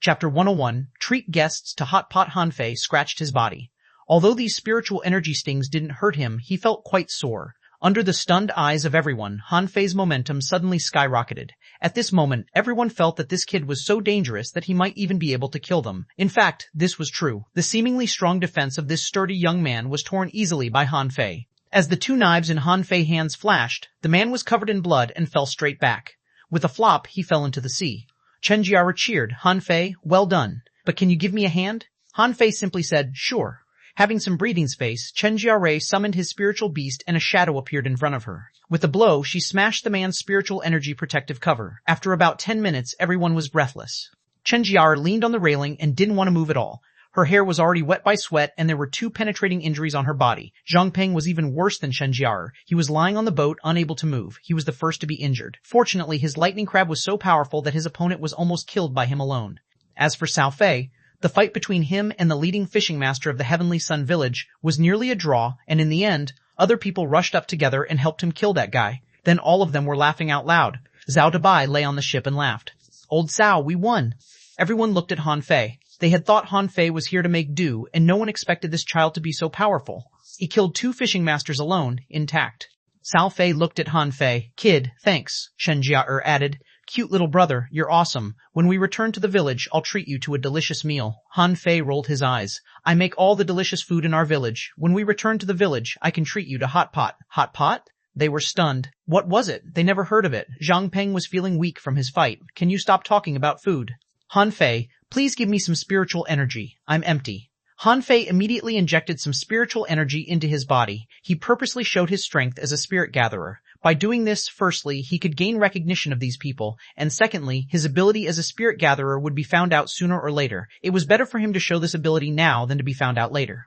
Chapter 101, Treat Guests to Hot Pot. Hanfei scratched his body. Although these spiritual energy stings didn't hurt him, he felt quite sore. Under the stunned eyes of everyone, Hanfei's momentum suddenly skyrocketed. At this moment, everyone felt that this kid was so dangerous that he might even be able to kill them. In fact, this was true. The seemingly strong defense of this sturdy young man was torn easily by Hanfei. As the two knives in Hanfei's hands flashed, the man was covered in blood and fell straight back. With a flop, he fell into the sea. Chenjiara cheered. Hanfei, well done. But can you give me a hand? Hanfei simply said, sure. Having some breathing space, Chenjiare summoned his spiritual beast and a shadow appeared in front of her. With a blow, she smashed the man's spiritual energy protective cover. After about 10 minutes, everyone was breathless. Chenjiare leaned on the railing and didn't want to move at all. Her hair was already wet by sweat and there were 2 penetrating injuries on her body. Zhang Peng was even worse than Chenjiare. He was lying on the boat, unable to move. He was the first to be injured. Fortunately, his lightning crab was so powerful that his opponent was almost killed by him alone. As for Cao Fei, the fight between him and the leading fishing master of the Heavenly Sun Village was nearly a draw, and in the end, other people rushed up together and helped him kill that guy. Then all of them were laughing out loud. Zhao Dabai lay on the ship and laughed. Old Cao, we won. Everyone looked at Hanfei. They had thought Hanfei was here to make do, and no one expected this child to be so powerful. He killed 2 fishing masters alone, intact. Cao Fei looked at Hanfei. Kid, thanks, Chenjiao added. Cute little brother, you're awesome. When we return to the village, I'll treat you to a delicious meal. Hanfei rolled his eyes. I make all the delicious food in our village. When we return to the village, I can treat you to hot pot. Hot pot? They were stunned. What was it? They never heard of it. Zhang Peng was feeling weak from his fight. Can you stop talking about food? Hanfei, please give me some spiritual energy. I'm empty. Hanfei immediately injected some spiritual energy into his body. He purposely showed his strength as a spirit gatherer. By doing this, firstly, he could gain recognition of these people, and secondly, his ability as a spirit gatherer would be found out sooner or later. It was better for him to show this ability now than to be found out later.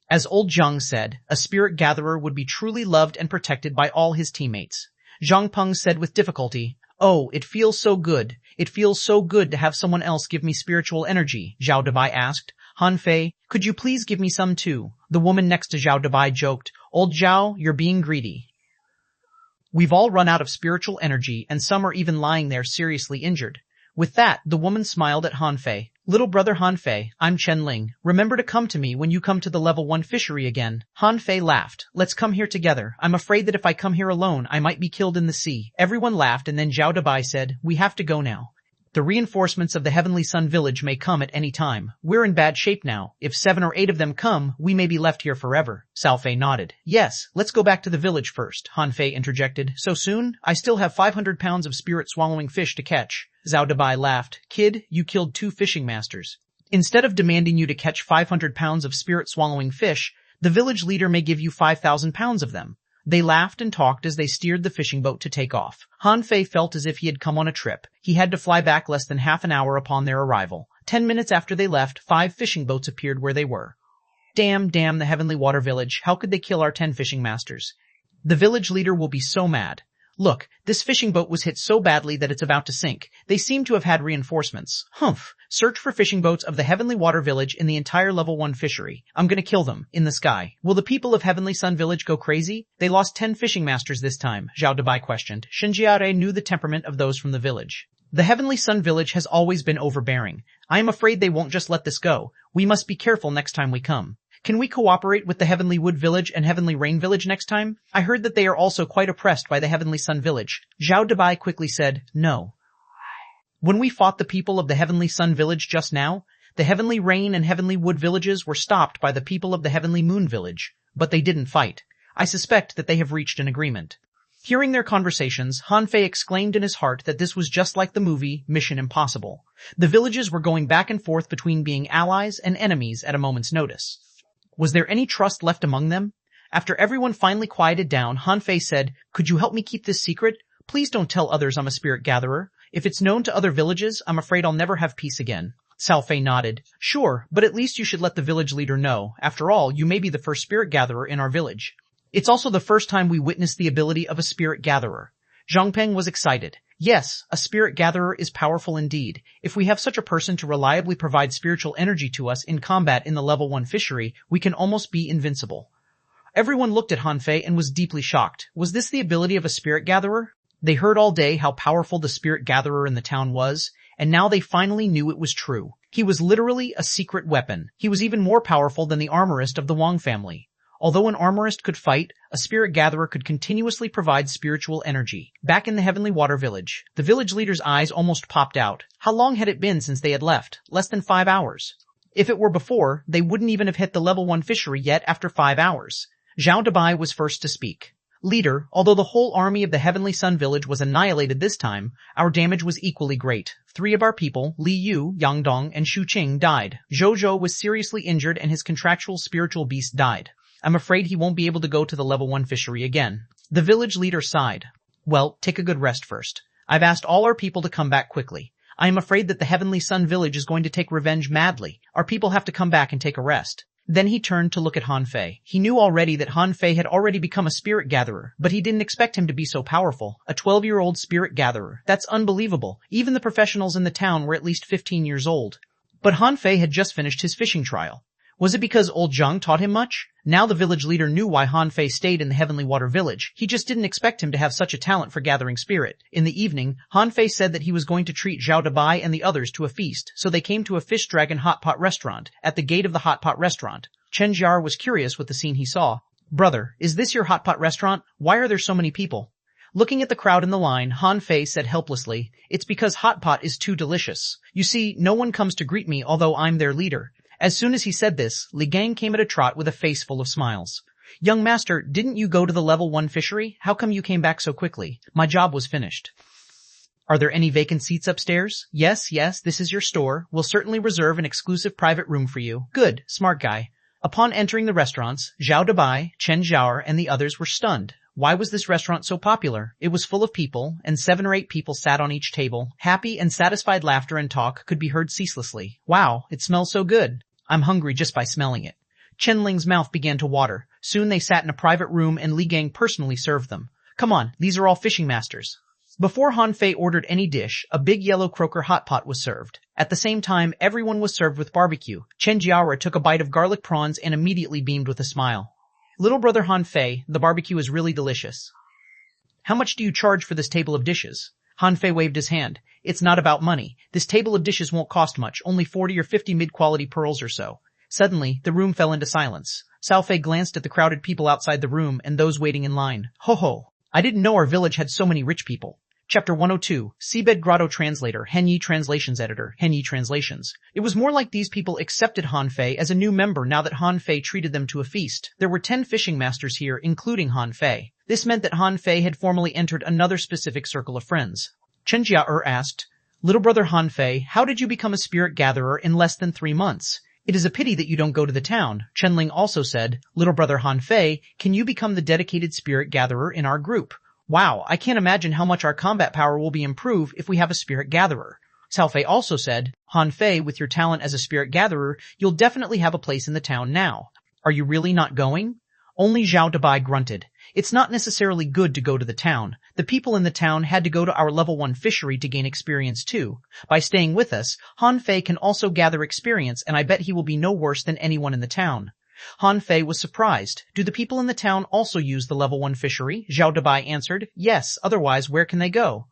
As old Zhang said, a spirit gatherer would be truly loved and protected by all his teammates. Zhang Peng said with difficulty, Oh, it feels so good. It feels so good to have someone else give me spiritual energy, Zhao Dabai asked. Hanfei, could you please give me some too? The woman next to Zhao Dabai joked. Old Zhao, you're being greedy. We've all run out of spiritual energy and some are even lying there seriously injured. With that, the woman smiled at Hanfei. Little brother Hanfei, I'm Chen Ling. Remember to come to me when you come to the level 1 fishery again. Hanfei laughed. Let's come here together. I'm afraid that if I come here alone, I might be killed in the sea. Everyone laughed and then Zhao Dabai said, we have to go now. The reinforcements of the Heavenly Sun Village may come at any time. We're in bad shape now. If 7 or 8 of them come, we may be left here forever. Cao Fei nodded. Yes, let's go back to the village first, Hanfei interjected. So soon? I still have 500 pounds of spirit-swallowing fish to catch. Zhao Dabai laughed. Kid, you killed 2 fishing masters. Instead of demanding you to catch 500 pounds of spirit-swallowing fish, the village leader may give you 5,000 pounds of them. They laughed and talked as they steered the fishing boat to take off. Hanfei felt as if he had come on a trip. He had to fly back less than half an hour upon their arrival. 10 minutes after they left, 5 fishing boats appeared where they were. Damn, the Heavenly Water Village. How could they kill our 10 fishing masters? The village leader will be so mad. Look, this fishing boat was hit so badly that it's about to sink. They seem to have had reinforcements. Humph. Search for fishing boats of the Heavenly Water Village in the entire level 1 fishery. I'm gonna kill them, in the sky. Will the people of Heavenly Sun Village go crazy? They lost 10 fishing masters this time, Zhao Dabai questioned. Shenjiare knew the temperament of those from the village. The Heavenly Sun Village has always been overbearing. I am afraid they won't just let this go. We must be careful next time we come. Can we cooperate with the Heavenly Wood Village and Heavenly Rain Village next time? I heard that they are also quite oppressed by the Heavenly Sun Village. Zhao Dabai quickly said, no. When we fought the people of the Heavenly Sun Village just now, the Heavenly Rain and Heavenly Wood villages were stopped by the people of the Heavenly Moon Village, but they didn't fight. I suspect that they have reached an agreement. Hearing their conversations, Hanfei exclaimed in his heart that this was just like the movie Mission Impossible. The villages were going back and forth between being allies and enemies at a moment's notice. Was there any trust left among them? After everyone finally quieted down, Hanfei said, could you help me keep this secret? Please don't tell others I'm a spirit gatherer. If it's known to other villages, I'm afraid I'll never have peace again. Cao Fei nodded. Sure, but at least you should let the village leader know. After all, you may be the first spirit gatherer in our village. It's also the first time we witnessed the ability of a spirit gatherer. Zhang Peng was excited. Yes, a spirit gatherer is powerful indeed. If we have such a person to reliably provide spiritual energy to us in combat in the level 1 fishery, we can almost be invincible. Everyone looked at Hanfei and was deeply shocked. Was this the ability of a spirit gatherer? They heard all day how powerful the spirit gatherer in the town was, and now they finally knew it was true. He was literally a secret weapon. He was even more powerful than the armorist of the Wang family. Although an armorist could fight, a spirit gatherer could continuously provide spiritual energy. Back in the Heavenly Water Village, the village leader's eyes almost popped out. How long had it been since they had left? Less than 5 hours. If it were before, they wouldn't even have hit the level 1 fishery yet after 5 hours. Zhao Dabai was first to speak. Leader, although the whole army of the Heavenly Sun Village was annihilated this time, our damage was equally great. 3 of our people, Li Yu, Yang Dong, and Shu Qing, died. Zhou Zhou was seriously injured and his contractual spiritual beast died. I'm afraid he won't be able to go to the level 1 fishery again. The village leader sighed. Well, take a good rest first. I've asked all our people to come back quickly. I am afraid that the Heavenly Sun Village is going to take revenge madly. Our people have to come back and take a rest. Then he turned to look at Han Fei. He knew already that Han Fei had already become a spirit gatherer, but he didn't expect him to be so powerful. A 12-year-old spirit gatherer. That's unbelievable. Even the professionals in the town were at least 15 years old. But Han Fei had just finished his fishing trial. Was it because old Zhang taught him much? Now the village leader knew why Han Fei stayed in the Heavenly Water Village. He just didn't expect him to have such a talent for gathering spirit. In the evening, Han Fei said that he was going to treat Zhao Dabai and the others to a feast, so they came to a Fish Dragon hot pot restaurant. At the gate of the hot pot restaurant, Chen Jiar was curious with the scene he saw. Brother, is this your hot pot restaurant? Why are there so many people? Looking at the crowd in the line, Han Fei said helplessly, It's because hot pot is too delicious. You see, no one comes to greet me although I'm their leader. As soon as he said this, Li Gang came at a trot with a face full of smiles. Young master, didn't you go to the level 1 fishery? How come you came back so quickly? My job was finished. Are there any vacant seats upstairs? Yes, this is your store. We'll certainly reserve an exclusive private room for you. Good, smart guy. Upon entering the restaurants, Zhao Dabai, Chen Zhaor, and the others were stunned. Why was this restaurant so popular? It was full of people, and 7 or 8 people sat on each table. Happy and satisfied laughter and talk could be heard ceaselessly. Wow, it smells so good. I'm hungry just by smelling it. Chen Ling's mouth began to water. Soon they sat in a private room and Li Gang personally served them. Come on, these are all fishing masters. Before Han Fei ordered any dish, a big yellow croaker hot pot was served. At the same time, everyone was served with barbecue. Chen Jiaora took a bite of garlic prawns and immediately beamed with a smile. Little brother Han Fei, the barbecue is really delicious. How much do you charge for this table of dishes? Han Fei waved his hand. It's not about money. This table of dishes won't cost much, only 40 or 50 mid-quality pearls or so. Suddenly, the room fell into silence. Cao Fei glanced at the crowded people outside the room and those waiting in line. Ho ho! I didn't know our village had so many rich people. Chapter 102, Seabed Grotto Translator, Henyi Translations Editor, Henyi Translations. It was more like these people accepted Han Fei as a new member now that Han Fei treated them to a feast. There were 10 fishing masters here, including Han Fei. This meant that Han Fei had formally entered another specific circle of friends. Chen Jiaer asked, Little brother Han Fei, how did you become a spirit gatherer in less than 3 months? It is a pity that you don't go to the town. Chen Ling also said, Little brother Han Fei, can you become the dedicated spirit gatherer in our group? Wow, I can't imagine how much our combat power will be improved if we have a spirit gatherer. Cao Fei also said, Han Fei, with your talent as a spirit gatherer, you'll definitely have a place in the town now. Are you really not going? Only Zhao Dabai grunted. It's not necessarily good to go to the town. The people in the town had to go to our level 1 fishery to gain experience too. By staying with us, Han Fei can also gather experience and I bet he will be no worse than anyone in the town. Han Fei was surprised. Do the people in the town also use the level 1 fishery? Zhao Dabai answered, Yes, otherwise where can they go?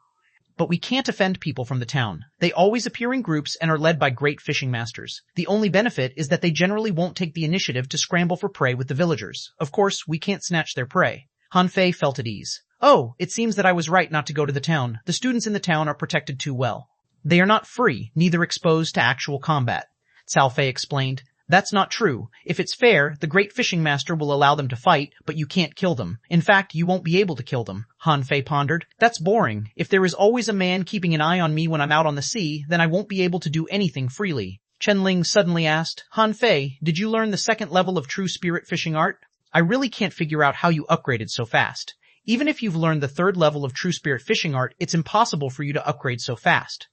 But we can't offend people from the town. They always appear in groups and are led by great fishing masters. The only benefit is that they generally won't take the initiative to scramble for prey with the villagers. Of course, we can't snatch their prey. Han Fei felt at ease. Oh, it seems that I was right not to go to the town. The students in the town are protected too well. They are not free, neither exposed to actual combat. Cao Fei explained. That's not true. If it's fair, the great fishing master will allow them to fight, but you can't kill them. In fact, you won't be able to kill them. Han Fei pondered. That's boring. If there is always a man keeping an eye on me when I'm out on the sea, then I won't be able to do anything freely. Chen Ling suddenly asked, Han Fei, did you learn the 2nd level of true spirit fishing art? I really can't figure out how you upgraded so fast. Even if you've learned the 3rd level of true spirit fishing art, it's impossible for you to upgrade so fast.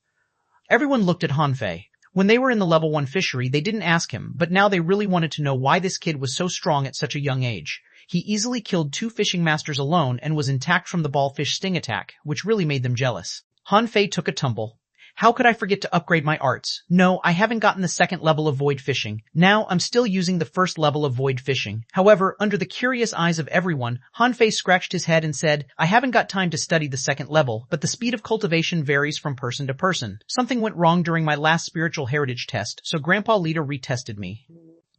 Everyone looked at Han Fei. When they were in the level 1 fishery, they didn't ask him, but now they really wanted to know why this kid was so strong at such a young age. He easily killed 2 fishing masters alone and was intact from the ballfish sting attack, which really made them jealous. Han Fei took a tumble. How could I forget to upgrade my arts? No, I haven't gotten the second level of void fishing. Now I'm still using the first level of void fishing. However, under the curious eyes of everyone, Hanfei scratched his head and said, I haven't got time to study the second level, but the speed of cultivation varies from person to person. Something went wrong during my last spiritual heritage test, so Grandpa Leader retested me.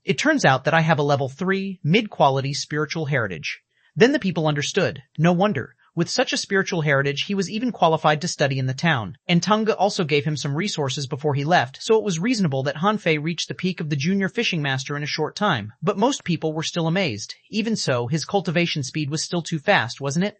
It turns out that I have a level 3, mid-quality spiritual heritage. Then the people understood. No wonder. With such a spiritual heritage, he was even qualified to study in the town. And Tunga also gave him some resources before he left, so it was reasonable that Hanfei reached the peak of the junior fishing master in a short time. But most people were still amazed. Even so, his cultivation speed was still too fast, wasn't it?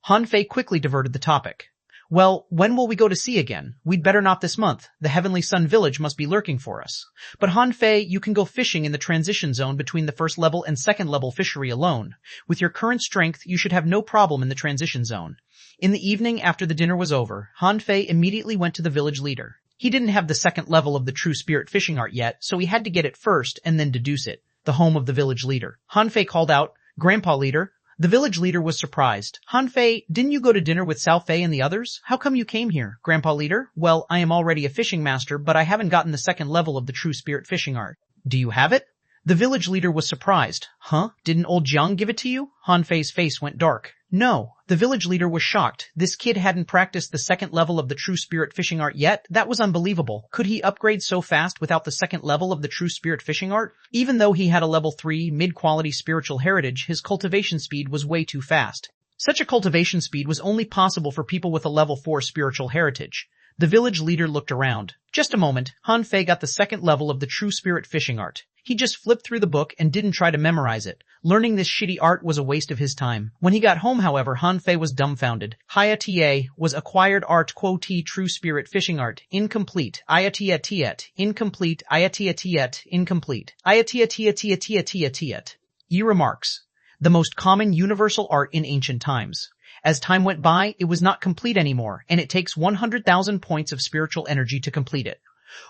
Hanfei quickly diverted the topic. Well, when will we go to sea again? We'd better not this month. The Heavenly Sun Village must be lurking for us. But Hanfei, you can go fishing in the transition zone between the first level and second level fishery alone. With your current strength, you should have no problem in the transition zone. In the evening after the dinner was over, Hanfei immediately went to the village leader. He didn't have the second level of the true spirit fishing art yet, so he had to get it first and then deduce it. The home of the village leader. Hanfei called out, Grandpa Leader. The village leader was surprised. Hanfei, didn't you go to dinner with Cao Fei and the others? How come you came here, Grandpa Leader? Well, I am already a fishing master, but I haven't gotten the second level of the true spirit fishing art. Do you have it? The village leader was surprised. Huh? Didn't old Jiang give it to you? Hanfei's face went dark. No. The village leader was shocked. This kid hadn't practiced the second level of the true spirit fishing art yet? That was unbelievable. Could he upgrade so fast without the second level of the true spirit fishing art? Even though he had a level 3 mid-quality spiritual heritage, his cultivation speed was way too fast. Such a cultivation speed was only possible for people with a level 4 spiritual heritage. The village leader looked around. Just a moment, Hanfei got the second level of the true spirit fishing art. He just flipped through the book and didn't try to memorize it. Learning this shitty art was a waste of his time. When he got home, however, Hanfei was dumbfounded. Hiya was acquired art quo-t true spirit fishing art. Incomplete. Ayatia incomplete. Ayatia incomplete. Ayatia. E remarks. The most common universal art in ancient times. As time went by, it was not complete anymore, and it takes 100,000 points of spiritual energy to complete it.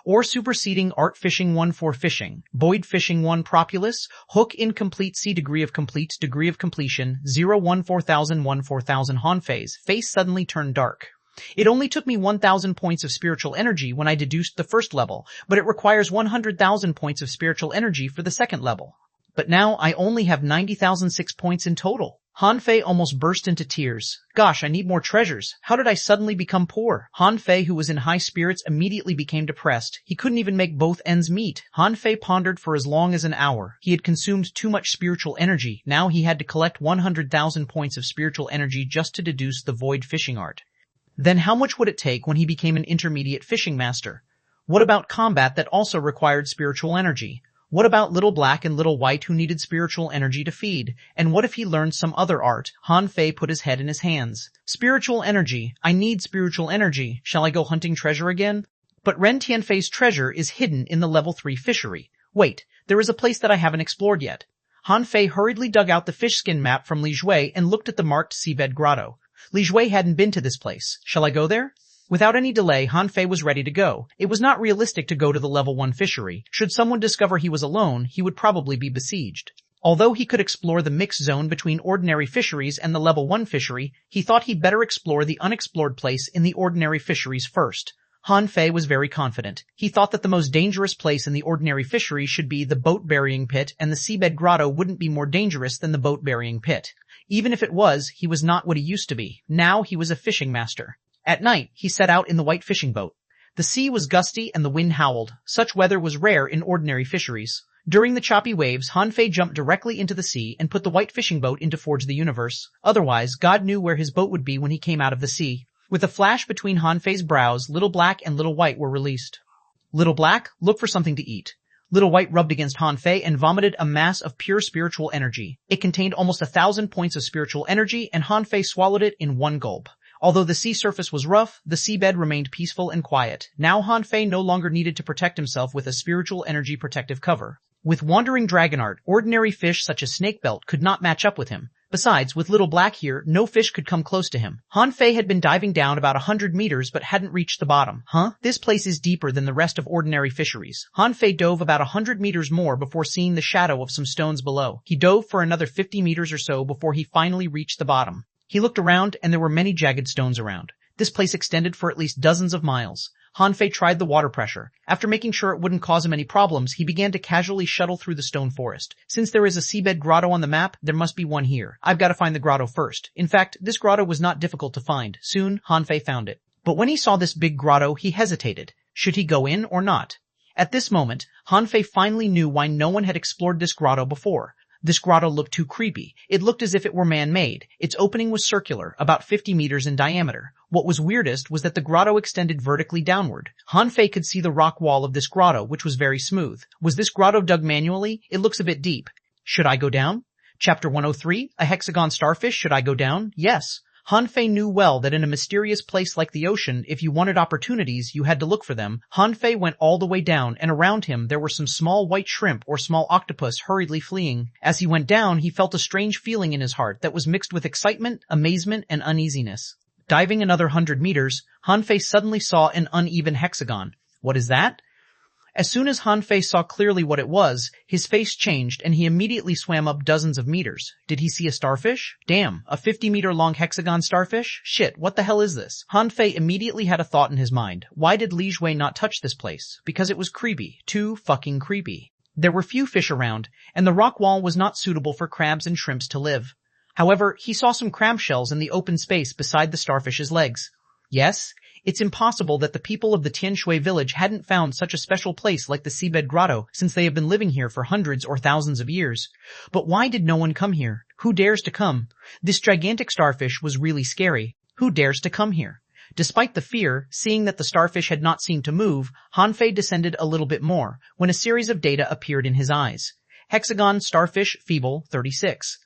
Or superseding art fishing 1 for fishing, void fishing 1 propulus, hook incomplete C degree of completion 0 1 4000 1 4000 Hanfei's face suddenly turned dark. It only took me 1,000 points of spiritual energy when I deduced the first level, but it requires 100,000 points of spiritual energy for the second level. But now I only have 90,006 points in total. Hanfei almost burst into tears. Gosh, I need more treasures. How did I suddenly become poor? Hanfei, who was in high spirits, immediately became depressed. He couldn't even make both ends meet. Hanfei pondered for as long as an hour. He had consumed too much spiritual energy. Now he had to collect 100,000 points of spiritual energy just to deduce the void fishing art. Then how much would it take when he became an intermediate fishing master? What about combat that also required spiritual energy? What about Little Black and Little White who needed spiritual energy to feed? And what if he learned some other art? Hanfei put his head in his hands. Spiritual energy. I need spiritual energy. Shall I go hunting treasure again? But Ren Tianfei's treasure is hidden in the level 3 fishery. Wait, there is a place that I haven't explored yet. Hanfei hurriedly dug out the fish skin map from Li Jue and looked at the marked seabed grotto. Li Jue hadn't been to this place. Shall I go there? Without any delay, Hanfei was ready to go. It was not realistic to go to the level 1 fishery. Should someone discover he was alone, he would probably be besieged. Although he could explore the mixed zone between ordinary fisheries and the level 1 fishery, he thought he'd better explore the unexplored place in the ordinary fisheries first. Hanfei was very confident. He thought that the most dangerous place in the ordinary fishery should be the boat-burying pit, and the seabed grotto wouldn't be more dangerous than the boat-burying pit. Even if it was, he was not what he used to be. Now he was a fishing master. At night, he set out in the white fishing boat. The sea was gusty and the wind howled. Such weather was rare in ordinary fisheries. During the choppy waves, Hanfei jumped directly into the sea and put the white fishing boat into Forge the Universe. Otherwise, God knew where his boat would be when he came out of the sea. With a flash between Hanfei's brows, Little Black and Little White were released. Little Black, look for something to eat. Little White rubbed against Hanfei and vomited a mass of pure spiritual energy. It contained almost 1,000 points of spiritual energy, and Hanfei swallowed it in one gulp. Although the sea surface was rough, the seabed remained peaceful and quiet. Now Hanfei no longer needed to protect himself with a spiritual energy protective cover. With wandering dragon art, ordinary fish such as snakebelt could not match up with him. Besides, with Little Black here, no fish could come close to him. Hanfei had been diving down about 100 meters but hadn't reached the bottom. This place is deeper than the rest of ordinary fisheries. Hanfei dove about 100 meters more before seeing the shadow of some stones below. He dove for another 50 meters or so before he finally reached the bottom. He looked around and there were many jagged stones around. This place extended for at least dozens of miles. Hanfei tried the water pressure. After making sure it wouldn't cause him any problems, he began to casually shuttle through the stone forest. Since there is a seabed grotto on the map, there must be one here. I've got to find the grotto first. In fact, this grotto was not difficult to find. Soon, Hanfei found it. But when he saw this big grotto, he hesitated. Should he go in or not? At this moment, Hanfei finally knew why no one had explored this grotto before. This grotto looked too creepy. It looked as if it were man-made. Its opening was circular, about 50 meters in diameter. What was weirdest was that the grotto extended vertically downward. Hanfei could see the rock wall of this grotto, which was very smooth. Was this grotto dug manually? It looks a bit deep. Should I go down? Chapter 103, a hexagon starfish, should I go down? Yes. Hanfei knew well that in a mysterious place like the ocean, if you wanted opportunities, you had to look for them. Hanfei went all the way down, and around him there were some small white shrimp or small octopus hurriedly fleeing. As he went down, he felt a strange feeling in his heart that was mixed with excitement, amazement, and uneasiness. Diving another 100 meters, Hanfei suddenly saw an uneven hexagon. What is that? As soon as Hanfei saw clearly what it was, his face changed and he immediately swam up dozens of meters. Did he see a starfish? Damn, a 50-meter-long hexagon starfish? Shit, what the hell is this? Hanfei immediately had a thought in his mind. Why did Li Jue not touch this place? Because it was creepy. Too fucking creepy. There were few fish around, and the rock wall was not suitable for crabs and shrimps to live. However, he saw some crab shells in the open space beside the starfish's legs. Yes, it's impossible that the people of the Tianshui village hadn't found such a special place like the seabed grotto since they have been living here for hundreds or thousands of years. But why did no one come here? Who dares to come? This gigantic starfish was really scary. Who dares to come here? Despite the fear, seeing that the starfish had not seemed to move, Hanfei descended a little bit more when a series of data appeared in his eyes. Hexagon starfish feeble 36.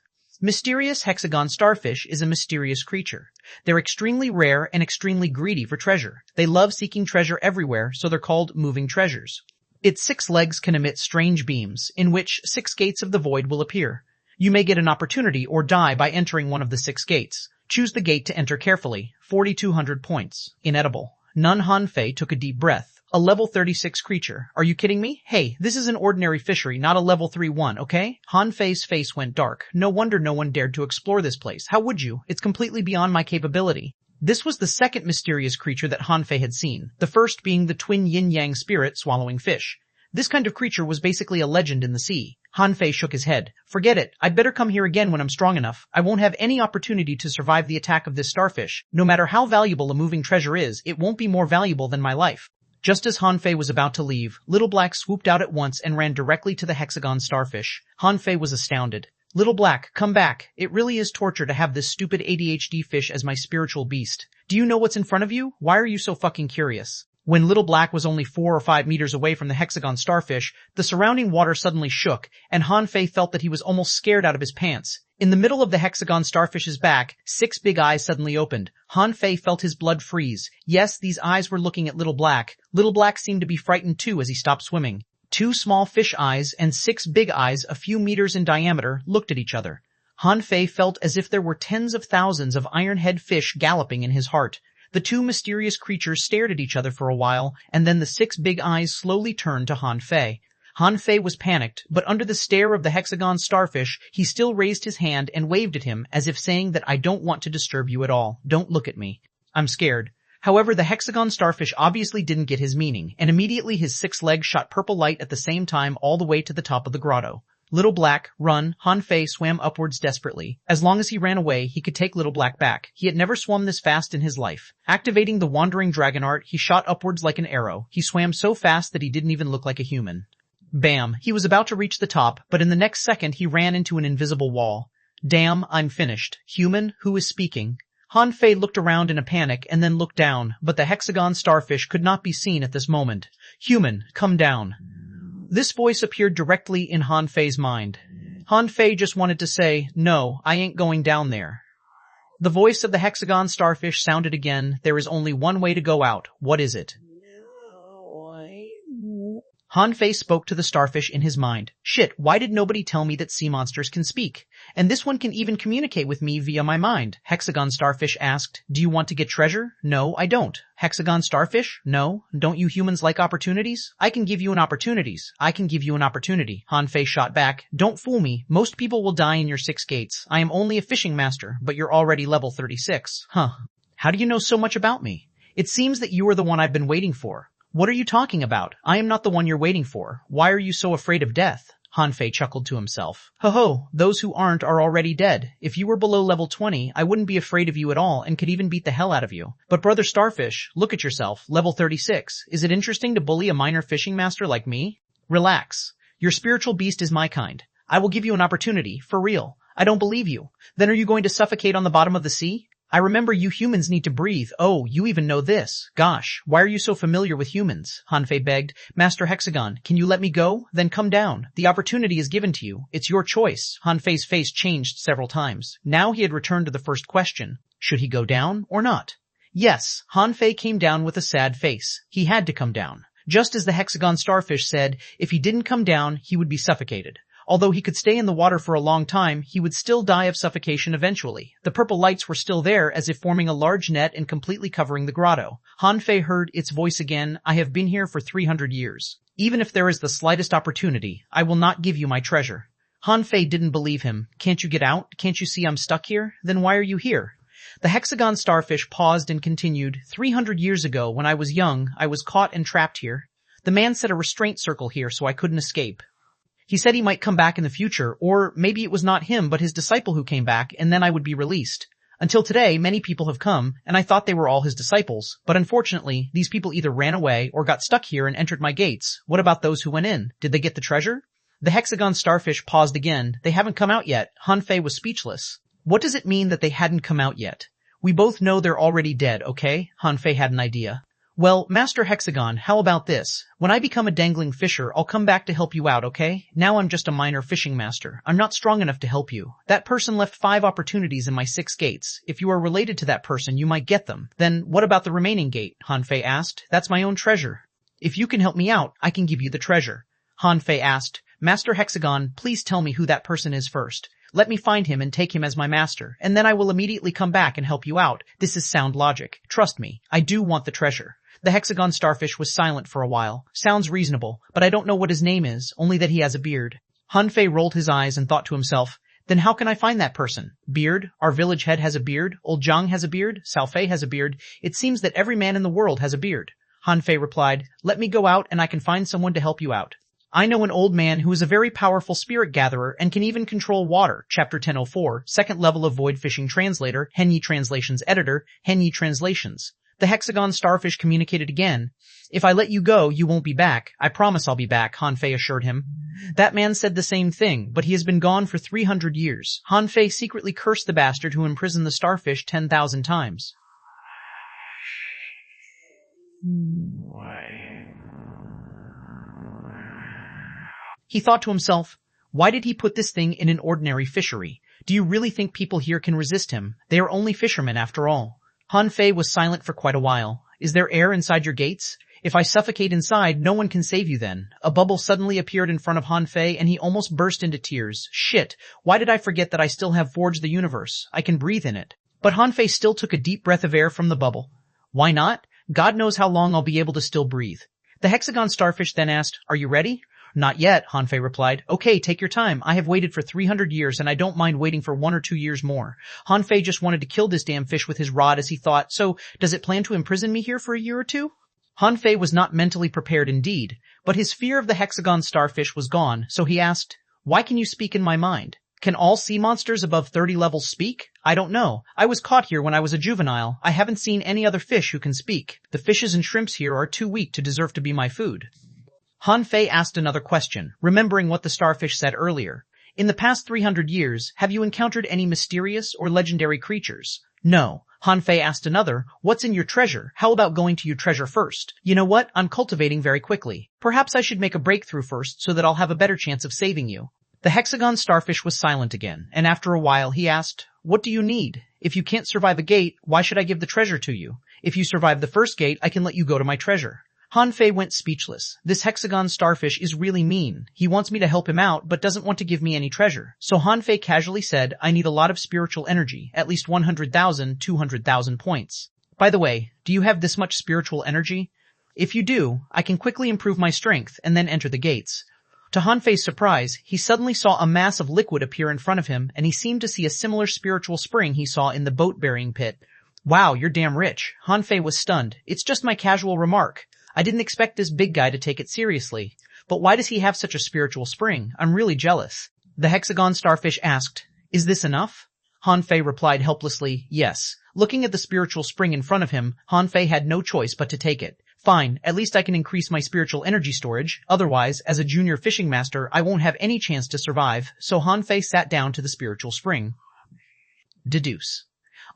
Mysterious hexagon starfish is a mysterious creature. They're extremely rare and extremely greedy for treasure. They love seeking treasure everywhere, so they're called moving treasures. Its 6 legs can emit strange beams, in which 6 gates of the void will appear. You may get an opportunity or die by entering one of the 6 gates. Choose the gate to enter carefully. 4,200 points. Inedible. Nun Hanfei took a deep breath. A level 36 creature. Are you kidding me? Hey, this is an ordinary fishery, not a level 3-1, okay? Hanfei's face went dark. No wonder no one dared to explore this place. How would you? It's completely beyond my capability. This was the second mysterious creature that Hanfei had seen, the first being the twin yin-yang spirit swallowing fish. This kind of creature was basically a legend in the sea. Hanfei shook his head. Forget it. I'd better come here again when I'm strong enough. I won't have any opportunity to survive the attack of this starfish. No matter how valuable a moving treasure is, it won't be more valuable than my life. Just as Hanfei was about to leave, Little Black swooped out at once and ran directly to the hexagon starfish. Hanfei was astounded. Little Black, come back. It really is torture to have this stupid ADHD fish as my spiritual beast. Do you know what's in front of you? Why are you so fucking curious? When Little Black was only 4 or 5 meters away from the hexagon starfish, the surrounding water suddenly shook, and Hanfei felt that he was almost scared out of his pants. In the middle of the hexagon starfish's back, 6 big eyes suddenly opened. Hanfei felt his blood freeze. Yes, these eyes were looking at Little Black. Little Black seemed to be frightened too as he stopped swimming. 2 small fish eyes and 6 big eyes a few meters in diameter looked at each other. Hanfei felt as if there were tens of thousands of iron-head fish galloping in his heart. The 2 mysterious creatures stared at each other for a while, and then the 6 big eyes slowly turned to Hanfei. Hanfei was panicked, but under the stare of the hexagon starfish, he still raised his hand and waved at him as if saying that I don't want to disturb you at all. Don't look at me. I'm scared. However, the hexagon starfish obviously didn't get his meaning, and immediately his 6 legs shot purple light at the same time all the way to the top of the grotto. Little Black, run. Hanfei swam upwards desperately. As long as he ran away, he could take Little Black back. He had never swum this fast in his life. Activating the wandering dragon art, he shot upwards like an arrow. He swam so fast that he didn't even look like a human. Bam! He was about to reach the top, but in the next second he ran into an invisible wall. Damn, I'm finished. Human, who is speaking? Hanfei looked around in a panic and then looked down, but the hexagon starfish could not be seen at this moment. Human, come down. This voice appeared directly in Hanfei's mind. Hanfei just wanted to say, no, I ain't going down there. The voice of the hexagon starfish sounded again. There is only one way to go out. What is it? Hanfei spoke to the starfish in his mind. Shit, why did nobody tell me that sea monsters can speak? And this one can even communicate with me via my mind. Hexagon starfish asked, do you want to get treasure? No, I don't. Hexagon starfish? No. Don't you humans like opportunities? I can give you an opportunities. I can give you an opportunity. Hanfei shot back. Don't fool me. Most people will die in your 6 gates. I am only a fishing master, but you're already level 36. Huh. How do you know so much about me? It seems that you are the one I've been waiting for. What are you talking about? I am not the one you're waiting for. Why are you so afraid of death? Han Fei chuckled to himself. Ho ho, those who aren't are already dead. If you were below level 20, I wouldn't be afraid of you at all and could even beat the hell out of you. But Brother Starfish, look at yourself, level 36. Is it interesting to bully a minor fishing master like me? Relax. Your spiritual beast is my kind. I will give you an opportunity, for real. I don't believe you. Then are you going to suffocate on the bottom of the sea? I remember you humans need to breathe. Oh, you even know this. Gosh, why are you so familiar with humans? Han Fei begged. Master Hexagon, can you let me go? Then come down. The opportunity is given to you. It's your choice. Han Fei's face changed several times. Now he had returned to the first question. Should he go down or not? Yes, Han Fei came down with a sad face. He had to come down. Just as the Hexagon Starfish said, if he didn't come down, he would be suffocated. Although he could stay in the water for a long time, he would still die of suffocation eventually. The purple lights were still there, as if forming a large net and completely covering the grotto. Han Fei heard its voice again. I have been here for 300 years. Even if there is the slightest opportunity, I will not give you my treasure. Han Fei didn't believe him. Can't you get out? Can't you see I'm stuck here? Then why are you here? The Hexagon Starfish paused and continued. 300 years ago, when I was young, I was caught and trapped here. The man set a restraint circle here so I couldn't escape. He said he might come back in the future, or maybe it was not him but his disciple who came back, and then I would be released. Until today, many people have come, and I thought they were all his disciples, but unfortunately, these people either ran away or got stuck here and entered my gates. What about those who went in? Did they get the treasure? The Hexagon Starfish paused again. They haven't come out yet. Han Fei was speechless. What does it mean that they hadn't come out yet? We both know they're already dead, okay? Han Fei had an idea. Well, Master Hexagon, how about this? When I become a dangling fisher, I'll come back to help you out, okay? Now I'm just a minor fishing master. I'm not strong enough to help you. That person left 5 opportunities in my 6 gates. If you are related to that person, you might get them. Then what about the remaining gate? Han Fei asked. That's my own treasure. If you can help me out, I can give you the treasure. Han Fei asked. Master Hexagon, please tell me who that person is first. Let me find him and take him as my master, and then I will immediately come back and help you out. This is sound logic. Trust me, I do want the treasure. The Hexagon Starfish was silent for a while. Sounds reasonable, but I don't know what his name is, only that he has a beard. Han Fei rolled his eyes and thought to himself, then how can I find that person? Beard? Our village head has a beard. Old Zhang has a beard. Cao Fei has a beard. It seems that every man in the world has a beard. Han Fei replied, let me go out and I can find someone to help you out. I know an old man who is a very powerful spirit gatherer and can even control water. Chapter 1004, second level of Void Fishing Translator, Henyi Translations Editor, Henyi Translations. The Hexagon Starfish communicated again. If I let you go, you won't be back. I promise I'll be back, Han Fei assured him. That man said the same thing, but he has been gone for 300 years. Han Fei secretly cursed the bastard who imprisoned the starfish 10,000 times. He thought to himself, why did he put this thing in an ordinary fishery? Do you really think people here can resist him? They are only fishermen after all. Han Fei was silent for quite a while. Is there air inside your gates? If I suffocate inside, no one can save you then. A bubble suddenly appeared in front of Han Fei and he almost burst into tears. Shit, why did I forget that I still have forged the universe? I can breathe in it. But Han Fei still took a deep breath of air from the bubble. Why not? God knows how long I'll be able to still breathe. The Hexagon Starfish then asked, are you ready? Not yet, Han Fei replied. Okay, take your time. I have waited for 300 years and I don't mind waiting for 1 or 2 years more. Han Fei just wanted to kill this damn fish with his rod as he thought, so does it plan to imprison me here for a year or two? Han Fei was not mentally prepared indeed, but his fear of the Hexagon Starfish was gone, so he asked, why can you speak in my mind? Can all sea monsters above 30 levels speak? I don't know. I was caught here when I was a juvenile. I haven't seen any other fish who can speak. The fishes and shrimps here are too weak to deserve to be my food. Han Fei asked another question, remembering what the starfish said earlier. In the past 300 years, have you encountered any mysterious or legendary creatures? No. Han Fei asked another, what's in your treasure? How about going to your treasure first? You know what? I'm cultivating very quickly. Perhaps I should make a breakthrough first so that I'll have a better chance of saving you. The Hexagon Starfish was silent again, and after a while he asked, what do you need? If you can't survive a gate, why should I give the treasure to you? If you survive the first gate, I can let you go to my treasure. Han Fei went speechless. This Hexagon Starfish is really mean. He wants me to help him out, but doesn't want to give me any treasure. So Han Fei casually said, I need a lot of spiritual energy, at least 100,000, 200,000 points. By the way, do you have this much spiritual energy? If you do, I can quickly improve my strength and then enter the gates. To Han Fei's surprise, he suddenly saw a mass of liquid appear in front of him, and he seemed to see a similar spiritual spring he saw in the boat-burying pit. Wow, you're damn rich. Han Fei was stunned. It's just my casual remark. I didn't expect this big guy to take it seriously. But why does he have such a spiritual spring? I'm really jealous. The hexagon starfish asked, Is this enough? Han Fei replied helplessly, Yes. Looking at the spiritual spring in front of him, Han Fei had no choice but to take it. Fine, at least I can increase my spiritual energy storage. Otherwise, as a junior fishing master, I won't have any chance to survive. So Han Fei sat down to the spiritual spring. Deduce.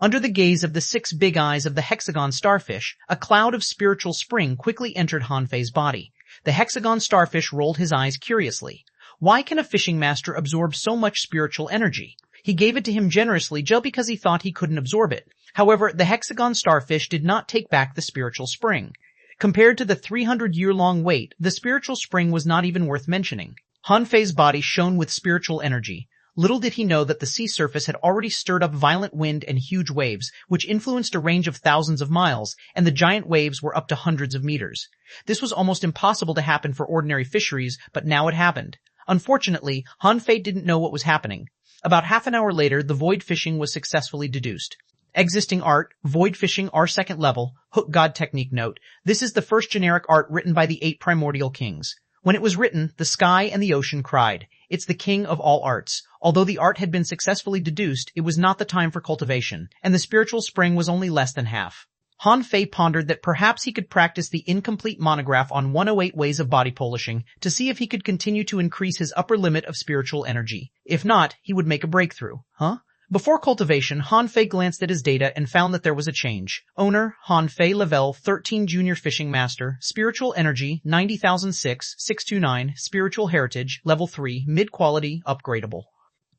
Under the gaze of the 6 big eyes of the hexagon starfish, a cloud of spiritual spring quickly entered Han Fei's body. The hexagon starfish rolled his eyes curiously. Why can a fishing master absorb so much spiritual energy? He gave it to him generously just because he thought he couldn't absorb it. However, the hexagon starfish did not take back the spiritual spring. Compared to the 300-year-long wait, the spiritual spring was not even worth mentioning. Han Fei's body shone with spiritual energy. Little did he know that the sea surface had already stirred up violent wind and huge waves, which influenced a range of thousands of miles, and the giant waves were up to hundreds of meters. This was almost impossible to happen for ordinary fisheries, but now it happened. Unfortunately, Han Fei didn't know what was happening. About half an hour later, the void fishing was successfully deduced. Existing art, void fishing R second level, hook god technique note. This is the first generic art written by the 8 primordial kings. When it was written, the sky and the ocean cried. It's the king of all arts. Although the art had been successfully deduced, it was not the time for cultivation, and the spiritual spring was only less than half. Han Fei pondered that perhaps he could practice the incomplete monograph on 108 ways of body polishing to see if he could continue to increase his upper limit of spiritual energy. If not, he would make a breakthrough. Before cultivation, Han Fei glanced at his data and found that there was a change. Owner, Han Fei level 13 Junior Fishing Master, Spiritual Energy 90,006, 629, Spiritual Heritage, Level 3, Mid-Quality, Upgradable.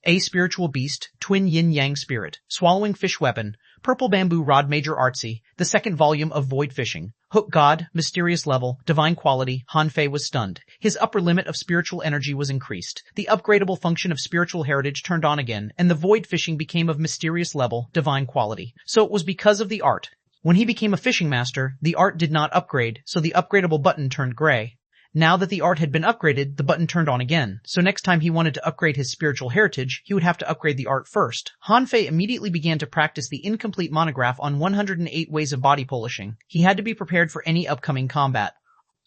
A Spiritual Beast, Twin Yin-Yang Spirit, Swallowing Fish Weapon, Purple Bamboo Rod Major Artsy, the second volume of Void Fishing. Hook God, Mysterious Level, Divine Quality. Han Fei was stunned. His upper limit of spiritual energy was increased. The upgradable function of Spiritual Heritage turned on again, and the Void Fishing became of Mysterious Level, Divine Quality. So it was because of the art. When he became a fishing master, the art did not upgrade, so the upgradable button turned gray. Now that the art had been upgraded, the button turned on again. So next time he wanted to upgrade his spiritual heritage, he would have to upgrade the art first. Han Fei immediately began to practice the incomplete monograph on 108 ways of body polishing. He had to be prepared for any upcoming combat.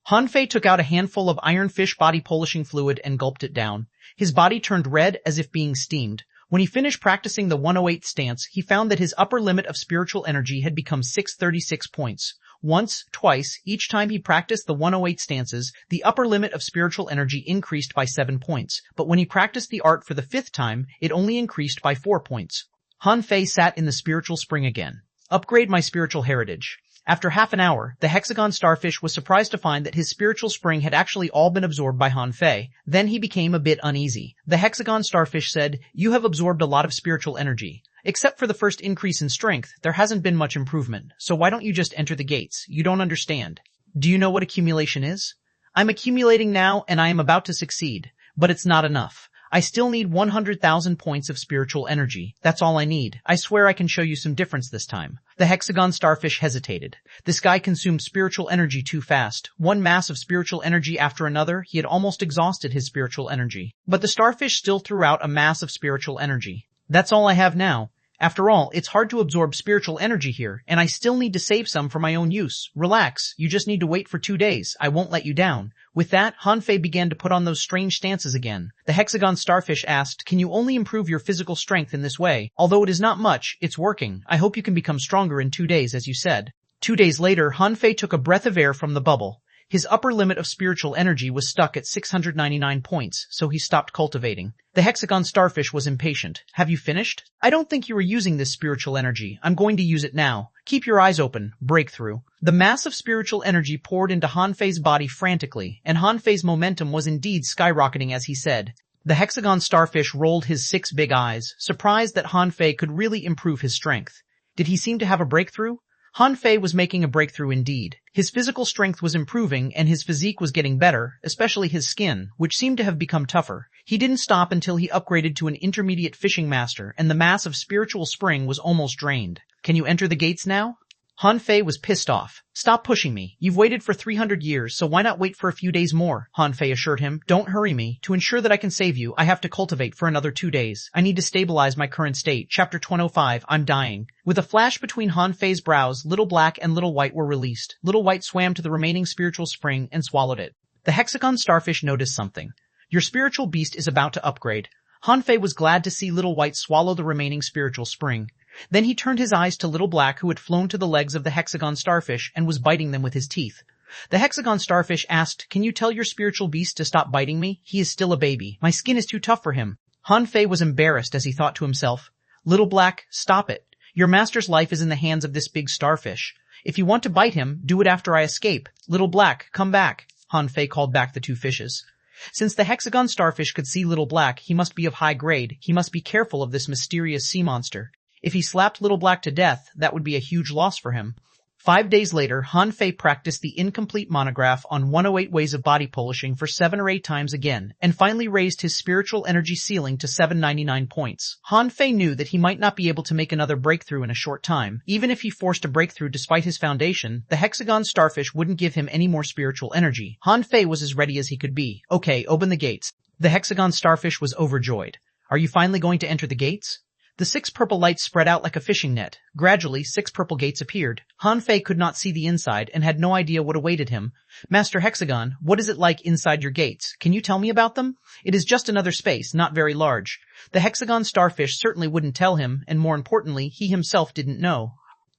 Han Fei took out a handful of iron fish body polishing fluid and gulped it down. His body turned red as if being steamed. When he finished practicing the 108 stance, he found that his upper limit of spiritual energy had become 636 points. Once, twice, each time he practiced the 108 stances, the upper limit of spiritual energy increased by 7 points, but when he practiced the art for the 5th time, it only increased by 4 points. Han Fei sat in the spiritual spring again. Upgrade my spiritual heritage. After half an hour, the hexagon starfish was surprised to find that his spiritual spring had actually all been absorbed by Han Fei. Then he became a bit uneasy. The hexagon starfish said, "You have absorbed a lot of spiritual energy. Except for the first increase in strength, there hasn't been much improvement, so why don't you just enter the gates? You don't understand. Do you know what accumulation is? I'm accumulating now, and I am about to succeed. But it's not enough. I still need 100,000 points of spiritual energy. That's all I need. I swear I can show you some difference this time." The hexagon starfish hesitated. This guy consumed spiritual energy too fast. One mass of spiritual energy after another, he had almost exhausted his spiritual energy. But the starfish still threw out a mass of spiritual energy. "That's all I have now. After all, it's hard to absorb spiritual energy here, and I still need to save some for my own use. Relax, you just need to wait for 2 days. I won't let you down." With that, Han Fei began to put on those strange stances again. The hexagon starfish asked, "Can you only improve your physical strength in this way? Although it is not much, it's working. I hope you can become stronger in 2 days, as you said." 2 days later, Han Fei took a breath of air from the bubble. His upper limit of spiritual energy was stuck at 699 points, so he stopped cultivating. The hexagon starfish was impatient. "Have you finished? I don't think you were using this spiritual energy. I'm going to use it now. Keep your eyes open. Breakthrough." The mass of spiritual energy poured into Han Fei's body frantically, and Han Fei's momentum was indeed skyrocketing as he said. The hexagon starfish rolled his 6 big eyes, surprised that Han Fei could really improve his strength. Did he seem to have a breakthrough? Han Fei was making a breakthrough indeed. His physical strength was improving and his physique was getting better, especially his skin, which seemed to have become tougher. He didn't stop until he upgraded to an intermediate fishing master and the mass of spiritual spring was almost drained. "Can you enter the gates now?" Han Fei was pissed off. Stop pushing me. You've waited for 300 years, so why not wait for a few days more? Han Fei assured him. Don't hurry me. To ensure that I can save you, I have to cultivate for another 2 days. I need to stabilize my current state. Chapter 105, I'm dying. With a flash between Han Fei's brows, Little Black and Little White were released. Little White swam to the remaining spiritual spring and swallowed it. The hexagon starfish noticed something. Your spiritual beast is about to upgrade. Han Fei was glad to see Little White swallow the remaining spiritual spring. Then he turned his eyes to Little Black, who had flown to the legs of the hexagon starfish and was biting them with his teeth. The hexagon starfish asked, Can you tell your spiritual beast to stop biting me? He is still a baby. My skin is too tough for him. Han Fei was embarrassed as he thought to himself, Little Black, stop it. Your master's life is in the hands of this big starfish. If you want to bite him, do it after I escape. Little Black, come back. Han Fei called back the 2 fishes. Since the hexagon starfish could see Little Black, he must be of high grade. He must be careful of this mysterious sea monster. If he slapped Little Black to death, that would be a huge loss for him. 5 days later, Han Fei practiced the incomplete monograph on 108 ways of body polishing for 7 or 8 times again, and finally raised his spiritual energy ceiling to 799 points. Han Fei knew that he might not be able to make another breakthrough in a short time. Even if he forced a breakthrough despite his foundation, the hexagon starfish wouldn't give him any more spiritual energy. Han Fei was as ready as he could be. Okay, open the gates. The hexagon starfish was overjoyed. Are you finally going to enter the gates? The 6 purple lights spread out like a fishing net. Gradually, 6 purple gates appeared. Han Fei could not see the inside and had no idea what awaited him. Master Hexagon, what is it like inside your gates? Can you tell me about them? It is just another space, not very large. The hexagon starfish certainly wouldn't tell him, and more importantly, he himself didn't know.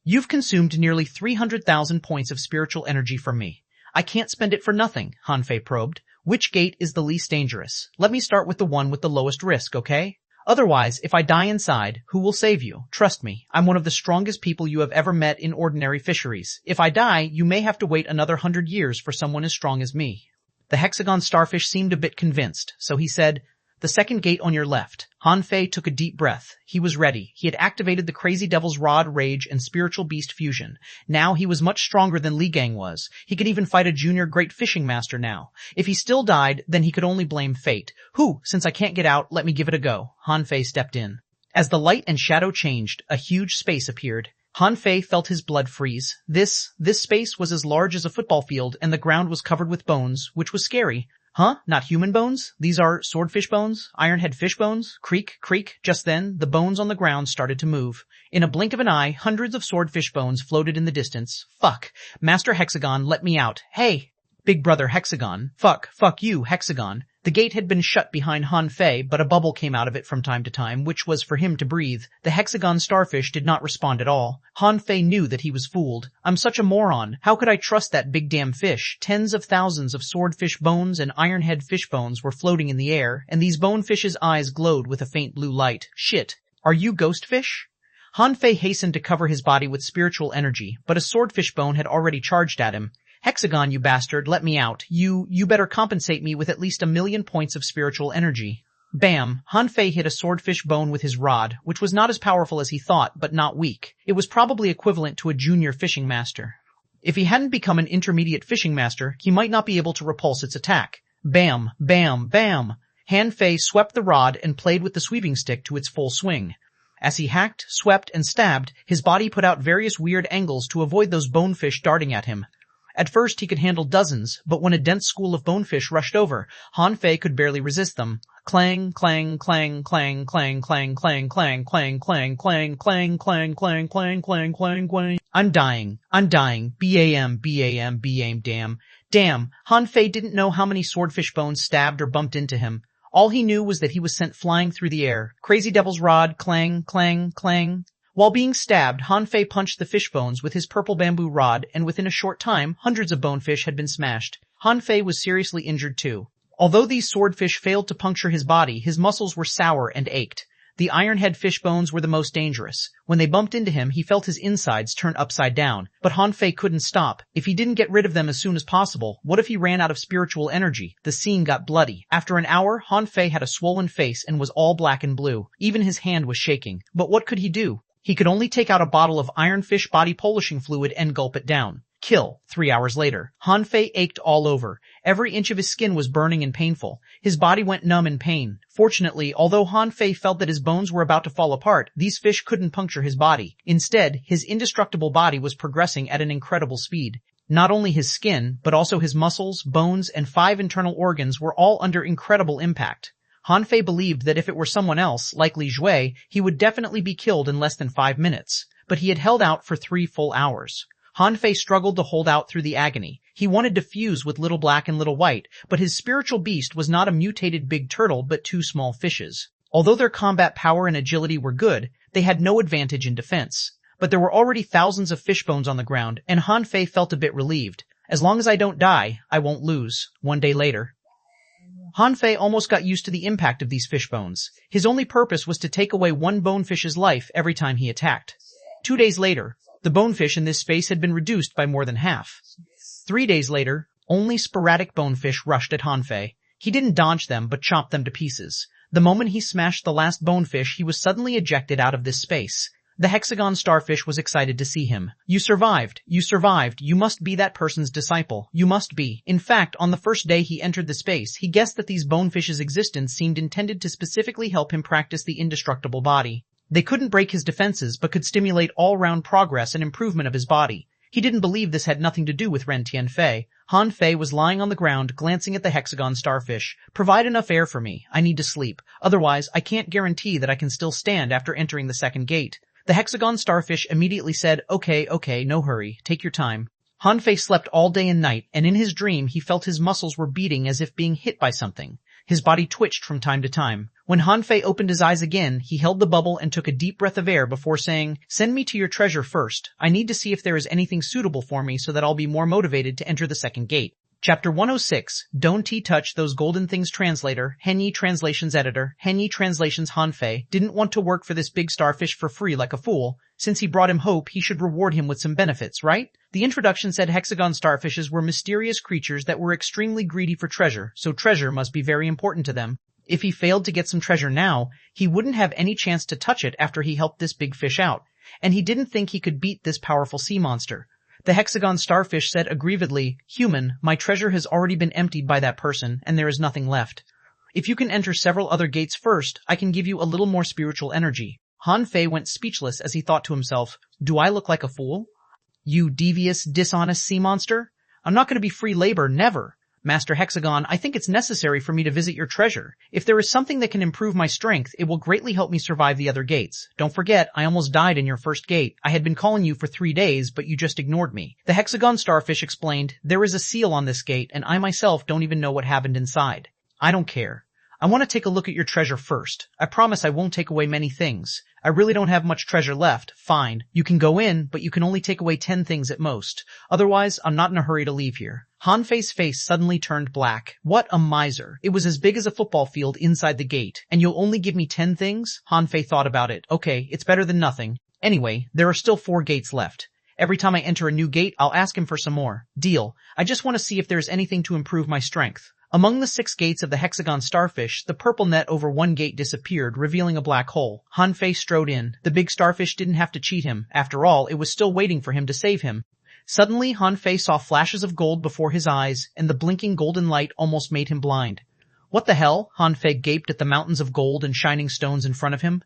You've consumed nearly 300,000 points of spiritual energy from me. I can't spend it for nothing, Han Fei probed. Which gate is the least dangerous? Let me start with the one with the lowest risk, okay? Otherwise, if I die inside, who will save you? Trust me, I'm one of the strongest people you have ever met in ordinary fisheries. If I die, you may have to wait another 100 years for someone as strong as me. The hexagon starfish seemed a bit convinced, so he said, The second gate on your left. Han Fei took a deep breath. He was ready. He had activated the Crazy Devil's Rod, Rage, and Spiritual Beast Fusion. Now he was much stronger than Li Gang was. He could even fight a junior great fishing master now. If he still died, then he could only blame fate. Since I can't get out, let me give it a go. Han Fei stepped in. As the light and shadow changed, a huge space appeared. Han Fei felt his blood freeze. This space was as large as a football field, and the ground was covered with bones, which was scary. Huh? Not human bones? These are swordfish bones? Ironhead fish bones? Creak, creak. Just then, the bones on the ground started to move. In a blink of an eye, hundreds of swordfish bones floated in the distance. Fuck. Master Hexagon, let me out. Hey! Big brother Hexagon. Fuck you, Hexagon. The gate had been shut behind Han Fei, but a bubble came out of it from time to time, which was for him to breathe. The hexagon starfish did not respond at all. Han Fei knew that he was fooled. I'm such a moron. How could I trust that big damn fish? Tens of thousands of swordfish bones and ironhead fish bones were floating in the air, and these bonefish's eyes glowed with a faint blue light. Shit. Are you ghost fish? Han Fei hastened to cover his body with spiritual energy, but a swordfish bone had already charged at him. Hexagon, you bastard, let me out. You better compensate me with at least 1,000,000 points of spiritual energy. Bam! Han Fei hit a swordfish bone with his rod, which was not as powerful as he thought, but not weak. It was probably equivalent to a junior fishing master. If he hadn't become an intermediate fishing master, he might not be able to repulse its attack. Bam! Bam! Bam! Han Fei swept the rod and played with the sweeping stick to its full swing. As he hacked, swept, and stabbed, his body put out various weird angles to avoid those bonefish darting at him. At first he could handle dozens, but when a dense school of bonefish rushed over, Han Fei could barely resist them. Clang, clang, clang, clang, clang, clang, clang, clang, clang, clang, clang, clang, clang, clang, clang, clang, clang, clang. I'm dying. Bam, damn. Han Fei didn't know how many swordfish bones stabbed or bumped into him. All he knew was that he was sent flying through the air. Crazy Devil's Rod, clang, clang, clang. While being stabbed, Han Fei punched the fish bones with his purple bamboo rod, and within a short time, hundreds of bonefish had been smashed. Han Fei was seriously injured too. Although these swordfish failed to puncture his body, his muscles were sour and ached. The ironhead fish bones were the most dangerous. When they bumped into him, he felt his insides turn upside down. But Han Fei couldn't stop. If he didn't get rid of them as soon as possible, what if he ran out of spiritual energy? The scene got bloody. After an hour, Han Fei had a swollen face and was all black and blue. Even his hand was shaking. But what could he do? He could only take out a bottle of ironfish body polishing fluid and gulp it down. Kill. 3 hours later. Han Fei ached all over. Every inch of his skin was burning and painful. His body went numb in pain. Fortunately, although Han Fei felt that his bones were about to fall apart, these fish couldn't puncture his body. Instead, his indestructible body was progressing at an incredible speed. Not only his skin, but also his muscles, bones, and 5 internal organs were all under incredible impact. Han Fei believed that if it were someone else, like Li Jue, he would definitely be killed in less than 5 minutes. But he had held out for 3 full hours. Han Fei struggled to hold out through the agony. He wanted to fuse with Little Black and Little White, but his spiritual beast was not a mutated big turtle but 2 small fishes. Although their combat power and agility were good, they had no advantage in defense. But there were already thousands of fish bones on the ground, and Han Fei felt a bit relieved. As long as I don't die, I won't lose. 1 day later. Han Fei almost got used to the impact of these fish bones. His only purpose was to take away one bonefish's life every time he attacked. 2 days later, the bonefish in this space had been reduced by more than half. 3 days later, only sporadic bonefish rushed at Han Fei. He didn't dodge them, but chopped them to pieces. The moment he smashed the last bonefish, he was suddenly ejected out of this space. The hexagon starfish was excited to see him. You survived. You survived. You must be that person's disciple. You must be. In fact, on the first day he entered the space, he guessed that these bonefish's existence seemed intended to specifically help him practice the indestructible body. They couldn't break his defenses, but could stimulate all-round progress and improvement of his body. He didn't believe this had nothing to do with Ren Tianfei. Han Fei was lying on the ground, glancing at the hexagon starfish. Provide enough air for me. I need to sleep. Otherwise, I can't guarantee that I can still stand after entering the second gate. The hexagon starfish immediately said, Okay, no hurry. Take your time. Han Fei slept all day and night, and in his dream he felt his muscles were beating as if being hit by something. His body twitched from time to time. When Han Fei opened his eyes again, he held the bubble and took a deep breath of air before saying, Send me to your treasure first. I need to see if there is anything suitable for me so that I'll be more motivated to enter the second gate. Chapter 106, Don't Touch Those Golden Things. Translator, Henyi Translations Editor, Henyi Translations. Han Fei didn't want to work for this big starfish for free like a fool. Since he brought him hope, he should reward him with some benefits, right? The introduction said hexagon starfishes were mysterious creatures that were extremely greedy for treasure, so treasure must be very important to them. If he failed to get some treasure now, he wouldn't have any chance to touch it after he helped this big fish out. And he didn't think he could beat this powerful sea monster. The hexagon starfish said aggrievedly, Human, my treasure has already been emptied by that person, and there is nothing left. If you can enter several other gates first, I can give you a little more spiritual energy. Han Fei went speechless as he thought to himself, Do I look like a fool? You devious, dishonest sea monster? I'm not going to be free labor, never. Master Hexagon, I think it's necessary for me to visit your treasure. If there is something that can improve my strength, it will greatly help me survive the other gates. Don't forget, I almost died in your first gate. I had been calling you for 3 days, but you just ignored me. The hexagon starfish explained, There is a seal on this gate, and I myself don't even know what happened inside. I don't care. I want to take a look at your treasure first. I promise I won't take away many things. I really don't have much treasure left. Fine. You can go in, but you can only take away 10 things at most. Otherwise, I'm not in a hurry to leave here. Han Fei's face suddenly turned black. What a miser. It was as big as a football field inside the gate. And you'll only give me 10 things? Han Fei thought about it. Okay, it's better than nothing. Anyway, there are still 4 gates left. Every time I enter a new gate, I'll ask him for some more. Deal. I just want to see if there's anything to improve my strength. Among the 6 gates of the hexagon starfish, the purple net over one gate disappeared, revealing a black hole. Han Fei strode in. The big starfish didn't have to cheat him. After all, it was still waiting for him to save him. Suddenly, Han Fei saw flashes of gold before his eyes, and the blinking golden light almost made him blind. What the hell? Han Fei gaped at the mountains of gold and shining stones in front of him.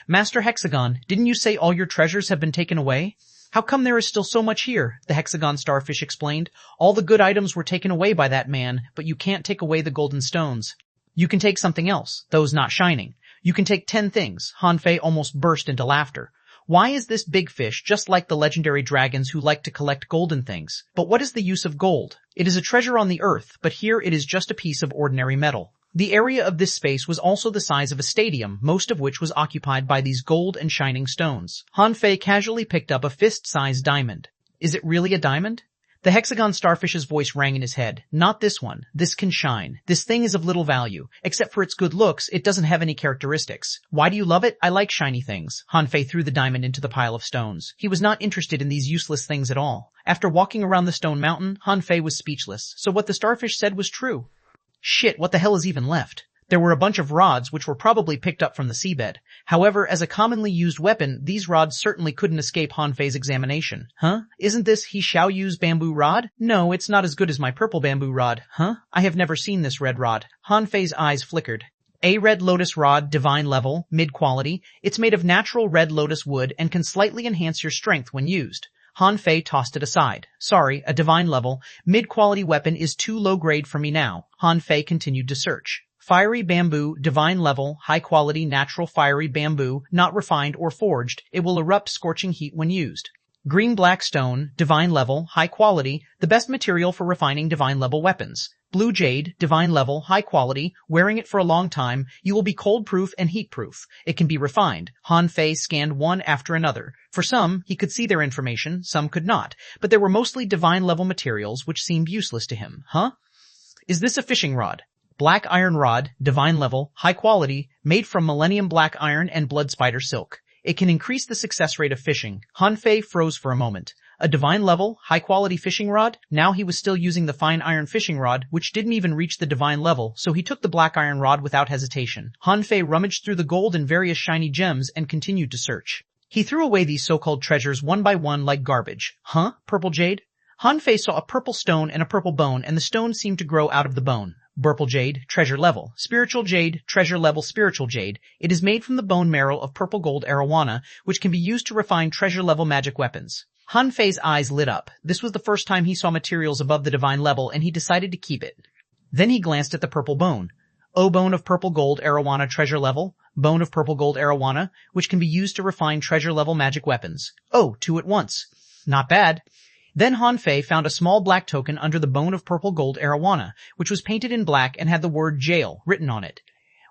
Master Hexagon, didn't you say all your treasures have been taken away? How come there is still so much here? The hexagon starfish explained. All the good items were taken away by that man, but you can't take away the golden stones. You can take something else, those not shining. You can take 10 things. Han Fei almost burst into laughter. Why is this big fish just like the legendary dragons who like to collect golden things? But what is the use of gold? It is a treasure on the earth, but here it is just a piece of ordinary metal. The area of this space was also the size of a stadium, most of which was occupied by these gold and shining stones. Han Fei casually picked up a fist-sized diamond. Is it really a diamond? The hexagon starfish's voice rang in his head. Not this one. This can shine. This thing is of little value. Except for its good looks, it doesn't have any characteristics. Why do you love it? I like shiny things. Han Fei threw the diamond into the pile of stones. He was not interested in these useless things at all. After walking around the stone mountain, Han Fei was speechless. So what the starfish said was true. Shit, what the hell is even left? There were a bunch of rods which were probably picked up from the seabed. However, as a commonly used weapon, these rods certainly couldn't escape Han Fei's examination. Huh? Isn't this he Xiaoyu's bamboo rod? No, it's not as good as my purple bamboo rod. Huh? I have never seen this red rod. Han Fei's eyes flickered. A red lotus rod, divine level, mid-quality. It's made of natural red lotus wood and can slightly enhance your strength when used. Han Fei tossed it aside. Sorry, a divine level, mid-quality weapon is too low grade for me now. Han Fei continued to search. Fiery bamboo, divine level, high quality natural fiery bamboo, not refined or forged. It will erupt scorching heat when used. Green black stone, divine level, high quality, the best material for refining divine level weapons. Blue jade, divine level, high quality, wearing it for a long time, you will be cold proof and heat proof. It can be refined. Han Fei scanned one after another. For some, he could see their information, some could not, but there were mostly divine level materials which seemed useless to him. Huh? Is this a fishing rod? Black iron rod, divine level, high quality, made from millennium black iron and blood spider silk. It can increase the success rate of fishing. Han Fei froze for a moment. A divine level, high quality fishing rod? Now he was still using the fine iron fishing rod, which didn't even reach the divine level, so he took the black iron rod without hesitation. Han Fei rummaged through the gold and various shiny gems and continued to search. He threw away these so-called treasures one by one like garbage. Huh? Purple jade? Han Fei saw a purple stone and a purple bone, and the stone seemed to grow out of the bone. Purple jade, treasure level. Spiritual jade, treasure level spiritual jade. It is made from the bone marrow of purple gold arowana, which can be used to refine treasure level magic weapons. Han Fei's eyes lit up. This was the first time he saw materials above the divine level, and he decided to keep it. Then he glanced at the purple bone. O bone of purple gold arowana treasure level. Bone of purple gold arowana, which can be used to refine treasure level magic weapons. Oh, two at once. Not bad. Then Han Fei found a small black token under the bone of purple gold arowana, which was painted in black and had the word jail written on it.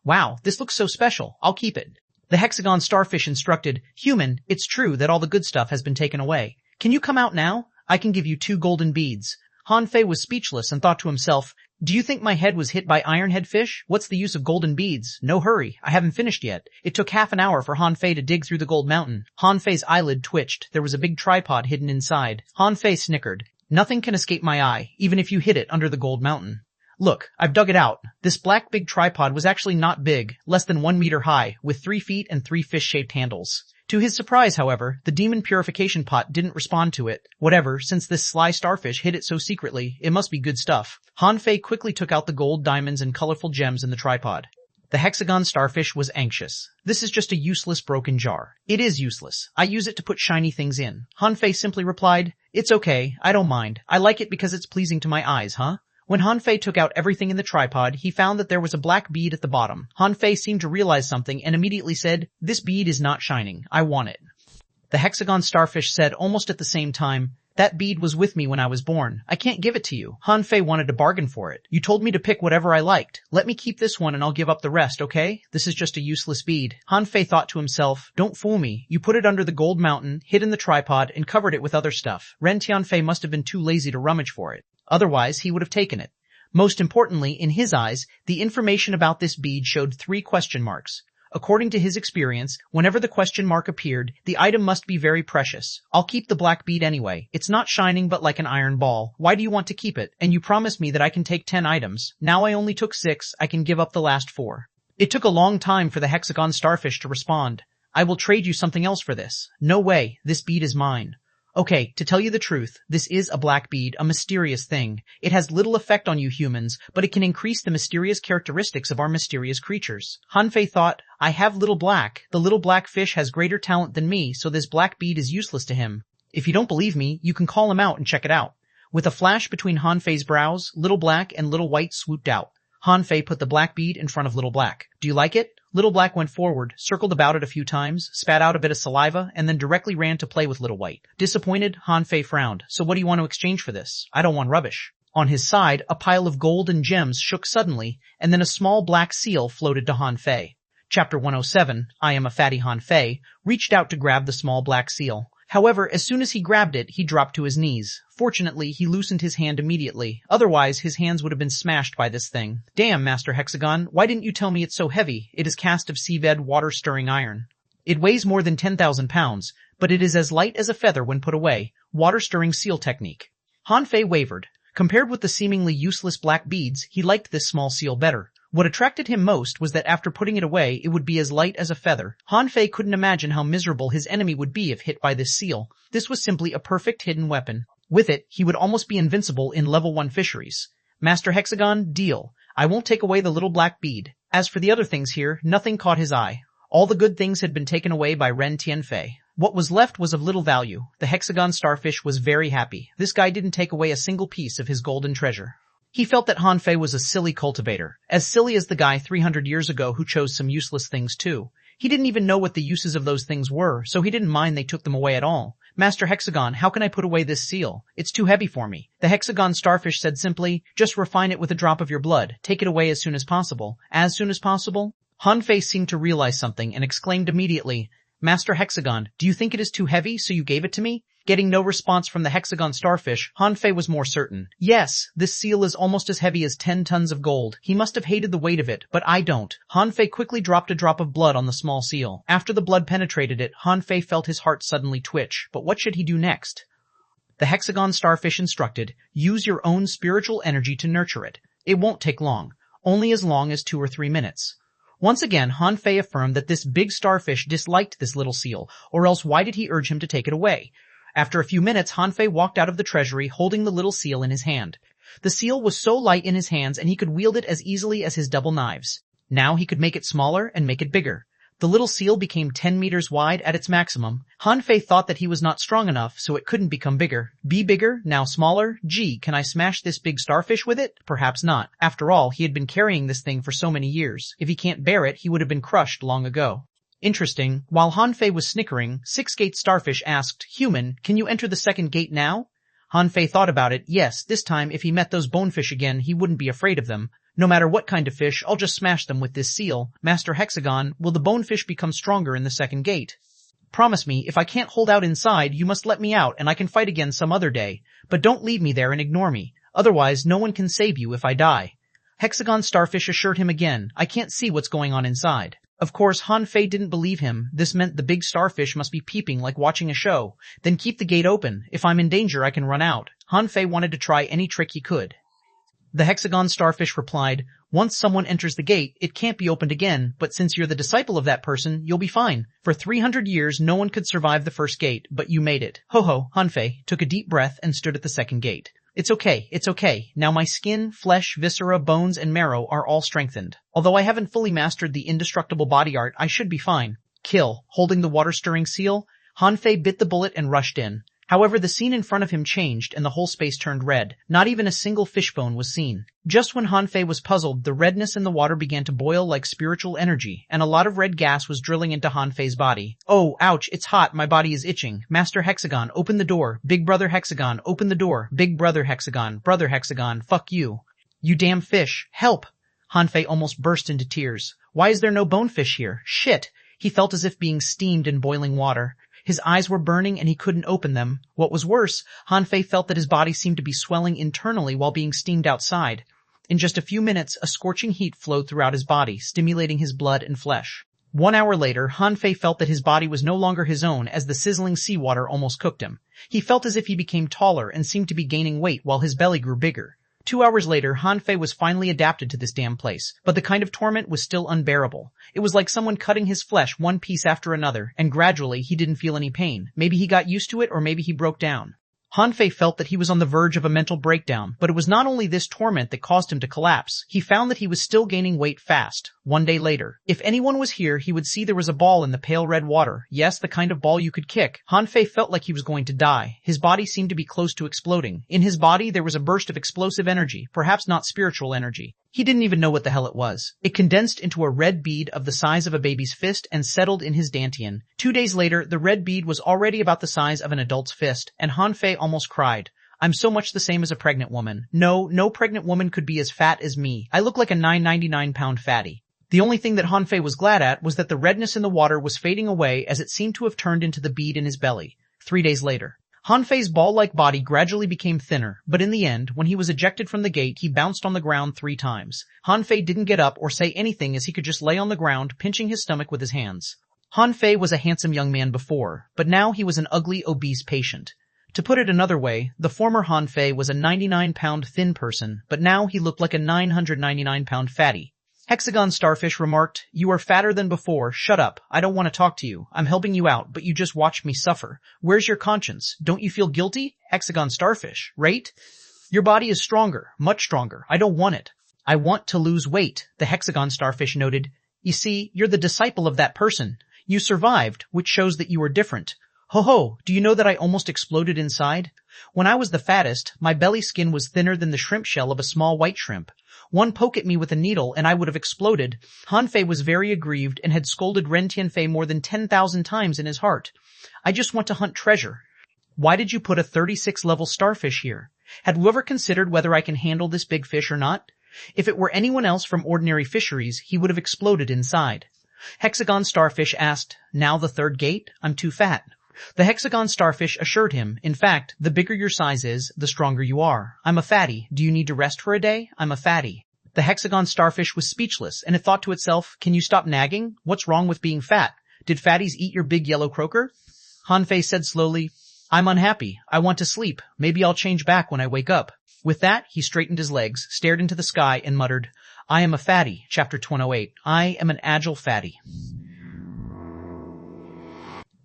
Wow, this looks so special. I'll keep it. The hexagon starfish instructed, Human, it's true that all the good stuff has been taken away. Can you come out now? I can give you 2 golden beads. Han Fei was speechless and thought to himself, do you think my head was hit by ironhead fish? What's the use of golden beads? No hurry, I haven't finished yet. It took half an hour for Han Fei to dig through the gold mountain. Han Fei's eyelid twitched. There was a big tripod hidden inside. Han Fei snickered. Nothing can escape my eye, even if you hid it under the gold mountain. Look, I've dug it out. This black big tripod was actually not big, less than 1 meter high, with 3 feet and 3 fish-shaped handles. To his surprise, however, the demon purification pot didn't respond to it. Whatever, since this sly starfish hid it so secretly, it must be good stuff. Han Fei quickly took out the gold, diamonds, and colorful gems in the tripod. The hexagon starfish was anxious. This is just a useless broken jar. It is useless. I use it to put shiny things in. Han Fei simply replied, It's okay, I don't mind. I like it because it's pleasing to my eyes, huh? When Han Fei took out everything in the tripod, he found that there was a black bead at the bottom. Han Fei seemed to realize something and immediately said, This bead is not shining. I want it. The hexagon starfish said almost at the same time, That bead was with me when I was born. I can't give it to you. Han Fei wanted to bargain for it. You told me to pick whatever I liked. Let me keep this one and I'll give up the rest, okay? This is just a useless bead. Han Fei thought to himself, Don't fool me. You put it under the gold mountain, hid in the tripod, and covered it with other stuff. Ren Tianfei must have been too lazy to rummage for it. Otherwise, he would have taken it. Most importantly, in his eyes, the information about this bead showed 3 question marks. According to his experience, whenever the question mark appeared, the item must be very precious. I'll keep the black bead anyway. It's not shining but like an iron ball. Why do you want to keep it? And you promised me that I can take 10 items. Now I only took 6. I can give up the last 4. It took a long time for the hexagon starfish to respond. I will trade you something else for this. No way. This bead is mine. Okay, to tell you the truth, this is a black bead, a mysterious thing. It has little effect on you humans, but it can increase the mysterious characteristics of our mysterious creatures. Han Fei thought, I have little black. The little black fish has greater talent than me, so this black bead is useless to him. If you don't believe me, you can call him out and check it out. With a flash between Han Fei's brows, Little Black and Little White swooped out. Han Fei put the black bead in front of Little Black. Do you like it? Little Black went forward, circled about it a few times, spat out a bit of saliva, and then directly ran to play with Little White. Disappointed, Han Fei frowned. So what do you want to exchange for this? I don't want rubbish. On his side, a pile of gold and gems shook suddenly, and then a small black seal floated to Han Fei. Chapter 107, I Am a Fatty Han Fei, reached out to grab the small black seal. However, as soon as he grabbed it, he dropped to his knees. Fortunately, he loosened his hand immediately. Otherwise, his hands would have been smashed by this thing. Damn, Master Hexagon, why didn't you tell me it's so heavy? It is cast of seabed water-stirring iron. It weighs more than 10,000 pounds, but it is as light as a feather when put away. Water-stirring seal technique. Han Fei wavered. Compared with the seemingly useless black beads, he liked this small seal better. What attracted him most was that after putting it away, it would be as light as a feather. Han Fei couldn't imagine how miserable his enemy would be if hit by this seal. This was simply a perfect hidden weapon. With it, he would almost be invincible in level 1 fisheries. Master Hexagon, deal. I won't take away the little black bead. As for the other things here, nothing caught his eye. All the good things had been taken away by Ren Tianfei. What was left was of little value. The hexagon starfish was very happy. This guy didn't take away a single piece of his golden treasure. He felt that Han Fei was a silly cultivator, as silly as the guy 300 years ago who chose some useless things too. He didn't even know what the uses of those things were, so he didn't mind they took them away at all. Master Hexagon, how can I put away this seal? It's too heavy for me. The hexagon starfish said simply, just refine it with a drop of your blood. Take it away as soon as possible. As soon as possible? Han Fei seemed to realize something and exclaimed immediately, Master Hexagon, do you think it is too heavy, so you gave it to me? Getting no response from the hexagon starfish, Han Fei was more certain. Yes, this seal is almost as heavy as 10 tons of gold. He must have hated the weight of it, but I don't. Han Fei quickly dropped a drop of blood on the small seal. After the blood penetrated it, Han Fei felt his heart suddenly twitch. But what should he do next? The hexagon starfish instructed, use your own spiritual energy to nurture it. It won't take long. Only as long as 2 or 3 minutes. Once again, Han Fei affirmed that this big starfish disliked this little seal, or else why did he urge him to take it away? After a few minutes, Han Fei walked out of the treasury holding the little seal in his hand. The seal was so light in his hands and he could wield it as easily as his double knives. Now he could make it smaller and make it bigger. The little seal became 10 meters wide at its maximum. Han Fei thought that he was not strong enough, so it couldn't become bigger. Be bigger, now smaller? Gee, can I smash this big starfish with it? Perhaps not. After all, he had been carrying this thing for so many years. If he can't bear it, he would have been crushed long ago. Interesting. While Han Fei was snickering, 6-gate starfish asked, Human, can you enter the second gate now? Han Fei thought about it. Yes, this time if he met those bonefish again, he wouldn't be afraid of them. No matter what kind of fish, I'll just smash them with this seal. Master Hexagon, will the bonefish become stronger in the second gate? Promise me, if I can't hold out inside, you must let me out and I can fight again some other day. But don't leave me there and ignore me. Otherwise, no one can save you if I die. Hexagon starfish assured him again, I can't see what's going on inside. Of course, Han Fei didn't believe him. This meant the big starfish must be peeping like watching a show. Then keep the gate open. If I'm in danger, I can run out. Han Fei wanted to try any trick he could. The hexagon starfish replied, once someone enters the gate, it can't be opened again, but since you're the disciple of that person, you'll be fine. For 300 years, no one could survive the first gate, but you made it. Ho ho, Han Fei took a deep breath and stood at the second gate. It's okay. Now my skin, flesh, viscera, bones, and marrow are all strengthened. Although I haven't fully mastered the indestructible body art, I should be fine. Kill. Holding the water-stirring seal, Han Fei bit the bullet and rushed in. However, the scene in front of him changed and the whole space turned red. Not even a single fishbone was seen. Just when Han Fei was puzzled, the redness in the water began to boil like spiritual energy, and a lot of red gas was drilling into Han Fei's body. Oh, ouch, it's hot, my body is itching. Master Hexagon, open the door. Big brother Hexagon, open the door. Big brother Hexagon, fuck you. You damn fish, help! Han Fei almost burst into tears. Why is there no bonefish here? Shit! He felt as if being steamed in boiling water. His eyes were burning and he couldn't open them. What was worse, Han Fei felt that his body seemed to be swelling internally while being steamed outside. In just a few minutes, a scorching heat flowed throughout his body, stimulating his blood and flesh. 1 hour later, Han Fei felt that his body was no longer his own as the sizzling seawater almost cooked him. He felt as if he became taller and seemed to be gaining weight while his belly grew bigger. 2 hours later, Han Fei was finally adapted to this damn place, but the kind of torment was still unbearable. It was like someone cutting his flesh one piece after another, and gradually he didn't feel any pain. Maybe he got used to it, or maybe he broke down. Han Fei felt that he was on the verge of a mental breakdown, but it was not only this torment that caused him to collapse. He found that he was still gaining weight fast. 1 day later, if anyone was here, he would see there was a ball in the pale red water. Yes, the kind of ball you could kick. Han Fei felt like he was going to die. His body seemed to be close to exploding. In his body, there was a burst of explosive energy, perhaps not spiritual energy. He didn't even know what the hell it was. It condensed into a red bead of the size of a baby's fist and settled in his dantian. 2 days later, the red bead was already about the size of an adult's fist, and Han Fei almost cried. I'm so much the same as a pregnant woman. No pregnant woman could be as fat as me. I look like a 999-pound fatty. The only thing that Han Fei was glad at was that the redness in the water was fading away as it seemed to have turned into the bead in his belly. 3 days later. Han Fei's ball-like body gradually became thinner, but in the end, when he was ejected from the gate, he bounced on the ground 3 times. Han Fei didn't get up or say anything as he could just lay on the ground, pinching his stomach with his hands. Han Fei was a handsome young man before, but now he was an ugly, obese patient. To put it another way, the former Han Fei was a 99-pound thin person, but now he looked like a 999-pound fatty. Hexagon Starfish remarked, "You are fatter than before. Shut up. I don't want to talk to you. I'm helping you out, but you just watched me suffer. Where's your conscience? Don't you feel guilty?" Hexagon Starfish, "Right? Your body is stronger, much stronger. I don't want it. I want to lose weight," the Hexagon Starfish noted. "You see, you're the disciple of that person. You survived, which shows that you are different. Ho ho, do you know that I almost exploded inside? When I was the fattest, my belly skin was thinner than the shrimp shell of a small white shrimp. One poke at me with a needle and I would have exploded." Han Fei was very aggrieved and had scolded Ren Tianfei more than 10,000 times in his heart. "I just want to hunt treasure. Why did you put a 36-level starfish here? Have you ever considered whether I can handle this big fish or not? If it were anyone else from ordinary fisheries, he would have exploded inside." Hexagon Starfish asked, "Now the third gate? I'm too fat." The Hexagon Starfish assured him, "In fact, the bigger your size is, the stronger you are. I'm a fatty. Do you need to rest for a day? I'm a fatty." The Hexagon Starfish was speechless, and it thought to itself, "Can you stop nagging? What's wrong with being fat? Did fatties eat your big yellow croaker?" Han Fei said slowly, "I'm unhappy. I want to sleep. Maybe I'll change back when I wake up." With that, he straightened his legs, stared into the sky, and muttered, "I am a fatty." Chapter 108. I am an agile fatty.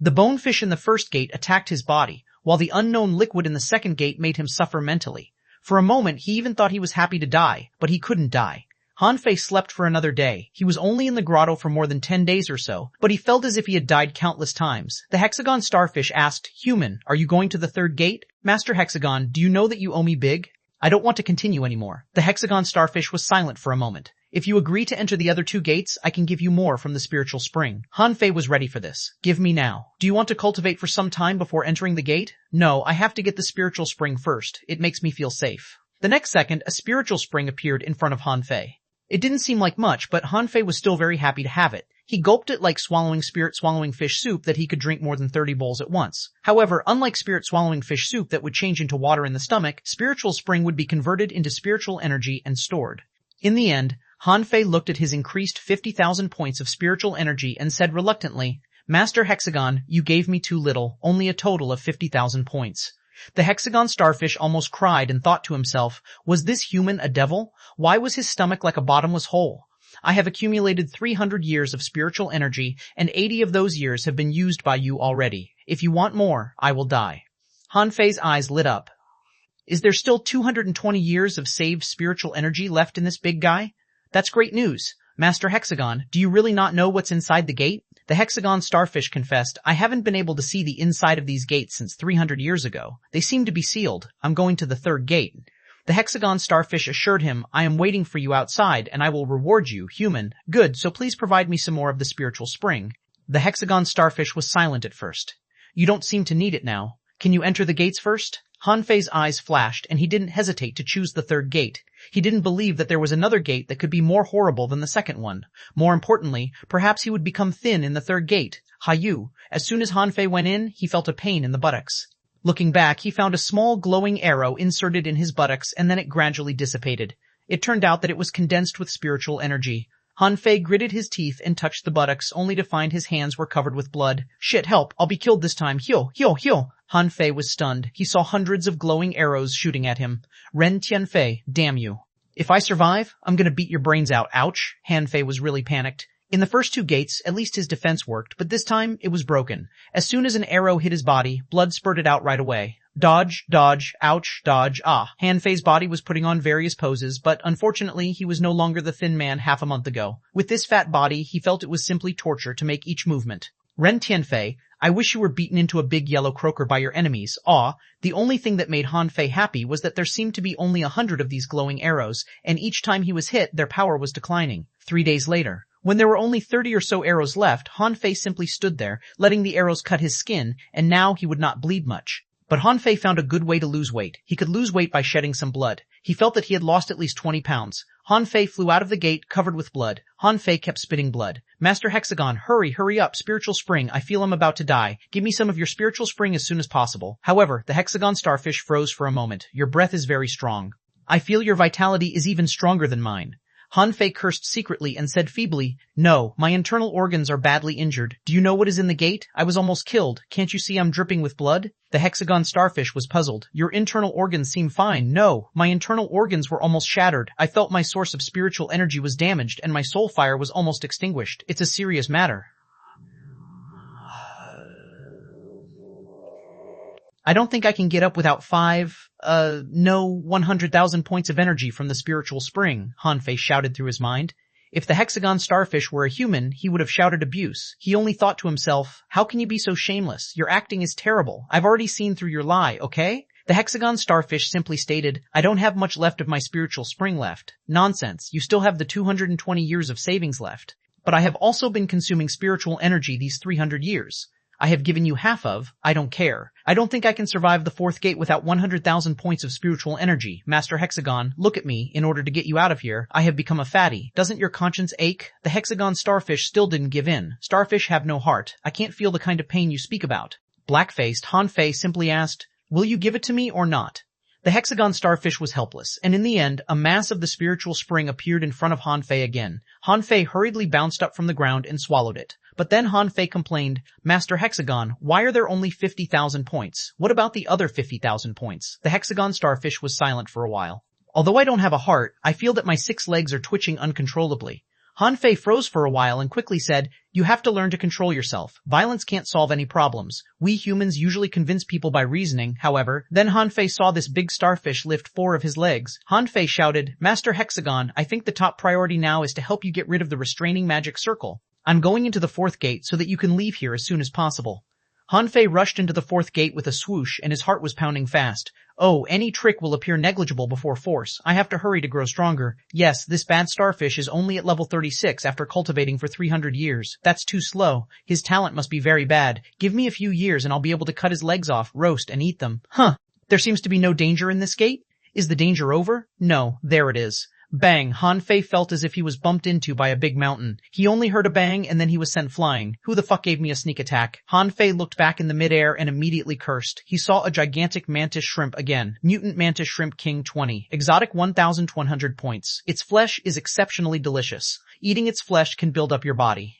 The bonefish in the first gate attacked his body, while the unknown liquid in the second gate made him suffer mentally. For a moment, he even thought he was happy to die, but he couldn't die. Han Fei slept for another day. He was only in the grotto for more than 10 days or so, but he felt as if he had died countless times. The Hexagon Starfish asked, "Human, are you going to the third gate? Master Hexagon, do you know that you owe me big? I don't want to continue anymore." The Hexagon Starfish was silent for a moment. "If you agree to enter the other 2 gates, I can give you more from the spiritual spring." Han Fei was ready for this. "Give me now. Do you want to cultivate for some time before entering the gate?" "No, I have to get the spiritual spring first. It makes me feel safe." The next second, a spiritual spring appeared in front of Han Fei. It didn't seem like much, but Han Fei was still very happy to have it. He gulped it like swallowing fish soup that he could drink more than 30 bowls at once. However, unlike spirit swallowing fish soup that would change into water in the stomach, spiritual spring would be converted into spiritual energy and stored. In the end, Han Fei looked at his increased 50,000 points of spiritual energy and said reluctantly, "Master Hexagon, you gave me too little, only a total of 50,000 points." The Hexagon Starfish almost cried and thought to himself, was this human a devil? Why was his stomach like a bottomless hole? "I have accumulated 300 years of spiritual energy, and 80 of those years have been used by you already. If you want more, I will die." Han Fei's eyes lit up. Is there still 220 years of saved spiritual energy left in this big guy? That's great news. Master Hexagon, do you really not know what's inside the gate? The Hexagon Starfish confessed, "I haven't been able to see the inside of these gates since 300 years ago. They seem to be sealed. I'm going to the third gate." The Hexagon Starfish assured him, "I am waiting for you outside, and I will reward you, human." "Good, so please provide me some more of the spiritual spring." The Hexagon Starfish was silent at first. "You don't seem to need it now. Can you enter the gates first?" Han Fei's eyes flashed, and he didn't hesitate to choose the third gate. He didn't believe that there was another gate that could be more horrible than the second one. More importantly, perhaps he would become thin in the third gate. Hayu. As soon as Han Fei went in, he felt a pain in the buttocks. Looking back, he found a small glowing arrow inserted in his buttocks, and then it gradually dissipated. It turned out that it was condensed with spiritual energy. Han Fei gritted his teeth and touched the buttocks, only to find his hands were covered with blood. "Shit, help, I'll be killed this time. Hyo, hyo, hyo." Han Fei was stunned. He saw hundreds of glowing arrows shooting at him. "Ren Tianfei, damn you. If I survive, I'm gonna beat your brains out, ouch." Han Fei was really panicked. In the first 2 gates, at least his defense worked, but this time it was broken. As soon as an arrow hit his body, blood spurted out right away. Dodge, dodge, ouch, dodge, ah. Han Fei's body was putting on various poses, but unfortunately he was no longer the thin man half a month ago. With this fat body, he felt it was simply torture to make each movement. "Ren Tianfei, I wish you were beaten into a big yellow croaker by your enemies." The only thing that made Han Fei happy was that there seemed to be only 100 of these glowing arrows, and each time he was hit, their power was declining. 3 days later, when there were only 30 or so arrows left, Han Fei simply stood there, letting the arrows cut his skin, and now he would not bleed much. But Han Fei found a good way to lose weight. He could lose weight by shedding some blood. He felt that he had lost at least 20 pounds. Han Fei flew out of the gate, covered with blood. Han Fei kept spitting blood. "Master Hexagon, hurry up, spiritual spring. I feel I'm about to die. Give me some of your spiritual spring as soon as possible." However, the Hexagon Starfish froze for a moment. "Your breath is very strong. I feel your vitality is even stronger than mine." Han Fei cursed secretly and said feebly, "No, my internal organs are badly injured. Do you know what is in the gate? I was almost killed. Can't you see I'm dripping with blood?" The hexagon starfish was puzzled. "Your internal organs seem fine." "No, my internal organs were almost shattered. I felt my source of spiritual energy was damaged and my soul fire was almost extinguished. It's a serious matter. I don't think I can get up without 100,000 points of energy from the spiritual spring," Han Fei shouted through his mind. If the hexagon starfish were a human, he would have shouted abuse. He only thought to himself, "How can you be so shameless? Your acting is terrible. I've already seen through your lie, okay?" The hexagon starfish simply stated, "I don't have much left of my spiritual spring left." "Nonsense, you still have the 220 years of savings left. But I have also been consuming spiritual energy these 300 years. I have given you half of, I don't care. I don't think I can survive the fourth gate without 100,000 points of spiritual energy. Master Hexagon, look at me. In order to get you out of here, I have become a fatty. Doesn't your conscience ache?" The hexagon starfish still didn't give in. "Starfish have no heart. I can't feel the kind of pain you speak about." Black-faced, Han Fei simply asked, "Will you give it to me or not?" The hexagon starfish was helpless, and in the end, a mass of the spiritual spring appeared in front of Han Fei again. Han Fei hurriedly bounced up from the ground and swallowed it. But then Han Fei complained, "Master Hexagon, why are there only 50,000 points? What about the other 50,000 points?" The hexagon starfish was silent for a while. "Although I don't have a heart, I feel that my 6 legs are twitching uncontrollably." Han Fei froze for a while and quickly said, "You have to learn to control yourself. Violence can't solve any problems. We humans usually convince people by reasoning, however." Then Han Fei saw this big starfish lift 4 of his legs. Han Fei shouted, "Master Hexagon, I think the top priority now is to help you get rid of the restraining magic circle. I'm going into the 4th gate so that you can leave here as soon as possible." Han Fei rushed into the 4th gate with a swoosh and his heart was pounding fast. "Oh, any trick will appear negligible before force. I have to hurry to grow stronger. Yes, this bad starfish is only at level 36 after cultivating for 300 years. That's too slow. His talent must be very bad. Give me a few years and I'll be able to cut his legs off, roast, and eat them." There seems to be no danger in this gate? Is the danger over? No, there it is. Bang! Han Fei felt as if he was bumped into by a big mountain. He only heard a bang and then he was sent flying. Who the fuck gave me a sneak attack? Han Fei looked back in the midair and immediately cursed. He saw a gigantic mantis shrimp again. Mutant Mantis Shrimp King 20. Exotic 1,100 points. Its flesh is exceptionally delicious. Eating its flesh can build up your body.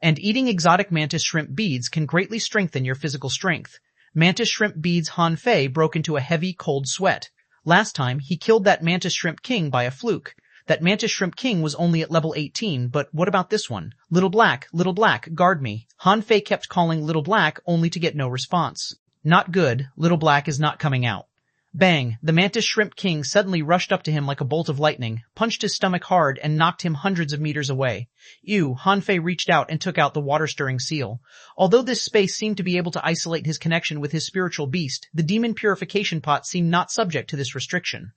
And eating exotic mantis shrimp beads can greatly strengthen your physical strength. Mantis shrimp beads. Han Fei broke into a heavy, cold sweat. Last time, he killed that Mantis Shrimp King by a fluke. That Mantis Shrimp King was only at level 18, but what about this one? Little Black, guard me." Han Fei kept calling Little Black only to get no response. Not good, Little Black is not coming out. Bang! The Mantis Shrimp King suddenly rushed up to him like a bolt of lightning, punched his stomach hard, and knocked him hundreds of meters away. Ew! Han Fei reached out and took out the water-stirring seal. Although this space seemed to be able to isolate his connection with his spiritual beast, the demon purification pot seemed not subject to this restriction.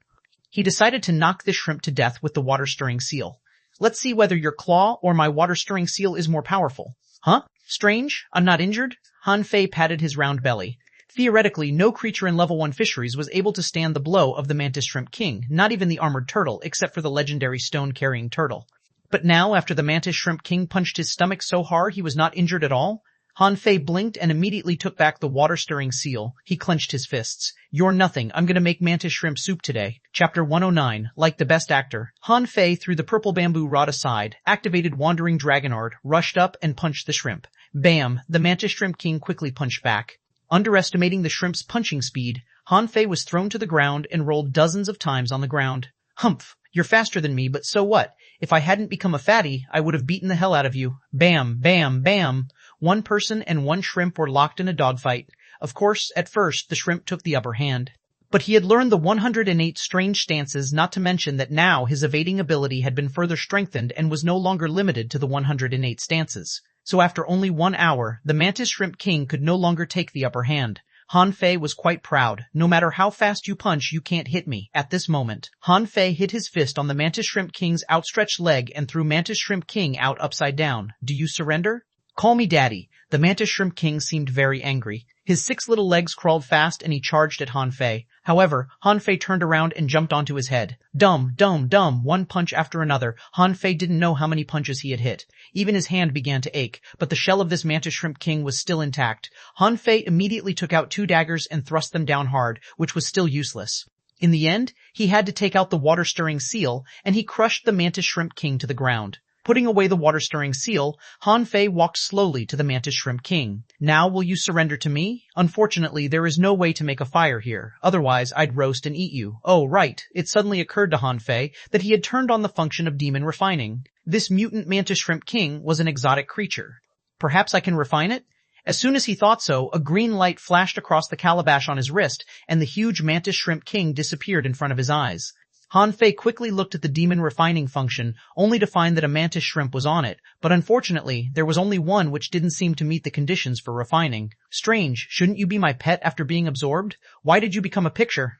He decided to knock this shrimp to death with the water-stirring seal. "Let's see whether your claw or my water-stirring seal is more powerful." "Huh? Strange? I'm not injured?" Han Fei patted his round belly. Theoretically, no creature in level 1 fisheries was able to stand the blow of the Mantis Shrimp King, not even the armored turtle, except for the legendary stone-carrying turtle. But now, after the Mantis Shrimp King punched his stomach so hard he was not injured at all? Han Fei blinked and immediately took back the water-stirring seal. He clenched his fists. "You're nothing. I'm gonna make mantis shrimp soup today." Chapter 109. Like the best actor. Han Fei threw the purple bamboo rod aside, activated Wandering Dragonard, rushed up, and punched the shrimp. Bam! The Mantis Shrimp King quickly punched back. Underestimating the shrimp's punching speed, Han Fei was thrown to the ground and rolled dozens of times on the ground. "Humph! You're faster than me, but so what? If I hadn't become a fatty, I would have beaten the hell out of you." Bam! Bam! Bam! 1 person and 1 shrimp were locked in a dogfight. Of course, at first, the shrimp took the upper hand. But he had learned the 108 strange stances, not to mention that now his evading ability had been further strengthened and was no longer limited to the 108 stances. So after only 1 hour, the Mantis Shrimp King could no longer take the upper hand. Han Fei was quite proud. "No matter how fast you punch, you can't hit me." At this moment, Han Fei hit his fist on the Mantis Shrimp King's outstretched leg and threw Mantis Shrimp King out upside down. "Do you surrender?" "Call me Daddy." The Mantis Shrimp King seemed very angry. His 6 little legs crawled fast and he charged at Han Fei. However, Han Fei turned around and jumped onto his head. Dumb, 1 punch after another. Han Fei didn't know how many punches he had hit. Even his hand began to ache, but the shell of this Mantis Shrimp King was still intact. Han Fei immediately took out 2 daggers and thrust them down hard, which was still useless. In the end, he had to take out the water-stirring seal, and he crushed the mantis shrimp king to the ground. Putting away the water-stirring seal, Han Fei walked slowly to the mantis shrimp king. Now will you surrender to me? Unfortunately, there is no way to make a fire here. Otherwise, I'd roast and eat you. Oh, right. It suddenly occurred to Han Fei that he had turned on the function of demon refining. This mutant mantis shrimp king was an exotic creature. Perhaps I can refine it? As soon as he thought so, a green light flashed across the calabash on his wrist, and the huge mantis shrimp king disappeared in front of his eyes. Han Fei quickly looked at the demon refining function, only to find that a mantis shrimp was on it, but unfortunately, there was only one which didn't seem to meet the conditions for refining. Strange, shouldn't you be my pet after being absorbed? Why did you become a picture?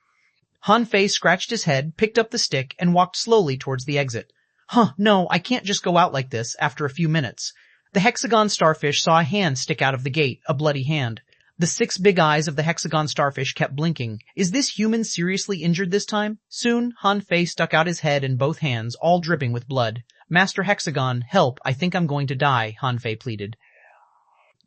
Han Fei scratched his head, picked up the stick, and walked slowly towards the exit. No, I can't just go out like this after a few minutes. The hexagon starfish saw a hand stick out of the gate, a bloody hand. The 6 big eyes of the hexagon starfish kept blinking. Is this human seriously injured this time? Soon, Han Fei stuck out his head and both hands, all dripping with blood. Master Hexagon, help, I think I'm going to die, Han Fei pleaded.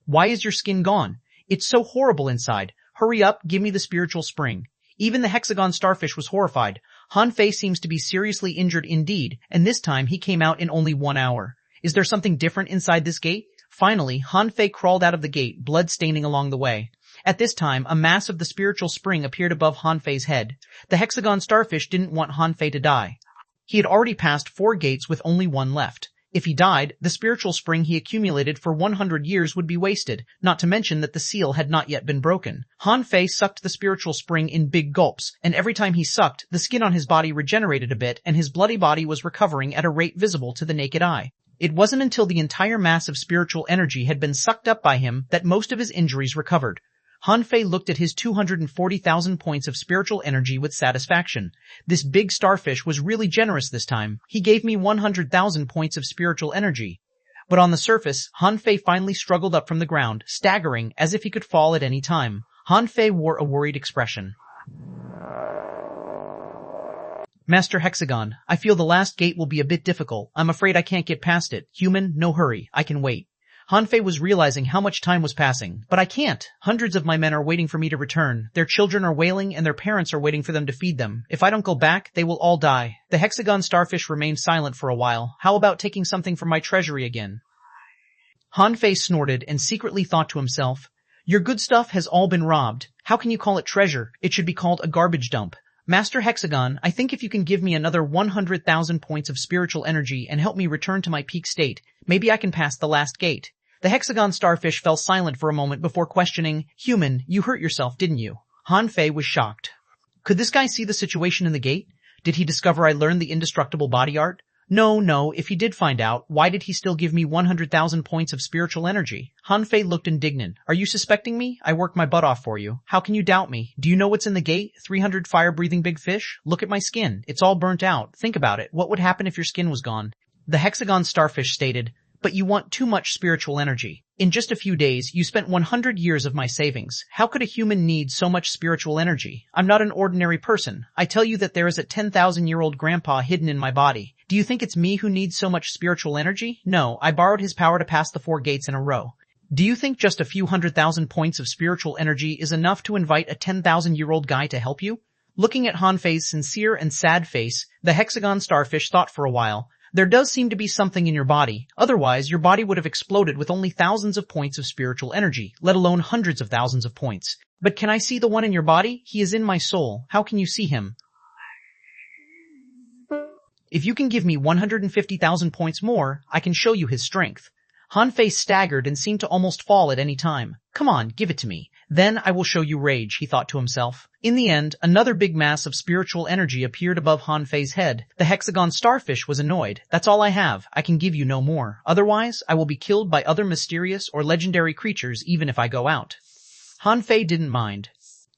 Why is your skin gone? It's so horrible inside. Hurry up, give me the spiritual spring. Even the hexagon starfish was horrified. Han Fei seems to be seriously injured indeed, and this time he came out in only 1 hour. Is there something different inside this gate? Finally, Han Fei crawled out of the gate, blood staining along the way. At this time, a mass of the spiritual spring appeared above Han Fei's head. The hexagon starfish didn't want Han Fei to die. He had already passed 4 gates with only 1 left. If he died, the spiritual spring he accumulated for 100 years would be wasted, not to mention that the seal had not yet been broken. Han Fei sucked the spiritual spring in big gulps, and every time he sucked, the skin on his body regenerated a bit and his bloody body was recovering at a rate visible to the naked eye. It wasn't until the entire mass of spiritual energy had been sucked up by him that most of his injuries recovered. Han Fei looked at his 240,000 points of spiritual energy with satisfaction. This big starfish was really generous this time. He gave me 100,000 points of spiritual energy. But on the surface, Han Fei finally struggled up from the ground, staggering as if he could fall at any time. Han Fei wore a worried expression. Master Hexagon, I feel the last gate will be a bit difficult. I'm afraid I can't get past it. Human, no hurry. I can wait. Han Fei was realizing how much time was passing. But I can't. Hundreds of my men are waiting for me to return. Their children are wailing and their parents are waiting for them to feed them. If I don't go back, they will all die. The hexagon starfish remained silent for a while. How about taking something from my treasury again? Han Fei snorted and secretly thought to himself, your good stuff has all been robbed. How can you call it treasure? It should be called a garbage dump. Master Hexagon, I think if you can give me another 100,000 points of spiritual energy and help me return to my peak state, maybe I can pass the last gate. The hexagon starfish fell silent for a moment before questioning, Human, you hurt yourself, didn't you? Han Fei was shocked. Could this guy see the situation in the gate? Did he discover I learned the indestructible body art? No, if he did find out, why did he still give me 100,000 points of spiritual energy? Han Fei looked indignant. Are you suspecting me? I worked my butt off for you. How can you doubt me? Do you know what's in the gate? 300 fire-breathing big fish? Look at my skin. It's all burnt out. Think about it. What would happen if your skin was gone? The hexagon starfish stated, but you want too much spiritual energy. In just a few days, you spent 100 years of my savings. How could a human need so much spiritual energy? I'm not an ordinary person. I tell you that there is a 10,000-year-old grandpa hidden in my body. Do you think it's me who needs so much spiritual energy? No, I borrowed his power to pass the 4 gates in a row. Do you think just a few 100,000 points of spiritual energy is enough to invite a 10,000-year-old guy to help you? Looking at Han Fei's sincere and sad face, the hexagon starfish thought for a while. There does seem to be something in your body. Otherwise, your body would have exploded with only thousands of points of spiritual energy, let alone hundreds of thousands of points. But can I see the one in your body? He is in my soul. How can you see him? If you can give me 150,000 points more, I can show you his strength. Han Fei staggered and seemed to almost fall at any time. Come on, give it to me. Then I will show you rage, he thought to himself. In the end, another big mass of spiritual energy appeared above Han Fei's head. The hexagon starfish was annoyed. That's all I have. I can give you no more. Otherwise, I will be killed by other mysterious or legendary creatures even if I go out. Han Fei didn't mind.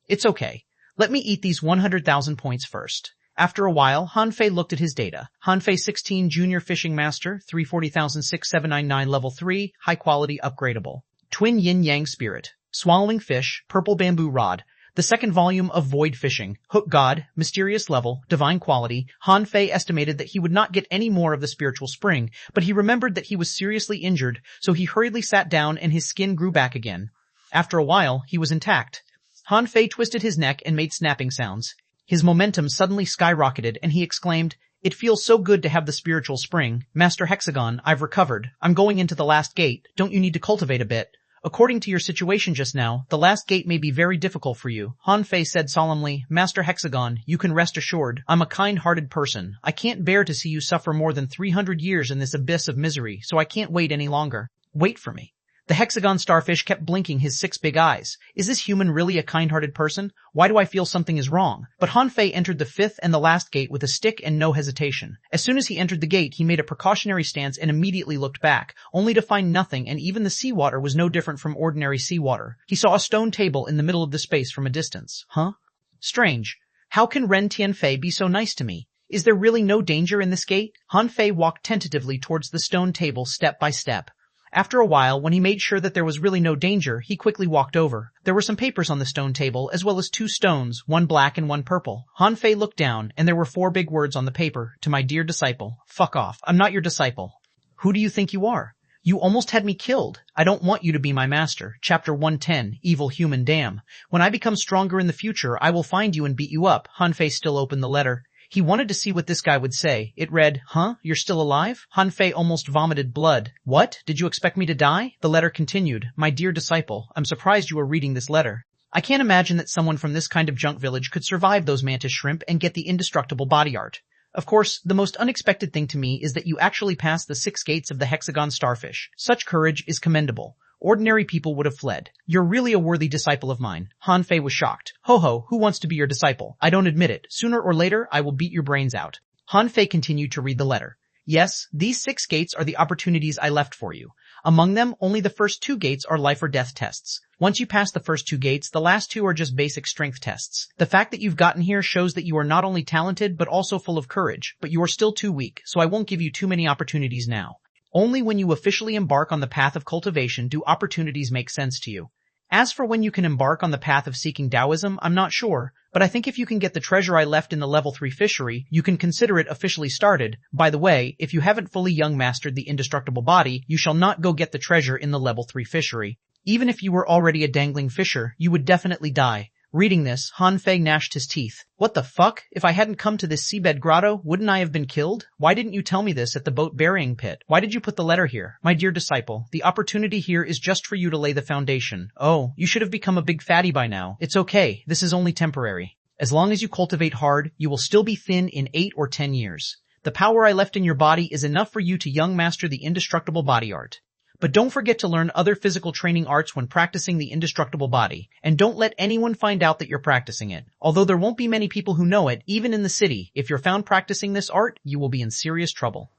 It's okay. Let me eat these 100,000 points first. After a while, Han Fei looked at his data. Han Fei 16 Junior Fishing Master, 340,06799 Level 3, High Quality Upgradable. Twin Yin Yang Spirit. Swallowing Fish, Purple Bamboo Rod. The second volume of Void Fishing. Hook God, Mysterious Level, Divine Quality. Han Fei estimated that he would not get any more of the spiritual spring, but he remembered that he was seriously injured, so he hurriedly sat down and his skin grew back again. After a while, he was intact. Han Fei twisted his neck and made snapping sounds. His momentum suddenly skyrocketed and he exclaimed, "It feels so good to have the spiritual spring. Master Hexagon, I've recovered. I'm going into the last gate. Don't you need to cultivate a bit? According to your situation just now, the last gate may be very difficult for you." Han Fei said solemnly, "Master Hexagon, you can rest assured. I'm a kind-hearted person. I can't bear to see you suffer more than 300 years in this abyss of misery, so I can't wait any longer. Wait for me." The hexagon starfish kept blinking his 6 big eyes. Is this human really a kind-hearted person? Why do I feel something is wrong? But Han Fei entered the 5th and the last gate with a stick and no hesitation. As soon as he entered the gate, he made a precautionary stance and immediately looked back, only to find nothing, and even the seawater was no different from ordinary seawater. He saw a stone table in the middle of the space from a distance. Huh? Strange. How can Ren Tianfei be so nice to me? Is there really no danger in this gate? Han Fei walked tentatively towards the stone table step by step. After a while, when he made sure that there was really no danger, he quickly walked over. There were some papers on the stone table, as well as 2 stones, one black and one purple. Han Fei looked down, and there were 4 big words on the paper. "To my dear disciple." Fuck off. I'm not your disciple. Who do you think you are? You almost had me killed. I don't want you to be my master. Chapter 110, Evil Human Damn. When I become stronger in the future, I will find you and beat you up. Han Fei still opened the letter. He wanted to see what this guy would say. It read, "Huh? You're still alive?" Han Fei almost vomited blood. "What? Did you expect me to die?" The letter continued, "My dear disciple, I'm surprised you are reading this letter. I can't imagine that someone from this kind of junk village could survive those mantis shrimp and get the indestructible body art. Of course, the most unexpected thing to me is that you actually passed the 6 gates of the hexagon starfish. Such courage is commendable. Ordinary people would have fled. You're really a worthy disciple of mine." Han Fei was shocked. "Ho ho, who wants to be your disciple? I don't admit it. Sooner or later, I will beat your brains out." Han Fei continued to read the letter. "Yes, these 6 gates are the opportunities I left for you. Among them, only the first 2 gates are life or death tests. Once you pass the first 2 gates, the last 2 are just basic strength tests. The fact that you've gotten here shows that you are not only talented but also full of courage, but you are still too weak, so I won't give you too many opportunities now. Only when you officially embark on the path of cultivation do opportunities make sense to you. As for when you can embark on the path of seeking Taoism, I'm not sure, but I think if you can get the treasure I left in the level 3 fishery, you can consider it officially started. By the way, if you haven't fully young mastered the indestructible body, you shall not go get the treasure in the level 3 fishery. Even if you were already a dangling fisher, you would definitely die." Reading this, Han Fei gnashed his teeth. "What the fuck? If I hadn't come to this seabed grotto, wouldn't I have been killed? Why didn't you tell me this at the boat burying pit? Why did you put the letter here? My dear disciple, the opportunity here is just for you to lay the foundation. Oh, you should have become a big fatty by now. It's okay. This is only temporary. As long as you cultivate hard, you will still be thin in 8 or 10 years. The power I left in your body is enough for you to young master the indestructible body art. But don't forget to learn other physical training arts when practicing the indestructible body, and don't let anyone find out that you're practicing it. Although there won't be many people who know it, even in the city, if you're found practicing this art, you will be in serious trouble.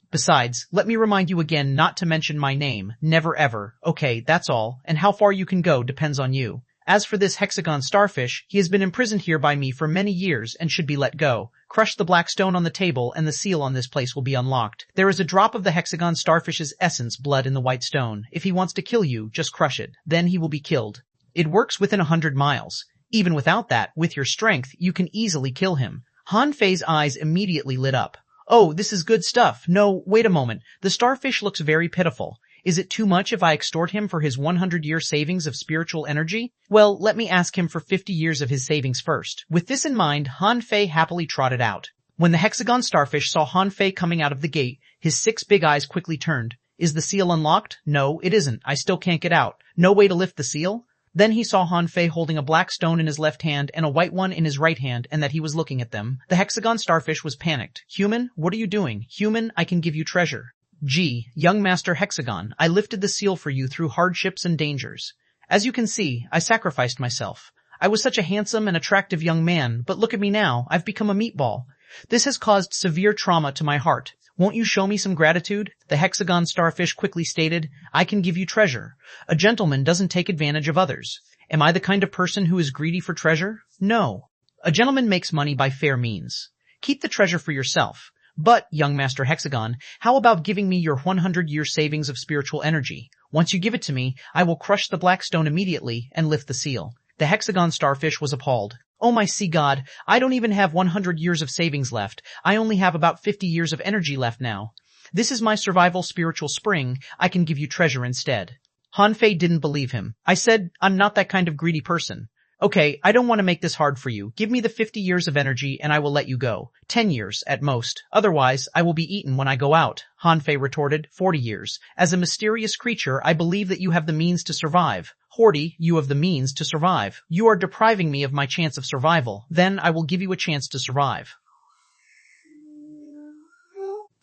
Besides, let me remind you again not to mention my name, never ever. Okay, that's all, and how far you can go depends on you. As for this hexagon starfish, he has been imprisoned here by me for many years and should be let go. Crush the black stone on the table and the seal on this place will be unlocked. There is a drop of the hexagon starfish's essence blood in the white stone. If he wants to kill you, just crush it. Then he will be killed. It works within 100 miles. Even without that, with your strength, you can easily kill him." Han Fei's eyes immediately lit up. "Oh, this is good stuff. No, wait a moment. The starfish looks very pitiful. Is it too much if I extort him for his 100-year savings of spiritual energy? Well, let me ask him for 50 years of his savings first." With this in mind, Han Fei happily trotted out. When the hexagon starfish saw Han Fei coming out of the gate, his 6 big eyes quickly turned. "Is the seal unlocked?" "No, it isn't. I still can't get out." "No way to lift the seal?" Then he saw Han Fei holding a black stone in his left hand and a white one in his right hand, and that he was looking at them. The hexagon starfish was panicked. "Human, what are you doing? Human, I can give you treasure." "Gee, young master hexagon, I lifted the seal for you through hardships and dangers. As you can see, I sacrificed myself. I was such a handsome and attractive young man, but look at me now, I've become a meatball. This has caused severe trauma to my heart. Won't you show me some gratitude?" The hexagon starfish quickly stated, "I can give you treasure. A gentleman doesn't take advantage of others. Am I the kind of person who is greedy for treasure? No. A gentleman makes money by fair means. Keep the treasure for yourself. But, young master hexagon, how about giving me your 100-year savings of spiritual energy? Once you give it to me, I will crush the black stone immediately and lift the seal." The hexagon starfish was appalled. "Oh my sea god, I don't even have 100 years of savings left. I only have about 50 years of energy left now. This is my survival spiritual spring. I can give you treasure instead." Han Fei didn't believe him. "I said, I'm not that kind of greedy person. Okay, I don't want to make this hard for you. Give me the 50 years of energy and I will let you go. 10 years, at most. Otherwise, I will be eaten when I go out. Han Fei retorted, 40 years. As a mysterious creature, I believe that you have the means to survive. Horty, you have the means to survive. You are depriving me of my chance of survival. Then I will give you a chance to survive.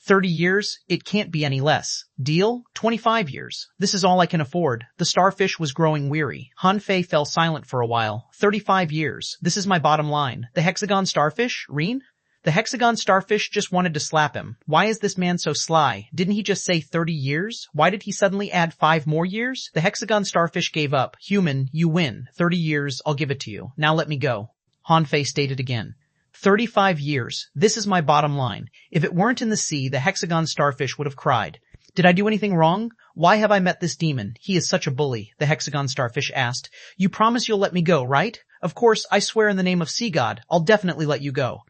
30 years? It can't be any less. Deal? 25 years. This is all I can afford. The starfish was growing weary. Han Fei fell silent for a while. 35 years. This is my bottom line. The hexagon starfish? Reen? The hexagon starfish just wanted to slap him. Why is this man so sly? Didn't he just say 30 years? Why did he suddenly add 5 more years? The hexagon starfish gave up. Human, you win. 30 years, I'll give it to you. Now let me go. Han Fei stated again. 35 years. This is my bottom line. If it weren't in the sea, the hexagon starfish would have cried. Did I do anything wrong? Why have I met this demon? He is such a bully, the hexagon starfish asked. You promise you'll let me go, right? Of course, I swear in the name of Sea God, I'll definitely let you go.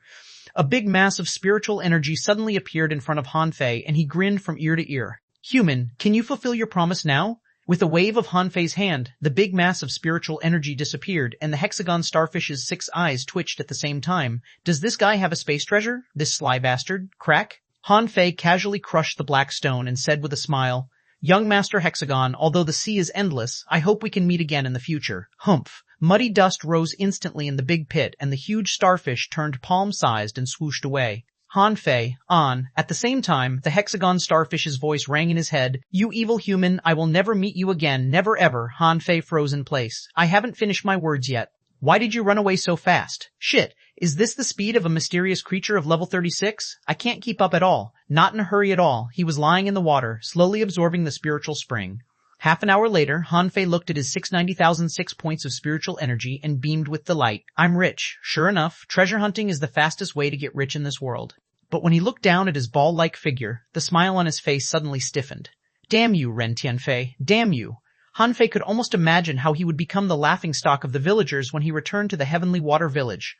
A big mass of spiritual energy suddenly appeared in front of Han Fei, and he grinned from ear to ear. Human, can you fulfill your promise now? With a wave of Han Fei's hand, the big mass of spiritual energy disappeared, and the hexagon starfish's 6 eyes twitched at the same time. Does this guy have a space treasure? This sly bastard? Crack? Han Fei casually crushed the black stone and said with a smile, Young Master Hexagon, although the sea is endless, I hope we can meet again in the future. Humph. Muddy dust rose instantly in the big pit, and the huge starfish turned palm-sized and swooshed away. Han Fei, on. At the same time, the hexagon starfish's voice rang in his head. You evil human, I will never meet you again, never ever. Han Fei froze in place. I haven't finished my words yet. Why did you run away so fast? Shit, is this the speed of a mysterious creature of level 36? I can't keep up at all. Not in a hurry at all. He was lying in the water, slowly absorbing the spiritual spring. Half an hour later, Han Fei looked at his 690,006 points of spiritual energy and beamed with delight. I'm rich. Sure enough, treasure hunting is the fastest way to get rich in this world. But when he looked down at his ball-like figure, the smile on his face suddenly stiffened. Damn you, Ren Tianfei. Damn you. Han Fei could almost imagine how he would become the laughingstock of the villagers when he returned to the Heavenly Water Village.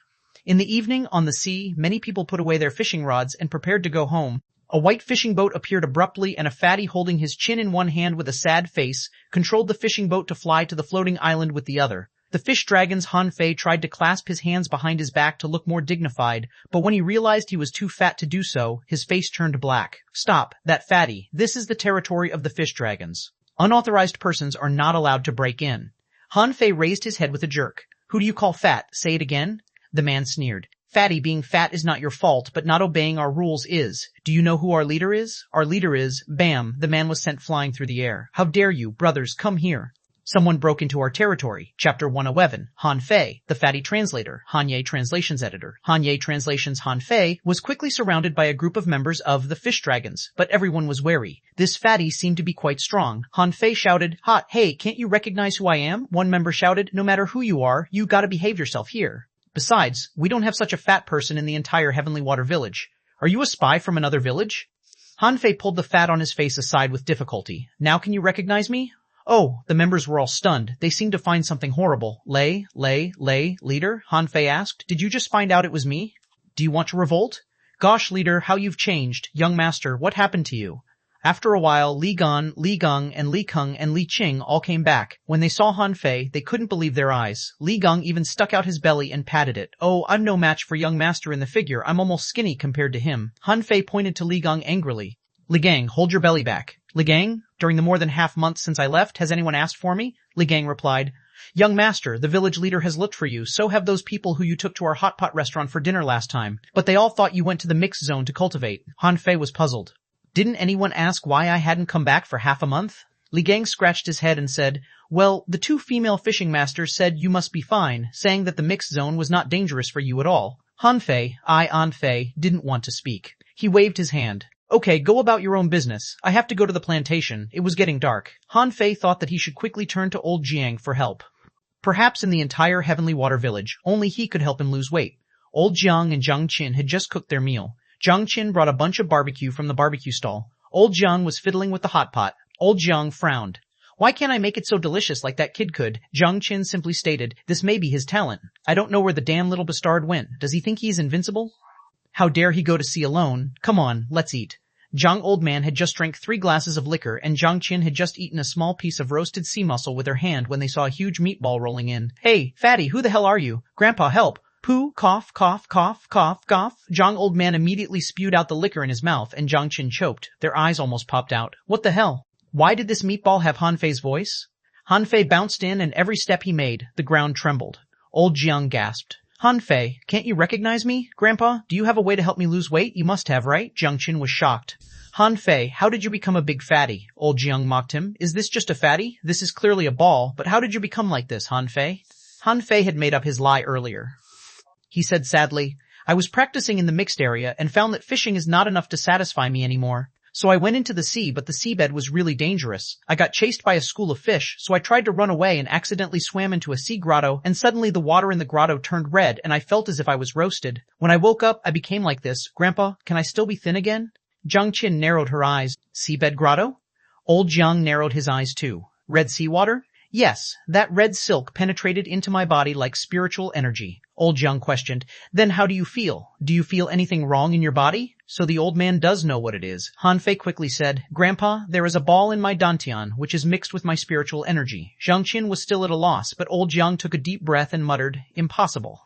In the evening, on the sea, many people put away their fishing rods and prepared to go home. A white fishing boat appeared abruptly, and a fatty holding his chin in one hand with a sad face controlled the fishing boat to fly to the floating island with the other. The fish dragon's Han Fei tried to clasp his hands behind his back to look more dignified, but when he realized he was too fat to do so, his face turned black. Stop, that fatty. This is the territory of the fish dragons. Unauthorized persons are not allowed to break in. Han Fei raised his head with a jerk. Who do you call fat? Say it again? The man sneered. Fatty, being fat is not your fault, but not obeying our rules is. Do you know who our leader is? Our leader is, bam, the man was sent flying through the air. How dare you, brothers, come here. Someone broke into our territory. Chapter 111. Han Fei, the fatty translator. Hanye Translations editor. Hanye Translations Han Fei was quickly surrounded by a group of members of the fish dragons, but everyone was wary. This fatty seemed to be quite strong. Han Fei shouted, Hot, hey, can't you recognize who I am? One member shouted, no matter who you are, you gotta behave yourself here. Besides, we don't have such a fat person in the entire Heavenly Water Village. Are you a spy from another village? Han Fei pulled the fat on his face aside with difficulty. Now can you recognize me? Oh, the members were all stunned. They seemed to find something horrible. Leader? Han Fei asked. Did you just find out it was me? Do you want to revolt? Gosh, leader, how you've changed. Young master, what happened to you? After a while, Li Gan, Li Geng, and Li Keng and Li Qing all came back. When they saw Han Fei, they couldn't believe their eyes. Li Geng even stuck out his belly and patted it. Oh, I'm no match for young master in the figure. I'm almost skinny compared to him. Han Fei pointed to Li Geng angrily. Li Gang, hold your belly back. Li Gang, during the more than half month since I left, has anyone asked for me? Li Gang replied, Young master, the village leader has looked for you, so have those people who you took to our hot pot restaurant for dinner last time. But they all thought you went to the mixed zone to cultivate. Han Fei was puzzled. Didn't anyone ask why I hadn't come back for half a month? Li Gang scratched his head and said, Well, the 2 female fishing masters said you must be fine, saying that the mixed zone was not dangerous for you at all. Han Fei, didn't want to speak. He waved his hand. Okay, go about your own business. I have to go to the plantation. It was getting dark. Han Fei thought that he should quickly turn to old Jiang for help. Perhaps in the entire Heavenly Water Village, only he could help him lose weight. Old Jiang and Zhang Qin had just cooked their meal. Zhang Qin brought a bunch of barbecue from the barbecue stall. Old Jiang was fiddling with the hot pot. Old Jiang frowned. Why can't I make it so delicious like that kid could? Zhang Qin simply stated, this may be his talent. I don't know where the damn little bastard went. Does he think he's invincible? How dare he go to sea alone? Come on, let's eat. Zhang Old Man had just drank 3 glasses of liquor and Zhang Qin had just eaten a small piece of roasted sea mussel with her hand when they saw a huge meatball rolling in. Hey, fatty, who the hell are you? Grandpa, help! Pooh, cough, cough, cough, cough, cough. Zhang Old Man immediately spewed out the liquor in his mouth and Zhang Qin choked. Their eyes almost popped out. What the hell? Why did this meatball have Han Fei's voice? Han Fei bounced in and every step he made, the ground trembled. Old Jiang gasped. Han Fei, can't you recognize me? Grandpa, do you have a way to help me lose weight? You must have, right? Jiang Qin was shocked. Han Fei, how did you become a big fatty? Old Jiang mocked him. Is this just a fatty? This is clearly a ball, but how did you become like this, Han Fei? Han Fei had made up his lie earlier. He said sadly, I was practicing in the mixed area and found that fishing is not enough to satisfy me anymore. So I went into the sea, but the seabed was really dangerous. I got chased by a school of fish, so I tried to run away and accidentally swam into a sea grotto, and suddenly the water in the grotto turned red and I felt as if I was roasted. When I woke up, I became like this. Grandpa, can I still be thin again? Zhang Qin narrowed her eyes. Seabed grotto? Old Jiang narrowed his eyes too. Red seawater? Yes, that red silk penetrated into my body like spiritual energy. Old Jiang questioned. Then how do you feel? Do you feel anything wrong in your body? So the old man does know what it is. Han Fei quickly said, Grandpa, there is a ball in my dantian, which is mixed with my spiritual energy. Zhang Qin was still at a loss, but old Jiang took a deep breath and muttered, Impossible.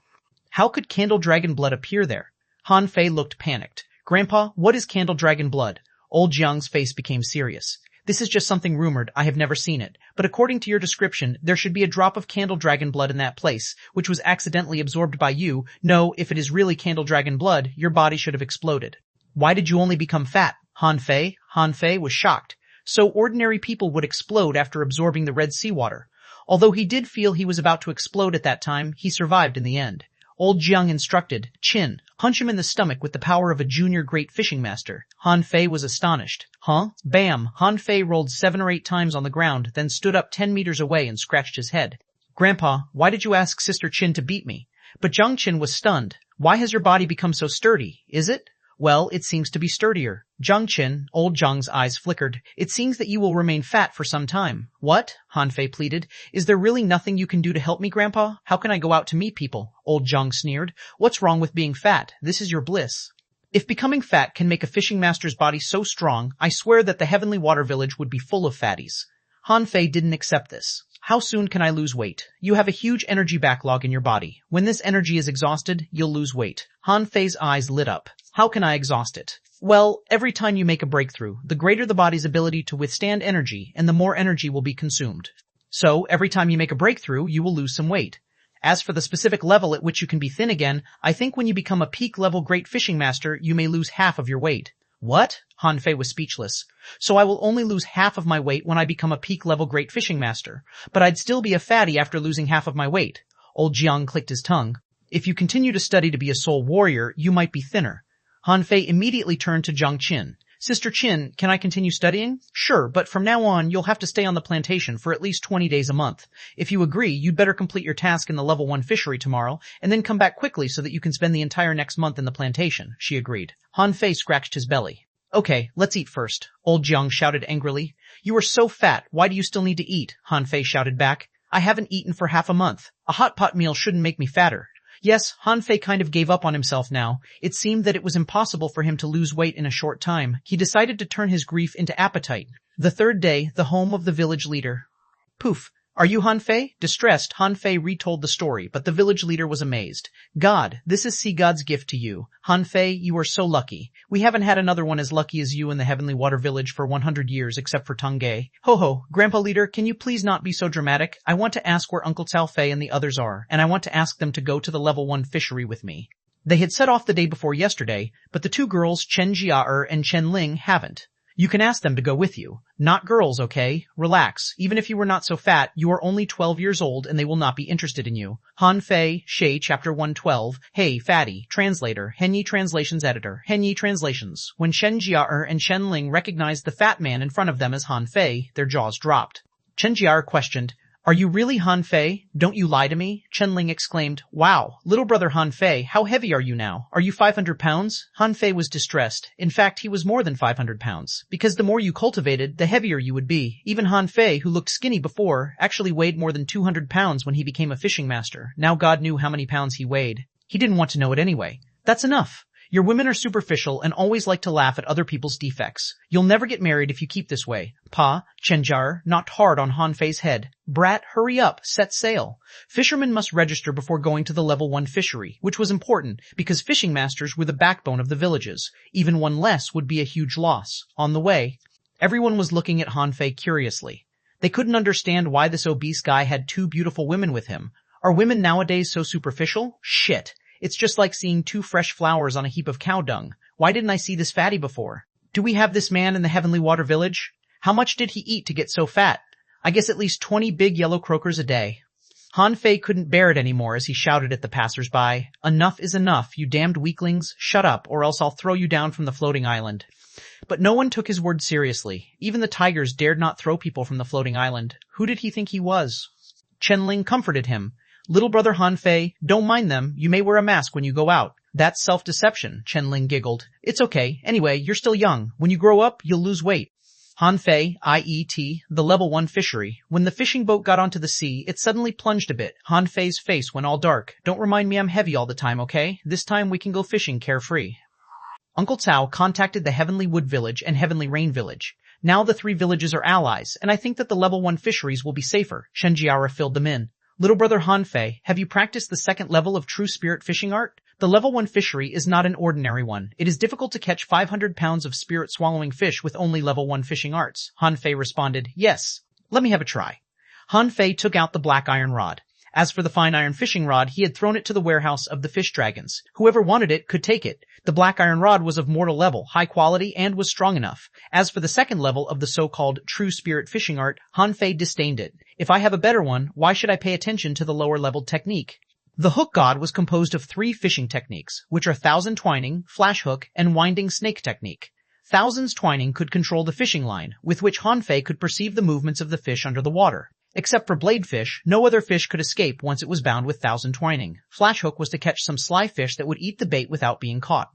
How could candle dragon blood appear there? Han Fei looked panicked. Grandpa, what is candle dragon blood? Old Jiang's face became serious. This is just something rumored, I have never seen it. But according to your description, there should be a drop of candle dragon blood in that place, which was accidentally absorbed by you. No, if it is really candle dragon blood, your body should have exploded. Why did you only become fat? Han Fei was shocked. So ordinary people would explode after absorbing the red seawater. Although he did feel he was about to explode at that time, he survived in the end. Old Jiang instructed, Qin, punch him in the stomach with the power of a junior great fishing master. Han Fei was astonished. Huh? Bam! Han Fei rolled 7 or 8 times on the ground, then stood up 10 meters away and scratched his head. Grandpa, why did you ask Sister Qin to beat me? But Zhang Qin was stunned. Why has your body become so sturdy? Is it? Well, it seems to be sturdier. Zhang Qin, old Zhang's eyes flickered. It seems that you will remain fat for some time. What? Han Fei pleaded. Is there really nothing you can do to help me, Grandpa? How can I go out to meet people? Old Zhang sneered. What's wrong with being fat? This is your bliss. If becoming fat can make a fishing master's body so strong, I swear that the Heavenly Water Village would be full of fatties. Han Fei didn't accept this. How soon can I lose weight? You have a huge energy backlog in your body. When this energy is exhausted, you'll lose weight. Han Fei's eyes lit up. How can I exhaust it? Well, every time you make a breakthrough, the greater the body's ability to withstand energy, and the more energy will be consumed. So, every time you make a breakthrough, you will lose some weight. As for the specific level at which you can be thin again, I think when you become a peak-level great fishing master, you may lose half of your weight. What? Han Fei was speechless. So I will only lose half of my weight when I become a peak-level great fishing master, but I'd still be a fatty after losing half of my weight. Old Jiang clicked his tongue. If you continue to study to be a soul warrior, you might be thinner. Han Fei immediately turned to Zhang Qin. Sister Qin, can I continue studying? Sure, but from now on, you'll have to stay on the plantation for at least 20 days a month. If you agree, you'd better complete your task in the level 1 fishery tomorrow, and then come back quickly so that you can spend the entire next month in the plantation, she agreed. Han Fei scratched his belly. Okay, let's eat first. Old Jiang shouted angrily. You are so fat, why do you still need to eat? Han Fei shouted back. I haven't eaten for half a month. A hot pot meal shouldn't make me fatter. Yes, Han Fei kind of gave up on himself now. It seemed that it was impossible for him to lose weight in a short time. He decided to turn his grief into appetite. The third day, the home of the village leader. Poof. Are you Han Fei? Distressed, Han Fei retold the story, but the village leader was amazed. God, this is Sea God's gift to you. Han Fei, you are so lucky. We haven't had another one as lucky as you in the Heavenly Water Village for 100 years except for Tongay. Ho ho, Grandpa Leader, can you please not be so dramatic? I want to ask where Uncle Cao Fei and the others are, and I want to ask them to go to the level 1 fishery with me. They had set off the day before yesterday, but the 2 girls, Chen Jiaer and Chen Ling, haven't. You can ask them to go with you. Not girls, okay? Relax. Even if you were not so fat, you are only 12 years old and they will not be interested in you. Han Fei, Shay, Chapter 112. Hey, fatty. Translator. Henyi Translations Editor. Henyi Translations. When Chen Jiaer and Chen Ling recognized the fat man in front of them as Han Fei, their jaws dropped. Chen Jiaer questioned, Are you really Han Fei? Don't you lie to me? Chen Ling exclaimed, Wow, little brother Han Fei, how heavy are you now? Are you 500 pounds? Han Fei was distressed. In fact, he was more than 500 pounds. Because the more you cultivated, the heavier you would be. Even Han Fei, who looked skinny before, actually weighed more than 200 pounds when he became a fishing master. Now God knew how many pounds he weighed. He didn't want to know it anyway. That's enough. Your women are superficial and always like to laugh at other people's defects. You'll never get married if you keep this way. Pa, Chenjar, knocked hard on Han Fei's head. Brat, hurry up, set sail. Fishermen must register before going to the level 1 fishery, which was important because fishing masters were the backbone of the villages. Even one less would be a huge loss. On the way, everyone was looking at Han Fei curiously. They couldn't understand why this obese guy had 2 beautiful women with him. Are women nowadays so superficial? Shit. It's just like seeing 2 fresh flowers on a heap of cow dung. Why didn't I see this fatty before? Do we have this man in the Heavenly Water Village? How much did he eat to get so fat? I guess at least 20 big yellow croakers a day. Han Fei couldn't bear it anymore as he shouted at the passers-by. Enough is enough, you damned weaklings. Shut up, or else I'll throw you down from the floating island. But no one took his words seriously. Even the tigers dared not throw people from the floating island. Who did he think he was? Chen comforted him. Little brother Han Fei, don't mind them. You may wear a mask when you go out. That's self-deception, Chen giggled. It's okay. Anyway, you're still young. When you grow up, you'll lose weight. Han Fei, IET, the level 1 fishery. When the fishing boat got onto the sea, it suddenly plunged a bit. Han Fei's face went all dark. Don't remind me I'm heavy all the time, okay? This time we can go fishing carefree. Uncle Cao contacted the Heavenly Wood Village and Heavenly Rain Village. Now the 3 villages are allies, and I think that the level 1 fisheries will be safer. Shenjiara filled them in. Little brother Han Fei, have you practiced the 2nd level of true spirit fishing art? The level 1 fishery is not an ordinary one. It is difficult to catch 500 pounds of spirit swallowing fish with only level 1 fishing arts. Han Fei responded, yes. Let me have a try. Han Fei took out the black iron rod. As for the fine iron fishing rod, he had thrown it to the warehouse of the fish dragons. Whoever wanted it could take it. The black iron rod was of mortal level, high quality, and was strong enough. As for the 2nd level of the so-called true spirit fishing art, Han Fei disdained it. If I have a better one, why should I pay attention to the lower-leveled technique? The hook god was composed of 3 fishing techniques, which are thousand twining, flash hook, and winding snake technique. Thousands twining could control the fishing line, with which Han Fei could perceive the movements of the fish under the water. Except for bladefish, no other fish could escape once it was bound with thousand twining. Flash hook was to catch some sly fish that would eat the bait without being caught.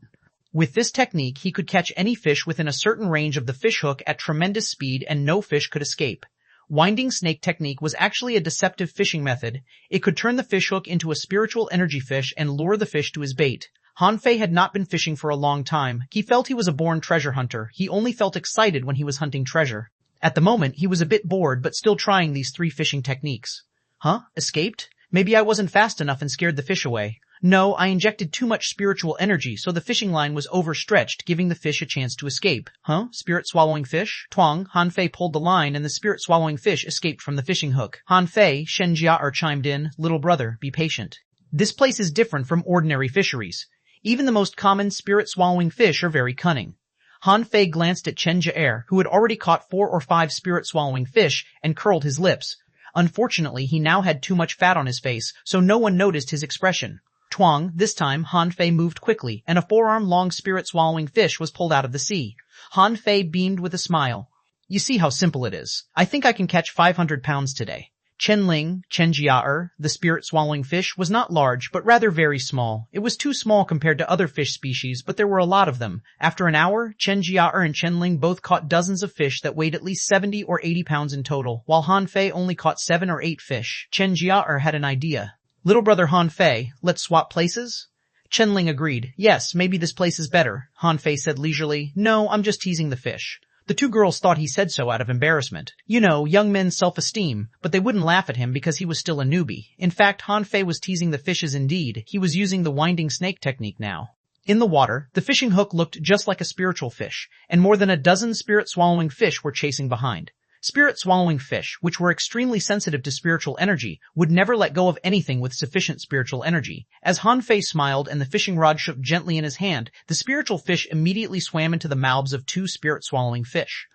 With this technique, he could catch any fish within a certain range of the fish hook at tremendous speed and no fish could escape. Winding snake technique was actually a deceptive fishing method. It could turn the fish hook into a spiritual energy fish and lure the fish to his bait. Han Fei had not been fishing for a long time. He felt he was a born treasure hunter. He only felt excited when he was hunting treasure. At the moment, he was a bit bored, but still trying these 3 fishing techniques. Huh? Escaped? Maybe I wasn't fast enough and scared the fish away. No, I injected too much spiritual energy, so the fishing line was overstretched, giving the fish a chance to escape. Huh? Spirit-swallowing fish? Twang, Han Fei pulled the line and the spirit-swallowing fish escaped from the fishing hook. Han Fei, Shen Jiaer chimed in, little brother, be patient. This place is different from ordinary fisheries. Even the most common spirit-swallowing fish are very cunning. Han Fei glanced at Chen Jiaer, who had already caught 4 or 5 spirit-swallowing fish, and curled his lips. Unfortunately, he now had too much fat on his face, so no one noticed his expression. Twang, this time Han Fei moved quickly, and a 4-arm-long spirit-swallowing fish was pulled out of the sea. Han Fei beamed with a smile. You see how simple it is. I think I can catch 500 pounds today. Chen Jiaer, the spirit-swallowing fish, was not large, but rather very small. It was too small compared to other fish species, but there were a lot of them. After an hour, Chen Jiaer and Chen both caught dozens of fish that weighed at least 70 or 80 pounds in total, while Han Fei only caught 7 or 8 fish. Chen Jiaer had an idea. Little brother Han Fei, let's swap places? Chen agreed. Yes, maybe this place is better. Han Fei said leisurely. No, I'm just teasing the fish. The 2 girls thought he said so out of embarrassment. You know, young men's self-esteem, but they wouldn't laugh at him because he was still a newbie. In fact, Han Fei was teasing the fishes indeed. He was using the winding snake technique now. In the water, the fishing hook looked just like a spiritual fish, and more than a dozen spirit-swallowing fish were chasing behind. Spirit-swallowing fish, which were extremely sensitive to spiritual energy, would never let go of anything with sufficient spiritual energy. As Han Fei smiled and the fishing rod shook gently in his hand, the spiritual fish immediately swam into the mouths of 2 spirit-swallowing fish.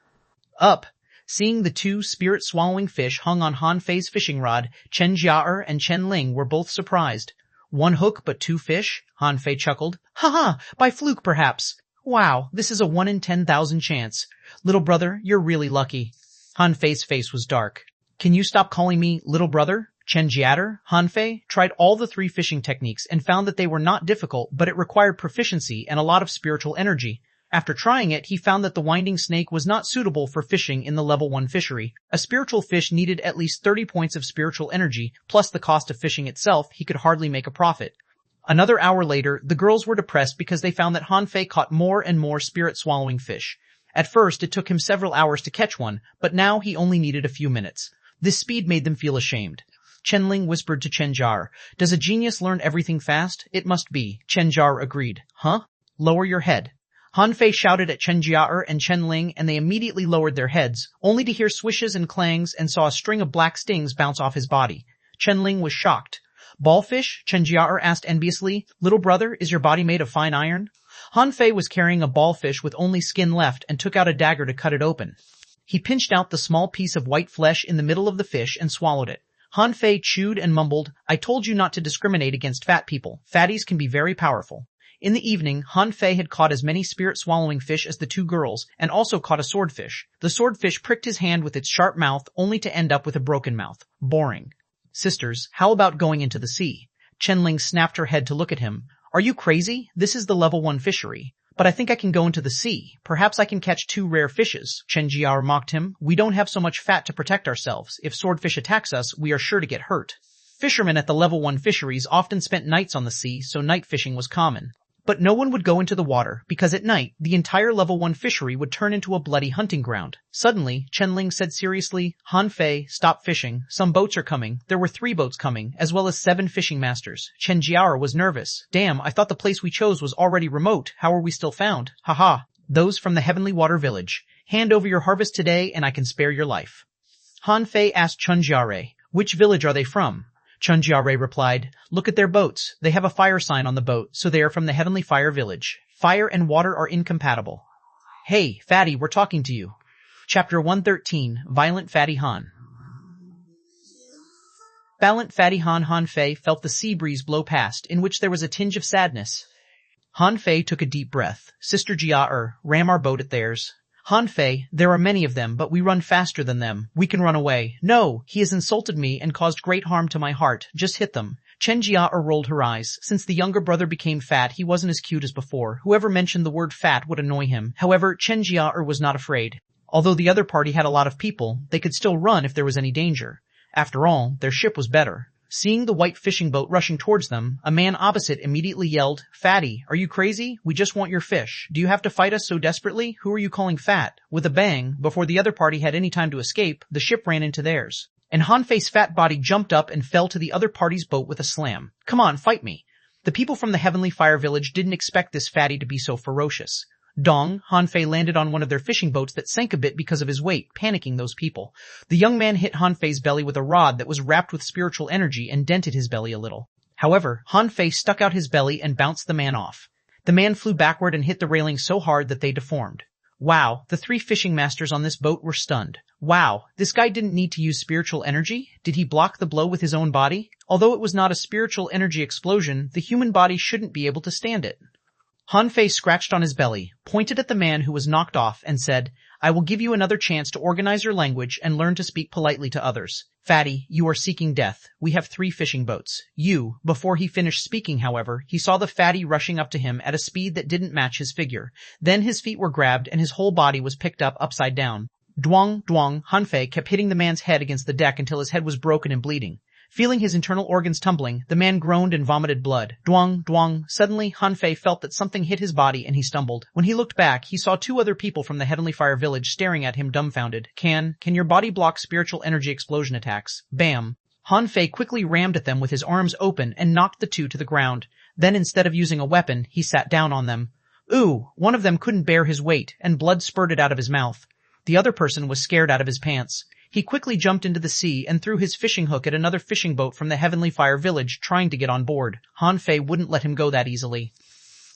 Up! Seeing the 2 spirit-swallowing fish hung on Han Fei's fishing rod, Chen Jiaer and Chen were both surprised. 1 hook but 2 fish? Han Fei chuckled. Ha ha! By fluke perhaps. Wow, this is a 1 in 10,000 chance. Little brother, you're really lucky. Han Fei's face was dark. Can you stop calling me little brother? Chen Jiaer, Han Fei, tried all the 3 fishing techniques and found that they were not difficult, but it required proficiency and a lot of spiritual energy. After trying it, he found that the winding snake was not suitable for fishing in the level 1 fishery. A spiritual fish needed at least 30 points of spiritual energy, plus the cost of fishing itself. He could hardly make a profit. Another hour later, the girls were depressed because they found that Han Fei caught more and more spirit-swallowing fish. At first, it took him several hours to catch one, but now he only needed a few minutes. This speed made them feel ashamed. Chen-Ling whispered to Chen-Jar, "Does a genius learn everything fast? It must be." Chen-Jar agreed. "Huh? Lower your head." Han Fei shouted at Chen-Jar and Chen-Ling, and they immediately lowered their heads, only to hear swishes and clangs and saw a string of black stings bounce off his body. Chen-Ling was shocked. "Ballfish?" Chen-Jar asked enviously. "Little brother, is your body made of fine iron?" Han Fei was carrying a ballfish with only skin left and took out a dagger to cut it open. He pinched out the small piece of white flesh in the middle of the fish and swallowed it. Han Fei chewed and mumbled, "I told you not to discriminate against fat people. Fatties can be very powerful." In the evening, Han Fei had caught as many spirit-swallowing fish as the two girls, and also caught a swordfish. The swordfish pricked his hand with its sharp mouth, only to end up with a broken mouth. Boring. "Sisters, how about going into the sea?" Chen-Ling snapped her head to look at him. "Are you crazy? This is the level 1 fishery. But I think I can go into the sea. Perhaps I can catch 2 rare fishes." Chen-Jiao mocked him. "We don't have so much fat to protect ourselves. If swordfish attacks us, we are sure to get hurt." Fishermen at the level 1 fisheries often spent nights on the sea, so night fishing was common. But no one would go into the water, because at night, the entire level 1 fishery would turn into a bloody hunting ground. Suddenly, Chen-Ling said seriously, "Han Fei, stop fishing. Some boats are coming." There were 3 boats coming, as well as 7 fishing masters. Chen-Jiao was nervous. "Damn, I thought the place we chose was already remote. How are we still found?" "Haha. Those from the Heavenly Water Village. Hand over your harvest today, and I can spare your life." Han Fei asked Chen-Jiao, "Which village are they from?" Chen-Jiao replied, "Look at their boats. They have a fire sign on the boat, so they are from the Heavenly Fire Village. Fire and water are incompatible." "Hey, Fatty, we're talking to you." Chapter 113, Violent Fatty Han. Valiant Fatty Han Fei felt the sea breeze blow past, in which there was a tinge of sadness. Han Fei took a deep breath. "Sister Jia ram our boat at theirs." "Han Fei, there are many of them, but we run faster than them. We can run away." "No, he has insulted me and caused great harm to my heart. Just hit them." Chen Jia rolled her eyes. Since the younger brother became fat, he wasn't as cute as before. Whoever mentioned the word fat would annoy him. However, Chen Jia was not afraid. Although the other party had a lot of people, they could still run if there was any danger. After all, their ship was better. Seeing the white fishing boat rushing towards them, a man opposite immediately yelled, "Fatty, are you crazy? We just want your fish. Do you have to fight us so desperately? Who are you calling fat?" With a bang, before the other party had any time to escape, the ship ran into theirs. And Han Fei's fat body jumped up and fell to the other party's boat with a slam. "Come on, fight me." The people from the Heavenly Fire Village didn't expect this fatty to be so ferocious. Dong, Han Fei landed on one of their fishing boats that sank a bit because of his weight, panicking those people. The young man hit Han Fei's belly with a rod that was wrapped with spiritual energy and dented his belly a little. However, Han Fei stuck out his belly and bounced the man off. The man flew backward and hit the railing so hard that they deformed. Wow, the 3 fishing masters on this boat were stunned. Wow, this guy didn't need to use spiritual energy? Did he block the blow with his own body? Although it was not a spiritual energy explosion, the human body shouldn't be able to stand it. Han Fei scratched on his belly, pointed at the man who was knocked off, and said, "I will give you another chance to organize your language and learn to speak politely to others. Fatty, you are seeking death. We have 3 fishing boats. You." Before he finished speaking, however, he saw the fatty rushing up to him at a speed that didn't match his figure. Then his feet were grabbed and his whole body was picked up upside down. Duang, duang, Han Fei kept hitting the man's head against the deck until his head was broken and bleeding. Feeling his internal organs tumbling, the man groaned and vomited blood. Duang, duang. Suddenly, Han Fei felt that something hit his body and he stumbled. When he looked back, he saw 2 other people from the Heavenly Fire Village staring at him dumbfounded. Can your body block spiritual energy explosion attacks?" Bam. Han Fei quickly rammed at them with his arms open and knocked the 2 to the ground. Then instead of using a weapon, he sat down on them. Ooh, one of them couldn't bear his weight, and blood spurted out of his mouth. The other person was scared out of his pants. He quickly jumped into the sea and threw his fishing hook at another fishing boat from the Heavenly Fire Village trying to get on board. Han Fei wouldn't let him go that easily.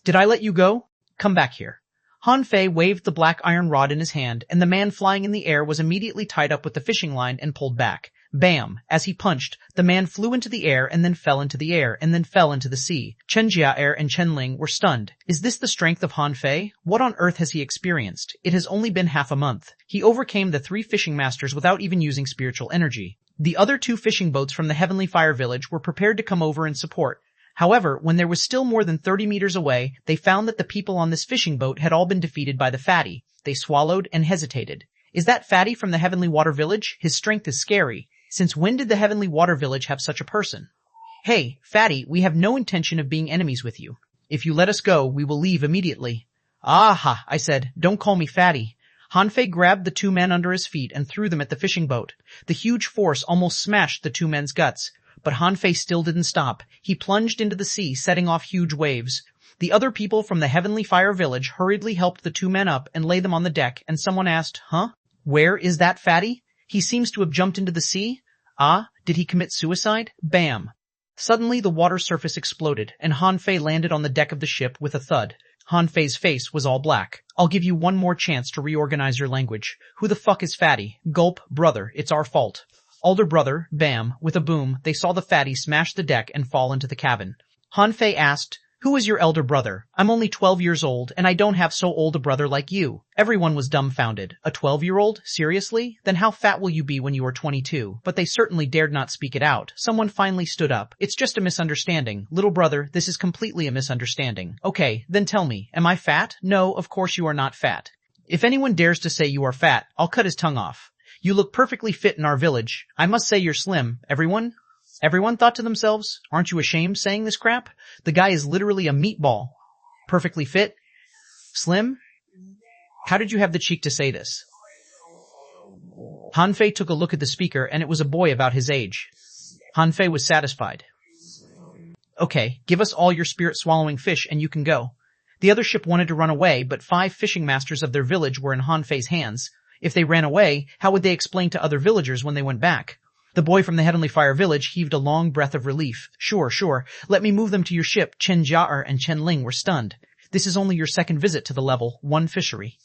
"Did I let you go? Come back here." Han Fei waved the black iron rod in his hand, and the man flying in the air was immediately tied up with the fishing line and pulled back. Bam! As he punched, the man flew into the air and then fell into the air and then fell into the sea. Chen Jia and Chen Ling were stunned. Is this the strength of Han Fei? What on earth has he experienced? It has only been half a month. He overcame the 3 fishing masters without even using spiritual energy. The other 2 fishing boats from the Heavenly Fire Village were prepared to come over and support. However, when there was still more than 30 meters away, they found that the people on this fishing boat had all been defeated by the fatty. They swallowed and hesitated. Is that fatty from the Heavenly Water Village? His strength is scary. Since when did the Heavenly Water Village have such a person? Hey, fatty, we have no intention of being enemies with you. If you let us go, we will leave immediately. Aha, I said, don't call me fatty. Hanfei grabbed the two men under his feet and threw them at the fishing boat. The huge force almost smashed the two men's guts. But Hanfei still didn't stop. He plunged into the sea, setting off huge waves. The other people from the Heavenly Fire Village hurriedly helped the two men up and laid them on the deck, and someone asked, Huh? Where is that fatty? He seems to have jumped into the sea. Ah, did he commit suicide? Bam. Suddenly the water surface exploded, and Hanfei landed on the deck of the ship with a thud. Hanfei's face was all black. I'll give you one more chance to reorganize your language. Who the fuck is fatty? Gulp, brother, it's our fault. Older brother, bam, with a boom, they saw the fatty smash the deck and fall into the cabin. Hanfei asked, Who is your elder brother? I'm only 12 years old, and I don't have so old a brother like you. Everyone was dumbfounded. A 12-year-old? Seriously? Then how fat will you be when you are 22? But they certainly dared not speak it out. Someone finally stood up. It's just a misunderstanding. Little brother, this is completely a misunderstanding. Okay, then tell me, am I fat? No, of course you are not fat. If anyone dares to say you are fat, I'll cut his tongue off. You look perfectly fit in our village. I must say you're slim. Everyone thought to themselves, aren't you ashamed saying this crap? The guy is literally a meatball. Perfectly fit? Slim? How did you have the cheek to say this? Hanfei took a look at the speaker, and it was a boy about his age. Hanfei was satisfied. Okay, give us all your spirit-swallowing fish and you can go. The other ship wanted to run away, but 5 fishing masters of their village were in Hanfei's hands. If they ran away, how would they explain to other villagers when they went back? The boy from the Heavenly Fire Village heaved a long breath of relief. Sure. Let me move them to your ship. Chen and Chen Ling were stunned. This is only your second visit to the level 1 fishery.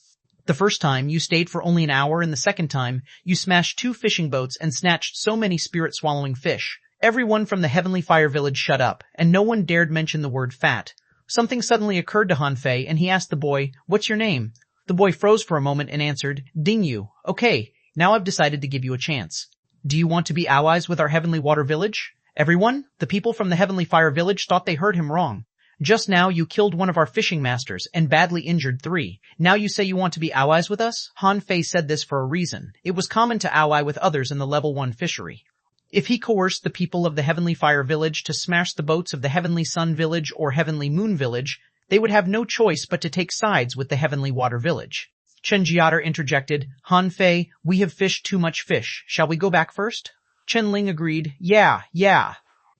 The first time, you stayed for only an hour, and the second time, you smashed 2 fishing boats and snatched so many spirit-swallowing fish. Everyone from the Heavenly Fire Village shut up, and no one dared mention the word fat. Something suddenly occurred to Hanfei, and he asked the boy, What's your name? The boy froze for a moment and answered, Ding Yu. Okay, now I've decided to give you a chance. Do you want to be allies with our Heavenly Water Village? Everyone, the people from the Heavenly Fire Village thought they heard him wrong. Just now you killed one of our fishing masters and badly injured 3. Now you say you want to be allies with us? Hanfei said this for a reason. It was common to ally with others in the level 1 fishery. If he coerced the people of the Heavenly Fire Village to smash the boats of the Heavenly Sun Village or Heavenly Moon Village, they would have no choice but to take sides with the Heavenly Water Village. Chen Jiater interjected, Hanfei, we have fished too much fish. Shall we go back first? Chen Ling agreed, Yeah.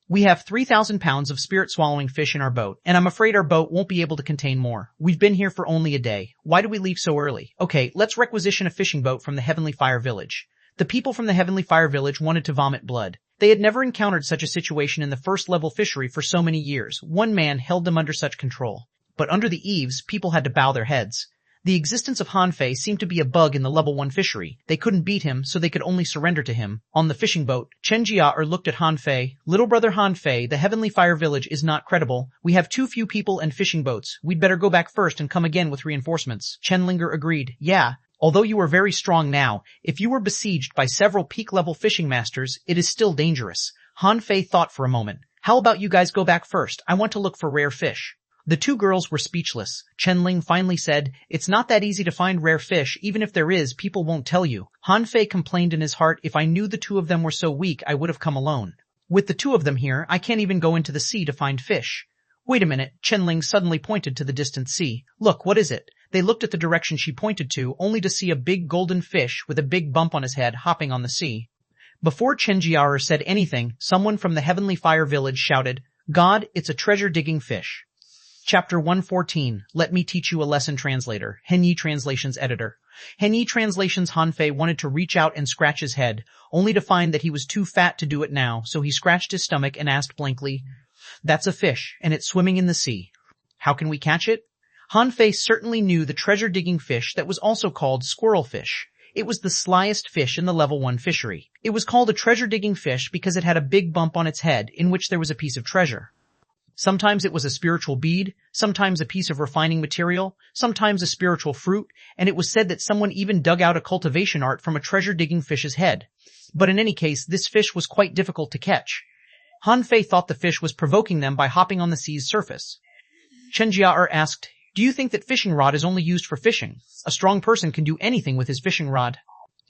We have 3,000 pounds of spirit-swallowing fish in our boat, and I'm afraid our boat won't be able to contain more. We've been here for only a day. Why do we leave so early? Okay, let's requisition a fishing boat from the Heavenly Fire Village. The people from the Heavenly Fire Village wanted to vomit blood. They had never encountered such a situation in the first-level fishery for so many years. One man held them under such control. But under the eaves, people had to bow their heads. The existence of Hanfei seemed to be a bug in the level 1 fishery. They couldn't beat him, so they could only surrender to him. On the fishing boat, Chen Jiaer looked at Hanfei. Little brother Hanfei, the Heavenly Fire Village is not credible. We have too few people and fishing boats. We'd better go back first and come again with reinforcements. Chen Linger agreed. Yeah. Although you are very strong now, if you were besieged by several peak-level fishing masters, it is still dangerous. Hanfei thought for a moment. How about you guys go back first? I want to look for rare fish. The 2 girls were speechless. Chen Ling finally said, It's not that easy to find rare fish. Even if there is, people won't tell you. Hanfei complained in his heart, If I knew the 2 of them were so weak, I would have come alone. With the 2 of them here, I can't even go into the sea to find fish. Wait a minute. Chen Ling suddenly pointed to the distant sea. Look, what is it? They looked at the direction she pointed to, only to see a big golden fish with a big bump on his head hopping on the sea. Before Chen Jiaer said anything, someone from the Heavenly Fire Village shouted, God, it's a treasure-digging fish. Chapter 114, Let Me Teach You a Lesson Translator, Henyi Translations Editor. Henyi Translations Hanfei wanted to reach out and scratch his head, only to find that he was too fat to do it now, so he scratched his stomach and asked blankly, That's a fish, and it's swimming in the sea. How can we catch it? Hanfei certainly knew the treasure-digging fish that was also called squirrelfish. It was the slyest fish in the level 1 fishery. It was called a treasure-digging fish because it had a big bump on its head in which there was a piece of treasure. Sometimes it was a spiritual bead, sometimes a piece of refining material, sometimes a spiritual fruit, and it was said that someone even dug out a cultivation art from a treasure-digging fish's head. But in any case, this fish was quite difficult to catch. Hanfei thought the fish was provoking them by hopping on the sea's surface. Chen Jiaer asked, Do you think that fishing rod is only used for fishing? A strong person can do anything with his fishing rod.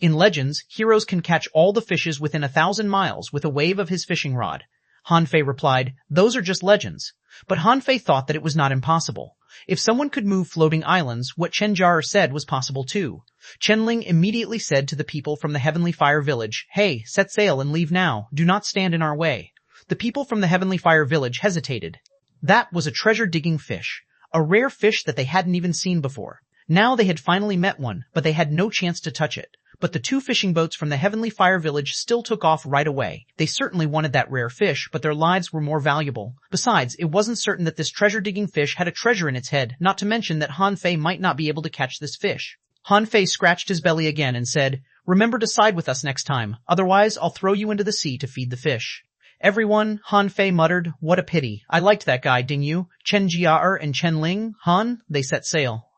In legends, heroes can catch all the fishes within 1,000 miles with a wave of his fishing rod. Han Fei replied, those are just legends. But Han Fei thought that it was not impossible. If someone could move floating islands, what Chen Jiar said was possible too. Chen Ling immediately said to the people from the Heavenly Fire Village, hey, set sail and leave now. Do not stand in our way. The people from the Heavenly Fire Village hesitated. That was a treasure-digging fish. A rare fish that they hadn't even seen before. Now they had finally met one, but they had no chance to touch it. But the two fishing boats from the Heavenly Fire Village still took off right away. They certainly wanted that rare fish, but their lives were more valuable. Besides, it wasn't certain that this treasure-digging fish had a treasure in its head, not to mention that Han Fei might not be able to catch this fish. Han Fei scratched his belly again and said, remember to side with us next time, otherwise I'll throw you into the sea to feed the fish. Everyone, Han Fei muttered, what a pity. I liked that guy, didn't you? Chen Jiar and Chen Ling, Han, they set sail.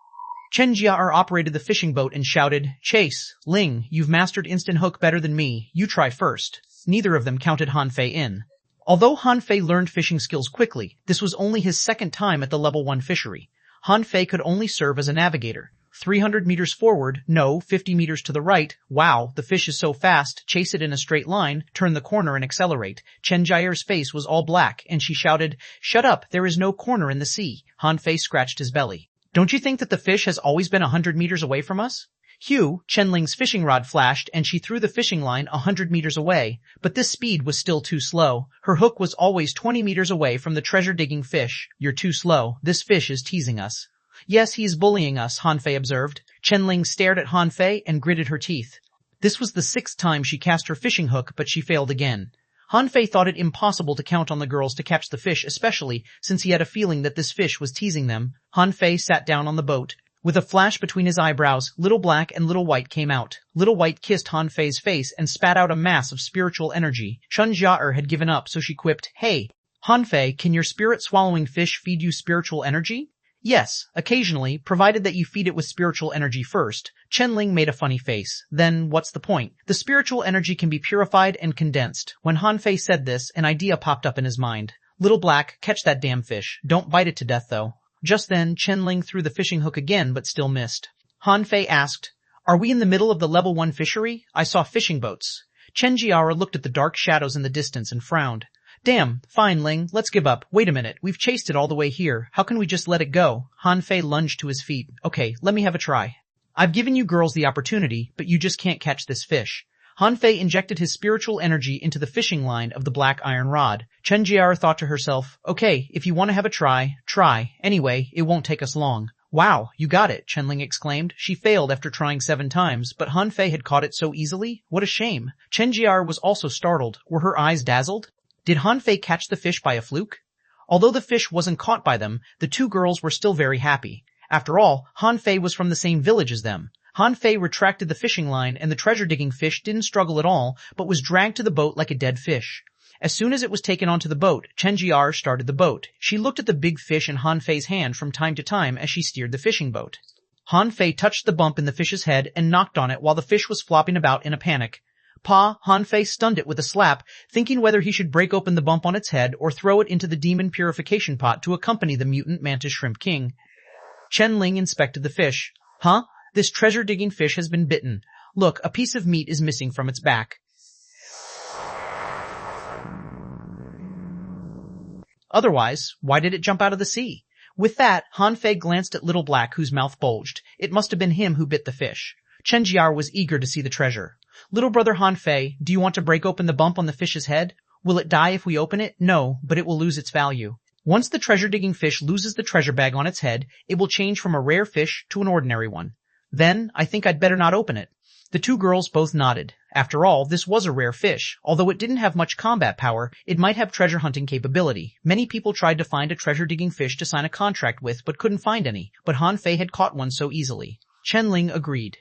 Chen Jiar operated the fishing boat and shouted, Chase, Ling, you've mastered instant hook better than me. You try first. Neither of them counted Han Fei in. Although Han Fei learned fishing skills quickly, this was only his second time at the level 1 fishery. Han Fei could only serve as a navigator. 300 meters forward, no, 50 meters to the right. Wow, the fish is so fast. Chase it in a straight line, turn the corner and accelerate. Chen Jiar's face was all black, and she shouted, shut up, there is no corner in the sea. Han Fei scratched his belly. Don't you think that the fish has always been 100 meters away from us? Hugh, Chen Ling's fishing rod flashed and she threw the fishing line 100 meters away, but this speed was still too slow. Her hook was always 20 meters away from the treasure-digging fish. You're too slow. This fish is teasing us. Yes, he's bullying us, Han Fei observed. Chen Ling stared at Han Fei and gritted her teeth. This was the 6th time she cast her fishing hook, but she failed again. Han Fei thought it impossible to count on the girls to catch the fish, especially since he had a feeling that this fish was teasing them. Han Fei sat down on the boat. With a flash between his eyebrows, Little Black and Little White came out. Little White kissed Han Fei's face and spat out a mass of spiritual energy. Chen Jiar had given up, so she quipped, Hey, Han Fei, can your spirit-swallowing fish feed you spiritual energy? Yes, occasionally, provided that you feed it with spiritual energy first. Chen Ling made a funny face. Then, what's the point? The spiritual energy can be purified and condensed. When Han Fei said this, an idea popped up in his mind. Little Black, catch that damn fish. Don't bite it to death, though. Just then, Chen Ling threw the fishing hook again, but still missed. Han Fei asked, Are we in the middle of the level 1 fishery? I saw fishing boats. Chen Jiara looked at the dark shadows in the distance and frowned. Damn, fine, Ling, let's give up. Wait a minute, we've chased it all the way here. How can we just let it go? Han Fei lunged to his feet. Okay, let me have a try. I've given you girls the opportunity, but you just can't catch this fish. Han Fei injected his spiritual energy into the fishing line of the black iron rod. Chen Jiara thought to herself, okay, if you want to have a try, try. Anyway, it won't take us long. Wow, you got it, Chen Ling exclaimed. She failed after trying 7 times, but Han Fei had caught it so easily. What a shame. Chen Jiara was also startled. Were her eyes dazzled? Did Han Fei catch the fish by a fluke? Although the fish wasn't caught by them, the 2 girls were still very happy. After all, Han Fei was from the same village as them. Han Fei retracted the fishing line and the treasure-digging fish didn't struggle at all, but was dragged to the boat like a dead fish. As soon as it was taken onto the boat, Chen Jiar started the boat. She looked at the big fish in Han Fei's hand from time to time as she steered the fishing boat. Han Fei touched the bump in the fish's head and knocked on it while the fish was flopping about in a panic. Han Fei stunned it with a slap, thinking whether he should break open the bump on its head or throw it into the demon purification pot to accompany the mutant mantis shrimp king. Chen Ling inspected the fish. Huh? This treasure-digging fish has been bitten. Look, a piece of meat is missing from its back. Otherwise, why did it jump out of the sea? With that, Han Fei glanced at Little Black, whose mouth bulged. It must have been him who bit the fish. Chen Jiar was eager to see the treasure. Little brother Han Fei, do you want to break open the bump on the fish's head? Will it die if we open it? No, but it will lose its value. Once the treasure-digging fish loses the treasure bag on its head, it will change from a rare fish to an ordinary one. Then, I think I'd better not open it. The 2 girls both nodded. After all, this was a rare fish. Although it didn't have much combat power, it might have treasure hunting capability. Many people tried to find a treasure-digging fish to sign a contract with, but couldn't find any. But Han Fei had caught one so easily. Chen Ling agreed.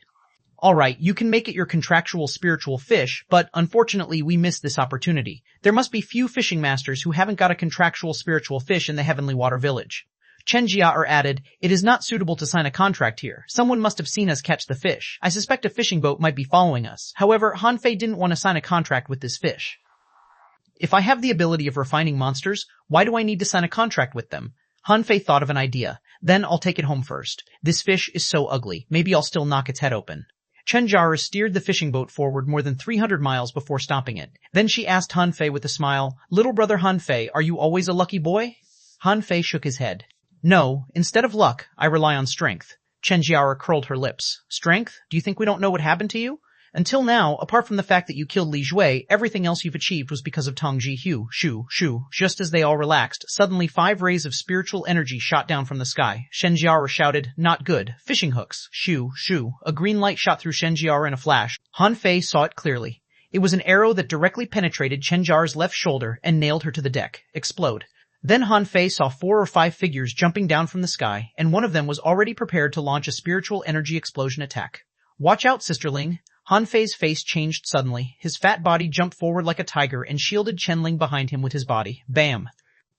Alright, you can make it your contractual spiritual fish, but unfortunately we missed this opportunity. There must be few fishing masters who haven't got a contractual spiritual fish in the Heavenly Water Village. Chen Jiar added, It is not suitable to sign a contract here. Someone must have seen us catch the fish. I suspect a fishing boat might be following us. However, Han Fei didn't want to sign a contract with this fish. If I have the ability of refining monsters, why do I need to sign a contract with them? Han Fei thought of an idea. Then I'll take it home first. This fish is so ugly. Maybe I'll still knock its head open. Chen Jiara steered the fishing boat forward more than 300 miles before stopping it. Then she asked Han Fei with a smile, "Little brother Han Fei, are you always a lucky boy?" Han Fei shook his head. "No, instead of luck, I rely on strength." Chen Jiara curled her lips. "Strength? Do you think we don't know what happened to you? Until now, apart from the fact that you killed Li Jue, everything else you've achieved was because of Tong Ji Hu. Shu. Just as they all relaxed, suddenly 5 rays of spiritual energy shot down from the sky. Chen Jiara shouted, "Not good. Fishing hooks. Shu. A green light shot through Chen Jiara in a flash. Han Fei saw it clearly. It was an arrow that directly penetrated Chen Jiara's left shoulder and nailed her to the deck. Explode. Then Han Fei saw 4 or 5 figures jumping down from the sky, and one of them was already prepared to launch a spiritual energy explosion attack. "Watch out, sisterling." Han Fei's face changed suddenly. His fat body jumped forward like a tiger and shielded Chen Ling behind him with his body. Bam!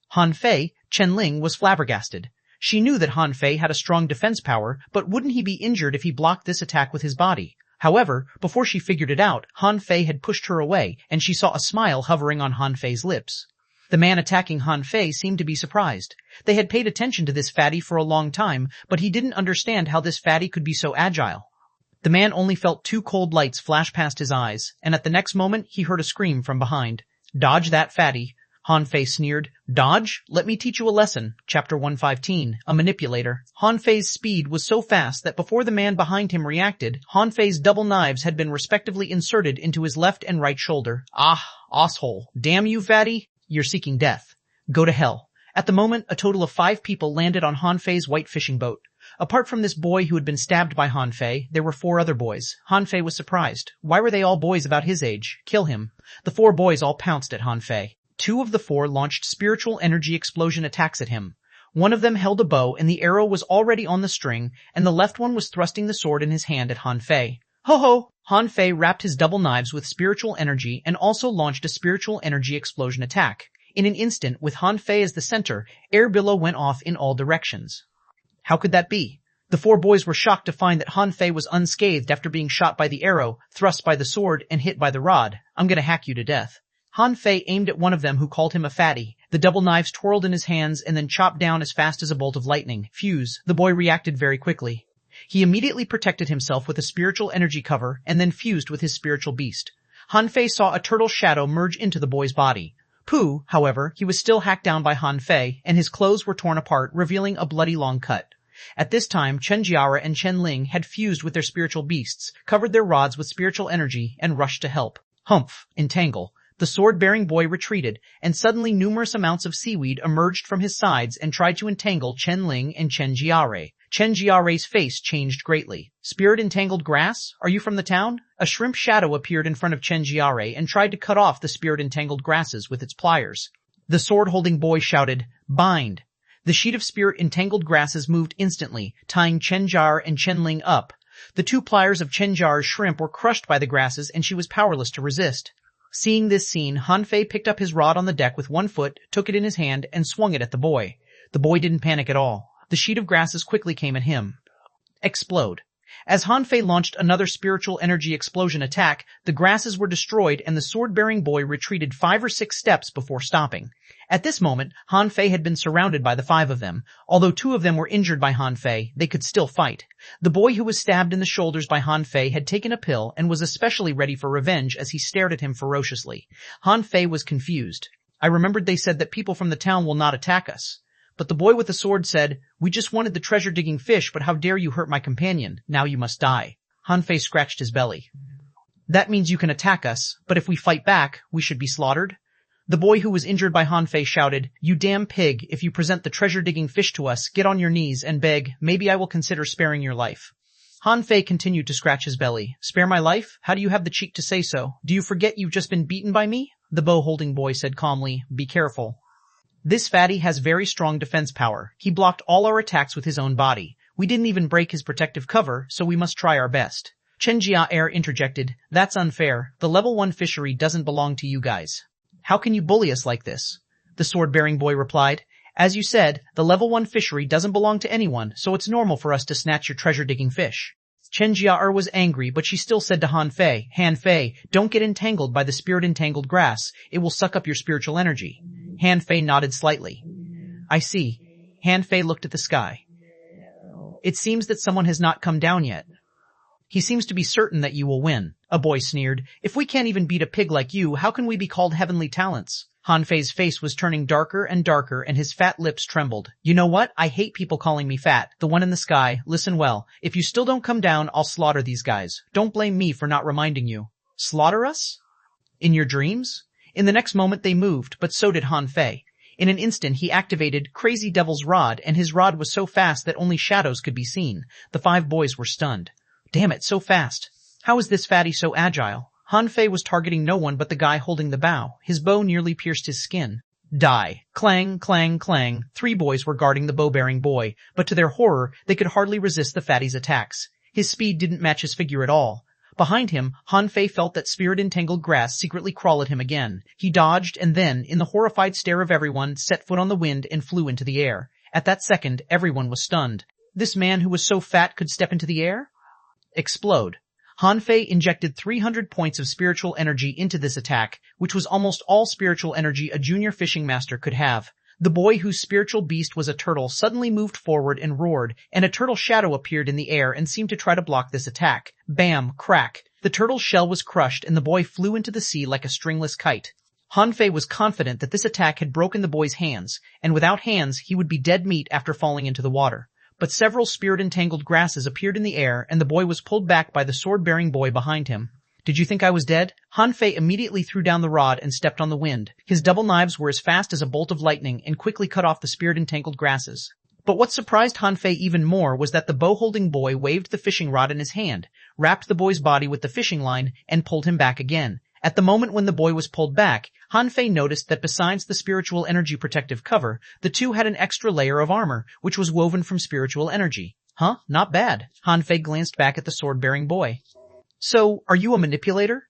Han Fei, Chen Ling, was flabbergasted. She knew that Han Fei had a strong defense power, but wouldn't he be injured if he blocked this attack with his body? However, before she figured it out, Han Fei had pushed her away, and she saw a smile hovering on Han Fei's lips. The man attacking Han Fei seemed to be surprised. They had paid attention to this fatty for a long time, but he didn't understand how this fatty could be so agile. The man only felt 2 cold lights flash past his eyes, and at the next moment he heard a scream from behind. "Dodge that fatty," Han Fei sneered. "Dodge? Let me teach you a lesson." Chapter 115, A Manipulator. Han Fei's speed was so fast that before the man behind him reacted, Han Fei's double knives had been respectively inserted into his left and right shoulder. "Ah, asshole. Damn you, fatty. You're seeking death. Go to hell." At the moment, a total of 5 people landed on Han Fei's white fishing boat. Apart from this boy who had been stabbed by Han Fei, there were 4 other boys. Han Fei was surprised. Why were they all boys about his age? Kill him. The 4 boys all pounced at Han Fei. 2 of the 4 launched spiritual energy explosion attacks at him. One of them held a bow and the arrow was already on the string, and the left one was thrusting the sword in his hand at Han Fei. Ho! Han Fei wrapped his double knives with spiritual energy and also launched a spiritual energy explosion attack. In an instant, with Han Fei as the center, air billow went off in all directions. How could that be? The 4 boys were shocked to find that Han Fei was unscathed after being shot by the arrow, thrust by the sword, and hit by the rod. "I'm gonna hack you to death." Han Fei aimed at one of them who called him a fatty. The double knives twirled in his hands and then chopped down as fast as a bolt of lightning. Fuse. The boy reacted very quickly. He immediately protected himself with a spiritual energy cover and then fused with his spiritual beast. Han Fei saw a turtle shadow merge into the boy's body. Pooh, however, he was still hacked down by Han Fei, and his clothes were torn apart, revealing a bloody long cut. At this time, Chen Jiara and Chen Ling had fused with their spiritual beasts, covered their rods with spiritual energy, and rushed to help. Humph! Entangle. The sword-bearing boy retreated, and suddenly numerous amounts of seaweed emerged from his sides and tried to entangle Chen Ling and Chen Jiare. Chen Jiare's face changed greatly. "Spirit entangled grass? Are you from the town?" A shrimp shadow appeared in front of Chen Jiare and tried to cut off the spirit entangled grasses with its pliers. The sword-holding boy shouted, "Bind!" The sheet of spirit entangled grasses moved instantly, tying Chen Jiar and Chen Ling up. The 2 pliers of Chen Jiar's shrimp were crushed by the grasses and she was powerless to resist. Seeing this scene, Han Fei picked up his rod on the deck with 1 foot, took it in his hand, and swung it at the boy. The boy didn't panic at all. The sheet of grasses quickly came at him. Explode. As Han Fei launched another spiritual energy explosion attack, the grasses were destroyed and the sword-bearing boy retreated 5 or 6 steps before stopping. At this moment, Han Fei had been surrounded by the 5 of them. Although 2 of them were injured by Han Fei, they could still fight. The boy who was stabbed in the shoulders by Han Fei had taken a pill and was especially ready for revenge as he stared at him ferociously. Han Fei was confused. "I remembered they said that people from the town will not attack us." But the boy with the sword said, "We just wanted the treasure-digging fish, but how dare you hurt my companion? Now you must die." Han Fei scratched his belly. "That means you can attack us, but if we fight back, we should be slaughtered?" The boy who was injured by Han Fei shouted, "You damn pig, if you present the treasure-digging fish to us, get on your knees and beg, maybe I will consider sparing your life." Han Fei continued to scratch his belly. "Spare my life? How do you have the cheek to say so? Do you forget you've just been beaten by me?" The bow-holding boy said calmly, "Be careful. This fatty has very strong defense power. He blocked all our attacks with his own body. We didn't even break his protective cover, so we must try our best." Chen Jia interjected, "That's unfair. The level 1 fishery doesn't belong to you guys." "How can you bully us like this?" The sword-bearing boy replied, "As you said, the level 1 fishery doesn't belong to anyone, so it's normal for us to snatch your treasure-digging fish." Chen Jia was angry, but she still said to Han Fei, "Don't get entangled by the spirit-entangled grass. It will suck up your spiritual energy." Han Fei nodded slightly. "I see." Han Fei looked at the sky. "It seems that someone has not come down yet." He seems to be certain that you will win. A boy sneered. If we can't even beat a pig like you, how can we be called heavenly talents? Han Fei's face was turning darker and darker and his fat lips trembled. You know what? I hate people calling me fat. The one in the sky, listen well. If you still don't come down, I'll slaughter these guys. Don't blame me for not reminding you. Slaughter us? In your dreams? In the next moment they moved, but so did Han Fei. In an instant he activated Crazy Devil's Rod, and his rod was so fast that only shadows could be seen. The 5 boys were stunned. Damn it, so fast. How is this fatty so agile? Han Fei was targeting no one but the guy holding the bow. His bow nearly pierced his skin. Die. Clang, clang, clang. 3 boys were guarding the bow-bearing boy, but to their horror, they could hardly resist the fatty's attacks. His speed didn't match his figure at all. Behind him, Han Fei felt that spirit-entangled grass secretly crawl at him again. He dodged and then, in the horrified stare of everyone, set foot on the wind and flew into the air. At that second, everyone was stunned. This man who was so fat could step into the air? Explode. Han Fei injected 300 points of spiritual energy into this attack, which was almost all spiritual energy a junior fishing master could have. The boy whose spiritual beast was a turtle suddenly moved forward and roared, and a turtle shadow appeared in the air and seemed to try to block this attack. Bam! Crack! The turtle's shell was crushed and the boy flew into the sea like a stringless kite. Han Fei was confident that this attack had broken the boy's hands, and without hands he would be dead meat after falling into the water. But several spirit-entangled grasses appeared in the air and the boy was pulled back by the sword-bearing boy behind him. Did you think I was dead? Han Fei immediately threw down the rod and stepped on the wind. His double knives were as fast as a bolt of lightning and quickly cut off the spirit-entangled grasses. But what surprised Han Fei even more was that the bow-holding boy waved the fishing rod in his hand, wrapped the boy's body with the fishing line, and pulled him back again. At the moment when the boy was pulled back, Han Fei noticed that besides the spiritual energy protective cover, the two had an extra layer of armor, which was woven from spiritual energy. Huh? Not bad. Han Fei glanced back at the sword-bearing boy. So, are you a manipulator?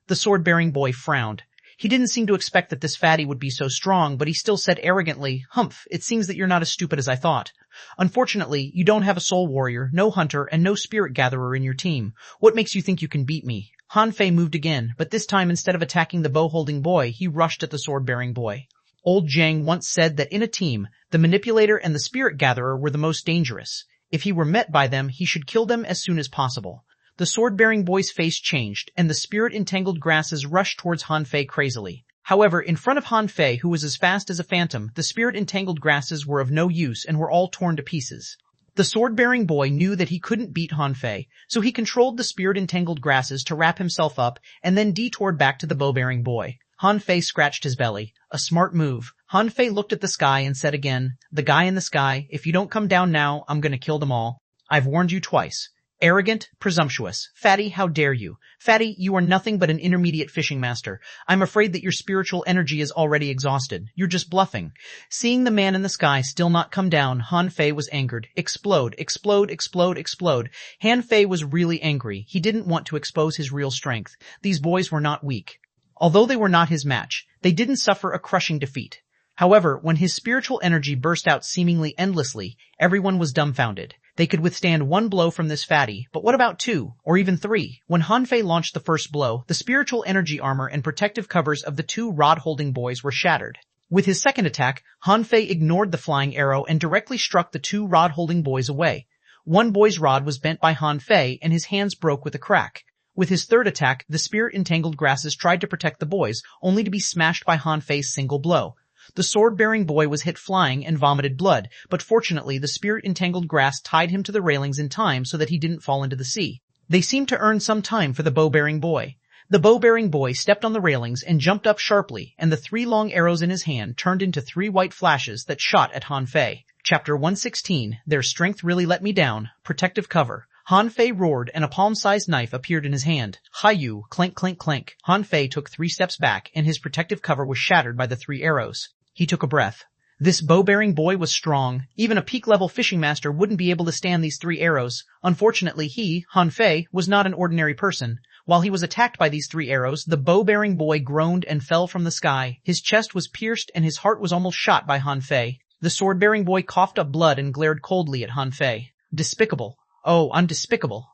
The sword-bearing boy frowned. He didn't seem to expect that this fatty would be so strong, but he still said arrogantly, Humph, it seems that you're not as stupid as I thought. Unfortunately, you don't have a soul warrior, no hunter, and no spirit gatherer in your team. What makes you think you can beat me? Han Fei moved again, but this time instead of attacking the bow-holding boy, he rushed at the sword-bearing boy. Old Zhang once said that in a team, the manipulator and the spirit gatherer were the most dangerous. If he were met by them, he should kill them as soon as possible. The sword-bearing boy's face changed, and the spirit-entangled grasses rushed towards Han Fei crazily. However, in front of Han Fei, who was as fast as a phantom, the spirit-entangled grasses were of no use and were all torn to pieces. The sword-bearing boy knew that he couldn't beat Han Fei, so he controlled the spirit-entangled grasses to wrap himself up and then detoured back to the bow-bearing boy. Han Fei scratched his belly. A smart move. Han Fei looked at the sky and said again, The guy in the sky, if you don't come down now, I'm gonna kill them all. I've warned you twice. Arrogant, presumptuous. Fatty, how dare you? Fatty, you are nothing but an intermediate fishing master. I'm afraid that your spiritual energy is already exhausted. You're just bluffing. Seeing the man in the sky still not come down, Han Fei was angered. Explode, explode, explode, explode. Han Fei was really angry. He didn't want to expose his real strength. These boys were not weak. Although they were not his match, they didn't suffer a crushing defeat. However, when his spiritual energy burst out seemingly endlessly, everyone was dumbfounded. They could withstand 1 blow from this fatty, but what about 2, or even 3? When Han Fei launched the first blow, the spiritual energy armor and protective covers of the 2 rod-holding boys were shattered. With his second attack, Han Fei ignored the flying arrow and directly struck the 2 rod-holding boys away. 1 boy's rod was bent by Han Fei and his hands broke with a crack. With his third attack, the spirit-entangled grasses tried to protect the boys, only to be smashed by Han Fei's single blow. The sword-bearing boy was hit flying and vomited blood, but fortunately the spirit-entangled grass tied him to the railings in time so that he didn't fall into the sea. They seemed to earn some time for the bow-bearing boy. The bow-bearing boy stepped on the railings and jumped up sharply, and the 3 long arrows in his hand turned into 3 white flashes that shot at Han Fei. Chapter 116, Their Strength Really Let Me Down, Protective Cover. Han Fei roared and a palm-sized knife appeared in his hand. Hi-yu, clank, clank, clank. Han Fei took 3 steps back and his protective cover was shattered by the 3 arrows. He took a breath. This bow-bearing boy was strong. Even a peak-level fishing master wouldn't be able to stand these 3 arrows. Unfortunately, he, Han Fei, was not an ordinary person. While he was attacked by these 3 arrows, the bow-bearing boy groaned and fell from the sky. His chest was pierced and his heart was almost shot by Han Fei. The sword-bearing boy coughed up blood and glared coldly at Han Fei. Despicable. Oh, I'm despicable.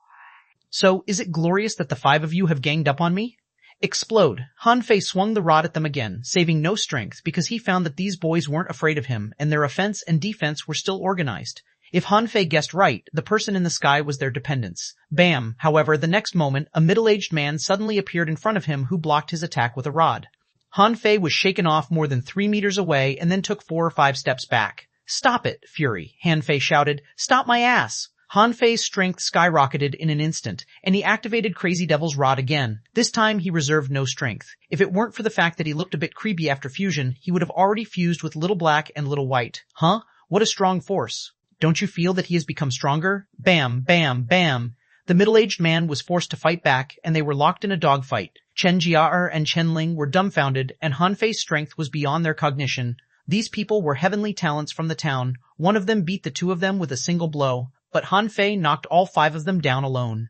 So, is it glorious that the 5 of you have ganged up on me? Explode. Han Fei swung the rod at them again, saving no strength because he found that these boys weren't afraid of him and their offense and defense were still organized. If Han Fei guessed right, the person in the sky was their dependence. Bam! However, the next moment, a middle-aged man suddenly appeared in front of him who blocked his attack with a rod. Han Fei was shaken off more than 3 meters away and then took 4 or 5 steps back. "Stop it, Fury," Han Fei shouted. "Stop my ass!" Han Fei's strength skyrocketed in an instant, and he activated Crazy Devil's rod again. This time he reserved no strength. If it weren't for the fact that he looked a bit creepy after fusion, he would have already fused with Little Black and Little White. Huh? What a strong force. Don't you feel that he has become stronger? Bam, bam, bam. The middle-aged man was forced to fight back, and they were locked in a dogfight. Chen Jia'er and Chen Ling were dumbfounded, and Han Fei's strength was beyond their cognition. These people were heavenly talents from the town. One of them beat the 2 of them with a single blow, but Han Fei knocked all 5 of them down alone.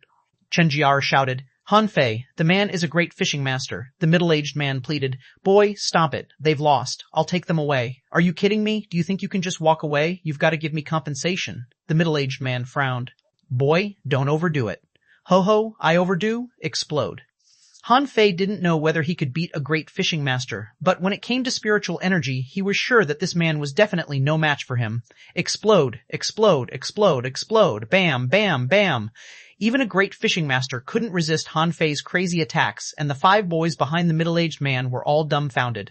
Chen Jia'er shouted, "Han Fei, the man is a great fishing master." The middle-aged man pleaded, "Boy, stop it. They've lost. I'll take them away." "Are you kidding me? Do you think you can just walk away? You've got to give me compensation." The middle-aged man frowned. "Boy, don't overdo it." "Ho-ho, I overdo? Explode." Han Fei didn't know whether he could beat a great fishing master, but when it came to spiritual energy, he was sure that this man was definitely no match for him. Explode, explode, explode, explode, bam, bam, bam. Even a great fishing master couldn't resist Han Fei's crazy attacks, and the 5 boys behind the middle-aged man were all dumbfounded.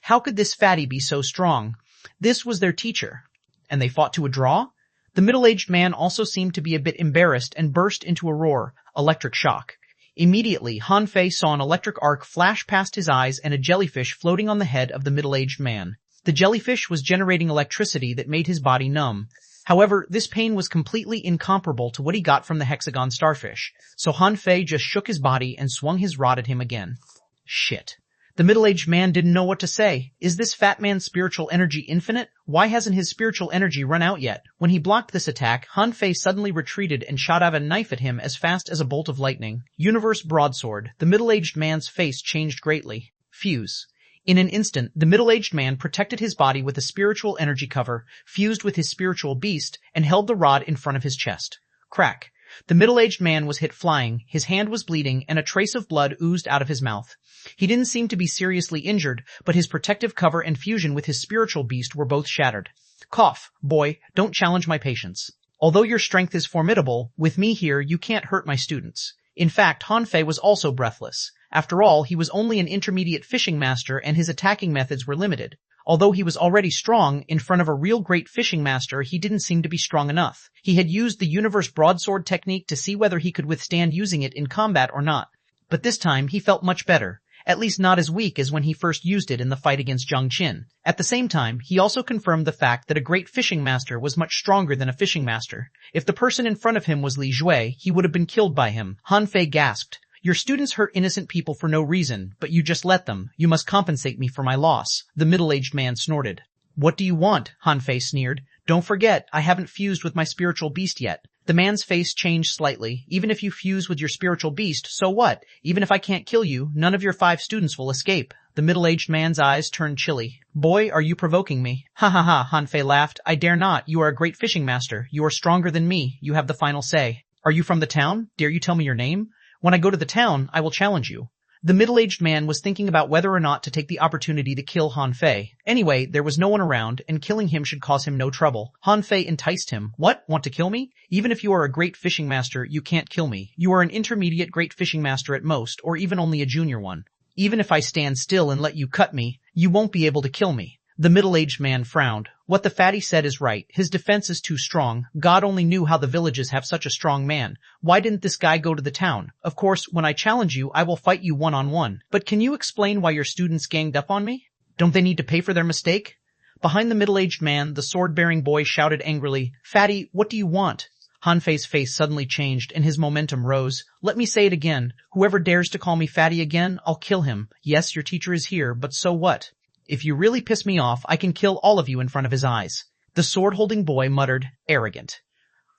How could this fatty be so strong? This was their teacher. And they fought to a draw? The middle-aged man also seemed to be a bit embarrassed and burst into a roar. Electric shock. Immediately, Han Fei saw an electric arc flash past his eyes and a jellyfish floating on the head of the middle-aged man. The jellyfish was generating electricity that made his body numb. However, this pain was completely incomparable to what he got from the hexagon starfish, so Han Fei just shook his body and swung his rod at him again. Shit. The middle-aged man didn't know what to say. Is this fat man's spiritual energy infinite? Why hasn't his spiritual energy run out yet? When he blocked this attack, Han Fei suddenly retreated and shot out a knife at him as fast as a bolt of lightning. Universe broadsword. The middle-aged man's face changed greatly. Fuse. In an instant, the middle-aged man protected his body with a spiritual energy cover, fused with his spiritual beast, and held the rod in front of his chest. Crack. The middle-aged man was hit flying, his hand was bleeding, and a trace of blood oozed out of his mouth. He didn't seem to be seriously injured, but his protective cover and fusion with his spiritual beast were both shattered. Cough, boy, don't challenge my patience. Although your strength is formidable, with me here you can't hurt my students. In fact, Han Fei was also breathless. After all, he was only an intermediate fishing master and his attacking methods were limited. Although he was already strong, in front of a real great fishing master he didn't seem to be strong enough. He had used the universe broadsword technique to see whether he could withstand using it in combat or not. But this time he felt much better. At least not as weak as when he first used it in the fight against Zhang Qin. At the same time, he also confirmed the fact that a great fishing master was much stronger than a fishing master. If the person in front of him was Li Jue, he would have been killed by him. Han Fei gasped. Your students hurt innocent people for no reason, but you just let them. You must compensate me for my loss. The middle-aged man snorted. What do you want? Han Fei sneered. Don't forget, I haven't fused with my spiritual beast yet. The man's face changed slightly. Even if you fuse with your spiritual beast, so what? Even if I can't kill you, none of your 5 students will escape. The middle-aged man's eyes turned chilly. Boy, are you provoking me? Ha ha ha, Han Fei laughed. I dare not. You are a great fishing master. You are stronger than me. You have the final say. Are you from the town? Dare you tell me your name? When I go to the town, I will challenge you. The middle-aged man was thinking about whether or not to take the opportunity to kill Han Fei. Anyway, there was no one around, and killing him should cause him no trouble. Han Fei enticed him. What? Want to kill me? Even if you are a great fishing master, you can't kill me. You are an intermediate great fishing master at most, or even only a junior one. Even if I stand still and let you cut me, you won't be able to kill me. The middle-aged man frowned. What the fatty said is right. His defense is too strong. God only knew how the villages have such a strong man. Why didn't this guy go to the town? Of course, when I challenge you, I will fight you one-on-one. But can you explain why your students ganged up on me? Don't they need to pay for their mistake? Behind the middle-aged man, the sword-bearing boy shouted angrily, Fatty, what do you want? Han Fei's face suddenly changed, and his momentum rose. Let me say it again. Whoever dares to call me Fatty again, I'll kill him. Yes, your teacher is here, but so what? If you really piss me off, I can kill all of you in front of his eyes. The sword-holding boy muttered, Arrogant.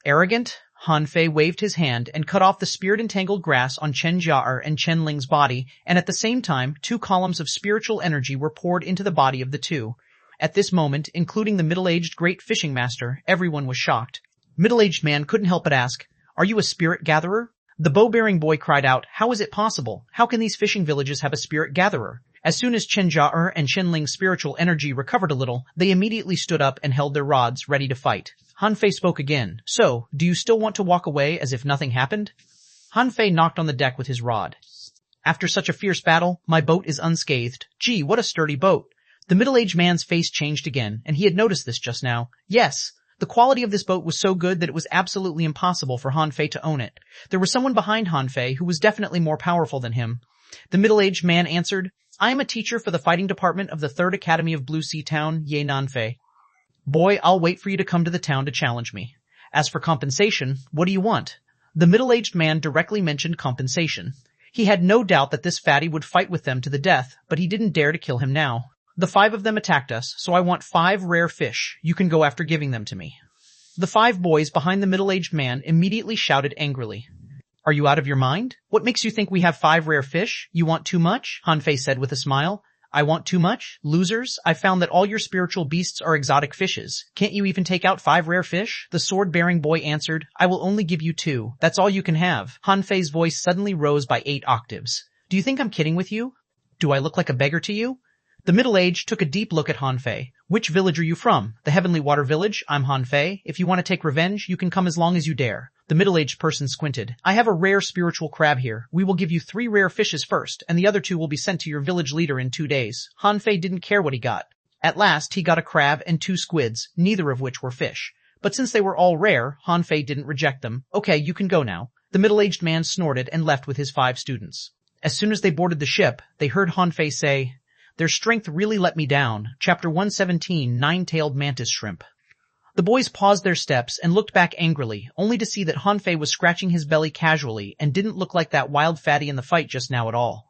Arrogant? Han Fei waved his hand and cut off the spirit-entangled grass on Chen Jia'er and Chen Ling's body, and at the same time, 2 columns of spiritual energy were poured into the body of the 2. At this moment, including the middle-aged great fishing master, everyone was shocked. Middle-aged man couldn't help but ask, Are you a spirit gatherer? The bow-bearing boy cried out, How is it possible? How can these fishing villages have a spirit gatherer? As soon as Chen-Jia and Chen-Ling's spiritual energy recovered a little, they immediately stood up and held their rods ready to fight. Han Fei spoke again. So, do you still want to walk away as if nothing happened? Han Fei knocked on the deck with his rod. After such a fierce battle, my boat is unscathed. Gee, what a sturdy boat. The middle-aged man's face changed again, and he had noticed this just now. Yes, the quality of this boat was so good that it was absolutely impossible for Han Fei to own it. There was someone behind Han Fei who was definitely more powerful than him. The middle-aged man answered, I am a teacher for the fighting department of the 3rd Academy of Blue Sea Town, Ye Fei. Boy, I'll wait for you to come to the town to challenge me. As for compensation, what do you want? The middle-aged man directly mentioned compensation. He had no doubt that this fatty would fight with them to the death, but he didn't dare to kill him now. The 5 of them attacked us, so I want 5 rare fish. You can go after giving them to me. The 5 boys behind the middle-aged man immediately shouted angrily. Are you out of your mind? What makes you think we have 5 rare fish? You want too much? Han Fei said with a smile. I want too much? Losers, I found that all your spiritual beasts are exotic fishes. Can't you even take out 5 rare fish? The sword-bearing boy answered, I will only give you 2. That's all you can have. Han Fei's voice suddenly rose by 8 octaves. Do you think I'm kidding with you? Do I look like a beggar to you? The middle-aged took a deep look at Han Fei. Which village are you from? The Heavenly Water Village? I'm Han Fei. If you want to take revenge, you can come as long as you dare. The middle-aged person squinted. I have a rare spiritual crab here. We will give you 3 rare fishes first, and the other 2 will be sent to your village leader in 2 days. Han Fei didn't care what he got. At last, he got a crab and 2 squids, neither of which were fish. But since they were all rare, Han Fei didn't reject them. Okay, you can go now. The middle-aged man snorted and left with his 5 students. As soon as they boarded the ship, they heard Han Fei say, Their strength really let me down. Chapter 117, Nine-Tailed Mantis Shrimp. The boys paused their steps and looked back angrily, only to see that Han Fei was scratching his belly casually and didn't look like that wild fatty in the fight just now at all.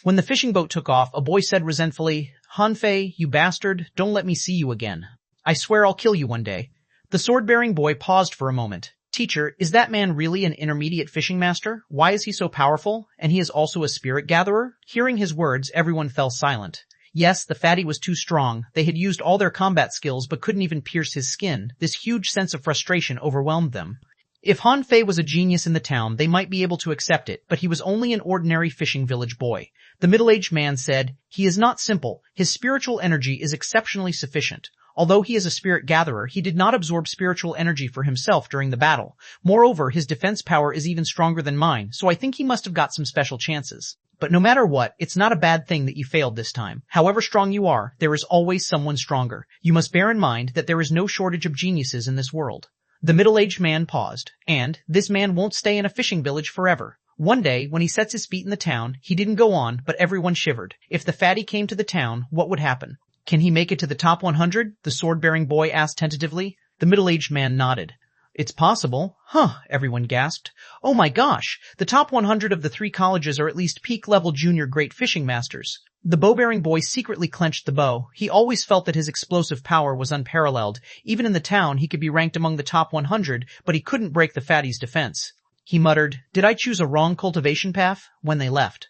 When the fishing boat took off, a boy said resentfully, Han Fei, you bastard, don't let me see you again. I swear I'll kill you one day. The sword-bearing boy paused for a moment. Teacher, is that man really an intermediate fishing master? Why is he so powerful? And he is also a spirit gatherer? Hearing his words, everyone fell silent. Yes, the fatty was too strong. They had used all their combat skills but couldn't even pierce his skin. This huge sense of frustration overwhelmed them. If Han Fei was a genius in the town, they might be able to accept it, but he was only an ordinary fishing village boy. The middle-aged man said, He is not simple. His spiritual energy is exceptionally sufficient. Although he is a spirit gatherer, he did not absorb spiritual energy for himself during the battle. Moreover, his defense power is even stronger than mine, so I think he must have got some special chances. But no matter what, it's not a bad thing that you failed this time. However strong you are, there is always someone stronger. You must bear in mind that there is no shortage of geniuses in this world. The middle-aged man paused, and this man won't stay in a fishing village forever. One day, when he sets his feet in the town, he didn't go on, but everyone shivered. If the fatty came to the town, what would happen? Can he make it to the top 100? The sword-bearing boy asked tentatively. The middle-aged man nodded. It's possible. Huh, everyone gasped. Oh my gosh, the top 100 of the 3 colleges are at least peak-level junior great fishing masters. The bow-bearing boy secretly clenched the bow. He always felt that his explosive power was unparalleled. Even in the town, he could be ranked among the top 100, but he couldn't break the fatty's defense. He muttered, Did I choose a wrong cultivation path? When they left.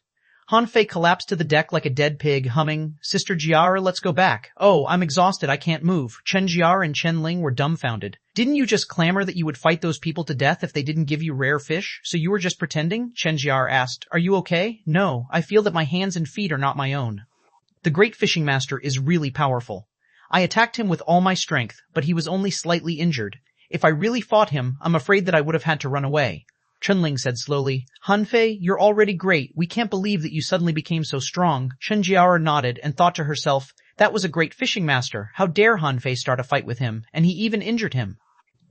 Han Fei collapsed to the deck like a dead pig, humming, Sister Jiara, let's go back. Oh, I'm exhausted, I can't move. Chen Jiara and Chen Ling were dumbfounded. Didn't you just clamor that you would fight those people to death if they didn't give you rare fish? So you were just pretending? Chen Jiara asked. Are you okay? No, I feel that my hands and feet are not my own. The great fishing master is really powerful. I attacked him with all my strength, but he was only slightly injured. If I really fought him, I'm afraid that I would have had to run away. Chunling said slowly, Han Fei, you're already great. We can't believe that you suddenly became so strong. Chen Jiara nodded and thought to herself, that was a great fishing master. How dare Han Fei start a fight with him? And he even injured him.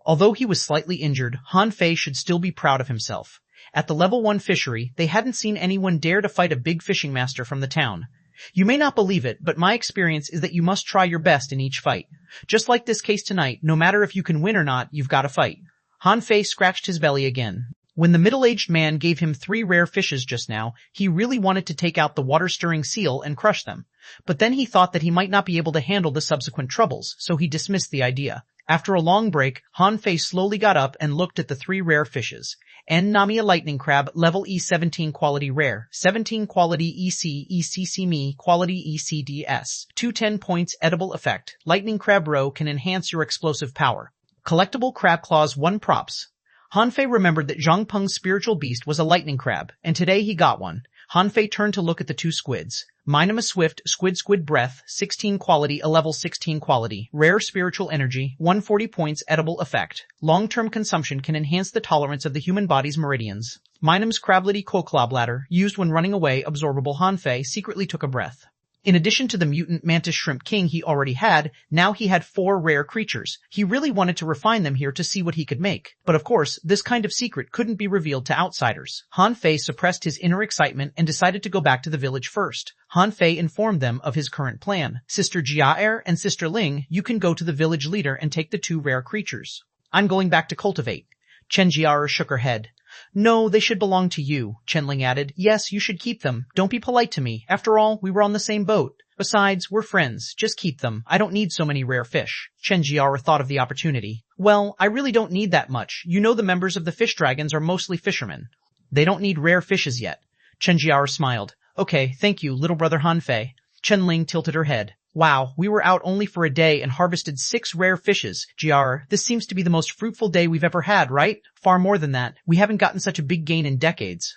Although he was slightly injured, Han Fei should still be proud of himself. At the level 1 fishery, they hadn't seen anyone dare to fight a big fishing master from the town. You may not believe it, but my experience is that you must try your best in each fight. Just like this case tonight, no matter if you can win or not, you've got to fight. Han Fei scratched his belly again. When the middle-aged man gave him 3 rare fishes just now, he really wanted to take out the water-stirring seal and crush them. But then he thought that he might not be able to handle the subsequent troubles, so he dismissed the idea. After a long break, Han Fei slowly got up and looked at the 3 rare fishes. N. Namia Lightning Crab, Level E17 Quality Rare, 17 Quality EC, ECC Me, Quality ECDS, 210 points Edible Effect. Lightning Crab Roe can enhance your explosive power. Collectible Crab Claws 1 Props. Han Fei remembered that Zhang Peng's spiritual beast was a lightning crab, and today he got one. Han Fei turned to look at the two squids. Minima Swift, Squid Breath, 16 quality, a level 16 quality, rare spiritual energy, 140 points, edible effect. Long-term consumption can enhance the tolerance of the human body's meridians. Minim's Crablety Koklab ladder, used when running away, absorbable. Han Fei secretly took a breath. In addition to the mutant mantis shrimp king he already had, now he had 4 rare creatures. He really wanted to refine them here to see what he could make. But of course, this kind of secret couldn't be revealed to outsiders. Han Fei suppressed his inner excitement and decided to go back to the village first. Han Fei informed them of his current plan. Sister Jiaer and Sister Ling, you can go to the village leader and take the 2 rare creatures. I'm going back to cultivate. Chen Jiaer shook her head. No, they should belong to you, Chen Ling added. Yes, you should keep them. Don't be polite to me. After all, we were on the same boat. Besides, we're friends. Just keep them. I don't need so many rare fish. Chen Jiaer thought of the opportunity. Well, I really don't need that much. You know the members of the fish dragons are mostly fishermen. They don't need rare fishes yet. Chen Jiaer smiled. Okay, thank you, little brother Han Fei. Chen Ling tilted her head. Wow, we were out only for a day and harvested 6 rare fishes. Jiaer, this seems to be the most fruitful day we've ever had, right? Far more than that. We haven't gotten such a big gain in decades.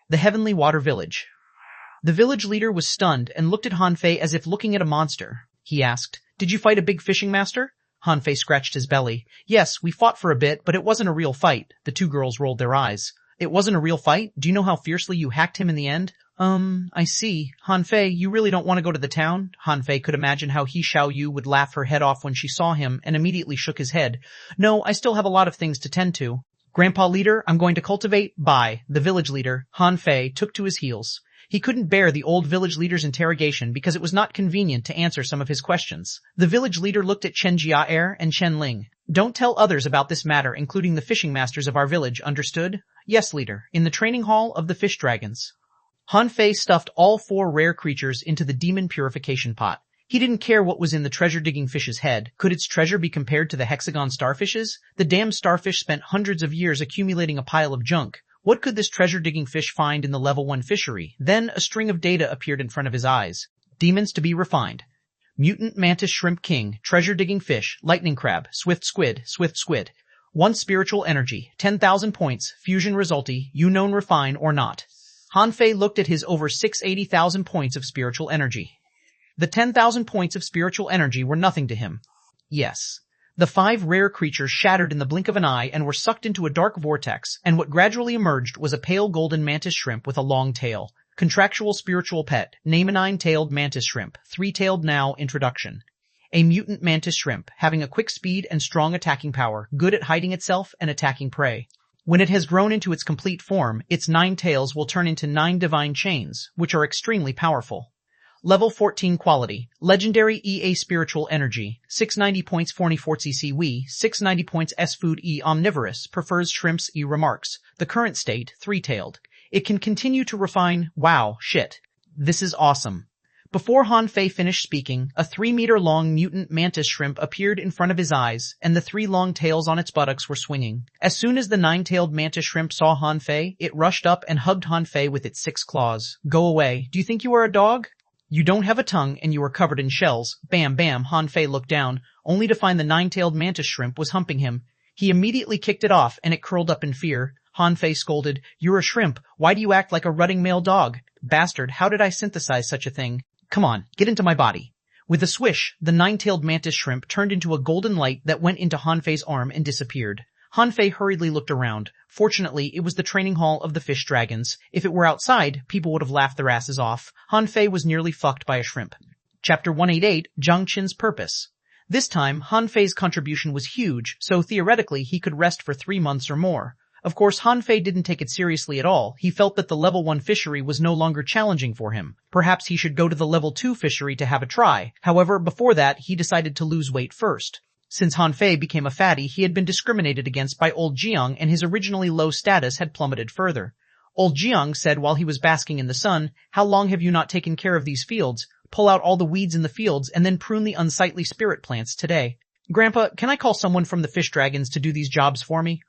The Heavenly Water Village. The village leader was stunned and looked at Han Fei as if looking at a monster. He asked, Did you fight a big fishing master? Han Fei scratched his belly. Yes, we fought for a bit, but it wasn't a real fight. The 2 girls rolled their eyes. It wasn't a real fight? Do you know how fiercely you hacked him in the end? I see. Han Fei, you really don't want to go to the town? Han Fei could imagine how Xiao Yu would laugh her head off when she saw him and immediately shook his head. No, I still have a lot of things to tend to. Grandpa leader, I'm going to cultivate. Bye. The village leader, Han Fei, took to his heels. He couldn't bear the old village leader's interrogation because it was not convenient to answer some of his questions. The village leader looked at Chen Jiaer and Chen Ling. Don't tell others about this matter, including the fishing masters of our village, understood? Yes, leader. In the training hall of the fish dragons. Han Fei stuffed all 4 rare creatures into the demon purification pot. He didn't care what was in the treasure-digging fish's head. Could its treasure be compared to the hexagon starfish's? The damn starfish spent hundreds of years accumulating a pile of junk. What could this treasure-digging fish find in the level 1 fishery? Then a string of data appeared in front of his eyes. Demons to be refined. Mutant mantis shrimp king, treasure-digging fish, lightning crab, swift squid. 1 spiritual energy, 10,000 points, fusion resulty, you known refine or not. Han Fei looked at his over 680,000 points of spiritual energy. The 10,000 points of spiritual energy were nothing to him. Yes. The 5 rare creatures shattered in the blink of an eye and were sucked into a dark vortex, and what gradually emerged was a pale golden mantis shrimp with a long tail. Contractual spiritual pet, name a 9-tailed mantis shrimp, 3-tailed now, introduction. A mutant mantis shrimp, having a quick speed and strong attacking power, good at hiding itself and attacking prey. When it has grown into its complete form, its 9 tails will turn into 9 divine chains, which are extremely powerful. Level 14 quality, legendary EA spiritual energy, 690 points 44 cc we, 690 points S food E omnivorous, prefers shrimps E remarks, the current state, 3-tailed. It can continue to refine, wow, shit. This is awesome. Before Han Fei finished speaking, a 3-meter-long mutant mantis shrimp appeared in front of his eyes, and the 3 long tails on its buttocks were swinging. As soon as the 9-tailed mantis shrimp saw Han Fei, it rushed up and hugged Han Fei with its 6 claws. Go away. Do you think you are a dog? You don't have a tongue and you are covered in shells. Bam, bam, Han Fei looked down, only to find the 9-tailed mantis shrimp was humping him. He immediately kicked it off and it curled up in fear. Han Fei scolded, You're a shrimp. Why do you act like a rutting male dog? Bastard, how did I synthesize such a thing? Come on, get into my body. With a swish, the 9-tailed mantis shrimp turned into a golden light that went into Han Fei's arm and disappeared. Han Fei hurriedly looked around. Fortunately, it was the training hall of the fish dragons. If it were outside, people would have laughed their asses off. Han Fei was nearly fucked by a shrimp. Chapter 188, Zhang Qin's Purpose. This time, Han Fei's contribution was huge, so theoretically he could rest for 3 months or more. Of course, Han Fei didn't take it seriously at all. He felt that the level 1 fishery was no longer challenging for him. Perhaps he should go to the level 2 fishery to have a try. However, before that, he decided to lose weight first. Since Han Fei became a fatty, he had been discriminated against by Old Jiang and his originally low status had plummeted further. Old Jiang said while he was basking in the sun, How long have you not taken care of these fields? Pull out all the weeds in the fields and then prune the unsightly spirit plants today. Grandpa, can I call someone from the fish dragons to do these jobs for me?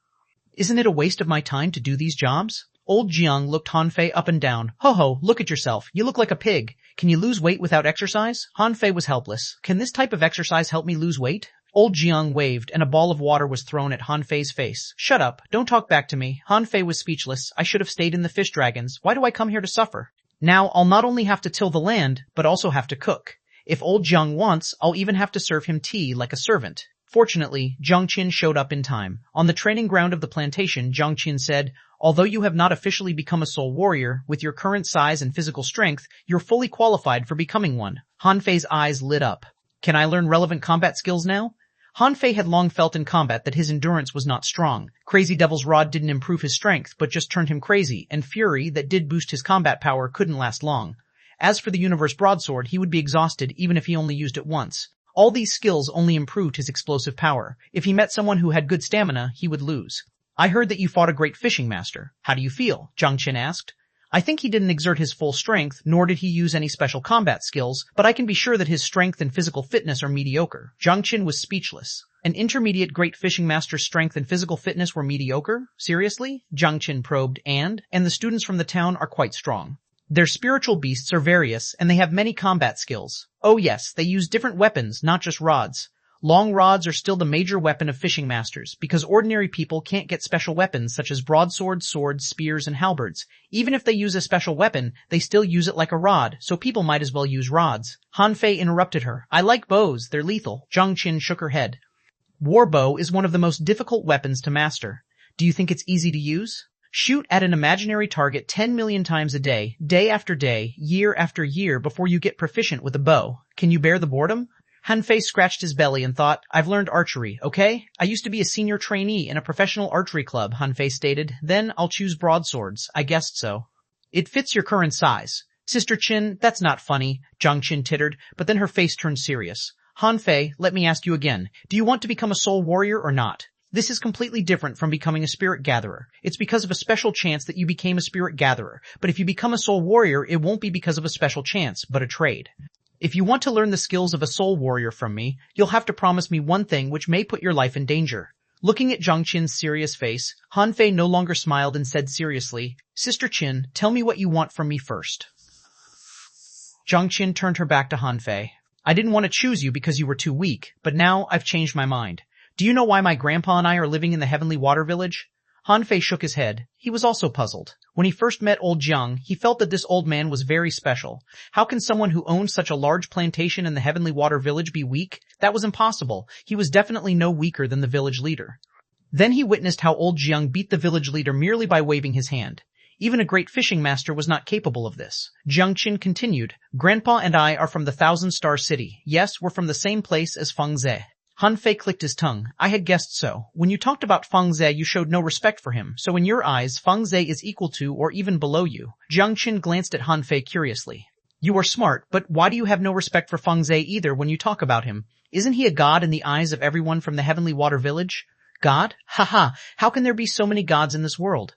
Isn't it a waste of my time to do these jobs? Old Jiang looked Han Fei up and down. Ho, look at yourself. You look like a pig. Can you lose weight without exercise? Han Fei was helpless. Can this type of exercise help me lose weight? Old Jiang waved, and a ball of water was thrown at Han Fei's face. Shut up. Don't talk back to me. Han Fei was speechless. I should have stayed in the fish dragons. Why do I come here to suffer? Now I'll not only have to till the land, but also have to cook. If old Jiang wants, I'll even have to serve him tea like a servant. Fortunately, Jiang Qin showed up in time. On the training ground of the plantation, Jiang Qin said, although you have not officially become a soul warrior, with your current size and physical strength, you're fully qualified for becoming one. Han Fei's eyes lit up. Can I learn relevant combat skills now? Han Fei had long felt in combat that his endurance was not strong. Crazy Devil's Rod didn't improve his strength, but just turned him crazy, and Fury, that did boost his combat power, couldn't last long. As for the Universe Broadsword, he would be exhausted even if he only used it once. All these skills only improved his explosive power. If he met someone who had good stamina, he would lose. I heard that you fought a great fishing master. How do you feel? Jiang Qin asked. I think he didn't exert his full strength, nor did he use any special combat skills, but I can be sure that his strength and physical fitness are mediocre. Jiang Qin was speechless. An intermediate great fishing master's strength and physical fitness were mediocre? Seriously? Jiang Qin probed, and the students from the town are quite strong. Their spiritual beasts are various, and they have many combat skills. Oh yes, they use different weapons, not just rods. Long rods are still the major weapon of fishing masters, because ordinary people can't get special weapons such as broadswords, swords, spears, and halberds. Even if they use a special weapon, they still use it like a rod, so people might as well use rods. Han Fei interrupted her. I like bows, they're lethal. Jiang Qin shook her head. War bow is one of the most difficult weapons to master. Do you think it's easy to use? Shoot at an imaginary target 10 million times a day after day, year after year before you get proficient with a bow. Can you bear the boredom? Han Fei scratched his belly and thought, I've learned archery, okay? I used to be a senior trainee in a professional archery club, Han Fei stated. Then I'll choose broadswords. I guessed so. It fits your current size. Sister Qin, that's not funny, Jiang Qin tittered, but then her face turned serious. Han Fei, let me ask you again. Do you want to become a soul warrior or not? This is completely different from becoming a spirit gatherer. It's because of a special chance that you became a spirit gatherer. But if you become a soul warrior, it won't be because of a special chance, but a trade. If you want to learn the skills of a soul warrior from me, you'll have to promise me one thing which may put your life in danger. Looking at Jiang Qin's serious face, Han Fei no longer smiled and said seriously, Sister Qin, tell me what you want from me first. Jiang Qin turned her back to Han Fei. I didn't want to choose you because you were too weak, but now I've changed my mind. Do you know why my grandpa and I are living in the Heavenly Water Village? Han Fei shook his head. He was also puzzled. When he first met old Jiang, he felt that this old man was very special. How can someone who owns such a large plantation in the Heavenly Water Village be weak? That was impossible. He was definitely no weaker than the village leader. Then he witnessed how old Jiang beat the village leader merely by waving his hand. Even a great fishing master was not capable of this. Jiang Qin continued, Grandpa and I are from the Thousand Star City. Yes, we're from the same place as Feng Ze. Han Fei clicked his tongue. I had guessed so. When you talked about Feng Ze, you showed no respect for him, so in your eyes, Feng Ze is equal to or even below you. Jiang Qin glanced at Han Fei curiously. You are smart, but why do you have no respect for Feng Ze either when you talk about him? Isn't he a god in the eyes of everyone from the Heavenly Water Village? God? Haha, how can there be so many gods in this world?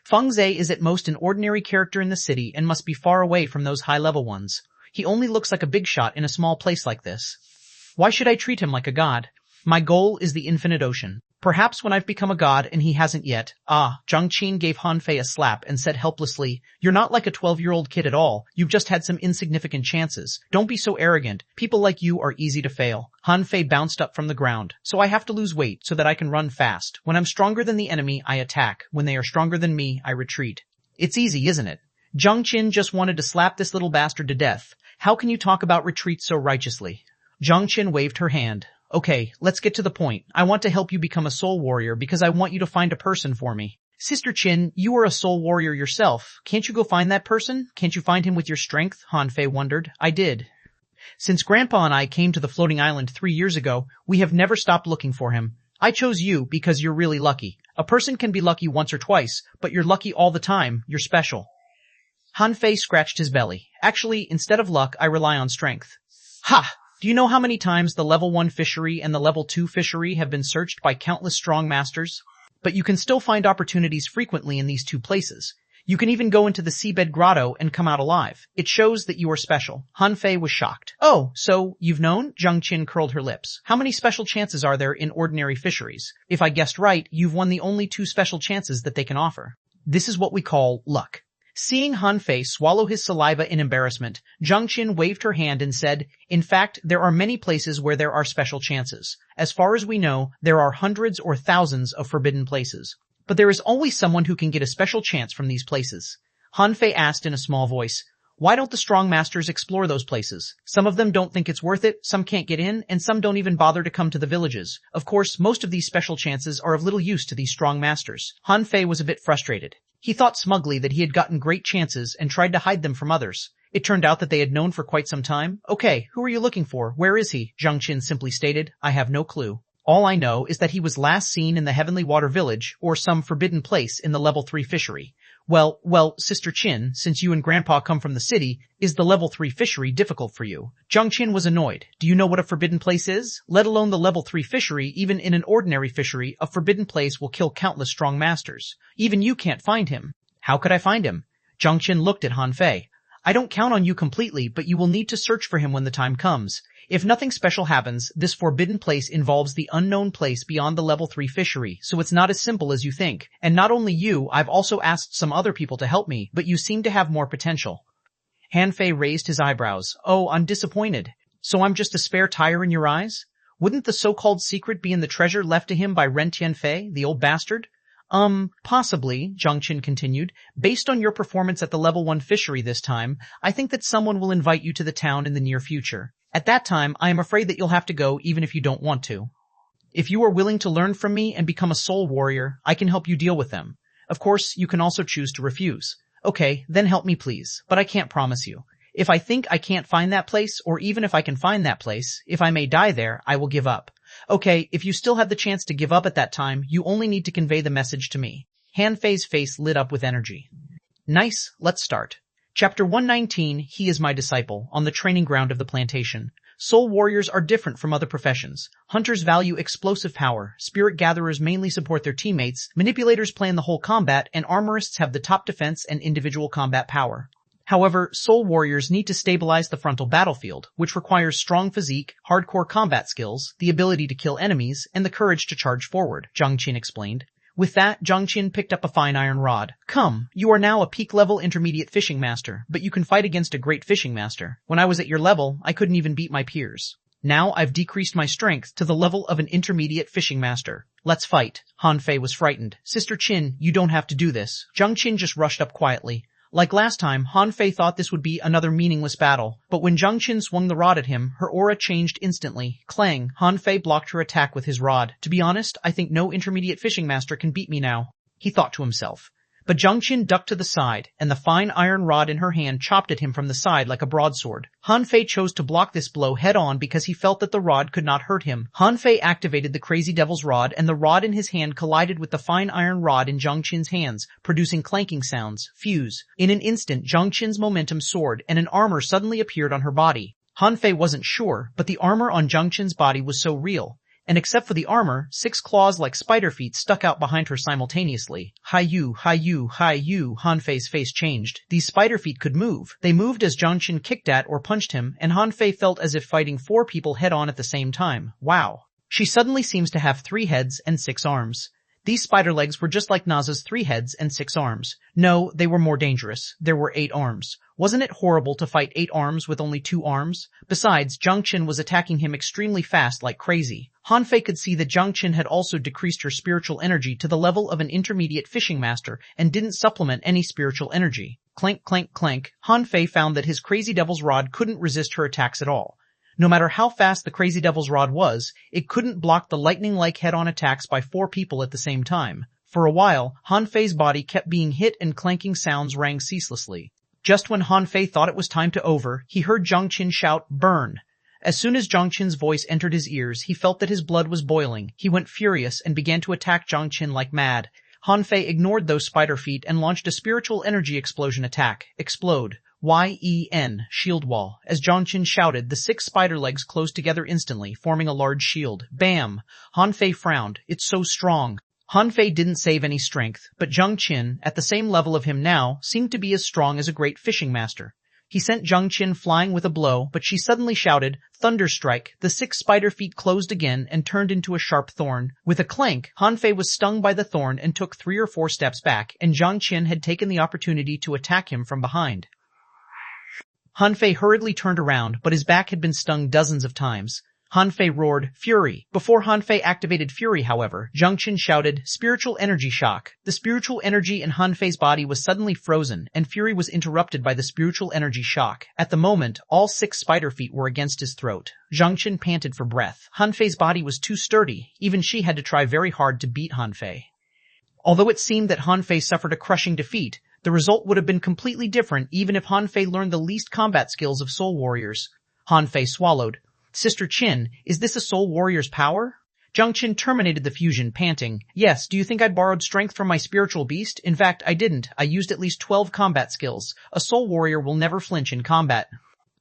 Feng Ze is at most an ordinary character in the city and must be far away from those high-level ones. He only looks like a big shot in a small place like this. Why should I treat him like a god? My goal is the infinite ocean. Perhaps when I've become a god and he hasn't yet. Jiang Qin gave Han Fei a slap and said helplessly, You're not like a 12-year-old kid at all. You've just had some insignificant chances. Don't be so arrogant. People like you are easy to fail. Han Fei bounced up from the ground. So I have to lose weight so that I can run fast. When I'm stronger than the enemy, I attack. When they are stronger than me, I retreat. It's easy, isn't it? Jiang Qin just wanted to slap this little bastard to death. How can you talk about retreat so righteously? Jiang Qin waved her hand. Okay, let's get to the point. I want to help you become a soul warrior because I want you to find a person for me. Sister Qin, you are a soul warrior yourself. Can't you go find that person? Can't you find him with your strength? Han Fei wondered. I did. Since Grandpa and I came to the floating island 3 years ago, we have never stopped looking for him. I chose you because you're really lucky. A person can be lucky once or twice, but you're lucky all the time. You're special. Han Fei scratched his belly. Actually, instead of luck, I rely on strength. Ha! Do you know how many times the level 1 fishery and the level 2 fishery have been searched by countless strong masters? But you can still find opportunities frequently in these two places. You can even go into the seabed grotto and come out alive. It shows that you are special. Han Fei was shocked. Oh, so you've known? Jiang Qin curled her lips. How many special chances are there in ordinary fisheries? If I guessed right, you've won the only 2 special chances that they can offer. This is what we call luck. Seeing Han Fei swallow his saliva in embarrassment, Zhang Qin waved her hand and said, "In fact, there are many places where there are special chances. As far as we know, there are hundreds or thousands of forbidden places. But there is always someone who can get a special chance from these places." Han Fei asked in a small voice, "Why don't the strong masters explore those places? Some of them don't think it's worth it, some can't get in, and some don't even bother to come to the villages. Of course, most of these special chances are of little use to these strong masters." Han Fei was a bit frustrated. He thought smugly that he had gotten great chances and tried to hide them from others. It turned out that they had known for quite some time. "Okay, who are you looking for? Where is he?" Zhang Qin simply stated. "I have no clue. All I know is that he was last seen in the Heavenly Water Village, or some forbidden place in the level 3 fishery." Well, Sister Qin, since you and Grandpa come from the city, is the level 3 fishery difficult for you?" Zhang Qin was annoyed. "Do you know what a forbidden place is? Let alone the level 3 fishery, even in an ordinary fishery, a forbidden place will kill countless strong masters. Even you can't find him." "How could I find him?" Zhang Qin looked at Han Fei. "I don't count on you completely, but you will need to search for him when the time comes. If nothing special happens, this forbidden place involves the unknown place beyond the level 3 fishery, so it's not as simple as you think. And not only you, I've also asked some other people to help me, but you seem to have more potential." Han Fei raised his eyebrows. "Oh, I'm disappointed. So I'm just a spare tire in your eyes? Wouldn't the so-called secret be in the treasure left to him by Ren Tianfei, the old bastard?" Possibly, Zhang Qin continued. "Based on your performance at the level 1 fishery this time, I think that someone will invite you to the town in the near future. At that time, I am afraid that you'll have to go even if you don't want to. If you are willing to learn from me and become a soul warrior, I can help you deal with them. Of course, you can also choose to refuse." "Okay, then help me please, but I can't promise you. If I think I can't find that place, or even if I can find that place, if I may die there, I will give up." "Okay, if you still have the chance to give up at that time, you only need to convey the message to me." Han Fei's face lit up with energy. "Nice, let's start." Chapter 119, He is My Disciple, on the training ground of the plantation. Soul warriors are different from other professions. Hunters value explosive power, spirit gatherers mainly support their teammates, manipulators plan the whole combat, and armorists have the top defense and individual combat power. However, soul warriors need to stabilize the frontal battlefield, which requires strong physique, hardcore combat skills, the ability to kill enemies, and the courage to charge forward, Zhang Qin explained. With that, Zhang Qin picked up a fine iron rod. "Come, you are now a peak-level intermediate fishing master, but you can fight against a great fishing master. When I was at your level, I couldn't even beat my peers. Now I've decreased my strength to the level of an intermediate fishing master. Let's fight." Han Fei was frightened. "Sister Qin, you don't have to do this." Zhang Qin just rushed up quietly. Like last time, Han Fei thought this would be another meaningless battle, but when Zhang Qin swung the rod at him, her aura changed instantly. Clang, Han Fei blocked her attack with his rod. "To be honest, I think no intermediate fishing master can beat me now," he thought to himself. But Zhang Qin ducked to the side, and the fine iron rod in her hand chopped at him from the side like a broadsword. Han Fei chose to block this blow head-on because he felt that the rod could not hurt him. Han Fei activated the Crazy Devil's Rod, and the rod in his hand collided with the fine iron rod in Zhang Qin's hands, producing clanking sounds. Fuse. In an instant, Zhang Qin's momentum soared, and an armor suddenly appeared on her body. Han Fei wasn't sure, but the armor on Zhang Qin's body was so real. And except for the armor, 6 claws like spider feet stuck out behind her simultaneously. "Hi-you, hi-you, hi-you," Han Fei's face changed. These spider feet could move. They moved as Zhang Qin kicked at or punched him, and Han Fei felt as if fighting 4 people head-on at the same time. Wow. She suddenly seems to have 3 heads and 6 arms. These spider legs were just like Naza's 3 heads and 6 arms. No, they were more dangerous. There were 8 arms. Wasn't it horrible to fight 8 arms with only 2 arms? Besides, Zhang Qin was attacking him extremely fast like crazy. Han Fei could see that Zhang Qin had also decreased her spiritual energy to the level of an intermediate fishing master and didn't supplement any spiritual energy. Clank, clank, clank. Han Fei found that his Crazy Devil's Rod couldn't resist her attacks at all. No matter how fast the Crazy Devil's Rod was, it couldn't block the lightning-like head-on attacks by 4 people at the same time. For a while, Han Fei's body kept being hit and clanking sounds rang ceaselessly. Just when Han Fei thought it was time to over, he heard Zhang Qin shout, "Burn!" As soon as Zhang Qin's voice entered his ears, he felt that his blood was boiling. He went furious and began to attack Zhang Qin like mad. Han Fei ignored those spider feet and launched a spiritual energy explosion attack. Explode. Y-E-N, shield wall. As Zhang Qin shouted, the 6 spider legs closed together instantly, forming a large shield. Bam! Han Fei frowned. It's so strong. Han Fei didn't save any strength, but Zhang Qin, at the same level of him now, seemed to be as strong as a great fishing master. He sent Zhang Qin flying with a blow, but she suddenly shouted, "Thunderstrike!" The 6 spider feet closed again and turned into a sharp thorn. With a clank, Han Fei was stung by the thorn and took 3 or 4 steps back, and Zhang Qin had taken the opportunity to attack him from behind. Han Fei hurriedly turned around, but his back had been stung dozens of times. Han Fei roared, "Fury!" Before Han Fei activated Fury, however, Zhang Qin shouted, "Spiritual energy shock!" The spiritual energy in Han Fei's body was suddenly frozen, and Fury was interrupted by the spiritual energy shock. At the moment, all 6 spider feet were against his throat. Zhang Qin panted for breath. Han Fei's body was too sturdy. Even she had to try very hard to beat Han Fei. Although it seemed that Han Fei suffered a crushing defeat, the result would have been completely different even if Han Fei learned the least combat skills of soul warriors. Han Fei swallowed. "Sister Qin, is this a soul warrior's power?" Zhang Qin terminated the fusion, panting. "Yes, do you think I borrowed strength from my spiritual beast? In fact, I didn't. I used at least 12 combat skills. A soul warrior will never flinch in combat.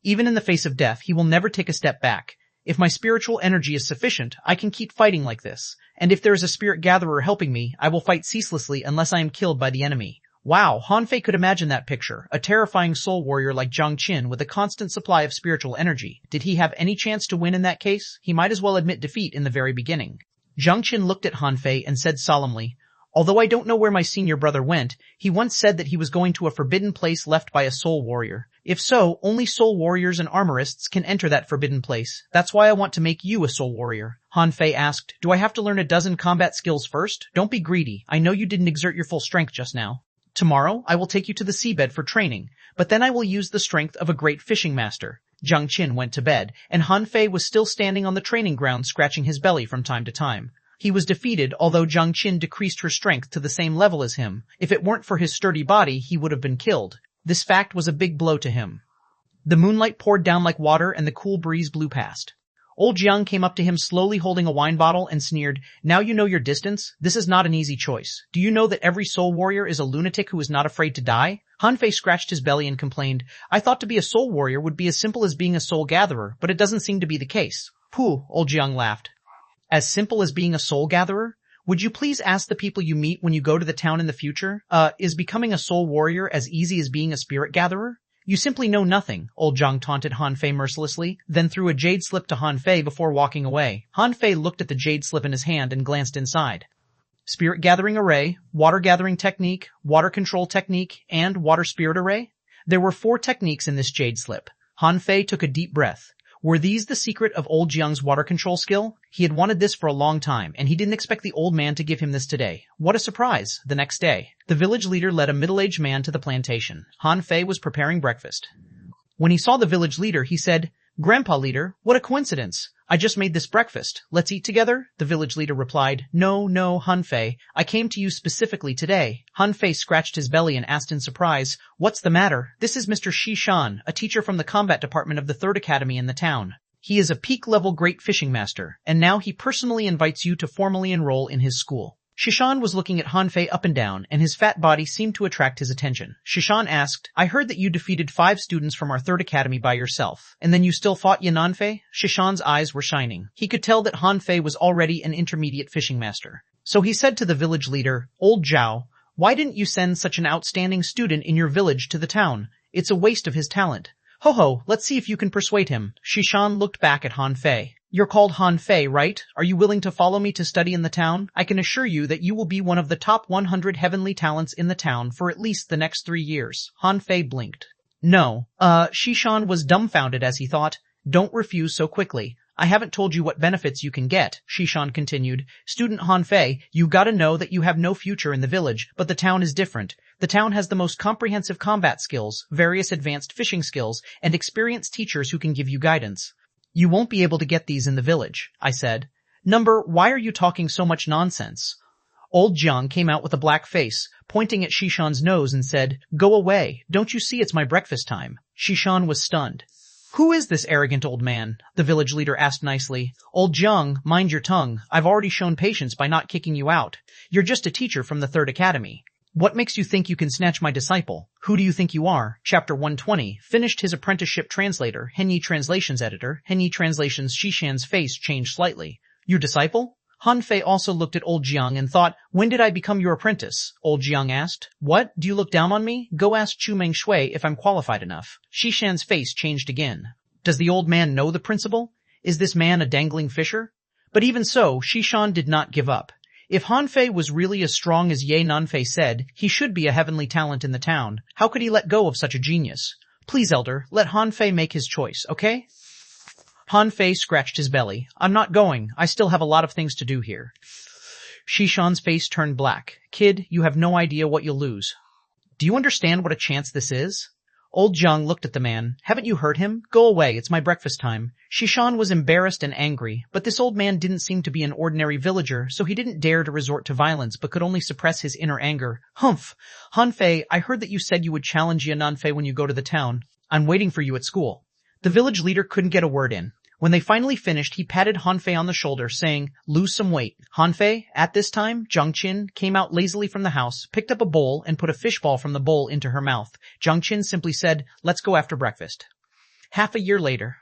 Even in the face of death, he will never take a step back. If my spiritual energy is sufficient, I can keep fighting like this. And if there is a spirit gatherer helping me, I will fight ceaselessly unless I am killed by the enemy." Wow, Han Fei could imagine that picture, a terrifying soul warrior like Zhang Qin with a constant supply of spiritual energy. Did he have any chance to win in that case? He might as well admit defeat in the very beginning. Zhang Qin looked at Han Fei and said solemnly, "Although I don't know where my senior brother went, he once said that he was going to a forbidden place left by a soul warrior. If so, only soul warriors and armorists can enter that forbidden place. That's why I want to make you a soul warrior." Han Fei asked, "Do I have to learn a dozen combat skills first? Don't be greedy. I know you didn't exert your full strength just now. Tomorrow, I will take you to the seabed for training, but then I will use the strength of a great fishing master." Zhang Qin went to bed, and Han Fei was still standing on the training ground scratching his belly from time to time. He was defeated, although Zhang Qin decreased her strength to the same level as him. If it weren't for his sturdy body, he would have been killed. This fact was a big blow to him. The moonlight poured down like water and the cool breeze blew past. Old Jiang came up to him slowly holding a wine bottle and sneered, "Now you know your distance? This is not an easy choice. Do you know that every soul warrior is a lunatic who is not afraid to die?" Han Fei scratched his belly and complained, "I thought to be a soul warrior would be as simple as being a soul gatherer, but it doesn't seem to be the case." "Pooh," Old Jiang laughed. "As simple as being a soul gatherer? Would you please ask the people you meet when you go to the town in the future, is becoming a soul warrior as easy as being a spirit gatherer? You simply know nothing," Old Jiang taunted Han Fei mercilessly, then threw a jade slip to Han Fei before walking away. Han Fei looked at the jade slip in his hand and glanced inside. Spirit gathering array, water gathering technique, water control technique, and water spirit array? There were 4 techniques in this jade slip. Han Fei took a deep breath. Were these the secret of Old Jiang's water control skill? He had wanted this for a long time, and he didn't expect the old man to give him this today. What a surprise! The next day, the village leader led a middle-aged man to the plantation. Han Fei was preparing breakfast. When he saw the village leader, he said, "Grandpa leader, what a coincidence! I just made this breakfast. Let's eat together?" The village leader replied, No, Han Fei. I came to you specifically today." Han Fei scratched his belly and asked in surprise, "What's the matter?" "This is Mr. Xishan, a teacher from the combat department of the 3rd Academy in the town. He is a peak-level great fishing master, and now he personally invites you to formally enroll in his school." Xishan was looking at Han Fei up and down, and his fat body seemed to attract his attention. Xishan asked, "I heard that you defeated 5 students from our 3rd Academy by yourself, and then you still fought Yanan Fei?" Xishan's eyes were shining. He could tell that Han Fei was already an intermediate fishing master. So he said to the village leader, "Old Zhao, why didn't you send such an outstanding student in your village to the town? It's a waste of his talent." "Ho, let's see if you can persuade him." Xishan looked back at Han Fei. "You're called Han Fei, right? Are you willing to follow me to study in the town? I can assure you that you will be one of the top 100 heavenly talents in the town for at least the next 3 years. Han Fei blinked. "No." Xishan was dumbfounded as he thought, "Don't refuse so quickly. I haven't told you what benefits you can get," Xishan continued. "Student Han Fei, you gotta know that you have no future in the village, but the town is different. The town has the most comprehensive combat skills, various advanced fishing skills, and experienced teachers who can give you guidance. You won't be able to get these in the village," I said. Why are you talking so much nonsense?" Old Jiang came out with a black face, pointing at Xishan's nose and said, "Go away. Don't you see it's my breakfast time?" Xishan was stunned. "Who is this arrogant old man?" the village leader asked nicely. "Old Jiang, mind your tongue. I've already shown patience by not kicking you out. You're just a teacher from the 3rd Academy. What makes you think you can snatch my disciple? Who do you think you are?" Chapter 120. Finished his apprenticeship translator, Henyi Translations editor, Henyi Translations. Xishan's face changed slightly. "Your disciple?" Han Fei also looked at old Jiang and thought, when did I become your apprentice? Old Jiang asked. What? Do you look down on me? Go ask Chu Mengshui if I'm qualified enough. Shishan's face changed again. Does the old man know the principal? Is this man a dangling fisher? But even so, Shishan did not give up. If Han Fei was really as strong as Ye Nanfei said, he should be a heavenly talent in the town. How could he let go of such a genius? Please, elder, let Han Fei make his choice, okay? Han Fei scratched his belly. I'm not going. I still have a lot of things to do here. Shishan's face turned black. Kid, you have no idea what you'll lose. Do you understand what a chance this is? Old Jiang looked at the man. Haven't you heard him? Go away, it's my breakfast time. Shishan was embarrassed and angry, but this old man didn't seem to be an ordinary villager, so he didn't dare to resort to violence but could only suppress his inner anger. Humph! Han Fei, I heard that you said you would challenge Ye Nanfei when you go to the town. I'm waiting for you at school. The village leader couldn't get a word in. When they finally finished, he patted Han Fei on the shoulder, saying, lose some weight. Han Fei, at this time, Zhang Qin came out lazily from the house, picked up a bowl, and put a fish ball from the bowl into her mouth. Zhang Qin simply said, let's go after breakfast. Half a year later.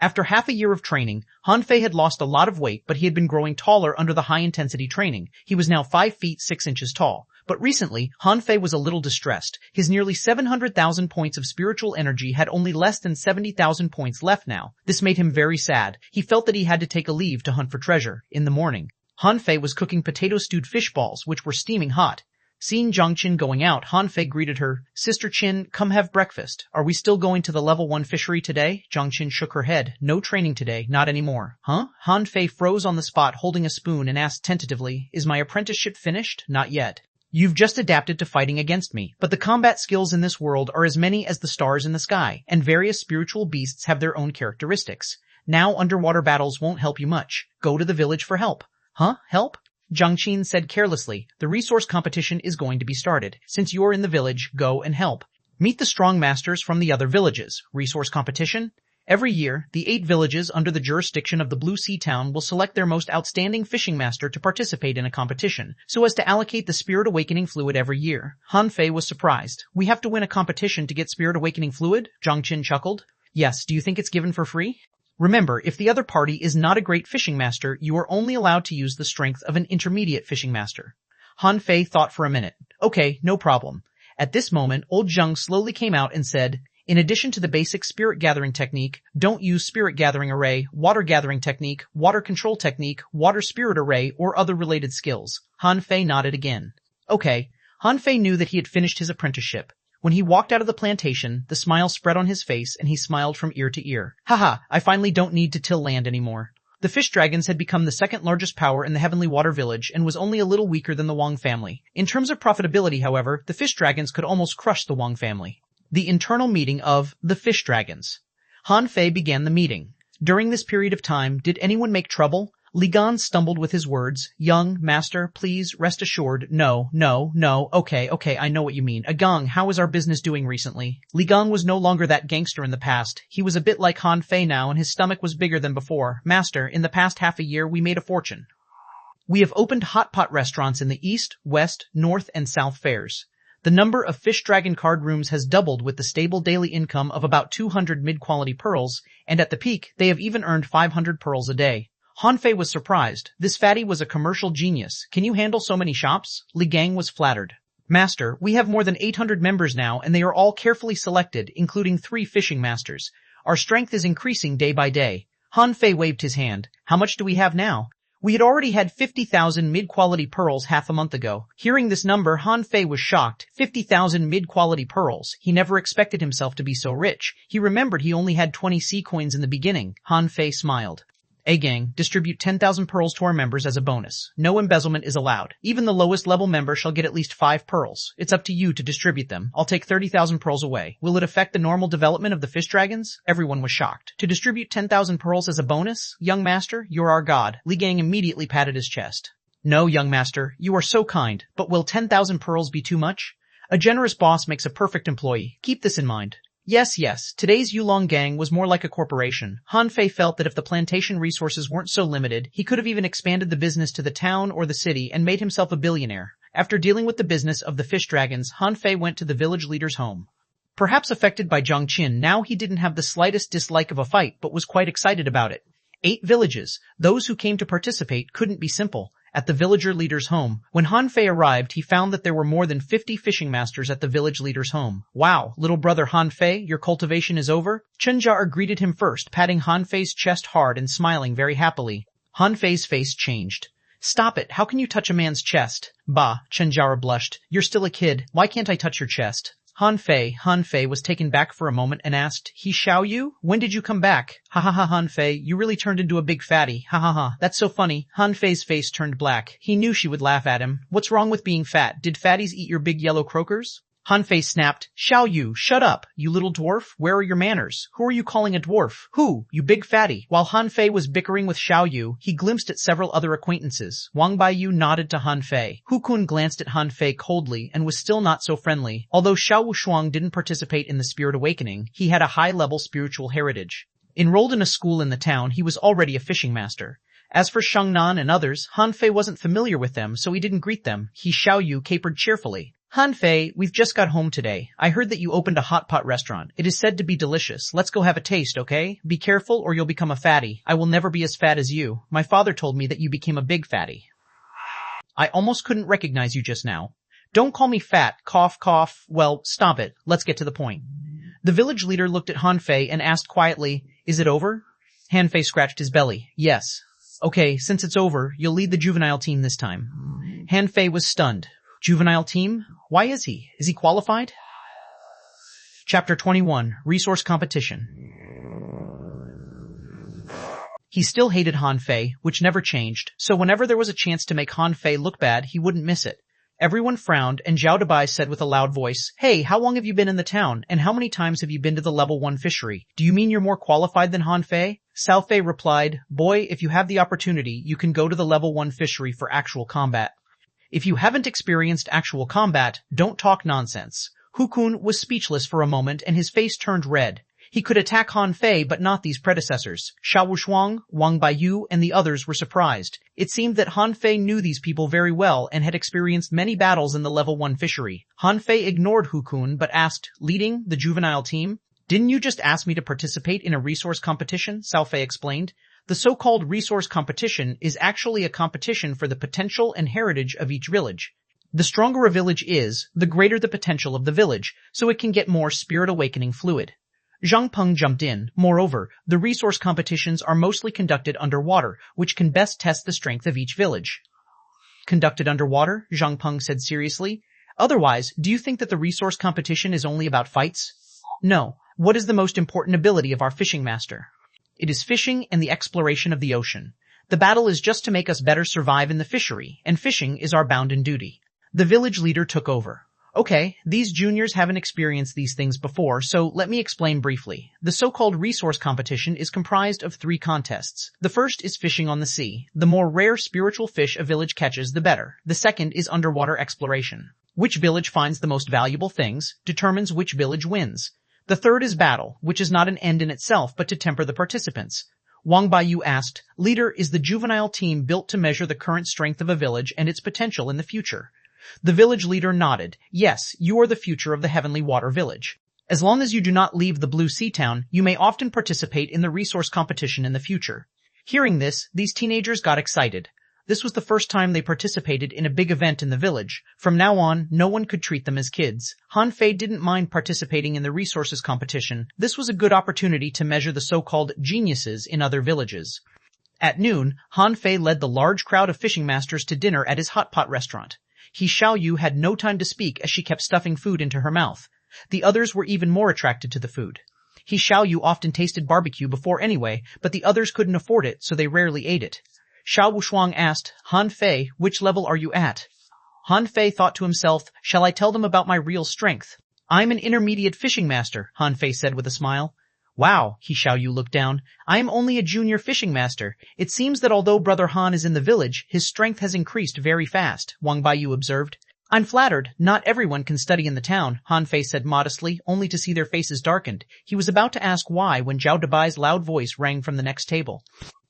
After half a year of training, Han Fei had lost a lot of weight, but he had been growing taller under the high-intensity training. He was now 5 feet 6 inches tall. But recently, Han Fei was a little distressed. His nearly 700,000 points of spiritual energy had only less than 70,000 points left now. This made him very sad. He felt that he had to take a leave to hunt for treasure. In the morning, Han Fei was cooking potato-stewed fish balls, which were steaming hot. Seeing Zhang Qin going out, Han Fei greeted her. Sister Qin, come have breakfast. Are we still going to the level 1 fishery today? Zhang Qin shook her head. No training today, not anymore. Huh? Han Fei froze on the spot holding a spoon and asked tentatively, is my apprenticeship finished? Not yet. You've just adapted to fighting against me, but the combat skills in this world are as many as the stars in the sky, and various spiritual beasts have their own characteristics. Now underwater battles won't help you much. Go to the village for help. Huh? Help? Zhang Qin said carelessly. The resource competition is going to be started. Since you're in the village, go and help. Meet the strong masters from the other villages. Resource competition? Every year, the 8 villages under the jurisdiction of the Blue Sea Town will select their most outstanding fishing master to participate in a competition, so as to allocate the Spirit Awakening fluid every year. Han Fei was surprised. We have to win a competition to get Spirit Awakening fluid? Zhang Qin chuckled. Yes, do you think it's given for free? Remember, if the other party is not a great fishing master, you are only allowed to use the strength of an intermediate fishing master. Han Fei thought for a minute. Okay, no problem. At this moment, old Zhang slowly came out and said, in addition to the basic spirit gathering technique, don't use spirit gathering array, water gathering technique, water control technique, water spirit array, or other related skills. Han Fei nodded again. Okay. Han Fei knew that he had finished his apprenticeship. When he walked out of the plantation, the smile spread on his face and he smiled from ear to ear. Haha, I finally don't need to till land anymore. The fish dragons had become the second largest power in the Heavenly Water Village and was only a little weaker than the Wang family. In terms of profitability, however, the fish dragons could almost crush the Wang family. The internal meeting of the fish dragons. Han Fei began the meeting. During this period of time, did anyone make trouble? Li Gan stumbled with his words. Young master, please rest assured. No. Okay, I know what you mean. Agong, how is our business doing recently? Li Gang was no longer that gangster in the past. He was a bit like Han Fei now and his stomach was bigger than before. Master, in the past half a year we made a fortune. We have opened hot pot restaurants in the east, west, north, and south fairs. The number of fish dragon card rooms has doubled with the stable daily income of about 200 mid-quality pearls, and at the peak, they have even earned 500 pearls a day. Han Fei was surprised. This fatty was a commercial genius. Can you handle so many shops? Li Gang was flattered. Master, we have more than 800 members now, and they are all carefully selected, including 3 fishing masters. Our strength is increasing day by day. Han Fei waved his hand. How much do we have now? We had already had 50,000 mid-quality pearls half a month ago. Hearing this number, Han Fei was shocked. 50,000 mid-quality pearls. He never expected himself to be so rich. He remembered he only had 20 sea coins in the beginning. Han Fei smiled. A gang, distribute 10,000 pearls to our members as a bonus. No embezzlement is allowed. Even the lowest level member shall get at least 5 pearls. It's up to you to distribute them. I'll take 30,000 pearls away. Will it affect the normal development of the fish dragons? Everyone was shocked. To distribute 10,000 pearls as a bonus? Young master, you're our god. Li Gang immediately patted his chest. No, young master, you are so kind, but will 10,000 pearls be too much? A generous boss makes a perfect employee. Keep this in mind. Yes, today's Yulong gang was more like a corporation. Han Fei felt that if the plantation resources weren't so limited, he could have even expanded the business to the town or the city and made himself a billionaire. After dealing with the business of the fish dragons, Han Fei went to the village leader's home. Perhaps affected by Zhang Qin, now he didn't have the slightest dislike of a fight, but was quite excited about it. 8 villages. Those who came to participate couldn't be simple. At the villager leader's home, when Han Fei arrived, he found that there were more than 50 fishing masters at the village leader's home. Wow, little brother Han Fei, your cultivation is over? Chen greeted him first, patting Han Fei's chest hard and smiling very happily. Han Fei's face changed. Stop it, how can you touch a man's chest? Bah, Chen blushed. You're still a kid, why can't I touch your chest? Han Fei was taken back for a moment and asked, He Xiao Yu? When did you come back? Ha ha ha, Han Fei, you really turned into a big fatty. Ha ha ha, that's so funny. Han Fei's face turned black. He knew she would laugh at him. What's wrong with being fat? Did fatties eat your big yellow croakers? Han Fei snapped, Xiao Yu, shut up, you little dwarf. Where are your manners? Who are you calling a dwarf? Who? You big fatty. While Han Fei was bickering with Xiao Yu, he glimpsed at several other acquaintances. Wang Baiyu nodded to Han Fei. Hu Kun glanced at Han Fei coldly and was still not so friendly. Although Xiao Wushuang didn't participate in the spirit awakening, he had a high-level spiritual heritage. Enrolled in a school in the town, he was already a fishing master. As for Xiangnan and others, Han Fei wasn't familiar with them, so he didn't greet them. He Xiao Yu capered cheerfully. Han Fei, we've just got home today. I heard that you opened a hot pot restaurant. It is said to be delicious. Let's go have a taste, okay? Be careful or you'll become a fatty. I will never be as fat as you. My father told me that you became a big fatty. I almost couldn't recognize you just now. Don't call me fat. Cough, cough. Well, stop it. Let's get to the point. The village leader looked at Han Fei and asked quietly, Is it over? Han Fei scratched his belly. Yes. Okay, since it's over, you'll lead the juvenile team this time. Han Fei was stunned. Juvenile team? Why is he? Is he qualified? Chapter 21, Resource Competition. He still hated Han Fei, which never changed, so whenever there was a chance to make Han Fei look bad, he wouldn't miss it. Everyone frowned, and Zhao Dabai said with a loud voice, Hey, how long have you been in the town, and how many times have you been to the level 1 fishery? Do you mean you're more qualified than Han Fei? Cao Fei replied, Boy, if you have the opportunity, you can go to the level 1 fishery for actual combat. If you haven't experienced actual combat, don't talk nonsense. Hu Kun was speechless for a moment and his face turned red. He could attack Han Fei but not these predecessors. Xiao Wushuang, Wang Baiyu, and the others were surprised. It seemed that Han Fei knew these people very well and had experienced many battles in the level 1 fishery. Han Fei ignored Hu Kun but asked, Leading the juvenile team? Didn't you just ask me to participate in a resource competition? Cao Fei explained. The so-called resource competition is actually a competition for the potential and heritage of each village. The stronger a village is, the greater the potential of the village, so it can get more spirit awakening fluid. Zhang Peng jumped in. Moreover, the resource competitions are mostly conducted underwater, which can best test the strength of each village. Conducted underwater? Zhang Peng said seriously. Otherwise, do you think that the resource competition is only about fights? No. What is the most important ability of our fishing master? It is fishing and the exploration of the ocean. The battle is just to make us better survive in the fishery, and fishing is our bounden duty. The village leader took over. Okay, these juniors haven't experienced these things before, so let me explain briefly. The so-called resource competition is comprised of 3 contests. The first is fishing on the sea. The more rare spiritual fish a village catches, the better. The second is underwater exploration. Which village finds the most valuable things determines which village wins. The third is battle, which is not an end in itself, but to temper the participants. Wang Baiyu asked, Leader, is the juvenile team built to measure the current strength of a village and its potential in the future? The village leader nodded. Yes, you are the future of the Heavenly Water Village. As long as you do not leave the Blue Sea Town, you may often participate in the resource competition in the future. Hearing this, these teenagers got excited. This was the first time they participated in a big event in the village. From now on, no one could treat them as kids. Han Fei didn't mind participating in the resources competition. This was a good opportunity to measure the so-called geniuses in other villages. At noon, Han Fei led the large crowd of fishing masters to dinner at his hot pot restaurant. He Xiao Yu had no time to speak as she kept stuffing food into her mouth. The others were even more attracted to the food. He Xiao Yu often tasted barbecue before anyway, but the others couldn't afford it, so they rarely ate it. Xiao Wushuang asked, Han Fei, which level are you at? Han Fei thought to himself, shall I tell them about my real strength? I'm an intermediate fishing master, Han Fei said with a smile. Wow, He Xiao Yu looked down. I am only a junior fishing master. It seems that although Brother Han is in the village, his strength has increased very fast, Wang Baiyu observed. I'm flattered. Not everyone can study in the town, Han Fei said modestly, only to see their faces darkened. He was about to ask why when Zhao Dabai's loud voice rang from the next table.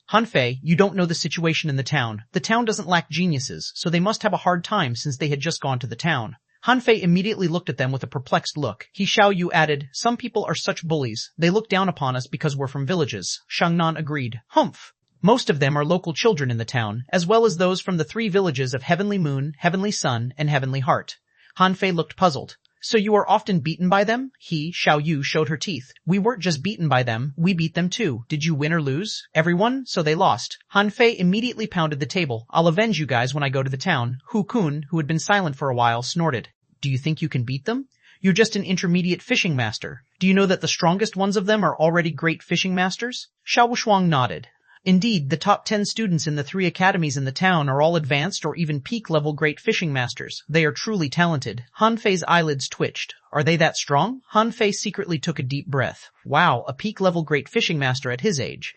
Han Fei, you don't know the situation in the town. The town doesn't lack geniuses, so they must have a hard time since they had just gone to the town. Han Fei immediately looked at them with a perplexed look. He Xiao Yu added, some people are such bullies. They look down upon us because we're from villages. Xiangnan agreed. Humph. Most of them are local children in the town, as well as those from the 3 villages of Heavenly Moon, Heavenly Sun, and Heavenly Heart. Han Fei looked puzzled. So you are often beaten by them? Xiao Yu showed her teeth. We weren't just beaten by them, we beat them too. Did you win or lose? Everyone, so they lost. Han Fei immediately pounded the table. I'll avenge you guys when I go to the town. Hu Kun, who had been silent for a while, snorted. Do you think you can beat them? You're just an intermediate fishing master. Do you know that the strongest ones of them are already great fishing masters? Xuanhuan nodded. Indeed, the top 10 students in the 3 academies in the town are all advanced or even peak-level great fishing masters. They are truly talented. Han Fei's eyelids twitched. Are they that strong? Han Fei secretly took a deep breath. Wow, a peak-level great fishing master at his age.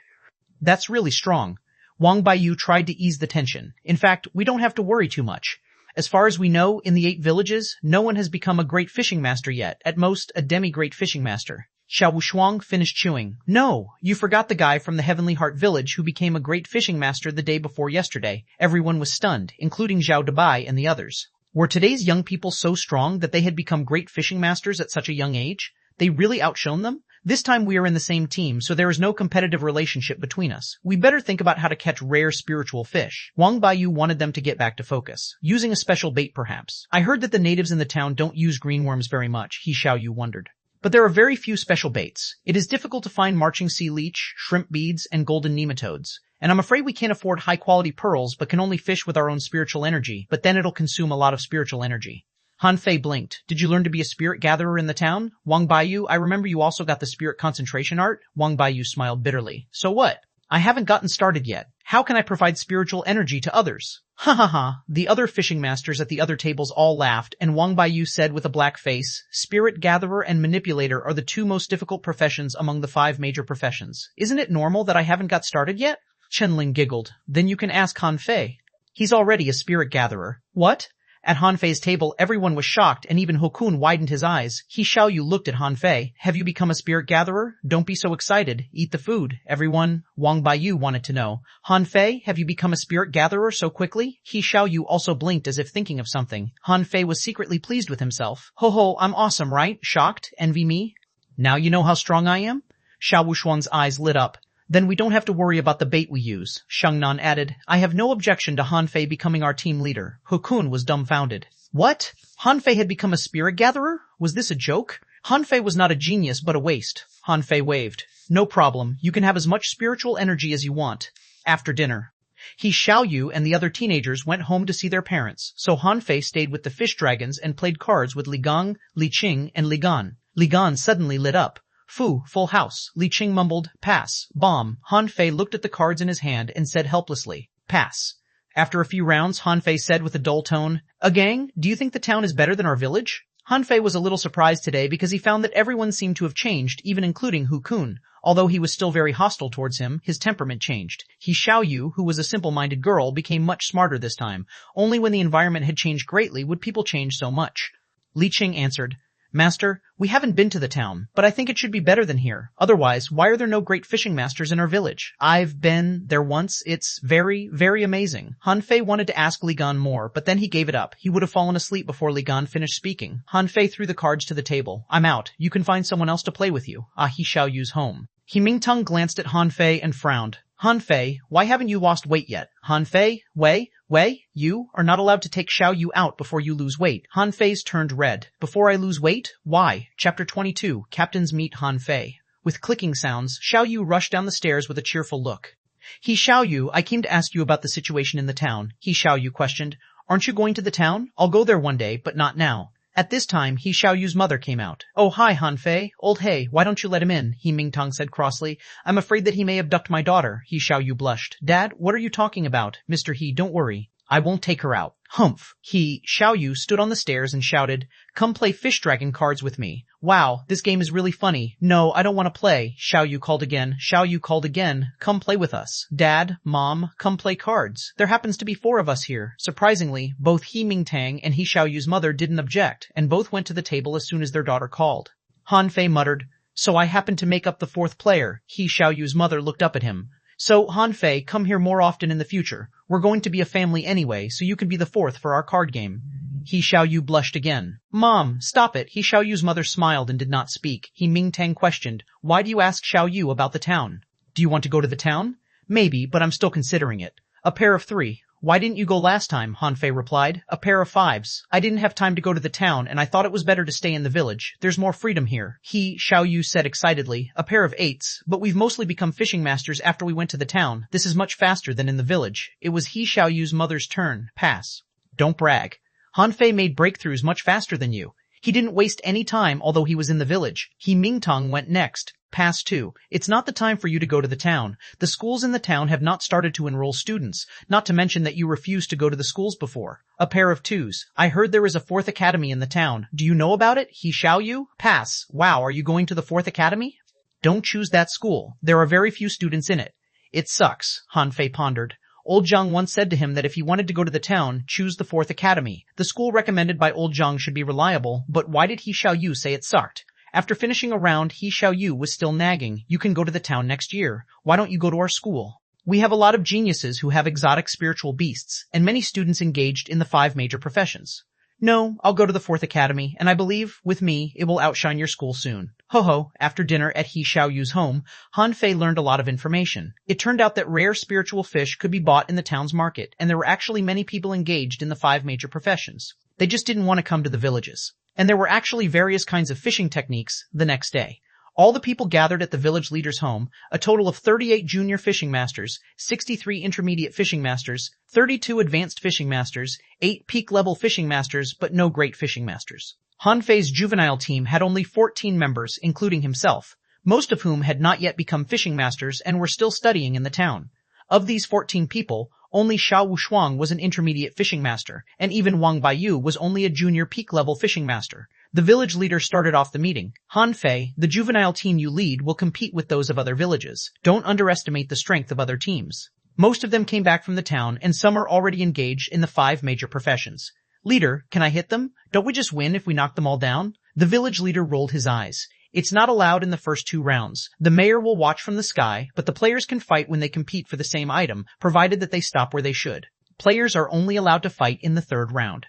That's really strong. Wang Baiyu tried to ease the tension. In fact, we don't have to worry too much. As far as we know, in the 8 villages, no one has become a great fishing master yet, at most a demi-great fishing master. Xiao Wushuang finished chewing. No, you forgot the guy from the Heavenly Heart village who became a great fishing master the day before yesterday. Everyone was stunned, including Zhao Debai and the others. Were today's young people so strong that they had become great fishing masters at such a young age? They really outshone them? This time we are in the same team, so there is no competitive relationship between us. We better think about how to catch rare spiritual fish. Wang Baiyu wanted them to get back to focus. Using a special bait, perhaps. I heard that the natives in the town don't use greenworms very much, Xiao Yu wondered. But there are very few special baits. It is difficult to find marching sea leech, shrimp beads, and golden nematodes. And I'm afraid we can't afford high-quality pearls but can only fish with our own spiritual energy, but then it'll consume a lot of spiritual energy. Han Fei blinked. Did you learn to be a spirit gatherer in the town? Wang Baiyu, I remember you also got the spirit concentration art. Wang Baiyu smiled bitterly. So what? I haven't gotten started yet. How can I provide spiritual energy to others? Ha ha ha. The other fishing masters at the other tables all laughed, and Wang Baiyu said with a black face, Spirit gatherer and manipulator are the 2 most difficult professions among the 5 major professions. Isn't it normal that I haven't got started yet? Chenling giggled. Then you can ask Han Fei. He's already a spirit gatherer. What? At Han Fei's table, everyone was shocked, and even Hokun widened his eyes. Xiao Yu looked at Han Fei. Have you become a spirit gatherer? Don't be so excited. Eat the food. Everyone. Wang Baiyu wanted to know. Han Fei, have you become a spirit gatherer so quickly? Xiao Yu also blinked as if thinking of something. Han Fei was secretly pleased with himself. Ho ho, I'm awesome, right? Shocked? Envy me? Now you know how strong I am? Xiao Wushuang's eyes lit up. Then we don't have to worry about the bait we use. Shangnan added, I have no objection to Han Fei becoming our team leader. Hokun was dumbfounded. What? Han Fei had become a spirit gatherer? Was this a joke? Han Fei was not a genius, but a waste. Han Fei waved. No problem. You can have as much spiritual energy as you want. After dinner. Xiao Yu and the other teenagers went home to see their parents, so Han Fei stayed with the fish dragons and played cards with Li Gang, Li Qing, and Li Gan. Li Gan suddenly lit up. Fu, full house. Li Qing mumbled, pass. Bomb. Han Fei looked at the cards in his hand and said helplessly, pass. After a few rounds, Han Fei said with a dull tone, a gang, do you think the town is better than our village? Han Fei was a little surprised today because he found that everyone seemed to have changed, even including Hu Kun. Although he was still very hostile towards him, his temperament changed. Xiao Yu, who was a simple-minded girl, became much smarter this time. Only when the environment had changed greatly would people change so much. Li Qing answered, Master, we haven't been to the town, but I think it should be better than here. Otherwise, why are there no great fishing masters in our village? I've been there once. It's very, very amazing. Han Fei wanted to ask Li Gan more, but then he gave it up. He would have fallen asleep before Li Gan finished speaking. Han Fei threw the cards to the table. I'm out. You can find someone else to play with you. Xiao Yu's home. He Mingteng glanced at Han Fei and frowned. Han Fei, why haven't you lost weight yet? Han Fei, Wei, you are not allowed to take Xiao Yu out before you lose weight. Han Fei's turned red. Before I lose weight? Why? Chapter 22, Captains Meet Han Fei. With clicking sounds, Xiao Yu rushed down the stairs with a cheerful look. Xiao Yu, I came to ask you about the situation in the town. Xiao Yu questioned. Aren't you going to the town? I'll go there one day, but not now. At this time, Xiao Yu's mother came out. Oh, hi, Han Fei. Old Hey, why don't you let him in? He Mingtong said crossly. I'm afraid that he may abduct my daughter. Xiao Yu blushed. Dad, what are you talking about? Mr. He, don't worry. I won't take her out. Humph. Xiao Yu stood on the stairs and shouted, come play fish dragon cards with me. Wow, this game is really funny. No, I don't want to play. Xiao Yu called again. Xiao Yu called again. Come play with us. Dad, Mom, come play cards. There happens to be 4 of us here. Surprisingly, both He Mingtang and Xiao Yu's mother didn't object, and both went to the table as soon as their daughter called. Han Fei muttered, so I happen to make up the 4th player. Xiao Yu's mother looked up at him. So, Han Fei, come here more often in the future. We're going to be a family anyway, so you can be the 4th for our card game. Xiao Yu blushed again. Mom, stop it. Xiao Yu's mother smiled and did not speak. He Mingtang questioned, why do you ask Xiao Yu about the town? Do you want to go to the town? Maybe, but I'm still considering it. A pair of 3. Why didn't you go last time? Han Fei replied. A pair of 5s. I didn't have time to go to the town, and I thought it was better to stay in the village. There's more freedom here. Xiao Yu said excitedly. A pair of 8s, but we've mostly become fishing masters after we went to the town. This is much faster than in the village. It was Xiao Yu's mother's turn. Pass. Don't brag. Han Fei made breakthroughs much faster than you. He didn't waste any time, although he was in the village. Mingtong went next. Pass 2. It's not the time for you to go to the town. The schools in the town have not started to enroll students, not to mention that you refused to go to the schools before. A pair of 2s. I heard there is a 4th academy in the town. Do you know about it? Xiao Yu? Pass. Wow, are you going to the 4th academy? Don't choose that school. There are very few students in it. It sucks, Han Fei pondered. Old Zhang once said to him that if he wanted to go to the town, choose the 4th academy. The school recommended by Old Zhang should be reliable, but why did Xiao Yu say it sucked? After finishing a round, Xiao Yu was still nagging. You can go to the town next year. Why don't you go to our school? We have a lot of geniuses who have exotic spiritual beasts, and many students engaged in the 5 major professions. No, I'll go to the 4th academy, and I believe, with me, it will outshine your school soon. Ho-ho, after dinner at Xiao Yu's home, Han Fei learned a lot of information. It turned out that rare spiritual fish could be bought in the town's market, and there were actually many people engaged in the 5 major professions. They just didn't want to come to the villages. And there were actually various kinds of fishing techniques the next day. All the people gathered at the village leader's home, a total of 38 junior fishing masters, 63 intermediate fishing masters, 32 advanced fishing masters, 8 peak-level fishing masters, but no great fishing masters. Han Fei's juvenile team had only 14 members, including himself, most of whom had not yet become fishing masters and were still studying in the town. Of these 14 people, only xuanhuan was an intermediate fishing master, and even Wang Baiyu was only a junior peak-level fishing master. The village leader started off the meeting. Han Fei, the juvenile team you lead will compete with those of other villages. Don't underestimate the strength of other teams. Most of them came back from the town, and some are already engaged in the 5 major professions. Leader, can I hit them? Don't we just win if we knock them all down? The village leader rolled his eyes. It's not allowed in the first 2 rounds. The mayor will watch from the sky, but the players can fight when they compete for the same item, provided that they stop where they should. Players are only allowed to fight in the 3rd round.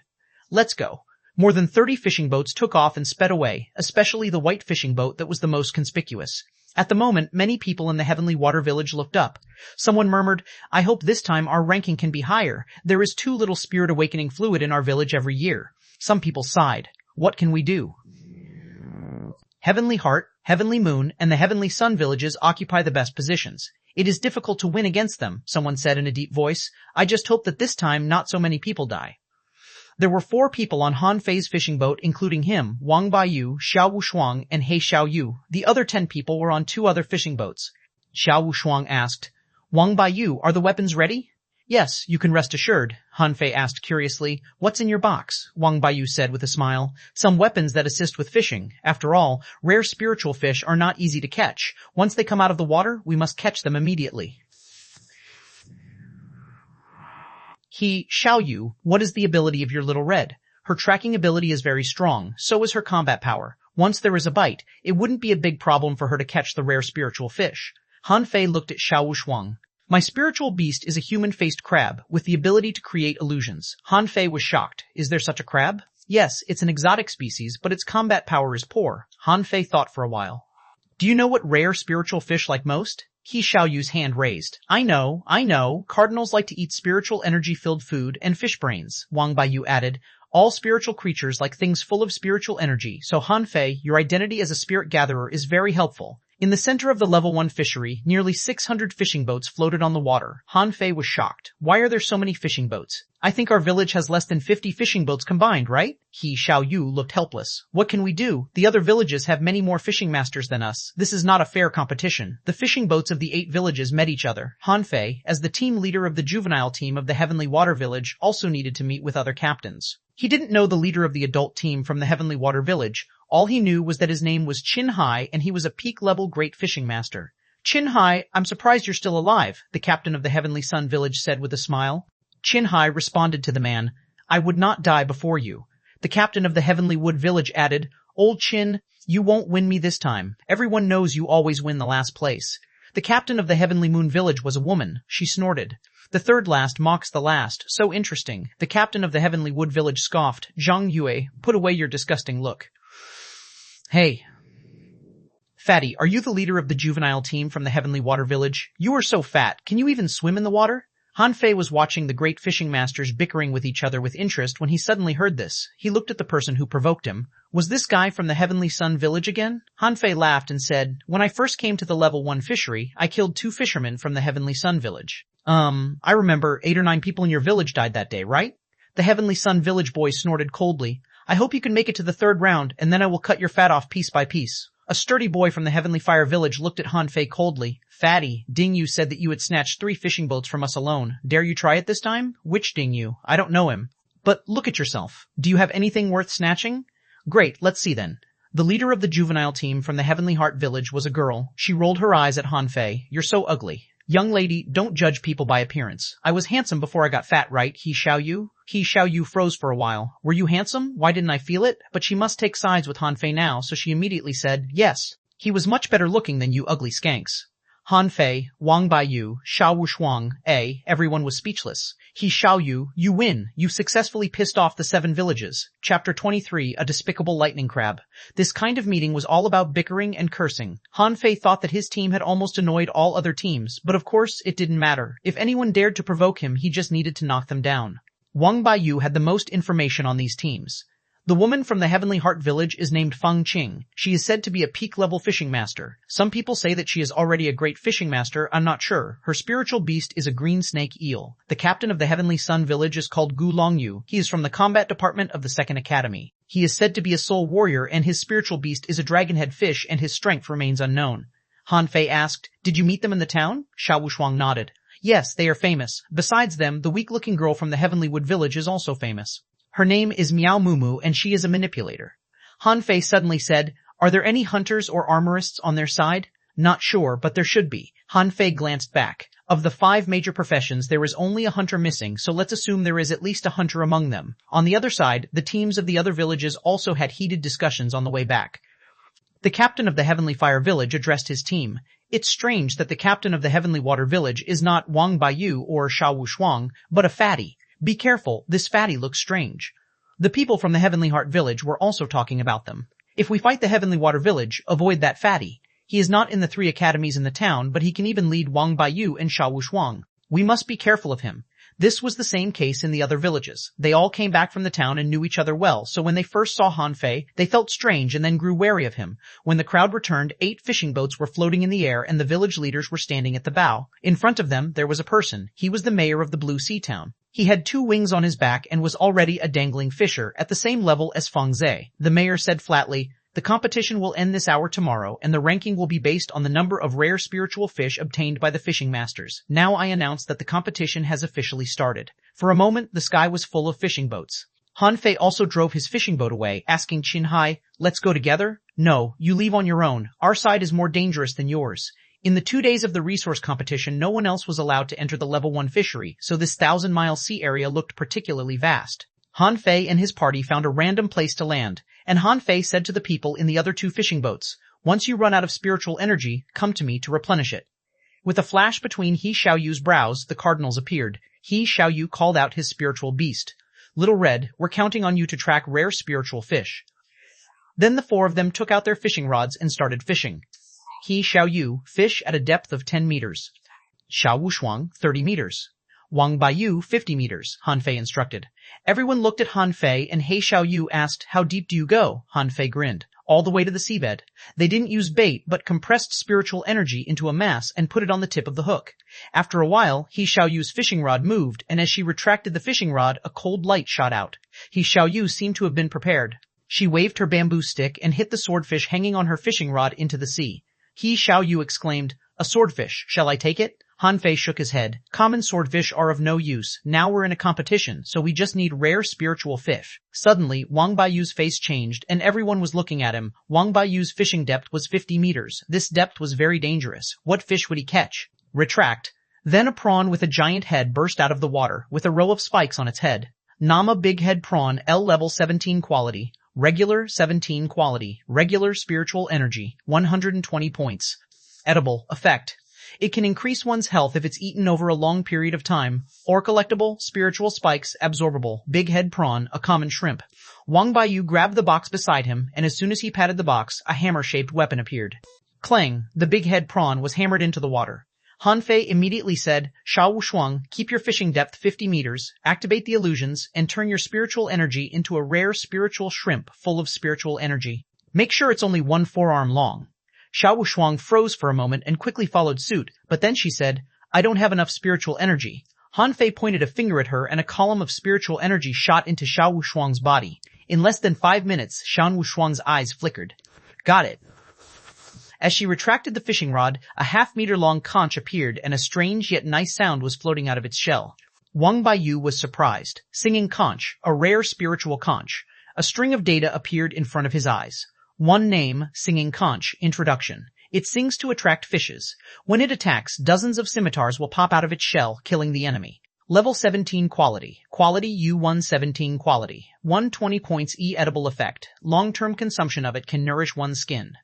Let's go. More than 30 fishing boats took off and sped away, especially the white fishing boat that was the most conspicuous. At the moment, many people in the Heavenly Water Village looked up. Someone murmured, I hope this time our ranking can be higher. There is too little spirit awakening fluid in our village every year. Some people sighed. What can we do? Heavenly Heart, Heavenly Moon, and the Heavenly Sun villages occupy the best positions. It is difficult to win against them, someone said in a deep voice. I just hope that this time not so many people die. There were 4 people on Han Fei's fishing boat, including him, Wang Baiyu, Xiao Wushuang, and Xiao Yu. The other 10 people were on 2 other fishing boats. Xiao Wushuang asked, Wang Baiyu, are the weapons ready? Yes, you can rest assured, Han Fei asked curiously. What's in your box? Wang Baiyu said with a smile. Some weapons that assist with fishing. After all, rare spiritual fish are not easy to catch. Once they come out of the water, we must catch them immediately. Xiao Yu, what is the ability of your little red? Her tracking ability is very strong, so is her combat power. Once there is a bite, it wouldn't be a big problem for her to catch the rare spiritual fish. Han Fei looked at Xiao Wushuang. My spiritual beast is a human-faced crab with the ability to create illusions. Han Fei was shocked. Is there such a crab? Yes, it's an exotic species, but its combat power is poor. Han Fei thought for a while. Do you know what rare spiritual fish like most? Xiao Yu's hand raised. I know. Cardinals like to eat spiritual energy-filled food and fish brains, Wang Baiyu added. All spiritual creatures like things full of spiritual energy, so Han Fei, your identity as a spirit gatherer is very helpful. In the center of the level 1 fishery, nearly 600 fishing boats floated on the water. Han Fei was shocked. Why are there so many fishing boats? I think our village has less than 50 fishing boats combined, right? Xiao Yu looked helpless. What can we do? The other villages have many more fishing masters than us. This is not a fair competition. The fishing boats of the 8 villages met each other. Han Fei, as the team leader of the juvenile team of the Heavenly Water Village, also needed to meet with other captains. He didn't know the leader of the adult team from the Heavenly Water Village. All he knew was that his name was Qin Hai and he was a peak-level great fishing master. Qin Hai, I'm surprised you're still alive, the captain of the Heavenly Sun Village said with a smile. Qin Hai responded to the man, I would not die before you. The captain of the Heavenly Wood Village added, Old Qin, you won't win me this time. Everyone knows you always win the last place. The captain of the Heavenly Moon Village was a woman. She snorted. The third last mocks the last. So interesting. The captain of the Heavenly Wood Village scoffed. Zhang Yue, put away your disgusting look. Hey. Fatty, are you the leader of the juvenile team from the Heavenly Water Village? You are so fat. Can you even swim in the water? Han Fei was watching the great fishing masters bickering with each other with interest when he suddenly heard this. He looked at the person who provoked him. Was this guy from the Heavenly Sun Village again? Han Fei laughed and said, when I first came to the level 1 fishery, I killed 2 fishermen from the Heavenly Sun Village. I remember 8 or 9 people in your village died that day, right? The Heavenly Sun Village boy snorted coldly. I hope you can make it to the 3rd round, and then I will cut your fat off piece by piece. A sturdy boy from the Heavenly Fire Village looked at Han Fei coldly. Fatty, Ding Yu said that you had snatched 3 fishing boats from us alone. Dare you try it this time? Which Ding Yu? I don't know him. But look at yourself. Do you have anything worth snatching? Great, let's see then. The leader of the juvenile team from the Heavenly Heart Village was a girl. She rolled her eyes at Han Fei. You're so ugly. Young lady, don't judge people by appearance. I was handsome before I got fat, right? He Xiaoyu froze for a while. Were you handsome? Why didn't I feel it? But she must take sides with Han Fei now, so she immediately said, yes. He was much better looking than you ugly skanks. Han Fei, Wang Baiyu, xuanhuan, everyone was speechless. He Xiaoyu, you win. You've successfully pissed off the 7 villages. Chapter 23, A Despicable Lightning Crab. This kind of meeting was all about bickering and cursing. Han Fei thought that his team had almost annoyed all other teams, but of course it didn't matter. If anyone dared to provoke him, he just needed to knock them down. Wang Baiyu had the most information on these teams. The woman from the Heavenly Heart Village is named Feng Qing. She is said to be a peak-level fishing master. Some people say that she is already a great fishing master, I'm not sure. Her spiritual beast is a green snake eel. The captain of the Heavenly Sun Village is called Gu Longyu. He is from the combat department of the 2nd Academy. He is said to be a soul warrior, and his spiritual beast is a dragonhead fish, and his strength remains unknown. Han Fei asked, did you meet them in the town? Xiao Wuxuang nodded. Yes, they are famous. Besides them, the weak-looking girl from the Heavenly Wood Village is also famous. Her name is Miao Mumu, and she is a manipulator. Han Fei suddenly said, are there any hunters or armorists on their side? Not sure, but there should be. Han Fei glanced back. Of the 5 major professions, there is only a hunter missing, so let's assume there is at least a hunter among them. On the other side, the teams of the other villages also had heated discussions on the way back. The captain of the Heavenly Fire Village addressed his team. It's strange that the captain of the Heavenly Water Village is not Wang Baiyu or Xiao Wuxuang, but a fatty. Be careful, this fatty looks strange. The people from the Heavenly Heart Village were also talking about them. If we fight the Heavenly Water Village, avoid that fatty. He is not in the 3 academies in the town, but he can even lead Wang Baiyu and Xiao Wuxuang. We must be careful of him. This was the same case in the other villages. They all came back from the town and knew each other well, so when they first saw Han Fei, they felt strange and then grew wary of him. When the crowd returned, 8 fishing boats were floating in the air and the village leaders were standing at the bow. In front of them, there was a person. He was the mayor of the Blue Sea Town. He had 2 wings on his back and was already a dangling fisher, at the same level as Feng Zhe. The mayor said flatly, the competition will end this hour tomorrow, and the ranking will be based on the number of rare spiritual fish obtained by the fishing masters. Now I announce that the competition has officially started. For a moment, the sky was full of fishing boats. Han Fei also drove his fishing boat away, asking Qin Hai, let's go together? No, you leave on your own. Our side is more dangerous than yours. In the 2 days of the resource competition, no one else was allowed to enter the level 1 fishery, so this 1,000-mile sea area looked particularly vast. Han Fei and his party found a random place to land, and Han Fei said to the people in the other 2 fishing boats, once you run out of spiritual energy, come to me to replenish it. With a flash between He Xiaoyu's brows, the cardinals appeared. He Xiaoyu called out his spiritual beast. Little Red, we're counting on you to track rare spiritual fish. Then the 4 of them took out their fishing rods and started fishing. He Xiaoyu, fish at a depth of 10 meters. Xiao Wuxuang, 30 meters. Wang Baiyu, 50 meters, Han Fei instructed. Everyone looked at Han Fei and He Xiaoyu asked, how deep do you go? Han Fei grinned. All the way to the seabed. They didn't use bait, but compressed spiritual energy into a mass and put it on the tip of the hook. After a while, He Xiaoyu's fishing rod moved, and as she retracted the fishing rod, a cold light shot out. He Xiaoyu seemed to have been prepared. She waved her bamboo stick and hit the swordfish hanging on her fishing rod into the sea. He Xiaoyu exclaimed, a swordfish, shall I take it? Han Fei shook his head. Common swordfish are of no use. Now we're in a competition, so we just need rare spiritual fish. Suddenly, Wang Baiyu's face changed, and everyone was looking at him. Wang Baiyu's fishing depth was 50 meters. This depth was very dangerous. What fish would he catch? Retract. Then a prawn with a giant head burst out of the water, with a row of spikes on its head. Nama Big Head Prawn, L level 17 quality. Regular 17 quality. Regular spiritual energy, 120 points. Edible effect. It can increase one's health if it's eaten over a long period of time. Or collectible, spiritual spikes, absorbable, big head prawn, a common shrimp. Wang Baiyu grabbed the box beside him, and as soon as he patted the box, a hammer-shaped weapon appeared. Clang, the big head prawn was hammered into the water. Han Fei immediately said, xuanhuan, keep your fishing depth 50 meters, activate the illusions, and turn your spiritual energy into a rare spiritual shrimp full of spiritual energy. Make sure it's only 1 forearm long. Xuanhuan froze for a moment and quickly followed suit, but then she said, I don't have enough spiritual energy. Han Fei pointed a finger at her and a column of spiritual energy shot into Xuanhuan's body. In less than 5 minutes, Xuanhuan's eyes flickered. Got it. As she retracted the fishing rod, a half-meter-long conch appeared and a strange yet nice sound was floating out of its shell. Wang Baiyu was surprised. Singing conch, a rare spiritual conch. A string of data appeared in front of his eyes. One name, singing conch, introduction. It sings to attract fishes. When it attacks, dozens of scimitars will pop out of its shell, killing the enemy. Level 17 quality. Quality U117 quality. 120 points edible effect. Long-term consumption of it can nourish one's skin.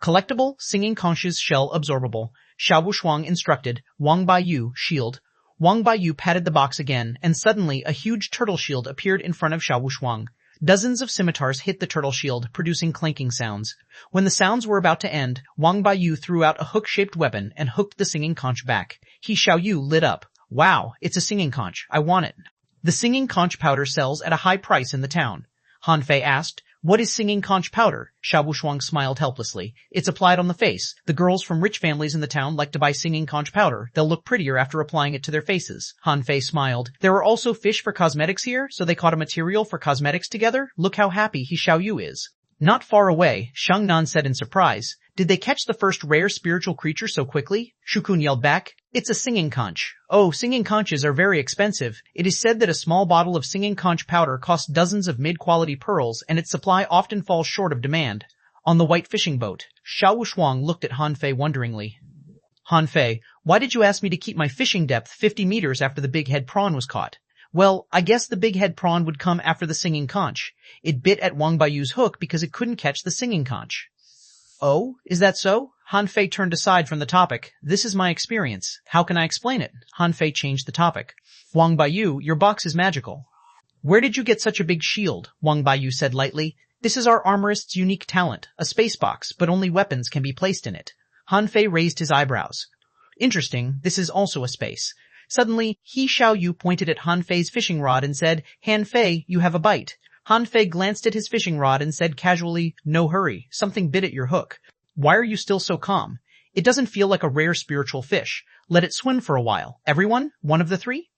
Collectible, singing conch's shell absorbable. Xuanhuan instructed, Wang Baiyu, shield. Wang Baiyu patted the box again, and suddenly a huge turtle shield appeared in front of Xuanhuan. Dozens of scimitars hit the turtle shield, producing clanking sounds. When the sounds were about to end, Wang Baiyu threw out a hook-shaped weapon and hooked the singing conch back. Xiaoyu lit up. Wow, it's a singing conch. I want it. The singing conch powder sells at a high price in the town. Han Fei asked, what is singing conch powder? Xuanhuan smiled helplessly. It's applied on the face. The girls from rich families in the town like to buy singing conch powder. They'll look prettier after applying it to their faces. Han Fei smiled. There are also fish for cosmetics here, so they caught a material for cosmetics together? Look how happy Xiaoyu is. Not far away, Shangnan said in surprise. Did they catch the first rare spiritual creature so quickly? Shukun yelled back. It's a singing conch. Oh, singing conches are very expensive. It is said that a small bottle of singing conch powder costs dozens of mid-quality pearls, and its supply often falls short of demand. On the white fishing boat, Xuanhuan looked at Han Fei wonderingly. Han Fei, why did you ask me to keep my fishing depth 50 meters after the big head prawn was caught? Well, I guess the big head prawn would come after the singing conch. It bit at Wang Baiyu's hook because it couldn't catch the singing conch. Oh, is that so? Han Fei turned aside from the topic. This is my experience. How can I explain it? Han Fei changed the topic. Wang Baiyu, your box is magical. Where did you get such a big shield? Wang Baiyu said lightly. This is our armorist's unique talent, a space box, but only weapons can be placed in it. Han Fei raised his eyebrows. Interesting, this is also a space. Suddenly, Xiaoyu pointed at Han Fei's fishing rod and said, Han Fei, you have a bite. Han Fei glanced at his fishing rod and said casually, no hurry, something bit at your hook. Why are you still so calm? It doesn't feel like a rare spiritual fish. Let it swim for a while. Everyone? One of the three?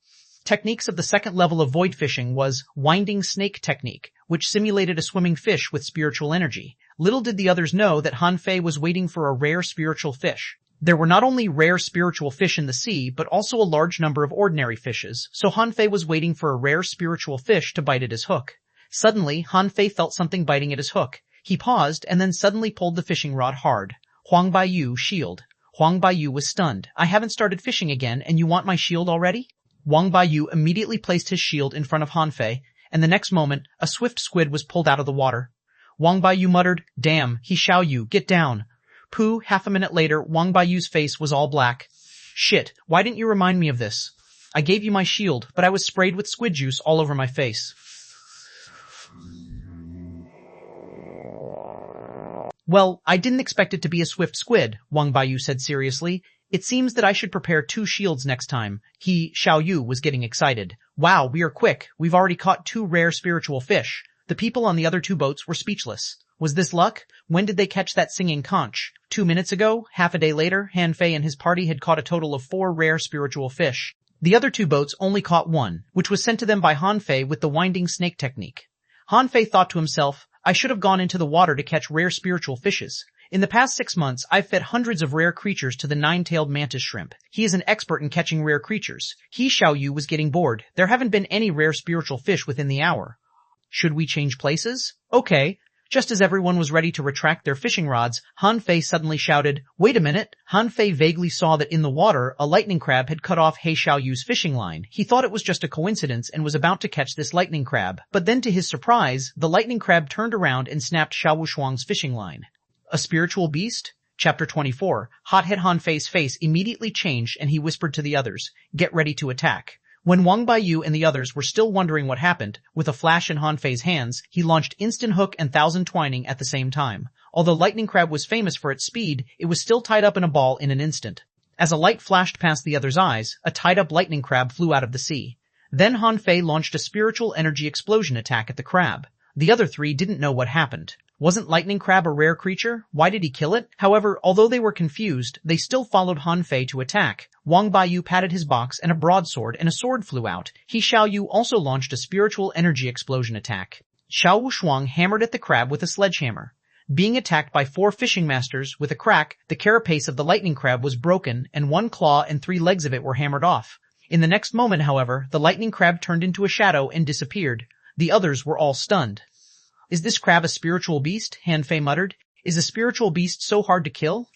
Techniques of the second level of void fishing was winding snake technique, which simulated a swimming fish with spiritual energy. Little did the others know that Han Fei was waiting for a rare spiritual fish. There were not only rare spiritual fish in the sea, but also a large number of ordinary fishes, so Han Fei was waiting for a rare spiritual fish to bite at his hook. Suddenly, Han Fei felt something biting at his hook. He paused and then suddenly pulled the fishing rod hard. Huang Baiyu, shield. Huang Baiyu was stunned. I haven't started fishing again, and you want my shield already? Wang Baiyu immediately placed his shield in front of Han Fei, and the next moment, a swift squid was pulled out of the water. Wang Baiyu muttered, damn, Xiaoyu, get down. Pooh, half a minute later, Wang Baiyu's face was all black. Shit, why didn't you remind me of this? I gave you my shield, but I was sprayed with squid juice all over my face. Well, I didn't expect it to be a swift squid, Wang Baiyu said seriously. It seems that I should prepare 2 shields next time. Xiaoyu was getting excited. Wow, we are quick. We've already caught 2 rare spiritual fish. The people on the other 2 boats were speechless. Was this luck? When did they catch that singing conch? 2 minutes ago, half a day later, Han Fei and his party had caught a total of 4 rare spiritual fish. The other 2 boats only caught 1, which was sent to them by Han Fei with the winding snake technique. Han Fei thought to himself, I should have gone into the water to catch rare spiritual fishes. In the past 6 months, I've fed hundreds of rare creatures to the 9-tailed mantis shrimp. He is an expert in catching rare creatures. Xiaoyu was getting bored. There haven't been any rare spiritual fish within the hour. Should we change places? Okay. Just as everyone was ready to retract their fishing rods, Han Fei suddenly shouted, wait a minute. Han Fei vaguely saw that in the water, a lightning crab had cut off Xiaoyu's fishing line. He thought it was just a coincidence and was about to catch this lightning crab. But then to his surprise, the lightning crab turned around and snapped Xuanhuan's fishing line. A spiritual beast? Chapter 24. Hothead Han Fei's face immediately changed and he whispered to the others, get ready to attack. When Wang Baiyu and the others were still wondering what happened, with a flash in Han Fei's hands, he launched instant hook and thousand twining at the same time. Although lightning crab was famous for its speed, it was still tied up in a ball in an instant. As a light flashed past the other's eyes, a tied-up lightning crab flew out of the sea. Then Han Fei launched a spiritual energy explosion attack at the crab. The other three didn't know what happened. Wasn't lightning crab a rare creature? Why did he kill it? However, although they were confused, they still followed Han Fei to attack. Wang Baiyu patted his box and a broadsword and a sword flew out. He Xiaoyu also launched a spiritual energy explosion attack. Xiao Wuxuang hammered at the crab with a sledgehammer. Being attacked by 4 fishing masters with a crack, the carapace of the lightning crab was broken and 1 claw and 3 legs of it were hammered off. In the next moment, however, the lightning crab turned into a shadow and disappeared. The others were all stunned. Is this crab a spiritual beast? Han Fei muttered. Is a spiritual beast so hard to kill?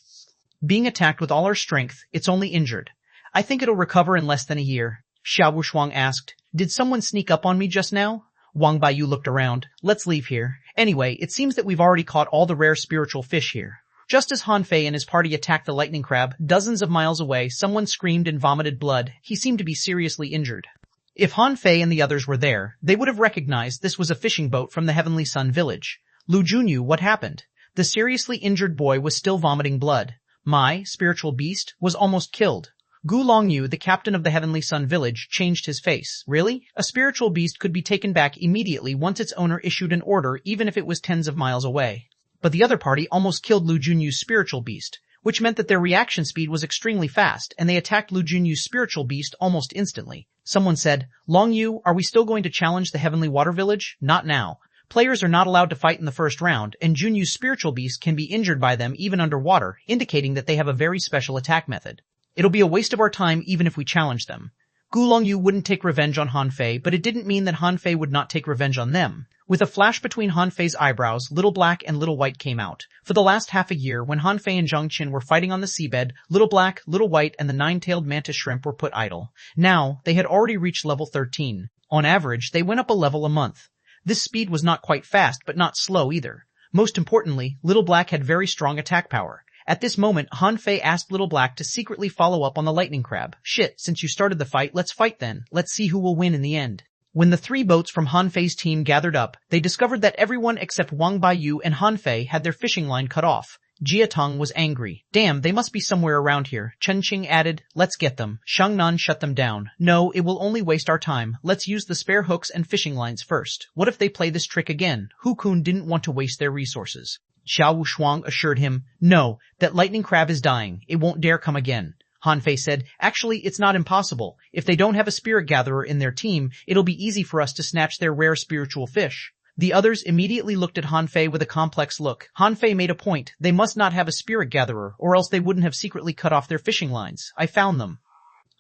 Being attacked with all our strength, it's only injured. I think it'll recover in less than a year. Xiao Wuxuang asked. Did someone sneak up on me just now? Wang Baiyu looked around. Let's leave here. Anyway, it seems that we've already caught all the rare spiritual fish here. Just as Han Fei and his party attacked the lightning crab, dozens of miles away, someone screamed and vomited blood. He seemed to be seriously injured. If Han Fei and the others were there, they would have recognized this was a fishing boat from the Heavenly Sun village. Lu Junyu, what happened? The seriously injured boy was still vomiting blood. My spiritual beast was almost killed. Gu Longyu, the captain of the Heavenly Sun village, changed his face. Really? A spiritual beast could be taken back immediately once its owner issued an order, even if it was tens of miles away. But the other party almost killed Lu Junyu's spiritual beast, which meant that their reaction speed was extremely fast, and they attacked Lu Junyu's spiritual beast almost instantly. Someone said, Longyu, are we still going to challenge the Heavenly Water Village? Not now. Players are not allowed to fight in the first round, and Junyu's spiritual beast can be injured by them even underwater, indicating that they have a very special attack method. It'll be a waste of our time even if we challenge them. Gu Longyu wouldn't take revenge on Han Fei, but it didn't mean that Han Fei would not take revenge on them. With a flash between Han Fei's eyebrows, Little Black and Little White came out. For the last half a year, when Han Fei and Zhang Qin were fighting on the seabed, Little Black, Little White, and the 9-tailed mantis shrimp were put idle. Now, they had already reached level 13. On average, they went up a level a month. This speed was not quite fast, but not slow either. Most importantly, Little Black had very strong attack power. At this moment, Han Fei asked Little Black to secretly follow up on the lightning crab. Shit, since you started the fight, let's fight then. Let's see who will win in the end. When the 3 boats from Han Fei's team gathered up, they discovered that everyone except Wang Baiyu and Han Fei had their fishing line cut off. Jia Tong was angry. Damn, they must be somewhere around here. Chen Qing added, let's get them. Shang Nan shut them down. No, it will only waste our time. Let's use the spare hooks and fishing lines first. What if they play this trick again? Hu Kun didn't want to waste their resources. Xiao Wuxuang assured him, no, that lightning crab is dying. It won't dare come again. Han Fei said, actually, it's not impossible. If they don't have a spirit gatherer in their team, it'll be easy for us to snatch their rare spiritual fish. The others immediately looked at Han Fei with a complex look. Han Fei made a point. They must not have a spirit gatherer, or else they wouldn't have secretly cut off their fishing lines. I found them.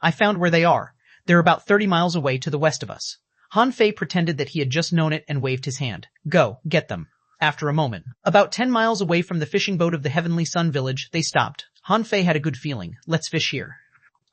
I found where they are. They're about 30 miles away to the west of us. Han Fei pretended that he had just known it and waved his hand. Go, get them. After a moment, about 10 miles away from the fishing boat of the Heavenly Sun village, they stopped. Han Fei had a good feeling. Let's fish here.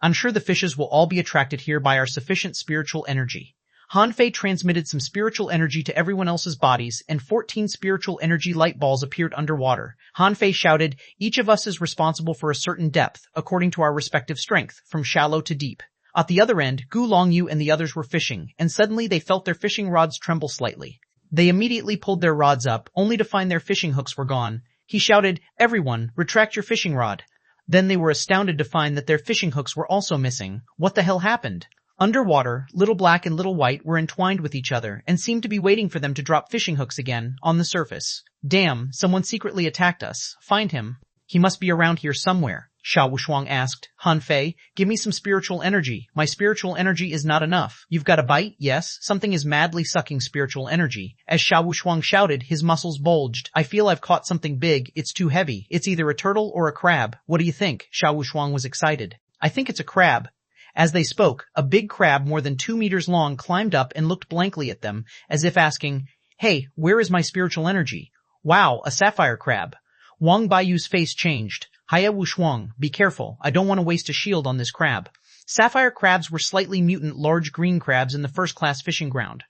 I'm sure the fishes will all be attracted here by our sufficient spiritual energy. Han Fei transmitted some spiritual energy to everyone else's bodies, and 14 spiritual energy light balls appeared underwater. Han Fei shouted, each of us is responsible for a certain depth, according to our respective strength, from shallow to deep. At the other end, Gu Longyu and the others were fishing, and suddenly they felt their fishing rods tremble slightly. They immediately pulled their rods up, only to find their fishing hooks were gone. He shouted, everyone, retract your fishing rod. Then they were astounded to find that their fishing hooks were also missing. What the hell happened? Underwater, Little Black and Little White were entwined with each other and seemed to be waiting for them to drop fishing hooks again, on the surface. Damn, someone secretly attacked us. Find him. He must be around here somewhere. Xiao Wuxuang asked. Han Fei, give me some spiritual energy. My spiritual energy is not enough. You've got a bite? Yes. Something is madly sucking spiritual energy. As Xiao Wuxuang shouted, his muscles bulged. I feel I've caught something big. It's too heavy. It's either a turtle or a crab. What do you think? Xiao Wuxuang was excited. I think it's a crab. As they spoke, a big crab more than 2 meters long climbed up and looked blankly at them, as if asking, hey, where is my spiritual energy? Wow, a sapphire crab. Wang Baiyu's face changed. Hiya Wuxuang, be careful. I don't want to waste a shield on this crab. Sapphire crabs were slightly mutant large green crabs in the first-class fishing ground.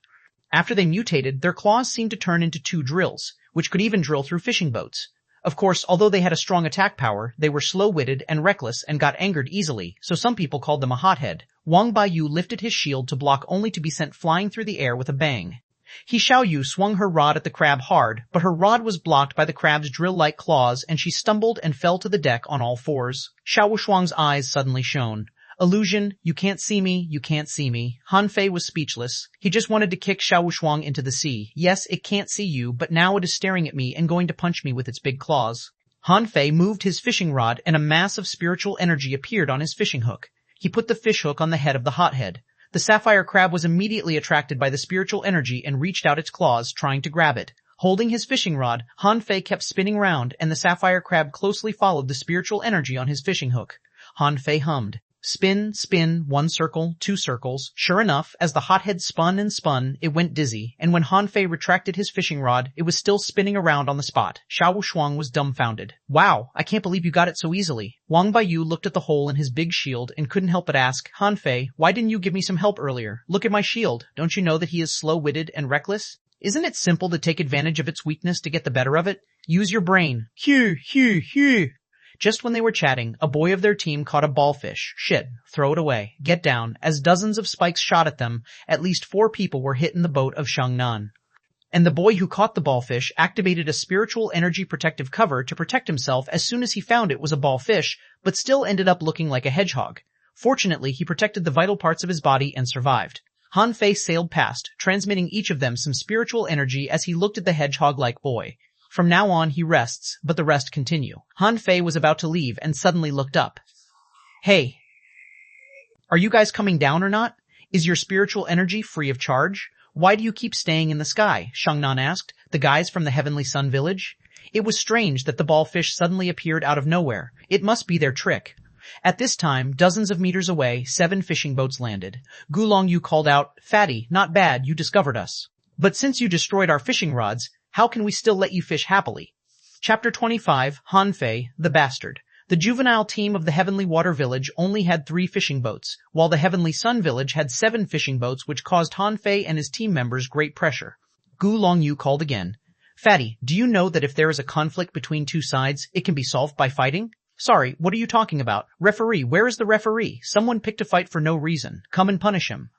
After they mutated, their claws seemed to turn into 2 drills, which could even drill through fishing boats. Of course, although they had a strong attack power, they were slow-witted and reckless and got angered easily, so some people called them a hothead. Wang Baiyu lifted his shield to block only to be sent flying through the air with a bang. He Xiaoyu swung her rod at the crab hard, but her rod was blocked by the crab's drill-like claws and she stumbled and fell to the deck on all fours. Xiao Shuang's eyes suddenly shone. Illusion, you can't see me, you can't see me. Han Fei was speechless. He just wanted to kick Xiao Shuang into the sea. Yes, it can't see you, but now it is staring at me and going to punch me with its big claws. Han Fei moved his fishing rod and a mass of spiritual energy appeared on his fishing hook. He put the fish hook on the head of the hothead. The sapphire crab was immediately attracted by the spiritual energy and reached out its claws, trying to grab it. Holding his fishing rod, Han Fei kept spinning round, and the sapphire crab closely followed the spiritual energy on his fishing hook. Han Fei hummed. Spin, spin, 1 circle, 2 circles. Sure enough, as the hothead spun and spun, it went dizzy, and when Han Fei retracted his fishing rod, it was still spinning around on the spot. Xiao Shuang was dumbfounded. Wow, I can't believe you got it so easily. Wang Baiyu looked at the hole in his big shield and couldn't help but ask, Han Fei, why didn't you give me some help earlier? Look at my shield. Don't you know that he is slow-witted and reckless? Isn't it simple to take advantage of its weakness to get the better of it? Use your brain. Hugh, Hugh, Hugh. Just when they were chatting, a boy of their team caught a ballfish. Shit, throw it away. Get down. As dozens of spikes shot at them, at least 4 people were hit in the boat of xuanhuan. And the boy who caught the ballfish activated a spiritual energy protective cover to protect himself as soon as he found it was a ballfish, but still ended up looking like a hedgehog. Fortunately, he protected the vital parts of his body and survived. Han Fei sailed past, transmitting each of them some spiritual energy as he looked at the hedgehog-like boy. From now on, he rests, but the rest continue. Han Fei was about to leave and suddenly looked up. Hey, are you guys coming down or not? Is your spiritual energy free of charge? Why do you keep staying in the sky? xuanhuan asked, the guys from the Heavenly Sun Village. It was strange that the ballfish suddenly appeared out of nowhere. It must be their trick. At this time, dozens of meters away, 7 fishing boats landed. Gulongyu called out, Fatty, not bad, you discovered us. But since you destroyed our fishing rods, how can we still let you fish happily? Chapter 25, Han Fei, the Bastard. The juvenile team of the Heavenly Water Village only had 3 fishing boats, while the Heavenly Sun Village had 7 fishing boats, which caused Han Fei and his team members great pressure. Gulongyu called again. Fatty, do you know that if there is a conflict between 2 sides, it can be solved by fighting? Sorry, what are you talking about? Referee, where is the referee? Someone picked a fight for no reason. Come and punish him.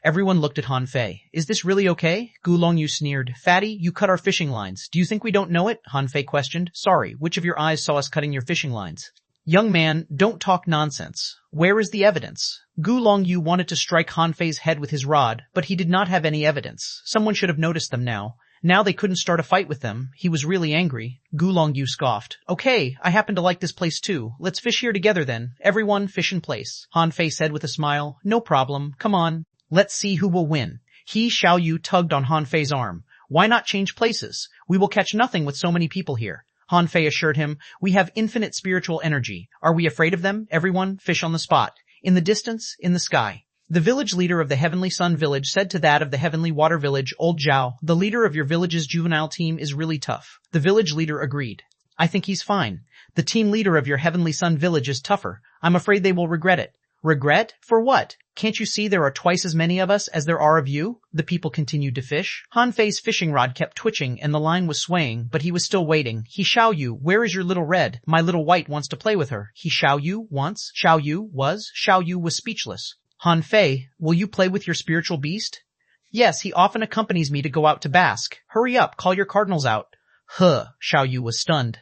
Everyone looked at Han Fei. Is this really okay? Gulongyu sneered. Fatty, you cut our fishing lines. Do you think we don't know it? Han Fei questioned. Sorry, which of your eyes saw us cutting your fishing lines? Young man, don't talk nonsense. Where is the evidence? Gulongyu wanted to strike Han Fei's head with his rod, but he did not have any evidence. Someone should have noticed them now. Now they couldn't start a fight with them. He was really angry. Gulongyu scoffed. Okay, I happen to like this place too. Let's fish here together then. Everyone fish in place. Han Fei said with a smile. No problem. Come on. Let's see who will win. He, Xiaoyu, tugged on Han Fei's arm. Why not change places? We will catch nothing with so many people here. Han Fei assured him, we have infinite spiritual energy. Are we afraid of them? Everyone, fish on the spot. In the distance, in the sky. The village leader of the Heavenly Sun Village said to that of the Heavenly Water Village, Old Zhao, the leader of your village's juvenile team is really tough. The village leader agreed. I think he's fine. The team leader of your Heavenly Sun Village is tougher. I'm afraid they will regret it. Regret? For what? Can't you see there are twice as many of us as there are of you? The people continued to fish. Han Fei's fishing rod kept twitching and the line was swaying, but he was still waiting. He Xiaoyu, where is your little red? My little white wants to play with her. He Xiaoyu, once. Xiaoyu was speechless. Han Fei, will you play with your spiritual beast? Yes, he often accompanies me to go out to bask. Hurry up, call your cardinals out. Xiaoyu was stunned.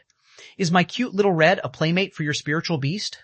Is my cute little red a playmate for your spiritual beast?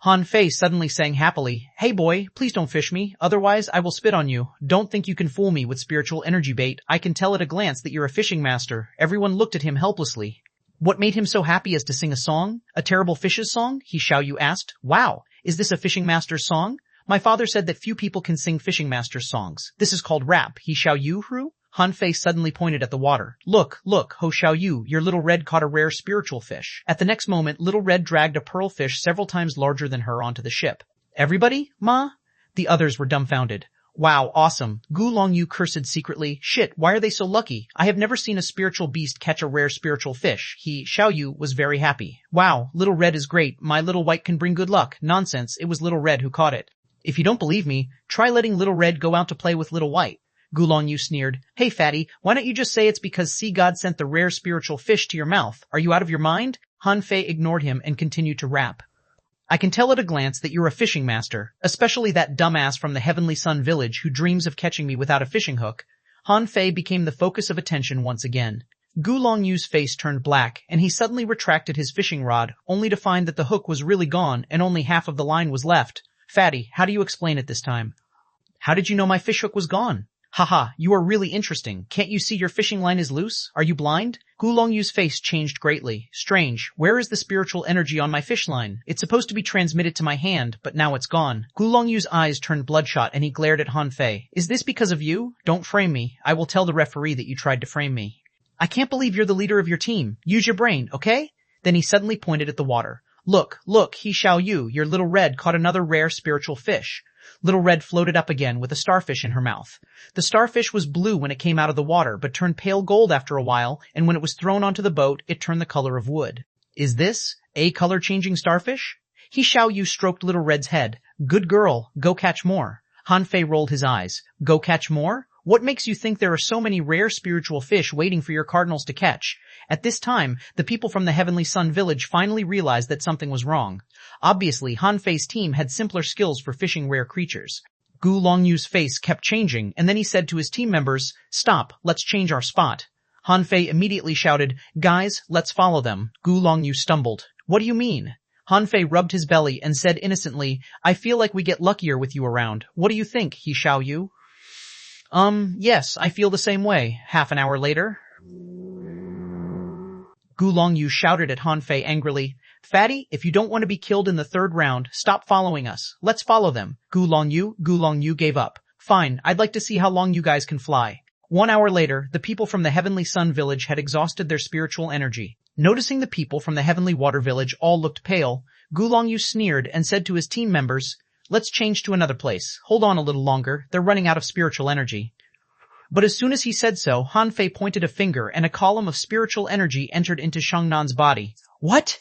Han Fei suddenly sang happily, Hey boy, please don't fish me, otherwise I will spit on you. Don't think you can fool me with spiritual energy bait. I can tell at a glance that you're a fishing master. Everyone looked at him helplessly. What made him so happy as to sing a song? A terrible fish's song? He Xiaoyu asked. Wow, is this a fishing master's song? My father said that few people can sing fishing master's songs. This is called rap. He Xiaoyu Hu? Han Fei suddenly pointed at the water. Look, Ho Xiaoyu, your little red caught a rare spiritual fish. At the next moment, little red dragged a pearl fish several times larger than her onto the ship. Everybody? Ma? The others were dumbfounded. Wow, awesome. Gulongyu cursed secretly. Shit, why are they so lucky? I have never seen a spiritual beast catch a rare spiritual fish. He, Xiaoyu, was very happy. Wow, little red is great. My little white can bring good luck. Nonsense, it was little red who caught it. If you don't believe me, try letting little red go out to play with little white. Gulongyu sneered. Hey fatty, why don't you just say it's because sea god sent the rare spiritual fish to your mouth? Are you out of your mind? Han Fei ignored him and continued to rap. I can tell at a glance that you're a fishing master, especially that dumbass from the Heavenly Sun village who dreams of catching me without a fishing hook. Han Fei became the focus of attention once again. Gu Longyu's face turned black, and he suddenly retracted his fishing rod, only to find that the hook was really gone and only half of the line was left. Fatty, how do you explain it this time? How did you know my fishhook was gone? Haha, you are really interesting. Can't you see your fishing line is loose? Are you blind? Gu Longyu's face changed greatly. Strange, where is the spiritual energy on my fish line? It's supposed to be transmitted to my hand, but now it's gone. Gu Longyu's eyes turned bloodshot and he glared at Han Fei. Is this because of you? Don't frame me. I will tell the referee that you tried to frame me. I can't believe you're the leader of your team. Use your brain, okay? Then he suddenly pointed at the water. Look, he Xiaoyu, your little red caught another rare spiritual fish. Little Red floated up again with a starfish in her mouth. The starfish was blue when it came out of the water, but turned pale gold after a while, and when it was thrown onto the boat, it turned the color of wood. Is this a color-changing starfish? He Xiaoyu stroked Little Red's head. Good girl, go catch more. Han Fei rolled his eyes. Go catch more? What makes you think there are so many rare spiritual fish waiting for your cardinals to catch? At this time, the people from the Heavenly Sun village finally realized that something was wrong. Obviously, Han Fei's team had simpler skills for fishing rare creatures. Gu Longyu's face kept changing, and then he said to his team members, Stop, let's change our spot. Han Fei immediately shouted, Guys, let's follow them. Gu Longyu stumbled. What do you mean? Han Fei rubbed his belly and said innocently, I feel like we get luckier with you around. What do you think, He Xiaoyu? Yes, I feel the same way. Half an hour later. Gu Longyu shouted at Han Fei angrily, Fatty, if you don't want to be killed in the third round, stop following us. Let's follow them. Gu Longyu gave up. Fine, I'd like to see how long you guys can fly. 1 hour later, the people from the Heavenly Sun village had exhausted their spiritual energy. Noticing the people from the Heavenly Water village all looked pale, Gu Longyu sneered and said to his team members, Let's change to another place. Hold on a little longer. They're running out of spiritual energy. But as soon as he said so, Han Fei pointed a finger and a column of spiritual energy entered into Xiangnan's body. What?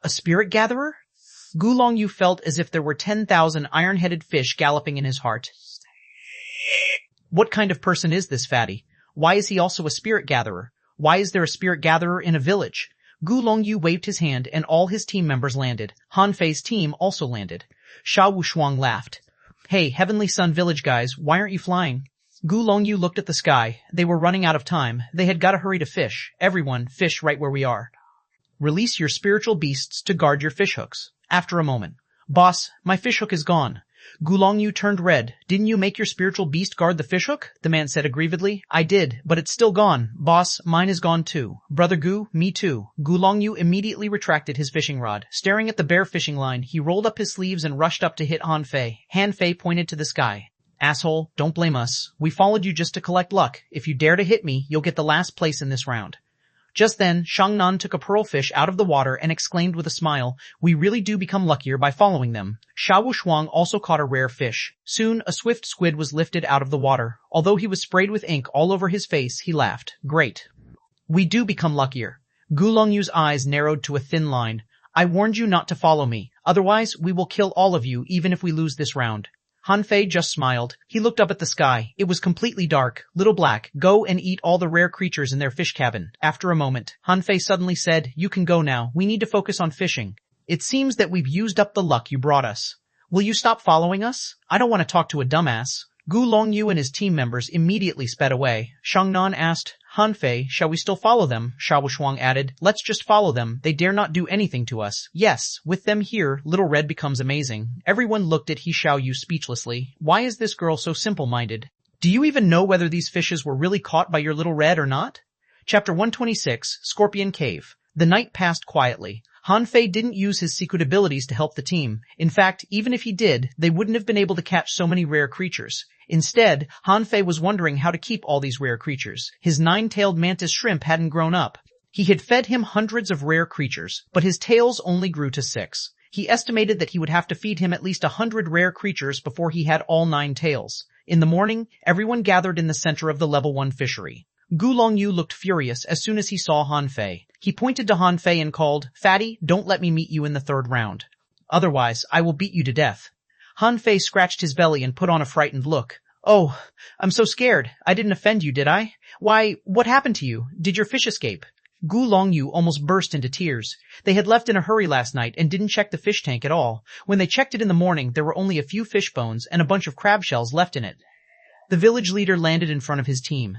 A spirit gatherer? Gu Longyu felt as if there were 10,000 iron-headed fish galloping in his heart. What kind of person is this fatty? Why is he also a spirit gatherer? Why is there a spirit gatherer in a village? Gu Longyu waved his hand and all his team members landed. Han Fei's team also landed. Xuanhuan laughed. Hey, Heavenly Sun village guys, why aren't you flying? Gu Longyu looked at the sky. They were running out of time. They had got to hurry to fish. Everyone, fish right where we are. Release your spiritual beasts to guard your fishhooks. After a moment. Boss, my fishhook is gone. Gu Longyu turned red. Didn't you make your spiritual beast guard the fishhook? The man said aggrievedly. I did, but it's still gone. Boss, mine is gone too. Brother Gu, me too. Gu Longyu immediately retracted his fishing rod. Staring at the bare fishing line, he rolled up his sleeves and rushed up to hit Han Fei. Han Fei pointed to the sky. Asshole, don't blame us. We followed you just to collect luck. If you dare to hit me, you'll get the last place in this round. Just then, Xiangnan took a pearlfish out of the water and exclaimed with a smile, We really do become luckier by following them. Xiao Shuang also caught a rare fish. Soon, a swift squid was lifted out of the water. Although he was sprayed with ink all over his face, he laughed. Great. We do become luckier. Gu Longyu's eyes narrowed to a thin line. I warned you not to follow me. Otherwise, we will kill all of you even if we lose this round. Han Fei just smiled. He looked up at the sky. It was completely dark. Little Black, go and eat all the rare creatures in their fish cabin. After a moment, Han Fei suddenly said, You can go now. We need to focus on fishing. It seems that we've used up the luck you brought us. Will you stop following us? I don't want to talk to a dumbass. Gu Longyu and his team members immediately sped away. Xiangnan asked, Han Fei, shall we still follow them? Xiao Shuang added, Let's just follow them. They dare not do anything to us. Yes, with them here, Little Red becomes amazing. Everyone looked at He Xiaoyu speechlessly. Why is this girl so simple-minded? Do you even know whether these fishes were really caught by your Little Red or not? Chapter 126, Scorpion Cave. The night passed quietly. Han Fei didn't use his secret abilities to help the team. In fact, even if he did, they wouldn't have been able to catch so many rare creatures. Instead, Han Fei was wondering how to keep all these rare creatures. His 9-tailed mantis shrimp hadn't grown up. He had fed him hundreds of rare creatures, but his tails only grew to 6. He estimated that he would have to feed him at least 100 rare creatures before he had all 9 tails. In the morning, everyone gathered in the center of the level 1 fishery. Gu Longyu looked furious as soon as he saw Han Fei. He pointed to Han Fei and called, Fatty, don't let me meet you in the third round. Otherwise, I will beat you to death. Han Fei scratched his belly and put on a frightened look. Oh, I'm so scared. I didn't offend you, did I? Why, what happened to you? Did your fish escape? Gu Longyu almost burst into tears. They had left in a hurry last night and didn't check the fish tank at all. When they checked it in the morning, there were only a few fish bones and a bunch of crab shells left in it. The village leader landed in front of his team.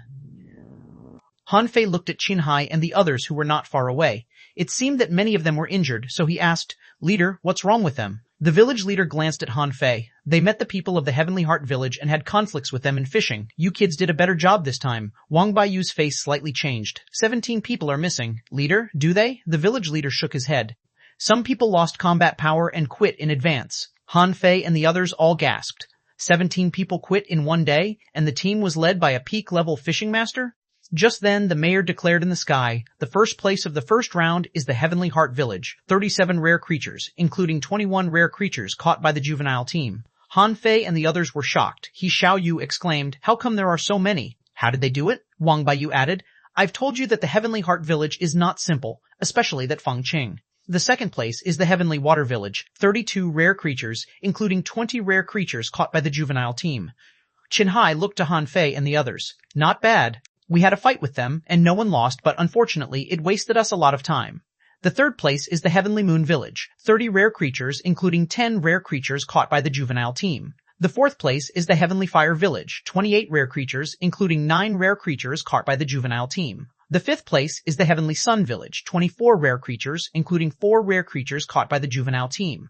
Han Fei looked at Qin Hai and the others who were not far away. It seemed that many of them were injured, so he asked, "Leader, what's wrong with them?" The village leader glanced at Han Fei. They met the people of the Heavenly Heart village and had conflicts with them in fishing. You kids did a better job this time. Wang Baiyu's face slightly changed. 17 people are missing. Leader, do they? The village leader shook his head. Some people lost combat power and quit in advance. Han Fei and the others all gasped. 17 people quit in one day, and the team was led by a peak-level fishing master? Just then, the mayor declared in the sky, the first place of the first round is the Heavenly Heart Village, 37 rare creatures, including 21 rare creatures caught by the juvenile team. Han Fei and the others were shocked. He Xiaoyu exclaimed, "How come there are so many?" "How did they do it?" Wang Baiyu added, "I've told you that the Heavenly Heart Village is not simple, especially that Feng Qing. The second place is the Heavenly Water Village, 32 rare creatures, including 20 rare creatures caught by the juvenile team." Qin Hai looked to Han Fei and the others. "Not bad. We had a fight with them, and no one lost, but unfortunately it wasted us a lot of time." The third place is the Heavenly Moon Village, 30 rare creatures, including 10 rare creatures caught by the juvenile team. The fourth place is the Heavenly Fire Village, 28 rare creatures, including 9 rare creatures caught by the juvenile team. The fifth place is the Heavenly Sun Village, 24 rare creatures, including 4 rare creatures caught by the juvenile team.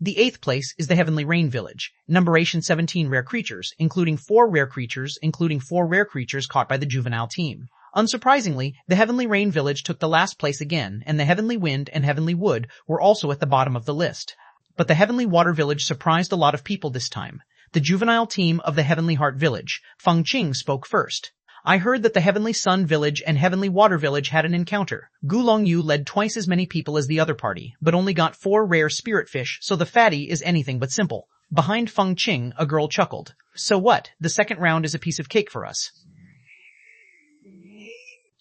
The eighth place is the Heavenly Rain Village, numberation 17 rare creatures, including 4 rare creatures caught by the juvenile team. Unsurprisingly, the Heavenly Rain Village took the last place again, and the Heavenly Wind and Heavenly Wood were also at the bottom of the list. But the Heavenly Water Village surprised a lot of people this time. The juvenile team of the Heavenly Heart Village, Feng Qing, spoke first. "I heard that the Heavenly Sun Village and Heavenly Water Village had an encounter. Gu Longyu led twice as many people as the other party, but only got 4 rare spirit fish, so the fatty is anything but simple." Behind Feng Qing, a girl chuckled. "So what? The second round is a piece of cake for us.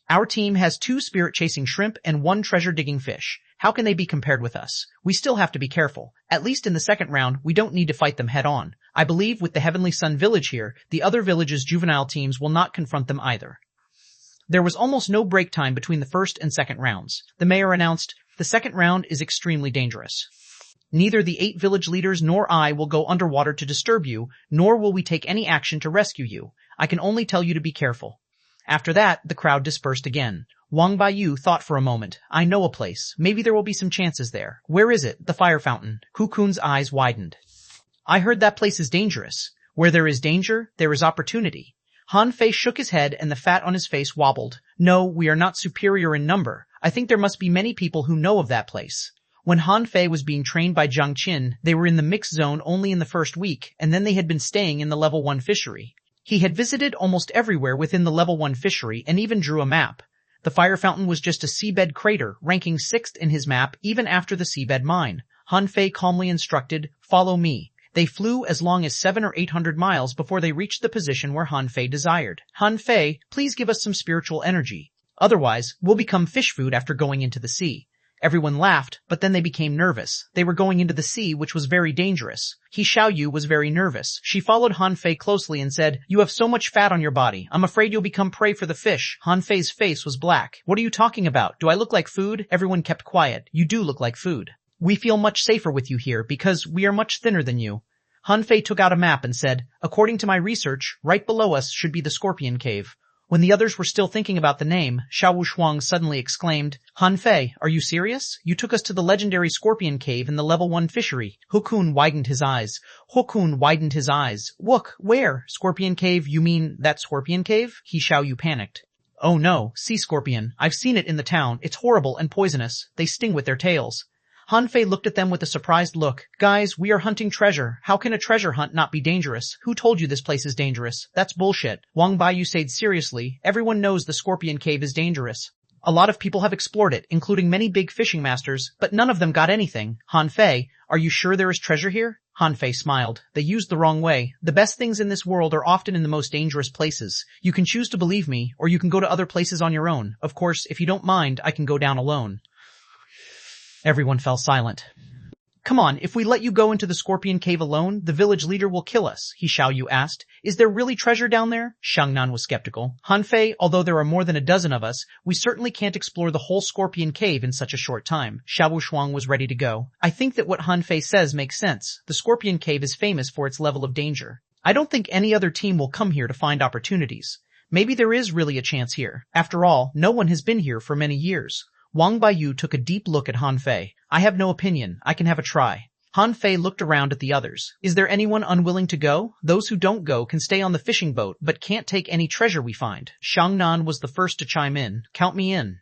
Our team has 2 spirit-chasing shrimp and 1 treasure-digging fish. How can they be compared with us? We still have to be careful. At least in the second round, we don't need to fight them head-on. I believe with the Heavenly Sun Village here, the other villages' juvenile teams will not confront them either." There was almost no break time between the first and second rounds. The mayor announced, "The second round is extremely dangerous. Neither the 8 village leaders nor I will go underwater to disturb you, nor will we take any action to rescue you. I can only tell you to be careful." After that, the crowd dispersed again. Wang Baiyu thought for a moment. "I know a place. Maybe there will be some chances there." "Where is it?" "The fire fountain." Kukun's eyes widened. "I heard that place is dangerous. Where there is danger, there is opportunity." Han Fei shook his head and the fat on his face wobbled. "No, we are not superior in number. I think there must be many people who know of that place." When Han Fei was being trained by Zhang Qin, they were in the mixed zone only in the first week, and then they had been staying in the level 1 fishery. He had visited almost everywhere within the level 1 fishery and even drew a map. The fire fountain was just a seabed crater, ranking 6th in his map even after the seabed mine. Han Fei calmly instructed, "Follow me." They flew as long as 700 or 800 miles before they reached the position where Han Fei desired. "Han Fei, please give us some spiritual energy. Otherwise, we'll become fish food after going into the sea." Everyone laughed, but then they became nervous. They were going into the sea, which was very dangerous. He Xiaoyu was very nervous. She followed Han Fei closely and said, "You have so much fat on your body. I'm afraid you'll become prey for the fish." Han Fei's face was black. "What are you talking about? Do I look like food?" Everyone kept quiet. "You do look like food. We feel much safer with you here because we are much thinner than you." Han Fei took out a map and said, "According to my research, right below us should be the Scorpion Cave." When the others were still thinking about the name, Xuanhuan suddenly exclaimed, "Han Fei, are you serious? You took us to the legendary Scorpion Cave in the level 1 fishery." Hukun widened his eyes. "Look, where? Scorpion Cave, you mean that Scorpion Cave?" He Xiaoyu panicked. "Oh no, sea scorpion. I've seen it in the town. It's horrible and poisonous. They sting with their tails." Han Fei looked at them with a surprised look. "Guys, we are hunting treasure. How can a treasure hunt not be dangerous? Who told you this place is dangerous? That's bullshit." Wang Baiyu said seriously, "Everyone knows the Scorpion Cave is dangerous. A lot of people have explored it, including many big fishing masters, but none of them got anything. Han Fei, are you sure there is treasure here?" Han Fei smiled. "They used the wrong way. The best things in this world are often in the most dangerous places. You can choose to believe me, or you can go to other places on your own. Of course, if you don't mind, I can go down alone." Everyone fell silent. Come on, if we let you go into the scorpion cave alone, the village leader will kill us, he Xiaoyu asked. Is there really treasure down there? Xiangnan was skeptical. Han Fei, although there are more than a dozen of us, we certainly can't explore the whole scorpion cave in such a short time. Xiao Shuang was ready to go. I think that what Han Fei says makes sense. The scorpion cave is famous for its level of danger. I don't think any other team will come here to find opportunities. Maybe there is really a chance here. After all, no one has been here for many years. Wang Baiyu took a deep look at Han Fei. I have no opinion. I can have a try. Han Fei looked around at the others. Is there anyone unwilling to go? Those who don't go can stay on the fishing boat, but can't take any treasure we find. Xiangnan was the first to chime in. Count me in.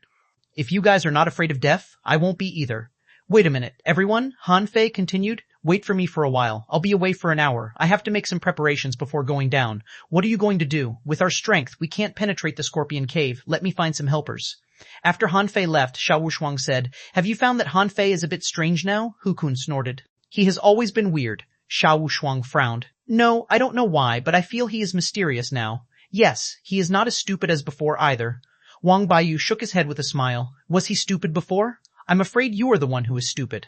If you guys are not afraid of death, I won't be either. Wait a minute, everyone, Han Fei continued. Wait for me for a while. I'll be away for an hour. I have to make some preparations before going down. What are you going to do? With our strength, we can't penetrate the scorpion cave. Let me find some helpers. After Han Fei left, Xiao Wuxuang said, Have you found that Han Fei is a bit strange now? Hu Kun snorted. He has always been weird. Xiao Wuxuang frowned. No, I don't know why, but I feel he is mysterious now. Yes, he is not as stupid as before either. Wang Baiyu shook his head with a smile. Was he stupid before? I'm afraid you are the one who is stupid.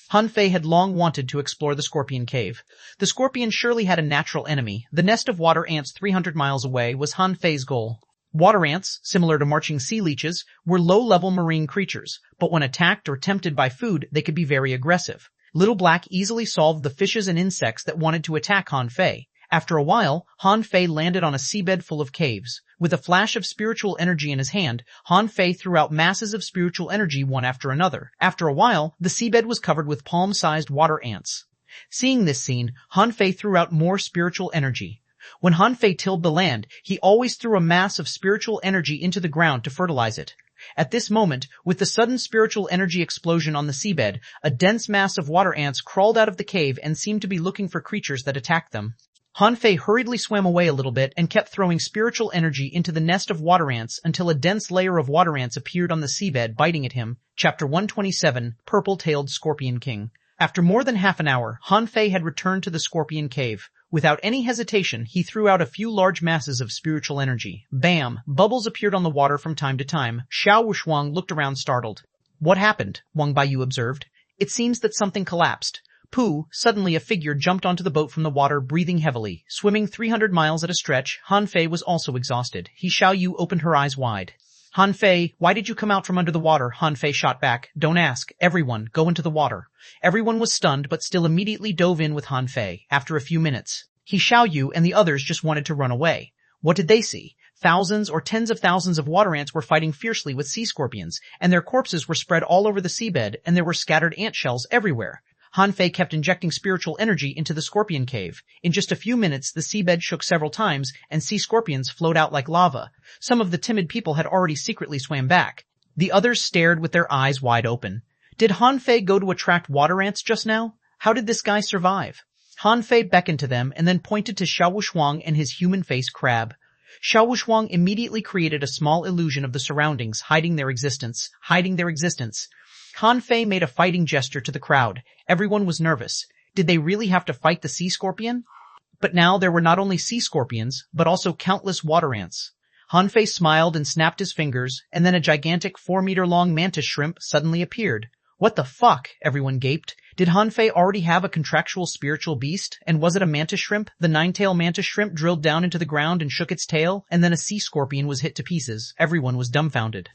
Han Fei had long wanted to explore the scorpion cave. The scorpion surely had a natural enemy. The nest of water ants 300 miles away was Han Fei's goal. Water ants, similar to marching sea leeches, were low-level marine creatures, but when attacked or tempted by food, they could be very aggressive. Little Black easily solved the fishes and insects that wanted to attack Han Fei. After a while, Han Fei landed on a seabed full of caves. With a flash of spiritual energy in his hand, Han Fei threw out masses of spiritual energy one after another. After a while, the seabed was covered with palm-sized water ants. Seeing this scene, Han Fei threw out more spiritual energy. When Han Fei tilled the land, he always threw a mass of spiritual energy into the ground to fertilize it. At this moment, with the sudden spiritual energy explosion on the seabed, a dense mass of water ants crawled out of the cave and seemed to be looking for creatures that attacked them. Han Fei hurriedly swam away a little bit and kept throwing spiritual energy into the nest of water ants until a dense layer of water ants appeared on the seabed, biting at him. Chapter 127, Purple-Tailed Scorpion King. After more than half an hour, Han Fei had returned to the scorpion cave. Without any hesitation, he threw out a few large masses of spiritual energy. Bam! Bubbles appeared on the water from time to time. Xiao Wuxuang looked around startled. What happened? Wang Baiyu observed. It seems that something collapsed. Pooh! Suddenly a figure jumped onto the boat from the water, breathing heavily. Swimming 300 miles at a stretch, Han Fei was also exhausted. Xiaoyu opened her eyes wide. Han Fei, why did you come out from under the water? Han Fei shot back. Don't ask. Everyone, go into the water. Everyone was stunned, but still immediately dove in with Han Fei. After a few minutes, Xiaoyu and the others just wanted to run away. What did they see? Thousands or tens of thousands of water ants were fighting fiercely with sea scorpions, and their corpses were spread all over the seabed, and there were scattered ant shells everywhere. Han Fei kept injecting spiritual energy into the scorpion cave. In just a few minutes, the seabed shook several times, and sea scorpions flowed out like lava. Some of the timid people had already secretly swam back. The others stared with their eyes wide open. Did Han Fei go to attract water ants just now? How did this guy survive? Han Fei beckoned to them and then pointed to Xiao Wuxuang and his human-faced crab. Xiao Wuxuang immediately created a small illusion of the surroundings, hiding their existence. Han Fei made a fighting gesture to the crowd. Everyone was nervous. Did they really have to fight the sea scorpion? But now there were not only sea scorpions, but also countless water ants. Han Fei smiled and snapped his fingers, and then a gigantic 4-meter-long mantis shrimp suddenly appeared. What the fuck? Everyone gaped. Did Han Fei already have a contractual spiritual beast? And was it a mantis shrimp? The 9-tailed mantis shrimp drilled down into the ground and shook its tail, and then a sea scorpion was hit to pieces. Everyone was dumbfounded.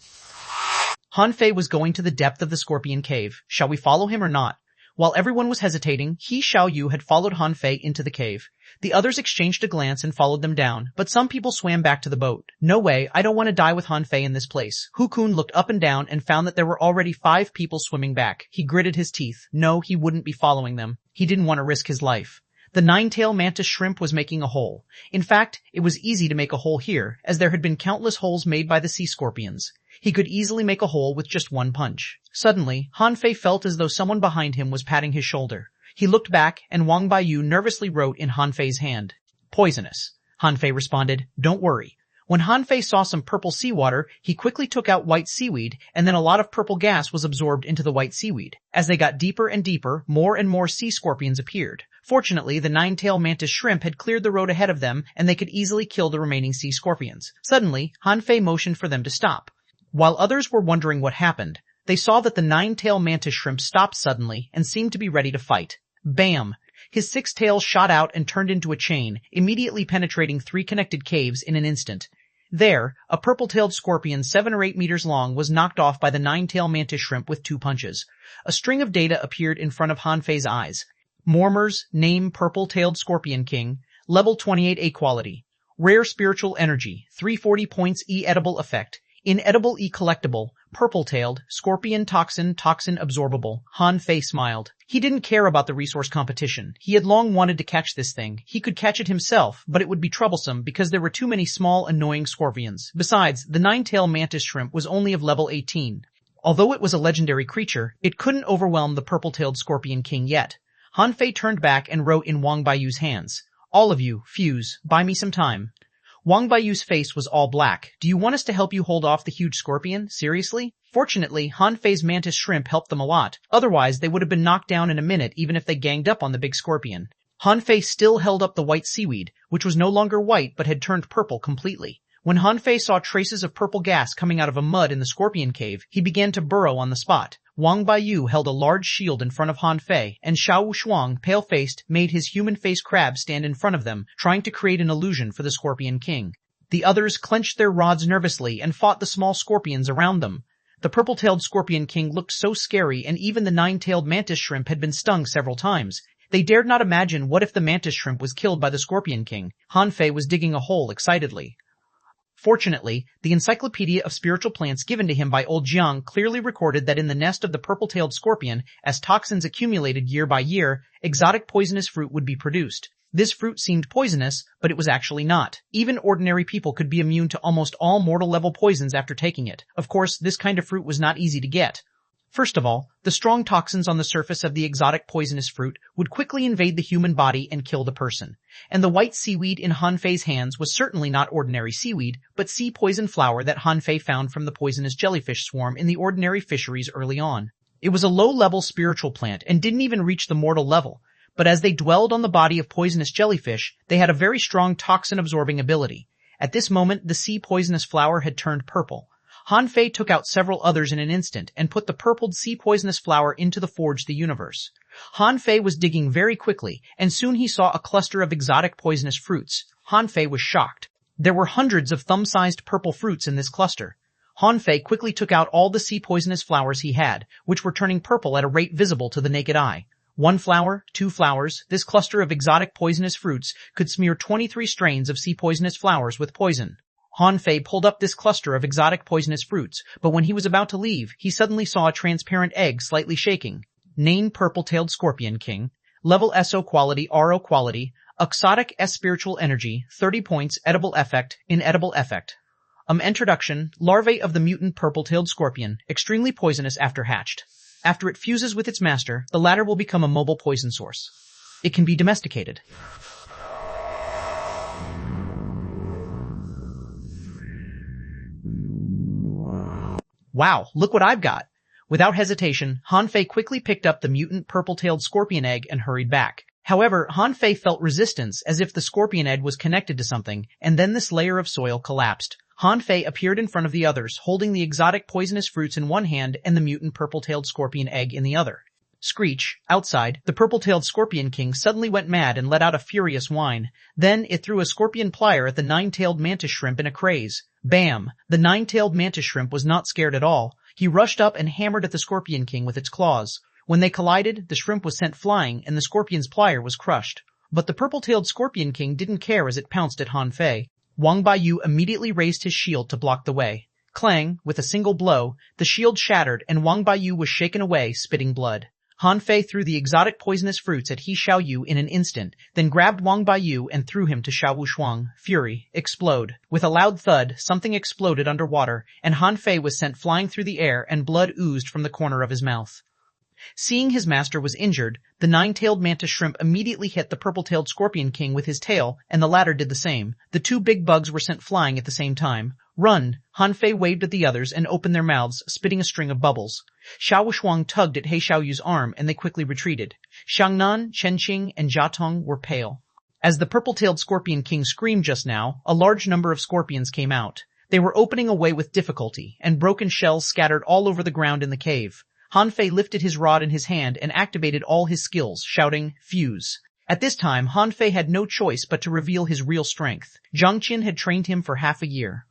Han Fei was going to the depth of the scorpion cave. Shall we follow him or not? While everyone was hesitating, Xiaoyu had followed Han Fei into the cave. The others exchanged a glance and followed them down, but some people swam back to the boat. No way, I don't want to die with Han Fei in this place. Hu Kun looked up and down and found that there were already 5 people swimming back. He gritted his teeth. No, he wouldn't be following them. He didn't want to risk his life. The 9-tailed mantis shrimp was making a hole. In fact, it was easy to make a hole here, as there had been countless holes made by the sea scorpions. He could easily make a hole with just one punch. Suddenly, Han Fei felt as though someone behind him was patting his shoulder. He looked back, and Wang Baiyu nervously wrote in Han Fei's hand. Poisonous. Han Fei responded, Don't worry. When Han Fei saw some purple seawater, he quickly took out white seaweed, and then a lot of purple gas was absorbed into the white seaweed. As they got deeper and deeper, more and more sea scorpions appeared. Fortunately, the 9-tailed mantis shrimp had cleared the road ahead of them, and they could easily kill the remaining sea scorpions. Suddenly, Han Fei motioned for them to stop. While others were wondering what happened, They saw that the nine-tailed mantis shrimp stopped suddenly and seemed to be ready to fight. Bam! His 6 tails shot out and turned into a chain, immediately penetrating 3 connected caves in an instant. There, a purple-tailed scorpion 7 or 8 meters long was knocked off by the nine-tailed mantis shrimp with 2 punches. A string of data appeared in front of Han Fei's eyes. Mormers, name Purple-tailed Scorpion King, level 28 A quality. Rare spiritual energy, 340 points E edible effect. Inedible E collectible, purple-tailed, scorpion toxin absorbable. Han Fei smiled. He didn't care about the resource competition. He had long wanted to catch this thing. He could catch it himself, but it would be troublesome because there were too many small, annoying scorpions. Besides, the nine-tailed mantis shrimp was only of level 18. Although it was a legendary creature, it couldn't overwhelm the purple-tailed Scorpion King yet. Han Fei turned back and wrote in Wang Baiyu's hands. All of you, fuse, buy me some time. Wang Baiyu's face was all black. Do you want us to help you hold off the huge scorpion? Seriously? Fortunately, Han Fei's mantis shrimp helped them a lot. Otherwise, they would have been knocked down in a minute even if they ganged up on the big scorpion. Han Fei still held up the white seaweed, which was no longer white but had turned purple completely. When Han Fei saw traces of purple gas coming out of a mud in the scorpion cave, he began to burrow on the spot. Wang Baiyu held a large shield in front of Han Fei, and xuanhuan, pale-faced, made his human-faced crab stand in front of them, trying to create an illusion for the Scorpion King. The others clenched their rods nervously and fought the small scorpions around them. The purple-tailed Scorpion King looked so scary, and even the nine-tailed mantis shrimp had been stung several times. They dared not imagine what if the mantis shrimp was killed by the Scorpion King. Han Fei was digging a hole excitedly. Fortunately, the Encyclopedia of Spiritual Plants given to him by Old Jiang clearly recorded that in the nest of the purple-tailed scorpion, as toxins accumulated year by year, exotic poisonous fruit would be produced. This fruit seemed poisonous, but it was actually not. Even ordinary people could be immune to almost all mortal-level poisons after taking it. Of course, this kind of fruit was not easy to get. First of all, the strong toxins on the surface of the exotic poisonous fruit would quickly invade the human body and kill the person. And the white seaweed in Han Fei's hands was certainly not ordinary seaweed, but sea poison flower that Han Fei found from the poisonous jellyfish swarm in the ordinary fisheries early on. It was a low-level spiritual plant and didn't even reach the mortal level, but as they dwelled on the body of poisonous jellyfish, they had a very strong toxin-absorbing ability. At this moment, the sea poisonous flower had turned purple. Han Fei took out several others in an instant and put the purpled sea poisonous flower into the Forge the Universe. Han Fei was digging very quickly, and soon he saw a cluster of exotic poisonous fruits. Han Fei was shocked. There were hundreds of thumb-sized purple fruits in this cluster. Han Fei quickly took out all the sea poisonous flowers he had, which were turning purple at a rate visible to the naked eye. 1 flower, 2 flowers, this cluster of exotic poisonous fruits could smear 23 strains of sea poisonous flowers with poison. Han Fei pulled up this cluster of exotic poisonous fruits, but when he was about to leave, he suddenly saw a transparent egg slightly shaking. Name Purple-tailed Scorpion King. Level SO quality RO quality. Exotic S spiritual energy. 30 points. Edible effect. Inedible effect. Introduction. Larvae of the mutant purple-tailed scorpion. Extremely poisonous after hatched. After it fuses with its master, the latter will become a mobile poison source. It can be domesticated. Wow, look what I've got. Without hesitation, Han Fei quickly picked up the mutant purple-tailed scorpion egg and hurried back. However, Han Fei felt resistance as if the scorpion egg was connected to something, and then this layer of soil collapsed. Han Fei appeared in front of the others, holding the exotic poisonous fruits in one hand and the mutant purple-tailed scorpion egg in the other. Screech. Outside, the purple-tailed Scorpion King suddenly went mad and let out a furious whine. Then it threw a scorpion plier at the nine-tailed mantis shrimp in a craze. Bam! The nine-tailed mantis shrimp was not scared at all. He rushed up and hammered at the Scorpion King with its claws. When they collided, the shrimp was sent flying and the scorpion's plier was crushed. But the purple-tailed Scorpion King didn't care as it pounced at Han Fei. Wang Baiyu immediately raised his shield to block the way. Clang! With a single blow, the shield shattered and Wang Baiyu was shaken away, spitting blood. Han Fei threw the exotic poisonous fruits at He Xiaoyu in an instant, then grabbed Wang Baiyu and threw him to Xiaowu Shuang. Fury. Explode. With a loud thud, something exploded underwater, and Han Fei was sent flying through the air and blood oozed from the corner of his mouth. Seeing his master was injured, the nine-tailed mantis shrimp immediately hit the purple-tailed Scorpion King with his tail, and the latter did the same. The 2 big bugs were sent flying at the same time. Run! Han Fei waved at the others and opened their mouths, spitting a string of bubbles. Xiaowu Shuang tugged at He Xiaoyu's arm and they quickly retreated. Xiangnan, Chenqing, and Jiatong were pale. As the purple-tailed Scorpion King screamed just now, a large number of scorpions came out. They were opening a way with difficulty, and broken shells scattered all over the ground in the cave. Han Fei lifted his rod in his hand and activated all his skills, shouting, "Fuse." At this time, Han Fei had no choice but to reveal his real strength. Zhang Qin had trained him for half a year.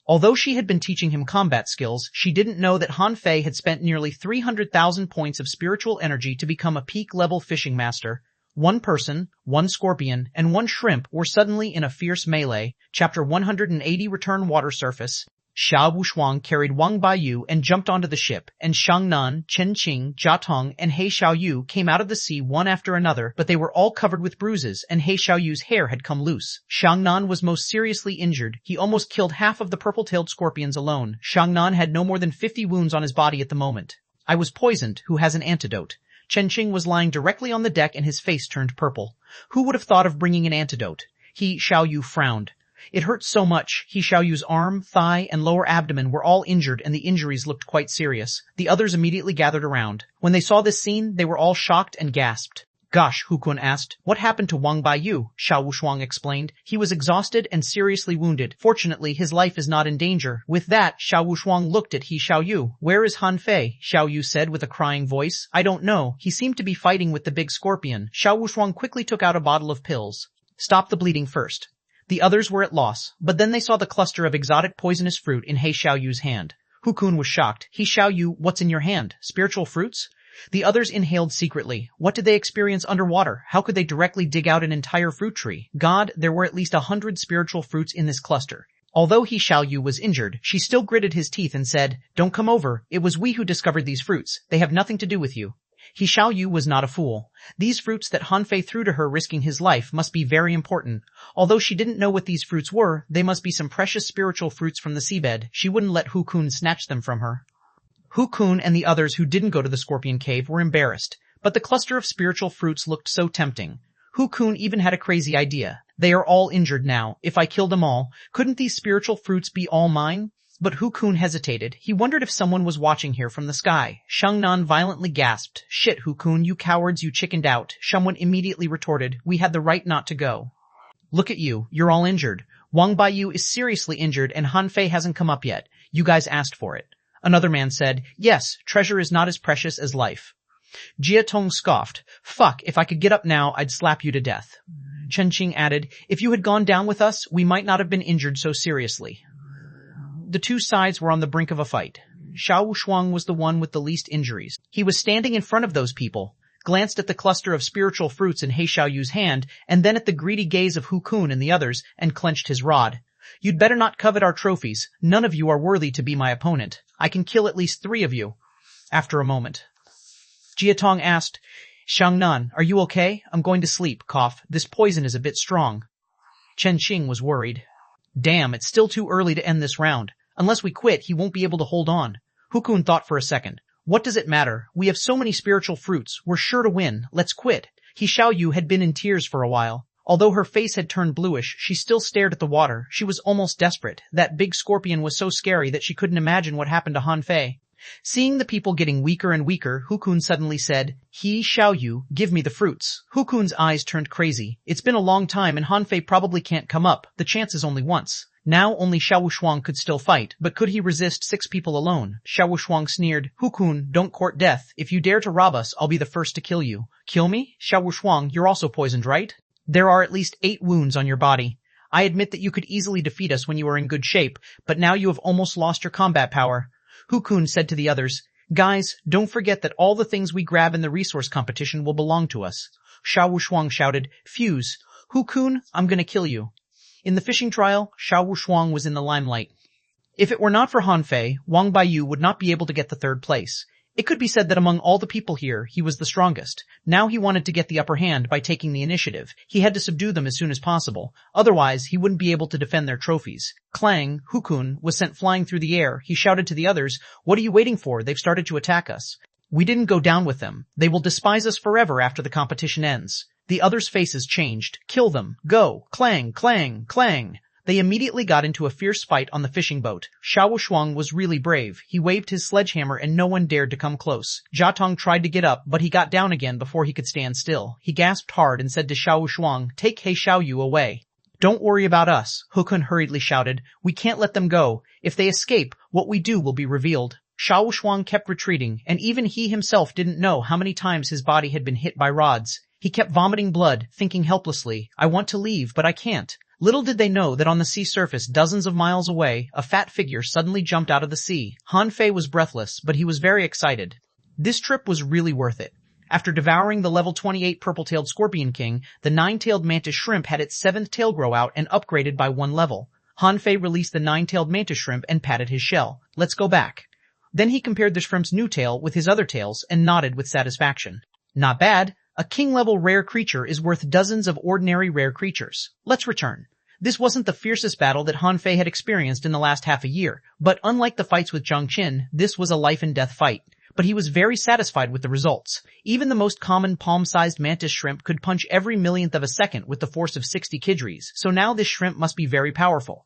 Although she had been teaching him combat skills, she didn't know that Han Fei had spent nearly 300,000 points of spiritual energy to become a peak-level fishing master. One person, one scorpion, and one shrimp were suddenly in a fierce melee. Chapter 180 Return Water Surface. Xiao Wushuang carried Wang Baiyu and jumped onto the ship, and Shangnan, Chen Qing, Jia Tong, and He Xiaoyu came out of the sea one after another, but they were all covered with bruises, and He Xiaoyu's hair had come loose. Shangnan was most seriously injured. He almost killed half of the purple-tailed scorpions alone. Shangnan had no more than 50 wounds on his body at the moment. "I was poisoned. Who has an antidote?" Chen Qing was lying directly on the deck and his face turned purple. Who would have thought of bringing an antidote? He Xiaoyu frowned. It hurt so much. He Xiaoyu's arm, thigh, and lower abdomen were all injured, and the injuries looked quite serious. The others immediately gathered around. When they saw this scene, they were all shocked and gasped. "Gosh," Hu Kun asked. "What happened to Wang Baiyu?" Xiao Wushuang explained. "He was exhausted and seriously wounded. Fortunately, his life is not in danger." With that, Xiao Wushuang looked at He Xiaoyu. "Where is Han Fei?" Xiaoyu said with a crying voice. "I don't know. He seemed to be fighting with the big scorpion." Xiao Wushuang quickly took out a bottle of pills. "Stop the bleeding first." The others were at loss, but then they saw the cluster of exotic poisonous fruit in He Xiaoyu's hand. Hu Kun was shocked. "He Xiaoyu, what's in your hand? Spiritual fruits?" The others inhaled secretly. What did they experience underwater? How could they directly dig out an entire fruit tree? God, there were at least 100 spiritual fruits in this cluster. Although He Xiaoyu was injured, she still gritted his teeth and said, "Don't come over. It was we who discovered these fruits. They have nothing to do with you." He Xiaoyu was not a fool. These fruits that Han Fei threw to her risking his life must be very important. Although she didn't know what these fruits were, they must be some precious spiritual fruits from the seabed. She wouldn't let Hu Kun snatch them from her. Hu Kun and the others who didn't go to the scorpion cave were embarrassed, but the cluster of spiritual fruits looked so tempting. Hu Kun even had a crazy idea. "They are all injured now. If I kill them all, couldn't these spiritual fruits be all mine?" But Hu Kun hesitated. He wondered if someone was watching here from the sky. Shangnan violently gasped. "Shit, Hu Kun, you cowards, you chickened out." Someone immediately retorted, "We had the right not to go. Look at you, you're all injured. Wang Baiyu is seriously injured and Han Fei hasn't come up yet. You guys asked for it." Another man said, "Yes, treasure is not as precious as life." Jia Tong scoffed. "Fuck, if I could get up now, I'd slap you to death." Chen Qing added, "If you had gone down with us, we might not have been injured so seriously." The two sides were on the brink of a fight. Xiao Wushuang was the one with the least injuries. He was standing in front of those people, glanced at the cluster of spiritual fruits in He Xiaoyu's hand, and then at the greedy gaze of Hu Kun and the others, and clenched his rod. "You'd better not covet our trophies. None of you are worthy to be my opponent. I can kill at least 3 of you." After a moment, Jia Tong asked, "Shangnan, are you okay? I'm going to sleep, cough. This poison is a bit strong." Chen Qing was worried. "Damn, it's still too early to end this round. Unless we quit, he won't be able to hold on." Hu Kun thought for a second. "What does it matter? We have so many spiritual fruits. We're sure to win. Let's quit." He Xiaoyu had been in tears for a while. Although her face had turned bluish, she still stared at the water. She was almost desperate. That big scorpion was so scary that she couldn't imagine what happened to Han Fei. Seeing the people getting weaker and weaker, Hu Kun suddenly said, "He Xiaoyu, give me the fruits." Hu Kun's eyes turned crazy. It's been a long time and Han Fei probably can't come up. The chance is only once. Now only Xiao Wushuang could still fight, but could he resist 6 people alone? Xiao Wushuang sneered, "Hu Kun, don't court death. If you dare to rob us, I'll be the first to kill you." "Kill me?" Xiao Wushuang, "You're also poisoned, right? There are at least 8 wounds on your body. I admit that you could easily defeat us when you were in good shape, but now you have almost lost your combat power." Hu Kun said to the others, "Guys, don't forget that all the things we grab in the resource competition will belong to us." Xiao Wushuang shouted, "Fuse. Hu Kun, I'm gonna kill you." In the fishing trial, Xiao Wushuang was in the limelight. If it were not for Han Fei, Wang Baiyu would not be able to get the 3rd place. It could be said that among all the people here, he was the strongest. Now he wanted to get the upper hand by taking the initiative. He had to subdue them as soon as possible. Otherwise, he wouldn't be able to defend their trophies. Clang, Hu Kun, was sent flying through the air. He shouted to the others, "What are you waiting for? They've started to attack us." "We didn't go down with them. They will despise us forever after the competition ends." The others' faces changed. "Kill them. Go. Clang, clang, clang." They immediately got into a fierce fight on the fishing boat. Xiao Wushuang was really brave. He waved his sledgehammer and no one dared to come close. Jia Tong tried to get up, but he got down again before he could stand still. He gasped hard and said to Xiao Wushuang, "Take He Xiaoyu away." Don't worry about us, Hukun hurriedly shouted. We can't let them go. If they escape, what we do will be revealed. Xuanhuan kept retreating, and even he himself didn't know how many times his body had been hit by rods. He kept vomiting blood, thinking helplessly, I want to leave, but I can't. Little did they know that on the sea surface dozens of miles away, a fat figure suddenly jumped out of the sea. Han Fei was breathless, but he was very excited. This trip was really worth it. After devouring the level 28 purple-tailed scorpion king, the 9-tailed mantis shrimp had its 7th tail grow out and upgraded by 1 level. Han Fei released the 9-tailed mantis shrimp and patted his shell. Let's go back. Then he compared the shrimp's new tail with his other tails and nodded with satisfaction. Not bad. A king-level rare creature is worth dozens of ordinary rare creatures. Let's return. This wasn't the fiercest battle that Han Fei had experienced in the last half a year, but unlike the fights with Zhang Qin, this was a life-and-death fight. But he was very satisfied with the results. Even the most common palm-sized mantis shrimp could punch every millionth of a second with the force of 60 kidris, so now this shrimp must be very powerful.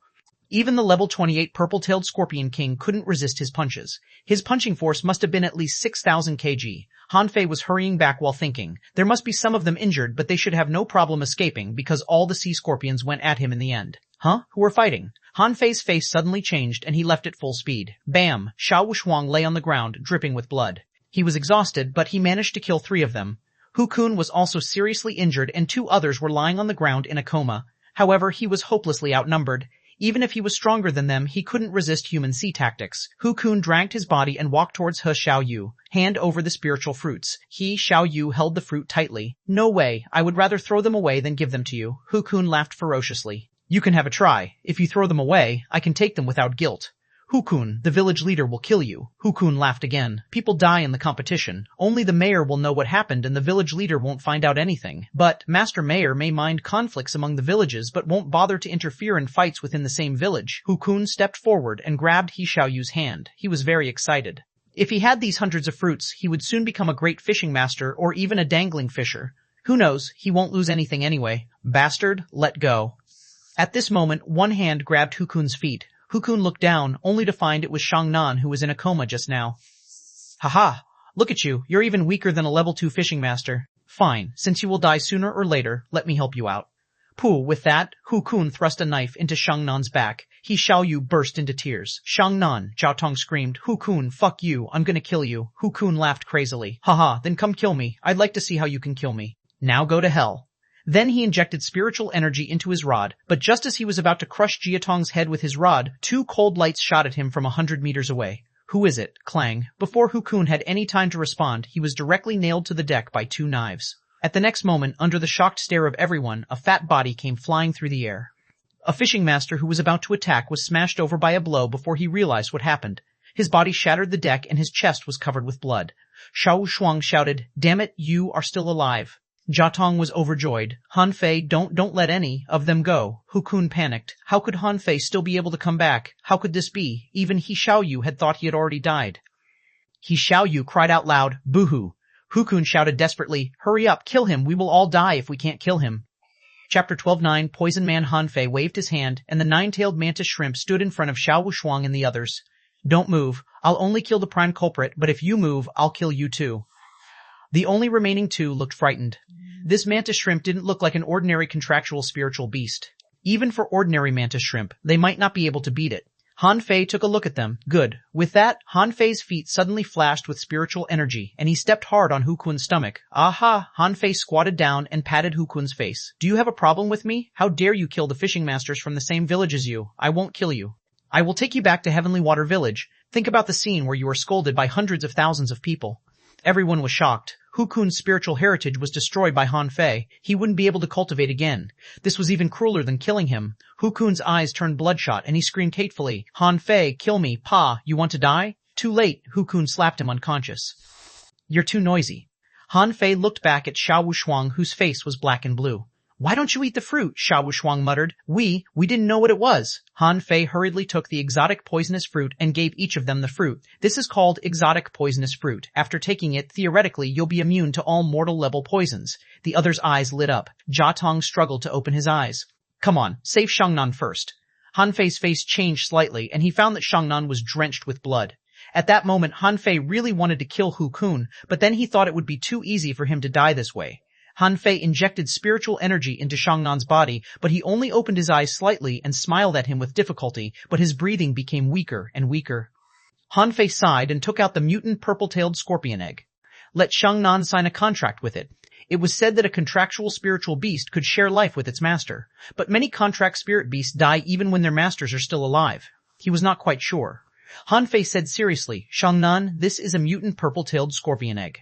Even the level 28 purple-tailed scorpion king couldn't resist his punches. His punching force must have been at least 6,000 kg. Han Fei was hurrying back while thinking. There must be some of them injured, but they should have no problem escaping because all the sea scorpions went at him in the end. Huh? Who are fighting? Han Fei's face suddenly changed and he left at full speed. Bam! Xuanhuan lay on the ground, dripping with blood. He was exhausted, but he managed to kill 3 of them. Hukun was also seriously injured and 2 others were lying on the ground in a coma. However, he was hopelessly outnumbered. Even if he was stronger than them, he couldn't resist human sea tactics. Hukun dragged his body and walked towards He Xiaoyu, hand over the spiritual fruits. He, Xiaoyu, held the fruit tightly. No way, I would rather throw them away than give them to you. Hukun laughed ferociously. You can have a try. If you throw them away, I can take them without guilt. Hukun, the village leader will kill you. Hukun laughed again. People die in the competition. Only the mayor will know what happened and the village leader won't find out anything. But Master Mayor may mind conflicts among the villages but won't bother to interfere in fights within the same village. Hukun stepped forward and grabbed He Xiaoyu's hand. He was very excited. If he had these hundreds of fruits, he would soon become a great fishing master or even a dangling fisher. Who knows, he won't lose anything anyway. Bastard, let go. At this moment, one hand grabbed Hukun's feet. Hukun looked down, only to find it was Xiangnan who was in a coma just now. Haha, look at you, you're even weaker than a level 2 fishing master. Fine, since you will die sooner or later, let me help you out. Pooh, with that, Hukun thrust a knife into Xiangnan's back. He Xiaoyu burst into tears. Xiangnan, Zhao Tong screamed, Hukun, fuck you, I'm gonna kill you. Hukun laughed crazily. Haha, then come kill me, I'd like to see how you can kill me. Now go to hell. Then he injected spiritual energy into his rod, but just as he was about to crush Jiatong's head with his rod, 2 cold lights shot at him from 100 meters away. Who is it? Clang. Before Hukun had any time to respond, he was directly nailed to the deck by 2 knives. At the next moment, under the shocked stare of everyone, a fat body came flying through the air. A fishing master who was about to attack was smashed over by a blow before he realized what happened. His body shattered the deck and his chest was covered with blood. Xuanhuan shouted, Damn it, you are still alive. Jiatong was overjoyed. Han Fei, don't let any of them go. Hukun panicked. How could Han Fei still be able to come back? How could this be? Even He Xiaoyu had thought he had already died. He Xiaoyu cried out loud, Boo-hoo. Hukun shouted desperately, Hurry up, kill him, we will all die if we can't kill him. Chapter 12:9 Poison Man Han Fei waved his hand, and the 9-tailed mantis shrimp stood in front of Xuanhuan and the others. Don't move. I'll only kill the prime culprit, but if you move, I'll kill you too. The only remaining 2 looked frightened. This mantis shrimp didn't look like an ordinary contractual spiritual beast. Even for ordinary mantis shrimp, they might not be able to beat it. Han Fei took a look at them. Good. With that, Han Fei's feet suddenly flashed with spiritual energy, and he stepped hard on Hukun's stomach. Aha! Han Fei squatted down and patted Hukun's face. Do you have a problem with me? How dare you kill the fishing masters from the same village as you? I won't kill you. I will take you back to Heavenly Water Village. Think about the scene where you were scolded by hundreds of thousands of people. Everyone was shocked. Hukun's spiritual heritage was destroyed by Han Fei. He wouldn't be able to cultivate again. This was even crueler than killing him. Hukun's eyes turned bloodshot and he screamed hatefully, Han Fei, kill me, Pa, you want to die? Too late, Hukun slapped him unconscious. You're too noisy. Han Fei looked back at Xuanhuan whose face was black and blue. Why don't you eat the fruit? Xuanhuan muttered. We didn't know what it was. Han Fei hurriedly took the exotic poisonous fruit and gave each of them the fruit. This is called exotic poisonous fruit. After taking it, theoretically, you'll be immune to all mortal level poisons. The other's eyes lit up. Jiatong struggled to open his eyes. Come on, save Xiangnan first. Han Fei's face changed slightly and he found that Xiangnan was drenched with blood. At that moment, Han Fei really wanted to kill Hukun, but then he thought it would be too easy for him to die this way. Han Fei injected spiritual energy into Xiangnan's body, but he only opened his eyes slightly and smiled at him with difficulty, but his breathing became weaker and weaker. Han Fei sighed and took out the mutant purple-tailed scorpion egg. Let Xiangnan sign a contract with it. It was said that a contractual spiritual beast could share life with its master, but many contract spirit beasts die even when their masters are still alive. He was not quite sure. Han Fei said seriously, Xiangnan, this is a mutant purple-tailed scorpion egg.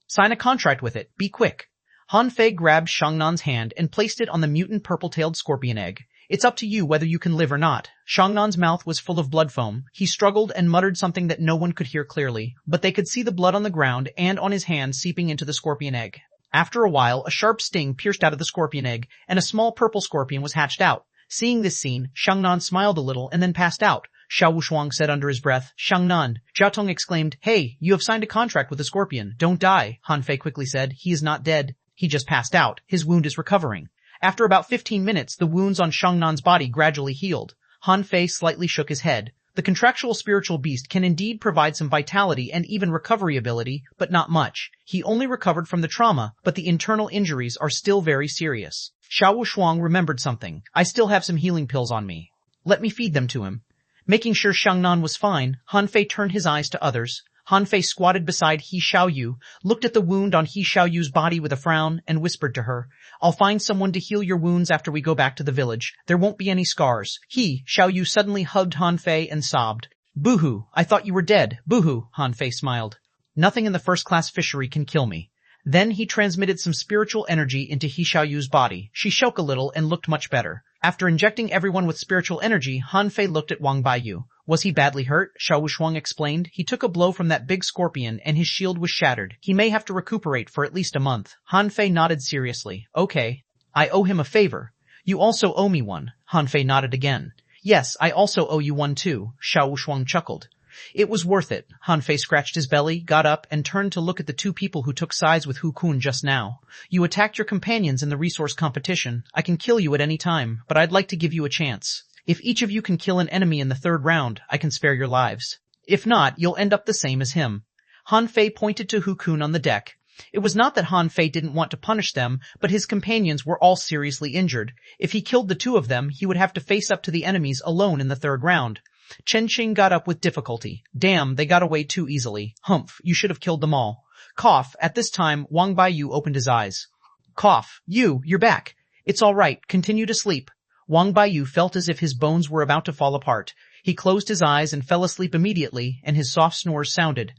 Sign a contract with it. Be quick. Han Fei grabbed Xiangnan's hand and placed it on the mutant purple-tailed scorpion egg. It's up to you whether you can live or not. Xiangnan's mouth was full of blood foam. He struggled and muttered something that no one could hear clearly, but they could see the blood on the ground and on his hand seeping into the scorpion egg. After a while, a sharp sting pierced out of the scorpion egg, and a small purple scorpion was hatched out. Seeing this scene, Xiangnan smiled a little and then passed out. Xuanhuan said under his breath, Xiangnan. Jiatong exclaimed, Hey, you have signed a contract with the scorpion. Don't die. Han Fei quickly said, He is not dead. He just passed out. His wound is recovering. After about 15 minutes, the wounds on Xiangnan's body gradually healed. Han Fei slightly shook his head. The contractual spiritual beast can indeed provide some vitality and even recovery ability, but not much. He only recovered from the trauma, but the internal injuries are still very serious. Xiao Shuang remembered something. I still have some healing pills on me. Let me feed them to him. Making sure Xiangnan was fine, Han Fei turned his eyes to others. Han Fei squatted beside He Xiaoyu, looked at the wound on He Xiaoyu's body with a frown, and whispered to her, I'll find someone to heal your wounds after we go back to the village. There won't be any scars. He Xiaoyu suddenly hugged Han Fei and sobbed. Boo-hoo, I thought you were dead. Boo-hoo, Han Fei smiled. Nothing in the first-class fishery can kill me. Then he transmitted some spiritual energy into He Xiaoyu's body. She shook a little and looked much better. After injecting everyone with spiritual energy, Han Fei looked at Wang Baiyu. Was he badly hurt? Xiao Shuang explained. He took a blow from that big scorpion and his shield was shattered. He may have to recuperate for at least a month. Han Fei nodded seriously. Okay. I owe him a favor. You also owe me one. Han Fei nodded again. Yes, I also owe you one too. Xiao Shuang chuckled. It was worth it. Han Fei scratched his belly, got up, and turned to look at the two people who took sides with Hu Kun just now. You attacked your companions in the resource competition. I can kill you at any time, but I'd like to give you a chance. If each of you can kill an enemy in the third round, I can spare your lives. If not, you'll end up the same as him. Han Fei pointed to Hu Kun on the deck. It was not that Han Fei didn't want to punish them, but his companions were all seriously injured. If he killed the two of them, he would have to face up to the enemies alone in the third round. Chen Qing got up with difficulty. Damn, they got away too easily. Humph, you should have killed them all. Cough. At this time, Wang Baiyu opened his eyes. Cough. You're back. It's all right. Continue to sleep. Wang Baiyu felt as if his bones were about to fall apart. He closed his eyes and fell asleep immediately, and his soft snores sounded.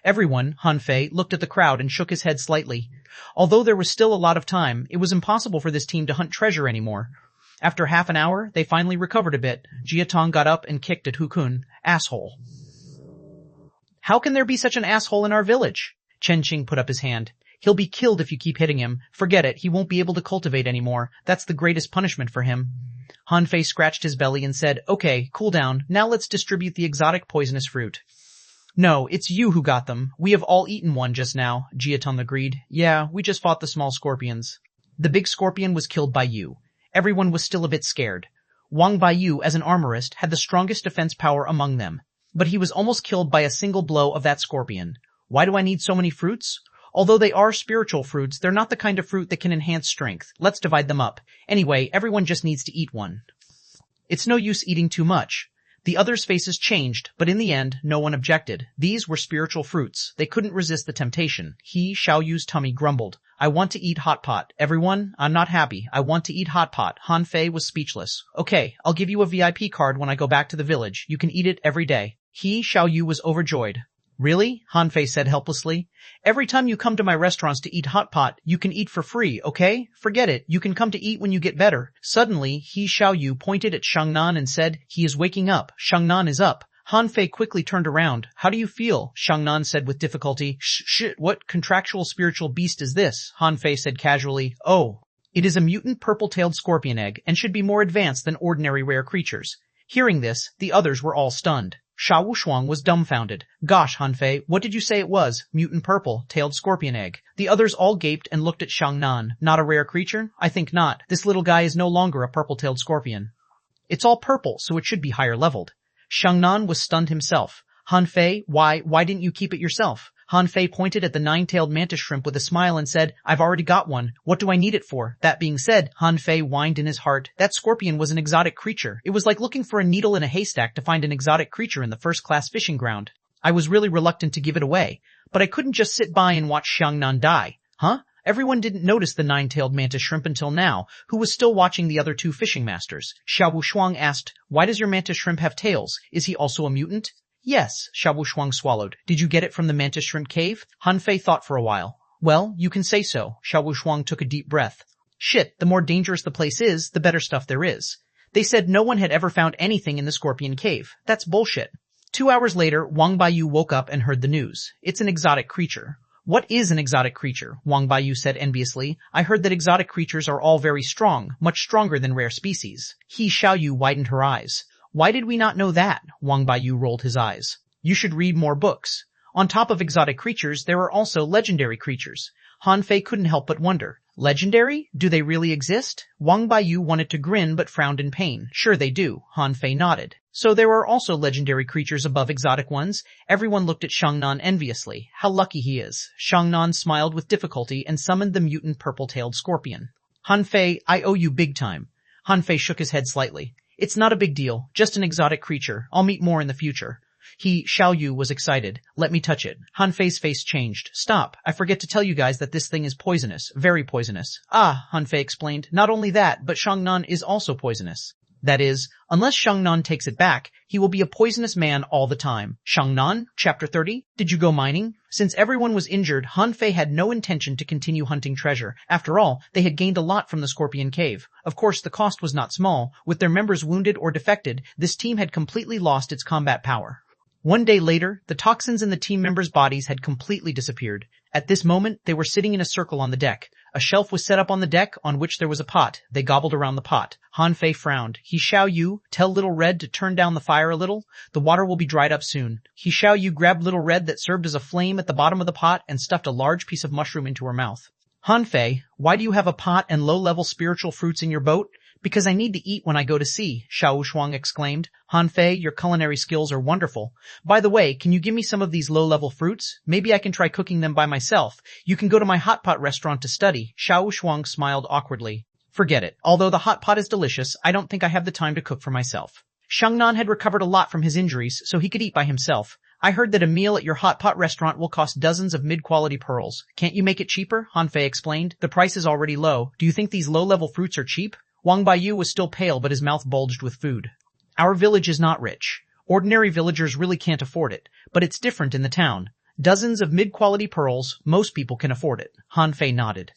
Everyone, Han Fei, looked at the crowd and shook his head slightly. Although there was still a lot of time, it was impossible for this team to hunt treasure anymore. After half an hour, they finally recovered a bit. Jiatong got up and kicked at Hu Kun. Asshole. How can there be such an asshole in our village? Chen Qing put up his hand. He'll be killed if you keep hitting him. Forget it, he won't be able to cultivate anymore. That's the greatest punishment for him. Han Fei scratched his belly and said, Okay, cool down. Now let's distribute the exotic poisonous fruit. No, it's you who got them. We have all eaten one just now, Jiatong agreed. Yeah, we just fought the small scorpions. The big scorpion was killed by you. Everyone was still a bit scared. Wang Baiyu, as an armorist, had the strongest defense power among them. But he was almost killed by a single blow of that scorpion. Why do I need so many fruits? Although they are spiritual fruits, they're not the kind of fruit that can enhance strength. Let's divide them up. Anyway, everyone just needs to eat one. It's no use eating too much. The others' faces changed, but in the end, no one objected. These were spiritual fruits. They couldn't resist the temptation. He, Xiaoyu's tummy grumbled. I want to eat hot pot. Everyone, I'm not happy. I want to eat hot pot. Han Fei was speechless. Okay, I'll give you a VIP card when I go back to the village. You can eat it every day. He, Xiaoyu, was overjoyed. Really? Han Fei said helplessly. Every time you come to my restaurants to eat hot pot, you can eat for free, okay? Forget it. You can come to eat when you get better. Suddenly, He Xiaoyu pointed at Xiangnan and said, He is waking up. Xiangnan is up. Han Fei quickly turned around. How do you feel? Xiangnan said with difficulty. Shit, what contractual spiritual beast is this? Han Fei said casually. Oh, it is a mutant purple-tailed scorpion egg and should be more advanced than ordinary rare creatures. Hearing this, the others were all stunned. Xiao Shuang was dumbfounded. Gosh, Han Fei, what did you say it was? Mutant purple-tailed scorpion egg. The others all gaped and looked at Xiangnan. Not a rare creature? I think not. This little guy is no longer a purple-tailed scorpion. It's all purple, so it should be higher leveled. Xiangnan was stunned himself. Han Fei, why didn't you keep it yourself? Han Fei pointed at the 9-tailed mantis shrimp with a smile and said, I've already got one. What do I need it for? That being said, Han Fei whined in his heart, that scorpion was an exotic creature. It was like looking for a needle in a haystack to find an exotic creature in the first-class fishing ground. I was really reluctant to give it away, but I couldn't just sit by and watch Xuanhuan die. Huh? Everyone didn't notice the 9-tailed mantis shrimp until now, who was still watching the other two fishing masters. Xiao Wuxuang asked, why does your mantis shrimp have tails? Is he also a mutant? Yes, Xiao Wuxuang swallowed. Did you get it from the mantis shrimp cave? Han Fei thought for a while. Well, you can say so. Xiao Wuxuang took a deep breath. Shit, the more dangerous the place is, the better stuff there is. They said no one had ever found anything in the scorpion cave. That's bullshit. 2 hours later, Wang Baiyu woke up and heard the news. It's an exotic creature. What is an exotic creature? Wang Baiyu said enviously. I heard that exotic creatures are all very strong, much stronger than rare species. He Xiaoyu widened her eyes. Why did we not know that? Wang Baiyu rolled his eyes. You should read more books. On top of exotic creatures, there are also legendary creatures. Han Fei couldn't help but wonder. Legendary? Do they really exist? Wang Baiyu wanted to grin but frowned in pain. Sure they do. Han Fei nodded. So there are also legendary creatures above exotic ones. Everyone looked at Xiangnan enviously. How lucky he is. Xiangnan smiled with difficulty and summoned the mutant purple-tailed scorpion. Han Fei, I owe you big time. Han Fei shook his head slightly. It's not a big deal, just an exotic creature. I'll meet more in the future. Xiao Yu was excited. Let me touch it. Han Fei's face changed. Stop. I forget to tell you guys that this thing is poisonous. Very poisonous. Ah, Han Fei explained. Not only that, but Xiangnan is also poisonous. That is, unless Xiangnan takes it back, he will be a poisonous man all the time. Xiangnan, Chapter 30. Did you go mining? Since everyone was injured, Han Fei had no intention to continue hunting treasure. After all, they had gained a lot from the Scorpion Cave. Of course, the cost was not small. With their members wounded or defected, this team had completely lost its combat power. 1 day later, the toxins in the team members' bodies had completely disappeared. At this moment, they were sitting in a circle on the deck. A shelf was set up on the deck on which there was a pot. They gobbled around the pot. Han Fei frowned. Xiao Yu, tell Little Red to turn down the fire a little. The water will be dried up soon. Xiao Yu grabbed Little Red that served as a flame at the bottom of the pot and stuffed a large piece of mushroom into her mouth. Han Fei, why do you have a pot and low-level spiritual fruits in your boat? Because I need to eat when I go to sea, Xiao Shuang exclaimed. Han Fei, your culinary skills are wonderful. By the way, can you give me some of these low-level fruits? Maybe I can try cooking them by myself. You can go to my hot pot restaurant to study. Xiao Shuang smiled awkwardly. Forget it. Although the hot pot is delicious, I don't think I have the time to cook for myself. Xiangnan had recovered a lot from his injuries, so he could eat by himself. I heard that a meal at your hot pot restaurant will cost dozens of mid-quality pearls. Can't you make it cheaper? Han Fei explained. The price is already low. Do you think these low-level fruits are cheap? Wang Baiyu was still pale, but his mouth bulged with food. Our village is not rich. Ordinary villagers really can't afford it, but it's different in the town. Dozens of mid-quality pearls, most people can afford it. Han Fei nodded.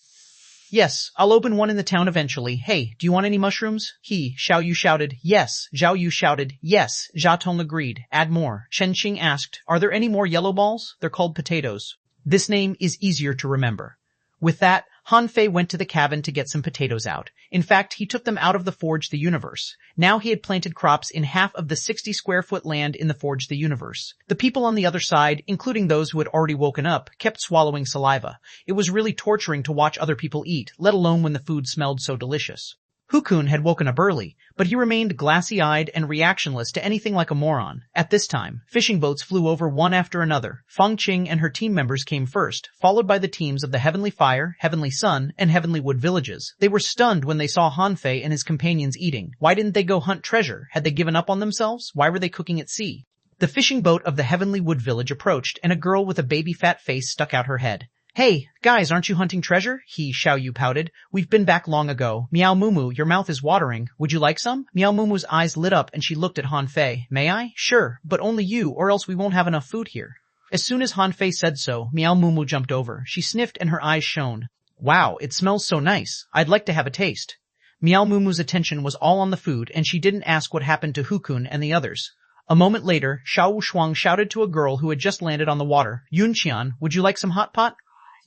Yes, I'll open one in the town eventually. Hey, do you want any mushrooms? Xiao Yu shouted, yes. Zhao Yu shouted, yes. Jia Tong agreed. Add more. Shen Qing asked, are there any more yellow balls? They're called potatoes. This name is easier to remember. With that, Han Fei went to the cabin to get some potatoes out. In fact, he took them out of the Forge the Universe. Now he had planted crops in half of the 60-square-foot land in the Forge the Universe. The people on the other side, including those who had already woken up, kept swallowing saliva. It was really torturing to watch other people eat, let alone when the food smelled so delicious. Hukun had woken up early, but he remained glassy-eyed and reactionless to anything like a moron. At this time, fishing boats flew over one after another. Feng Qing and her team members came first, followed by the teams of the Heavenly Fire, Heavenly Sun, and Heavenly Wood villages. They were stunned when they saw Han Fei and his companions eating. Why didn't they go hunt treasure? Had they given up on themselves? Why were they cooking at sea? The fishing boat of the Heavenly Wood village approached, and a girl with a baby fat face stuck out her head. Hey, guys, aren't you hunting treasure? Xiao Yu pouted. We've been back long ago. Meow Moo, your mouth is watering. Would you like some? Meow Moo's eyes lit up and she looked at Han Fei. May I? Sure, but only you, or else we won't have enough food here. As soon as Han Fei said so, Meow Moo jumped over. She sniffed and her eyes shone. Wow, it smells so nice. I'd like to have a taste. Meow Moo's attention was all on the food and she didn't ask what happened to Hukun and the others. A moment later, Xiao Shuang shouted to a girl who had just landed on the water. Yunqian, would you like some hot pot?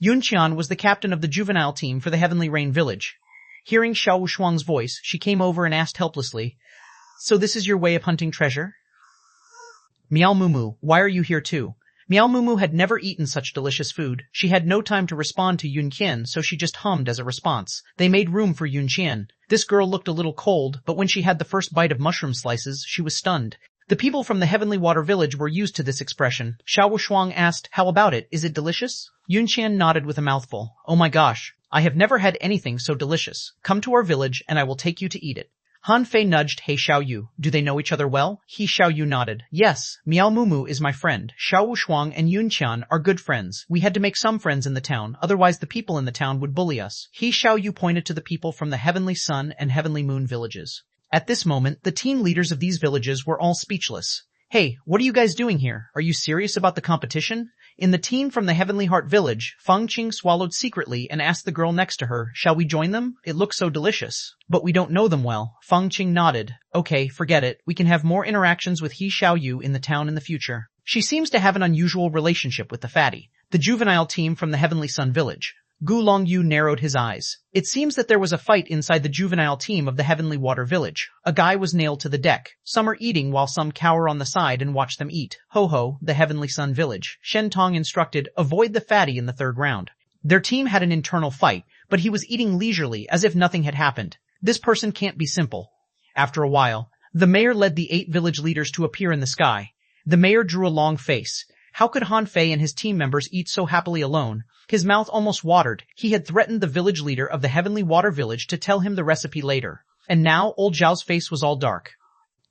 Yunqian was the captain of the juvenile team for the Heavenly Rain village. Hearing Xiao Shuang's voice, she came over and asked helplessly, so this is your way of hunting treasure? Meow Moo, why are you here too? Meow Moo had never eaten such delicious food. She had no time to respond to Yunqian, so she just hummed as a response. They made room for Yunqian. This girl looked a little cold, but when she had the first bite of mushroom slices, she was stunned. The people from the Heavenly Water Village were used to this expression. Xuanhuan asked, "How about it? Is it delicious?" Yunqian nodded with a mouthful. "Oh my gosh, I have never had anything so delicious. Come to our village and I will take you to eat it." Han Fei nudged He Xiaoyu. "Do they know each other well?" He Xiaoyu nodded. "Yes, Miao Mumu is my friend. Xiao Shuang and Yunqian are good friends. We had to make some friends in the town, otherwise the people in the town would bully us." He Xiaoyu pointed to the people from the Heavenly Sun and Heavenly Moon villages. At this moment, the team leaders of these villages were all speechless. "Hey, what are you guys doing here? Are you serious about the competition?" In the team from the Heavenly Heart Village, Feng Qing swallowed secretly and asked the girl next to her, "Shall we join them? It looks so delicious." "But we don't know them well." Feng Qing nodded. "Okay, forget it. We can have more interactions with He Xiaoyu in the town in the future. She seems to have an unusual relationship with the fatty." The juvenile team from the Heavenly Sun Village. Gu Longyu narrowed his eyes. It seems that there was a fight inside the juvenile team of the Heavenly Water Village. A guy was nailed to the deck. Some are eating while some cower on the side and watch them eat. Ho Ho, the Heavenly Sun Village. Shen Tong instructed, "Avoid the fatty in the third round." Their team had an internal fight, but he was eating leisurely as if nothing had happened. This person can't be simple. After a while, the mayor led the 8 village leaders to appear in the sky. The mayor drew a long face. How could Han Fei and his team members eat so happily alone? His mouth almost watered. He had threatened the village leader of the Heavenly Water Village to tell him the recipe later. And now old Zhao's face was all dark.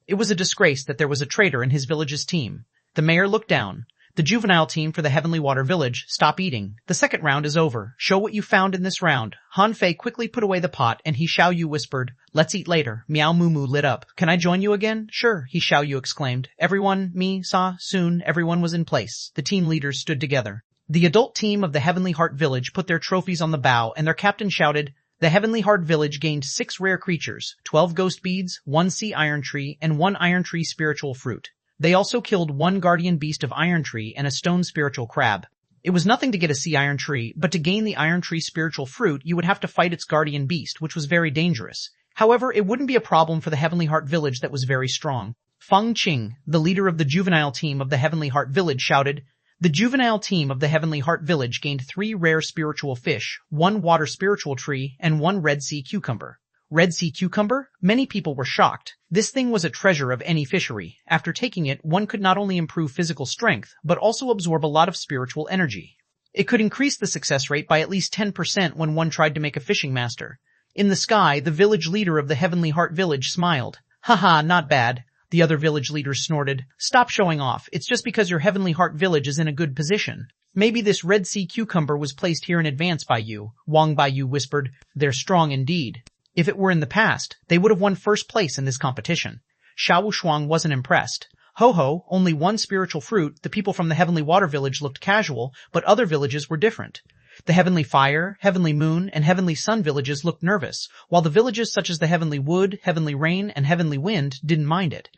It was a disgrace that there was a traitor in his village's team. The mayor looked down. The juvenile team for the Heavenly Water Village, stop eating. The second round is over. Show what you found in this round. Han Fei quickly put away the pot and He Xiaoyu whispered, "Let's eat later." Miao Mumu lit up. "Can I join you again?" "Sure," He Xiaoyu exclaimed. Everyone, me, saw, soon everyone was in place. The team leaders stood together. The adult team of the Heavenly Heart Village put their trophies on the bow and their captain shouted, "The Heavenly Heart Village gained 6 rare creatures, 12 ghost beads, 1 sea iron tree, and 1 iron tree spiritual fruit. They also killed 1 guardian beast of iron tree and a stone spiritual crab." It was nothing to get a sea iron tree, but to gain the iron tree spiritual fruit you would have to fight its guardian beast, which was very dangerous. However, it wouldn't be a problem for the Heavenly Heart Village that was very strong. Feng Qing, the leader of the juvenile team of the Heavenly Heart Village, shouted, "The juvenile team of the Heavenly Heart Village gained 3 rare spiritual fish, 1 water spiritual tree, and 1 red sea cucumber." Red sea cucumber? Many people were shocked. This thing was a treasure of any fishery. After taking it, one could not only improve physical strength, but also absorb a lot of spiritual energy. It could increase the success rate by at least 10% when one tried to make a fishing master. In the sky, the village leader of the Heavenly Heart Village smiled. "Haha, not bad." The other village leaders snorted. "Stop showing off. It's just because your Heavenly Heart Village is in a good position. Maybe this red sea cucumber was placed here in advance by you." Wang Baiyu whispered, "They're strong indeed." If it were in the past, they would have won first place in this competition. Xiao Shuang wasn't impressed. Ho Ho, only 1 spiritual fruit. The people from the Heavenly Water Village looked casual, but other villages were different. The Heavenly Fire, Heavenly Moon, and Heavenly Sun villages looked nervous, while the villages such as the Heavenly Wood, Heavenly Rain, and Heavenly Wind didn't mind it.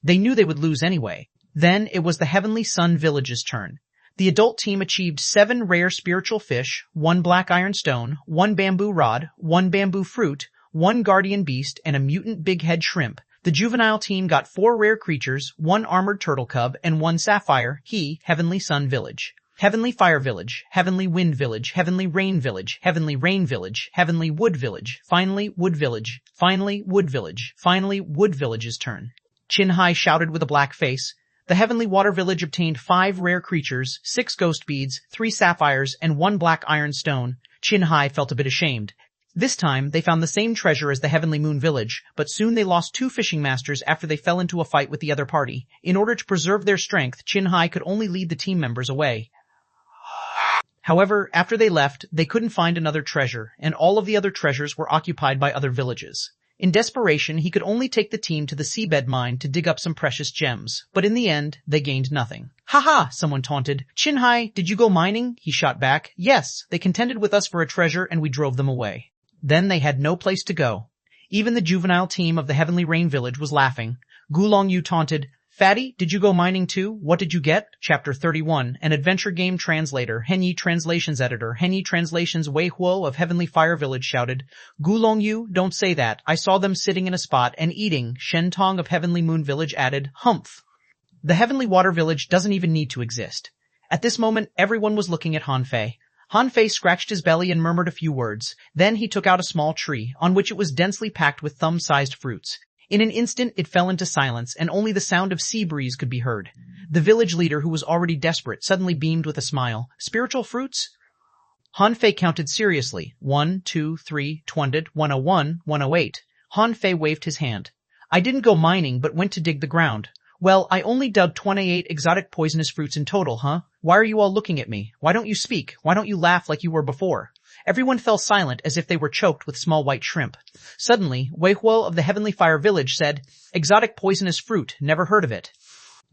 They knew they would lose anyway. Then it was the Heavenly Sun village's turn. The adult team achieved 7 rare spiritual fish, 1 black iron stone, 1 bamboo rod, 1 bamboo fruit, 1 guardian beast, and a mutant big head shrimp. The juvenile team got 4 rare creatures, 1 armored turtle cub, and 1 sapphire. Heavenly Sun Village. Heavenly Fire Village, Heavenly Wind Village, Heavenly Rain Village, Heavenly Rain Village, Heavenly Wood Village, finally Wood Village, finally Wood Village, finally Wood Village's turn. Qin Hai shouted with a black face. The Heavenly Water Village obtained 5 rare creatures, 6 ghost beads, 3 sapphires, and 1 black iron stone. Qin Hai felt a bit ashamed. This time, they found the same treasure as the Heavenly Moon Village, but soon they lost 2 fishing masters after they fell into a fight with the other party. In order to preserve their strength, Qin Hai could only lead the team members away. However, after they left, they couldn't find another treasure, and all of the other treasures were occupied by other villages. In desperation, he could only take the team to the seabed mine to dig up some precious gems, but in the end, they gained nothing. "Ha!" someone taunted. "Qin Hai, did you go mining?" He shot back. "Yes, they contended with us for a treasure and we drove them away." Then they had no place to go. Even the juvenile team of the Heavenly Rain Village was laughing. Gulong Yu taunted, "Fatty, did you go mining too? What did you get?" Chapter 31, an adventure game translator, Henyi Translations editor, Henyi Translations Wei Huo of Heavenly Fire Village shouted, "Gulong Yu, don't say that. I saw them sitting in a spot and eating." Shen Tong of Heavenly Moon Village added, "Humph." The Heavenly Water Village doesn't even need to exist. At this moment, everyone was looking at Han Fei. Han Fei scratched his belly and murmured a few words. Then he took out a small tree, on which it was densely packed with thumb-sized fruits. In an instant, it fell into silence, and only the sound of sea breeze could be heard. The village leader, who was already desperate, suddenly beamed with a smile. Spiritual fruits? Han Fei counted seriously. 1, 2, 3, 200, 101, 108. Han Fei waved his hand. I didn't go mining, but went to dig the ground. Well, I only dug 28 exotic poisonous fruits in total, huh? Why are you all looking at me? Why don't you speak? Why don't you laugh like you were before? Everyone fell silent as if they were choked with small white shrimp. Suddenly, Wei Huo of the Heavenly Fire Village said, Exotic poisonous fruit, never heard of it.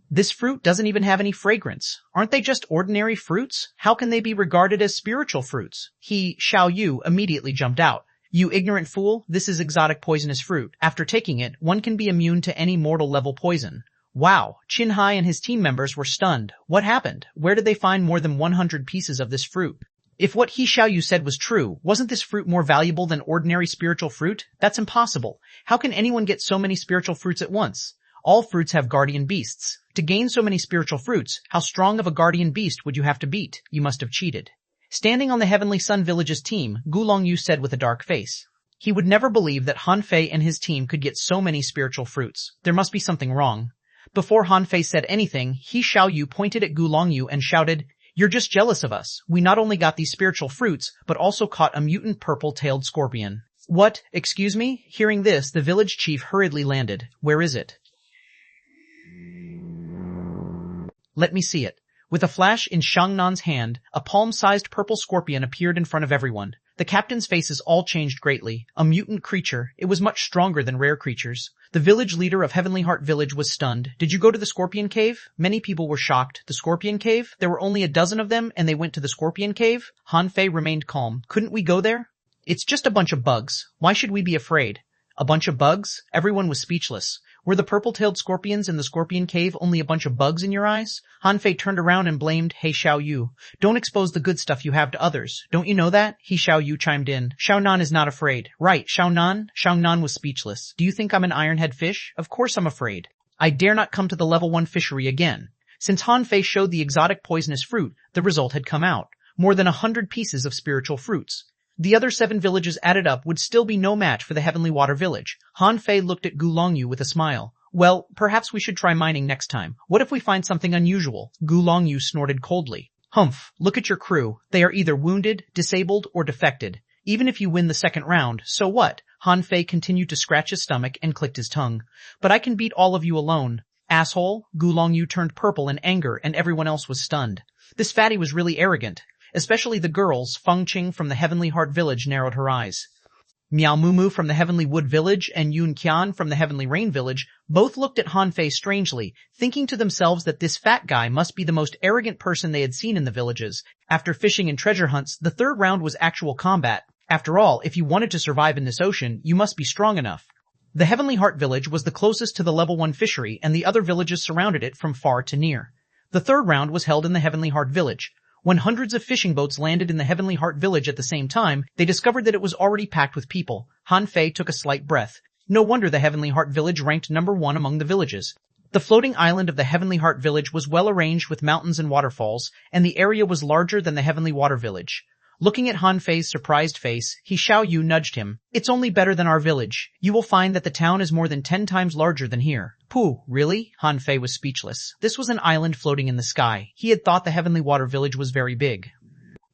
This fruit doesn't even have any fragrance. Aren't they just ordinary fruits? How can they be regarded as spiritual fruits? He, Xiao Yu, immediately jumped out. You ignorant fool, this is exotic poisonous fruit. After taking it, one can be immune to any mortal level poison. Wow, Qin Hai and his team members were stunned. What happened? Where did they find more than 100 pieces of this fruit? If what He Xiaoyu said was true, wasn't this fruit more valuable than ordinary spiritual fruit? That's impossible. How can anyone get so many spiritual fruits at once? All fruits have guardian beasts. To gain so many spiritual fruits, how strong of a guardian beast would you have to beat? You must have cheated. Standing on the Heavenly Sun Village's team, Gulong Yu said with a dark face. He would never believe that Han Fei and his team could get so many spiritual fruits. There must be something wrong. Before Han Fei said anything, He Xiaoyu pointed at Gulong Yu and shouted, You're just jealous of us. We not only got these spiritual fruits, but also caught a mutant purple-tailed scorpion. What? Excuse me? Hearing this, the village chief hurriedly landed. Where is it? Let me see it. With a flash in Xiangnan's hand, a palm-sized purple scorpion appeared in front of everyone. The captain's faces all changed greatly. A mutant creature, it was much stronger than rare creatures. The village leader of Heavenly Heart Village was stunned. Did you go to the Scorpion Cave? Many people were shocked. The Scorpion Cave? There were only a dozen of them, and they went to the Scorpion Cave? Han Fei remained calm. Couldn't we go there? It's just a bunch of bugs. Why should we be afraid? A bunch of bugs? Everyone was speechless. Were the purple-tailed scorpions in the Scorpion Cave only a bunch of bugs in your eyes? Han Fei turned around and blamed He Xiaoyu. Don't expose the good stuff you have to others. Don't you know that? He Xiaoyu chimed in. Xiaonan is not afraid. Right, Xiaonan? Xiaonan was speechless. Do you think I'm an ironhead fish? Of course I'm afraid. I dare not come to the level 1 fishery again. Since Han Fei showed the exotic poisonous fruit, the result had come out. More than 100 pieces of spiritual fruits. The other 7 villages added up would still be no match for the Heavenly Water Village. Han Fei looked at Gulong Yu with a smile. Well, perhaps we should try mining next time. What if we find something unusual? Gulong Yu snorted coldly. Humph, look at your crew. They are either wounded, disabled, or defected. Even if you win the second round, so what? Han Fei continued to scratch his stomach and clicked his tongue. But I can beat all of you alone. Asshole! Gulong Yu turned purple in anger and everyone else was stunned. This fatty was really arrogant. Especially the girls. Feng Qing from the Heavenly Heart Village narrowed her eyes. Miao Mumu from the Heavenly Wood Village and Yun Qian from the Heavenly Rain Village both looked at Han Fei strangely, thinking to themselves that this fat guy must be the most arrogant person they had seen in the villages. After fishing and treasure hunts, the third round was actual combat. After all, if you wanted to survive in this ocean, you must be strong enough. The Heavenly Heart Village was the closest to the level 1 fishery, and the other villages surrounded it from far to near. The third round was held in the Heavenly Heart Village. When hundreds of fishing boats landed in the Heavenly Heart Village at the same time, they discovered that it was already packed with people. Han Fei took a slight breath. No wonder the Heavenly Heart Village ranked number 1 among the villages. The floating island of the Heavenly Heart Village was well arranged with mountains and waterfalls, and the area was larger than the Heavenly Water Village. Looking at Han Fei's surprised face, He Xiaoyu nudged him. It's only better than our village. You will find that the town is more than 10 times larger than here. Pooh, really? Han Fei was speechless. This was an island floating in the sky. He had thought the Heavenly Water Village was very big.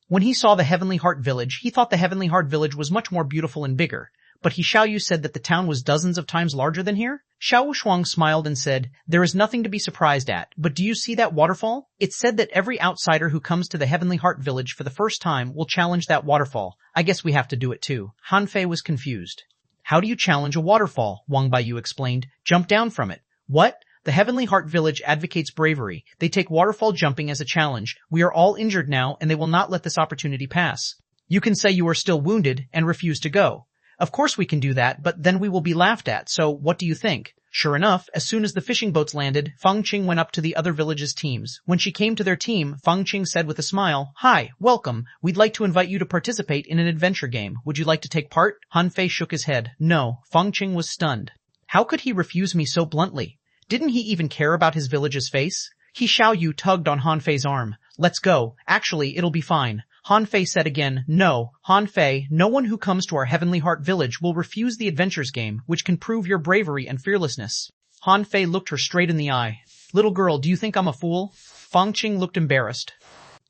When he saw the Heavenly Heart Village, he thought the Heavenly Heart Village was much more beautiful and bigger. But He Xiaoyu said that the town was dozens of times larger than here? Xiao Shuang smiled and said, There is nothing to be surprised at, but do you see that waterfall? It's said that every outsider who comes to the Heavenly Heart Village for the first time will challenge that waterfall. I guess we have to do it too. Han Fei was confused. How do you challenge a waterfall? Wang Baiyu explained. Jump down from it. What? The Heavenly Heart Village advocates bravery. They take waterfall jumping as a challenge. We are all injured now, and they will not let this opportunity pass. You can say you are still wounded and refuse to go. Of course we can do that, but then we will be laughed at, so what do you think? Sure enough, as soon as the fishing boats landed, Feng Qing went up to the other villages' teams. When she came to their team, Feng Qing said with a smile, Hi, welcome. We'd like to invite you to participate in an adventure game. Would you like to take part? Han Fei shook his head. No. Feng Qing was stunned. How could he refuse me so bluntly? Didn't he even care about his village's face? He Xiaoyu tugged on Han Fei's arm. Let's go. Actually, it'll be fine. Han Fei said again, no, Han Fei, no one who comes to our Heavenly Heart village will refuse the adventures game, which can prove your bravery and fearlessness. Han Fei looked her straight in the eye. Little girl, do you think I'm a fool? Fang Qing looked embarrassed.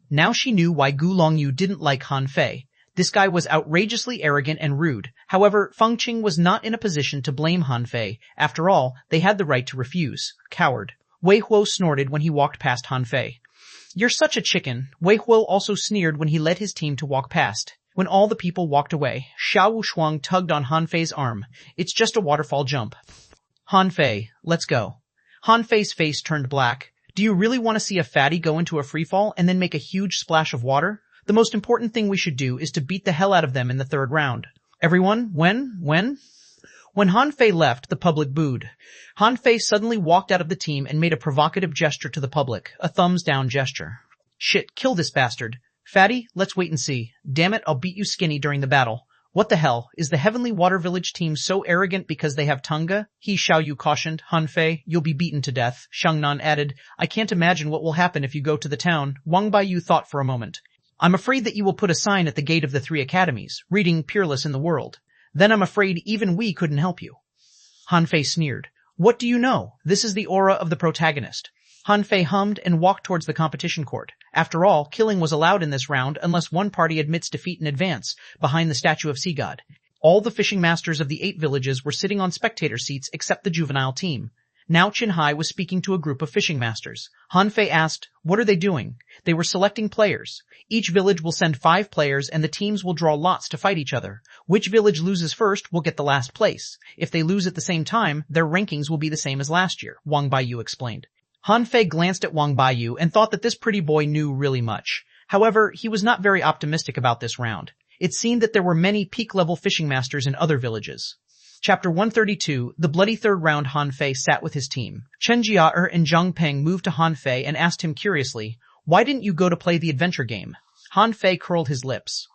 Now she knew why Gu Longyu didn't like Han Fei. This guy was outrageously arrogant and rude. However, Fang Qing was not in a position to blame Han Fei. After all, they had the right to refuse. Coward. Wei Huo snorted when he walked past Han Fei. You're such a chicken. Wei Huo also sneered when he led his team to walk past. When all the people walked away, Xiao Wuxuang tugged on Han Fei's arm. It's just a waterfall jump. Han Fei, let's go. Han Fei's face turned black. Do you really want to see a fatty go into a freefall and then make a huge splash of water? The most important thing we should do is to beat the hell out of them in the third round. Everyone, when? When Han Fei left, the public booed. Han Fei suddenly walked out of the team and made a provocative gesture to the public, a thumbs down gesture. Shit, kill this bastard. Fatty, let's wait and see. Damn it, I'll beat you skinny during the battle. What the hell, is the Heavenly Water Village team so arrogant because they have Tunga? He Xiaoyu cautioned. Han Fei, you'll be beaten to death. Xiangnan added, I can't imagine what will happen if you go to the town. Wang Baiyu thought for a moment. I'm afraid that you will put a sign at the gate of the 3 academies, reading Peerless in the World. Then I'm afraid even we couldn't help you. Han Fei sneered. What do you know? This is the aura of the protagonist. Han Fei hummed and walked towards the competition court. After all, killing was allowed in this round unless one party admits defeat in advance, behind the statue of Sea God. All the fishing masters of the 8 villages were sitting on spectator seats except the juvenile team. Now Qinhai was speaking to a group of fishing masters. Han Fei asked, what are they doing? They were selecting players. Each village will send 5 players and the teams will draw lots to fight each other. Which village loses first will get the last place. If they lose at the same time, their rankings will be the same as last year, Wang Baiyu explained. Han Fei glanced at Wang Baiyu and thought that this pretty boy knew really much. However, he was not very optimistic about this round. It seemed that there were many peak-level fishing masters in other villages. Chapter 132, the bloody third round. Han Fei sat with his team. Chen Jiaer and Zhang Peng moved to Han Fei and asked him curiously, why didn't you go to play the adventure game? Han Fei curled his lips.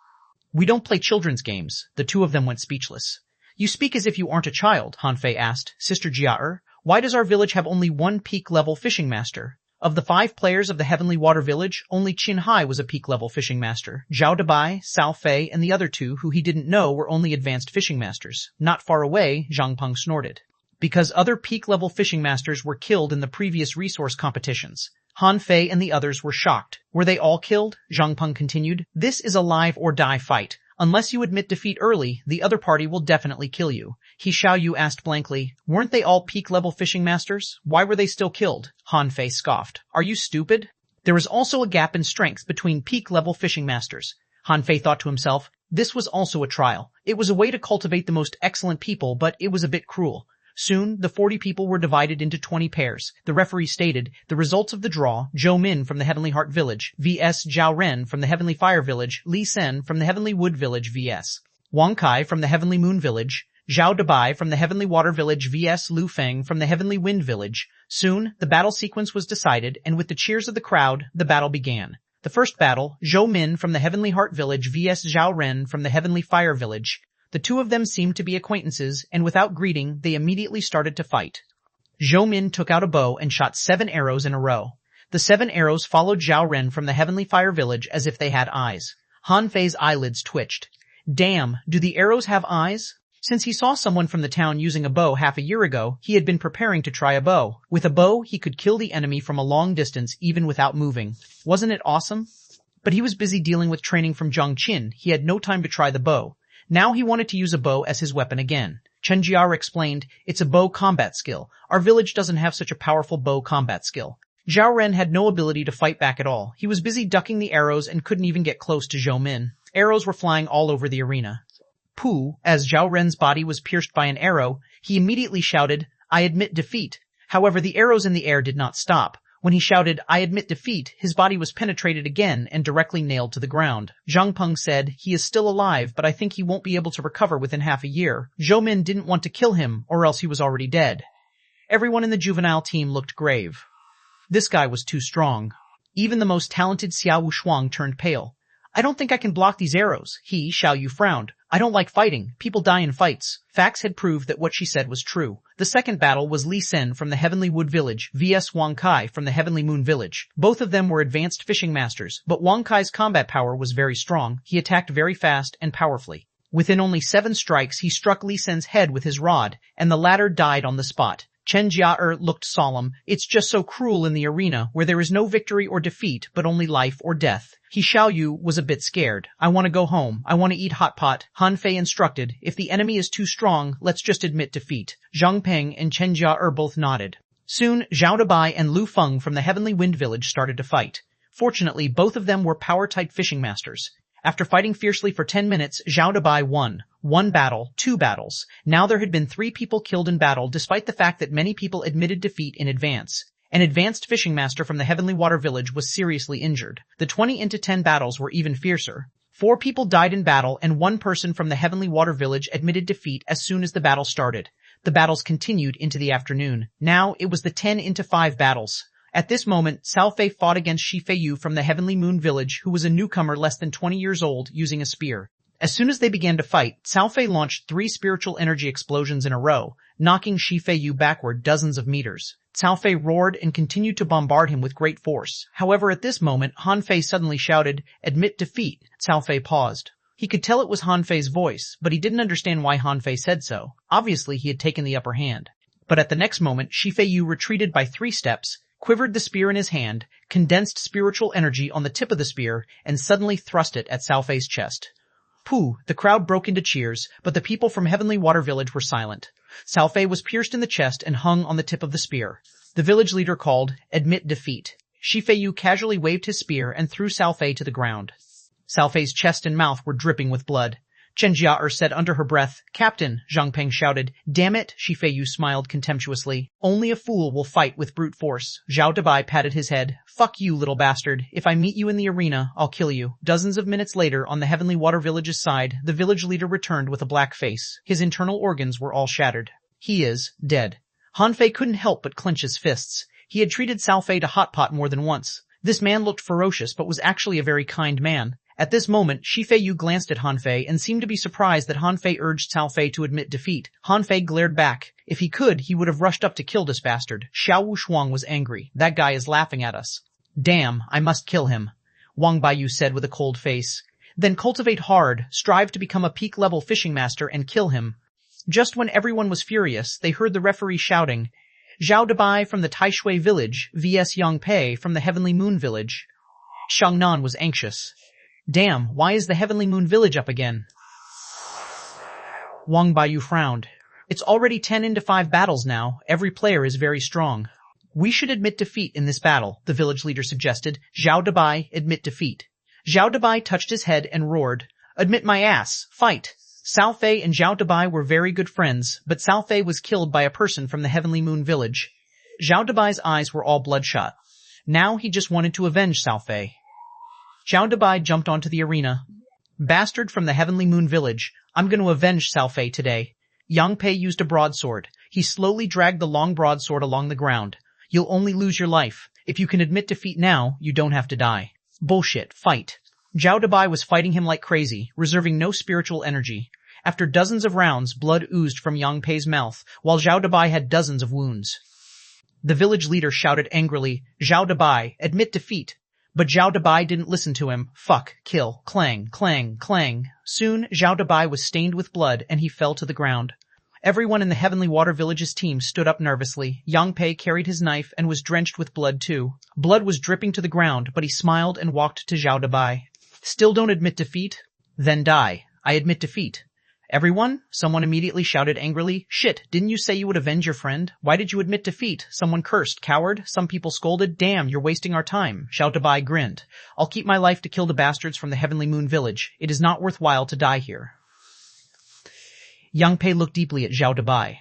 We don't play children's games. The two of them went speechless. You speak as if you aren't a child, Han Fei asked. Sister Jiaer, why does our village have only one peak-level fishing master? Of the 5 players of the Heavenly Water Village, only Qinhai was a peak-level fishing master. Zhao Dabai, Cao Fei, and the other 2 who he didn't know were only advanced fishing masters. Not far away, Zhang Peng snorted. Because other peak-level fishing masters were killed in the previous resource competitions. Han Fei and the others were shocked. Were they all killed? Zhang Peng continued. This is a live-or-die fight. Unless you admit defeat early, the other party will definitely kill you. He Xiaoyu asked blankly, weren't they all peak-level fishing masters? Why were they still killed? Han Fei scoffed. Are you stupid? There is also a gap in strength between peak-level fishing masters. Han Fei thought to himself, this was also a trial. It was a way to cultivate the most excellent people, but it was a bit cruel. Soon, the 40 people were divided into 20 pairs. The referee stated, the results of the draw, Zhou Min from the Heavenly Heart Village, vs. Zhao Ren from the Heavenly Fire Village, Li Sen from the Heavenly Wood Village vs. Wang Kai from the Heavenly Moon Village, Zhao Dabai from the Heavenly Water Village vs. Lu Feng from the Heavenly Wind Village. Soon, the battle sequence was decided, and with the cheers of the crowd, the battle began. The first battle, Zhou Min from the Heavenly Heart Village vs. Zhao Ren from the Heavenly Fire Village. The two of them seemed to be acquaintances, and without greeting, they immediately started to fight. Zhou Min took out a bow and shot 7 arrows in a row. The 7 arrows followed Zhao Ren from the Heavenly Fire Village as if they had eyes. Han Fei's eyelids twitched. Damn, do the arrows have eyes? Since he saw someone from the town using a bow half a year ago, he had been preparing to try a bow. With a bow, he could kill the enemy from a long distance even without moving. Wasn't it awesome? But he was busy dealing with training from Zhang Qin. He had no time to try the bow. Now he wanted to use a bow as his weapon again. Chen Jiaer explained, it's a bow combat skill. Our village doesn't have such a powerful bow combat skill. Zhao Ren had no ability to fight back at all. He was busy ducking the arrows and couldn't even get close to Zhou Min. Arrows were flying all over the arena. Pooh, as Zhao Ren's body was pierced by an arrow, he immediately shouted, I admit defeat. However, the arrows in the air did not stop. When he shouted, I admit defeat, his body was penetrated again and directly nailed to the ground. Zhang Peng said, he is still alive, but I think he won't be able to recover within half a year. Zhou Min didn't want to kill him, or else he was already dead. Everyone in the juvenile team looked grave. This guy was too strong. Even the most talented Xiao Wuxuang turned pale. I don't think I can block these arrows. He, Xiaoyu, frowned. I don't like fighting. People die in fights. Facts had proved that what she said was true. The second battle was Li Sen from the Heavenly Wood Village vs Wang Kai from the Heavenly Moon Village. Both of them were advanced fishing masters, but Wang Kai's combat power was very strong. He attacked very fast and powerfully. Within only 7 strikes, he struck Li Sen's head with his rod, and the latter died on the spot. Chen Jiaer looked solemn. It's just so cruel in the arena, where there is no victory or defeat, but only life or death. He Xiaoyu was a bit scared. I want to go home. I want to eat hot pot. Han Fei instructed, if the enemy is too strong, let's just admit defeat. Zhang Peng and Chen Jiaer both nodded. Soon, Zhao Dabai and Lu Feng from the Heavenly Wind Village started to fight. Fortunately, both of them were power-type fishing masters. After fighting fiercely for 10 minutes, Zhao Dabai won. 1 battle, 2 battles. Now there had been 3 people killed in battle despite the fact that many people admitted defeat in advance. An advanced fishing master from the Heavenly Water Village was seriously injured. The 20-10 battles were even fiercer. 4 people died in battle and 1 person from the Heavenly Water Village admitted defeat as soon as the battle started. The battles continued into the afternoon. Now it was the 10-5 battles. At this moment, Cao Fei fought against Shi Feiyu from the Heavenly Moon Village, who was a newcomer less than 20 years old, using a spear. As soon as they began to fight, Cao Fei launched 3 spiritual energy explosions in a row, knocking Shi Feiyu backward dozens of meters. Cao Fei roared and continued to bombard him with great force. However, at this moment, Han Fei suddenly shouted, "Admit defeat." Cao Fei paused. He could tell it was Han Fei's voice, but he didn't understand why Han Fei said so. Obviously, he had taken the upper hand. But at the next moment, Shi Feiyu retreated by 3 steps, quivered the spear in his hand, condensed spiritual energy on the tip of the spear, and suddenly thrust it at Cao Fei's chest. Pooh! The crowd broke into cheers, but the people from Heavenly Water Village were silent. Cao Fei was pierced in the chest and hung on the tip of the spear. The village leader called, "Admit defeat." Shi Feiyu casually waved his spear and threw Cao Fei to the ground. Cao Fei's chest and mouth were dripping with blood. Chen Jiaer said under her breath, "Captain," Zhang Peng shouted. "Damn it," Shi Feiyu smiled contemptuously. "Only a fool will fight with brute force." Zhao Dabai patted his head. "Fuck you, little bastard. If I meet you in the arena, I'll kill you." Dozens of minutes later, on the Heavenly Water Village's side, the village leader returned with a black face. His internal organs were all shattered. He is dead. Han Fei couldn't help but clench his fists. He had treated Cao Fei to hot pot more than once. This man looked ferocious but was actually a very kind man. At this moment, Shi Feiyu glanced at Han Fei and seemed to be surprised that Han Fei urged Cao Fei to admit defeat. Han Fei glared back. If he could, he would have rushed up to kill this bastard. Xiao Wuxuang was angry. That guy is laughing at us. Damn, I must kill him, Wang Baiyu said with a cold face. Then cultivate hard, strive to become a peak-level fishing master and kill him. Just when everyone was furious, they heard the referee shouting, "Zhao Dabai from the Taishui village vs Yang Pei from the Heavenly Moon Village." Shangnan was anxious. Damn, why is the Heavenly Moon Village up again? Wang Baiyu frowned. It's already 10-5 battles now. Every player is very strong. We should admit defeat in this battle, the village leader suggested. Zhao Dabai, admit defeat. Zhao Dabai touched his head and roared, "Admit my ass! Fight!" Cao Fei and Zhao Dabai were very good friends, but Cao Fei was killed by a person from the Heavenly Moon Village. Zhao Dabai's eyes were all bloodshot. Now he just wanted to avenge Cao Fei. Zhao Dabai jumped onto the arena. "Bastard from the Heavenly Moon Village, I'm going to avenge Cao Fei today." Yang Pei used a broadsword. He slowly dragged the long broadsword along the ground. "You'll only lose your life. If you can admit defeat now, you don't have to die." Bullshit, fight. Zhao Dabai was fighting him like crazy, reserving no spiritual energy. After dozens of rounds, blood oozed from Yang Pei's mouth, while Zhao Dabai had dozens of wounds. The village leader shouted angrily, "Zhao Dabai, admit defeat." But Zhao Dabai didn't listen to him. Fuck, kill, clang, clang, clang. Soon, Zhao Dabai was stained with blood and he fell to the ground. Everyone in the Heavenly Water Village's team stood up nervously. Yang Pei carried his knife and was drenched with blood too. Blood was dripping to the ground, but he smiled and walked to Zhao Dabai. "Still don't admit defeat? Then die. I admit defeat." "Everyone?" Someone immediately shouted angrily. "Shit, didn't you say you would avenge your friend? Why did you admit defeat?" Someone cursed. "Coward." Some people scolded. "Damn, you're wasting our time." Zhao Dabai grinned. "I'll keep my life to kill the bastards from the Heavenly Moon Village. It is not worthwhile to die here." Yang Pei looked deeply at Zhao Dabai.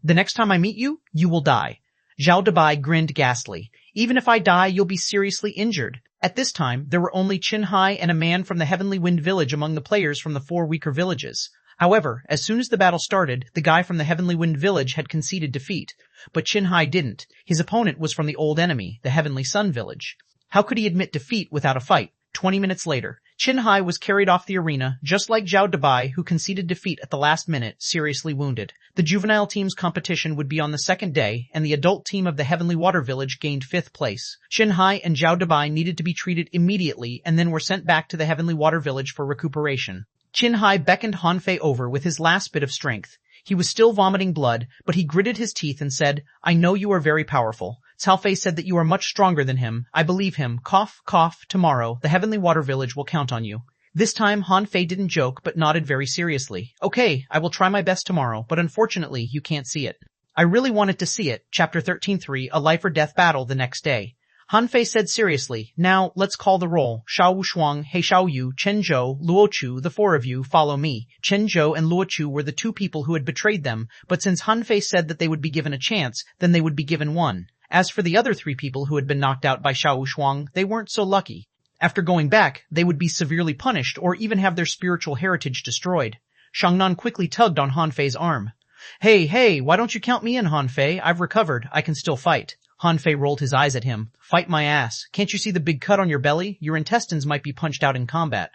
"The next time I meet you, you will die." Zhao Dabai grinned ghastly. "Even if I die, you'll be seriously injured." At this time, there were only Qin Hai and a man from the Heavenly Wind Village among the players from the 4 weaker villages. However, as soon as the battle started, the guy from the Heavenly Wind Village had conceded defeat. But Qin Hai didn't. His opponent was from the old enemy, the Heavenly Sun Village. How could he admit defeat without a fight? 20 minutes later, Qinhai was carried off the arena, just like Zhao Dabai, who conceded defeat at the last minute, seriously wounded. The juvenile team's competition would be on the second day, and the adult team of the Heavenly Water Village gained 5th place. Qinhai and Zhao Dabai needed to be treated immediately and then were sent back to the Heavenly Water Village for recuperation. Qinhai beckoned Han Fei over with his last bit of strength. He was still vomiting blood, but he gritted his teeth and said, "I know you are very powerful. Cao Fei said that you are much stronger than him. I believe him. Cough, cough. Tomorrow, the Heavenly Water Village will count on you." This time, Han Fei didn't joke, but nodded very seriously. "Okay, I will try my best tomorrow, but unfortunately, you can't see it." I really wanted to see it. Chapter 13:3, a life or death battle the next day. Han Fei said seriously, "Now, let's call the roll. Xiao Wushuang, He Xiao Yu, Chen Zhou, Luo Chu, the 4 of you, follow me." Chen Zhou and Luo Chu were the 2 people who had betrayed them, but since Han Fei said that they would be given a chance, then they would be given one. As for the other 3 people who had been knocked out by Xiao Wushuang, they weren't so lucky. After going back, they would be severely punished or even have their spiritual heritage destroyed. Xiangnan quickly tugged on Han Fei's arm. Hey, why don't you count me in, Han Fei? I've recovered. I can still fight." Han Fei rolled his eyes at him. "Fight my ass. Can't you see the big cut on your belly? Your intestines might be punched out in combat."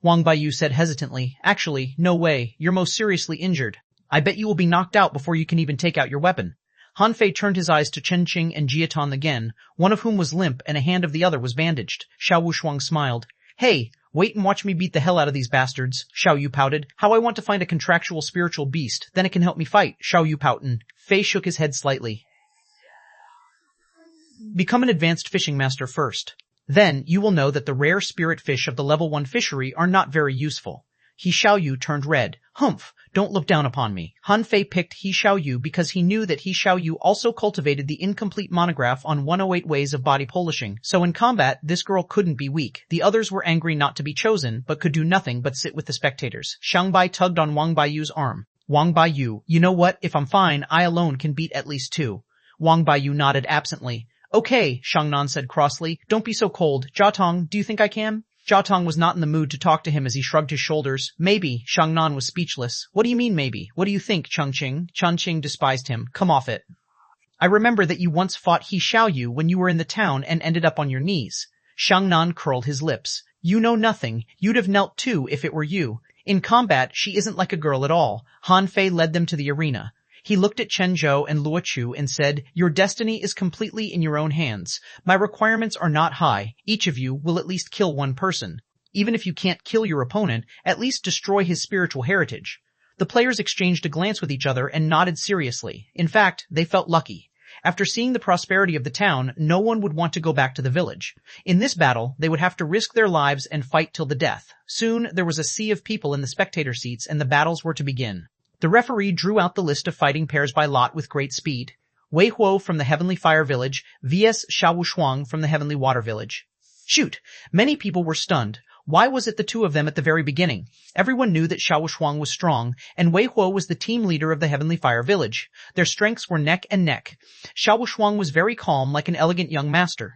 Wang Baiyu said hesitantly, "Actually, no way. You're most seriously injured. I bet you will be knocked out before you can even take out your weapon." Han Fei turned his eyes to Chen Qing and Jiatan again, one of whom was limp and a hand of the other was bandaged. Xiao Wushuang smiled. "Hey, wait and watch me beat the hell out of these bastards." Xiao Yu pouted. "How I want to find a contractual spiritual beast, then it can help me fight." Xiao Yu pouted. Fei shook his head slightly. "Become an advanced fishing master first. Then you will know that the rare spirit fish of the level 1 fishery are not very useful." He Xiao Yu turned red. "Humph, don't look down upon me." Han Fei picked He Xiao Yu because he knew that He Xiao Yu also cultivated the incomplete monograph on 108 ways of body polishing, so in combat, this girl couldn't be weak. The others were angry not to be chosen, but could do nothing but sit with the spectators. Xiang Bai tugged on Wang Baiyu's arm. "Wang Baiyu, you know what? If I'm fine, I alone can beat at least 2. Wang Baiyu nodded absently. "Okay," Xiangnan said crossly. "Don't be so cold. Jiatong, do you think I can?" Jiatong was not in the mood to talk to him as he shrugged his shoulders. "Maybe." Xiangnan was speechless. "What do you mean maybe? What do you think, Chengqing?" Chengqing despised him. "Come off it. I remember that you once fought He Xiao Yu when you were in the town and ended up on your knees." Xiangnan curled his lips. "You know nothing. You'd have knelt too if it were you. In combat, she isn't like a girl at all." Han Fei led them to the arena. He looked at Chen Zhou and Luo Chu and said, "Your destiny is completely in your own hands. My requirements are not high. Each of you will at least kill 1 person. Even if you can't kill your opponent, at least destroy his spiritual heritage." The players exchanged a glance with each other and nodded seriously. In fact, they felt lucky. After seeing the prosperity of the town, no one would want to go back to the village. In this battle, they would have to risk their lives and fight till the death. Soon, there was a sea of people in the spectator seats and the battles were to begin. The referee drew out the list of fighting pairs by lot with great speed. Wei Huo from the Heavenly Fire Village vs. Xiao Wushuang from the Heavenly Water Village. Shoot! Many people were stunned. Why was it the 2 of them at the very beginning? Everyone knew that Xiao Wushuang was strong, and Wei Huo was the team leader of the Heavenly Fire Village. Their strengths were neck and neck. Xiao Wushuang was very calm, like an elegant young master.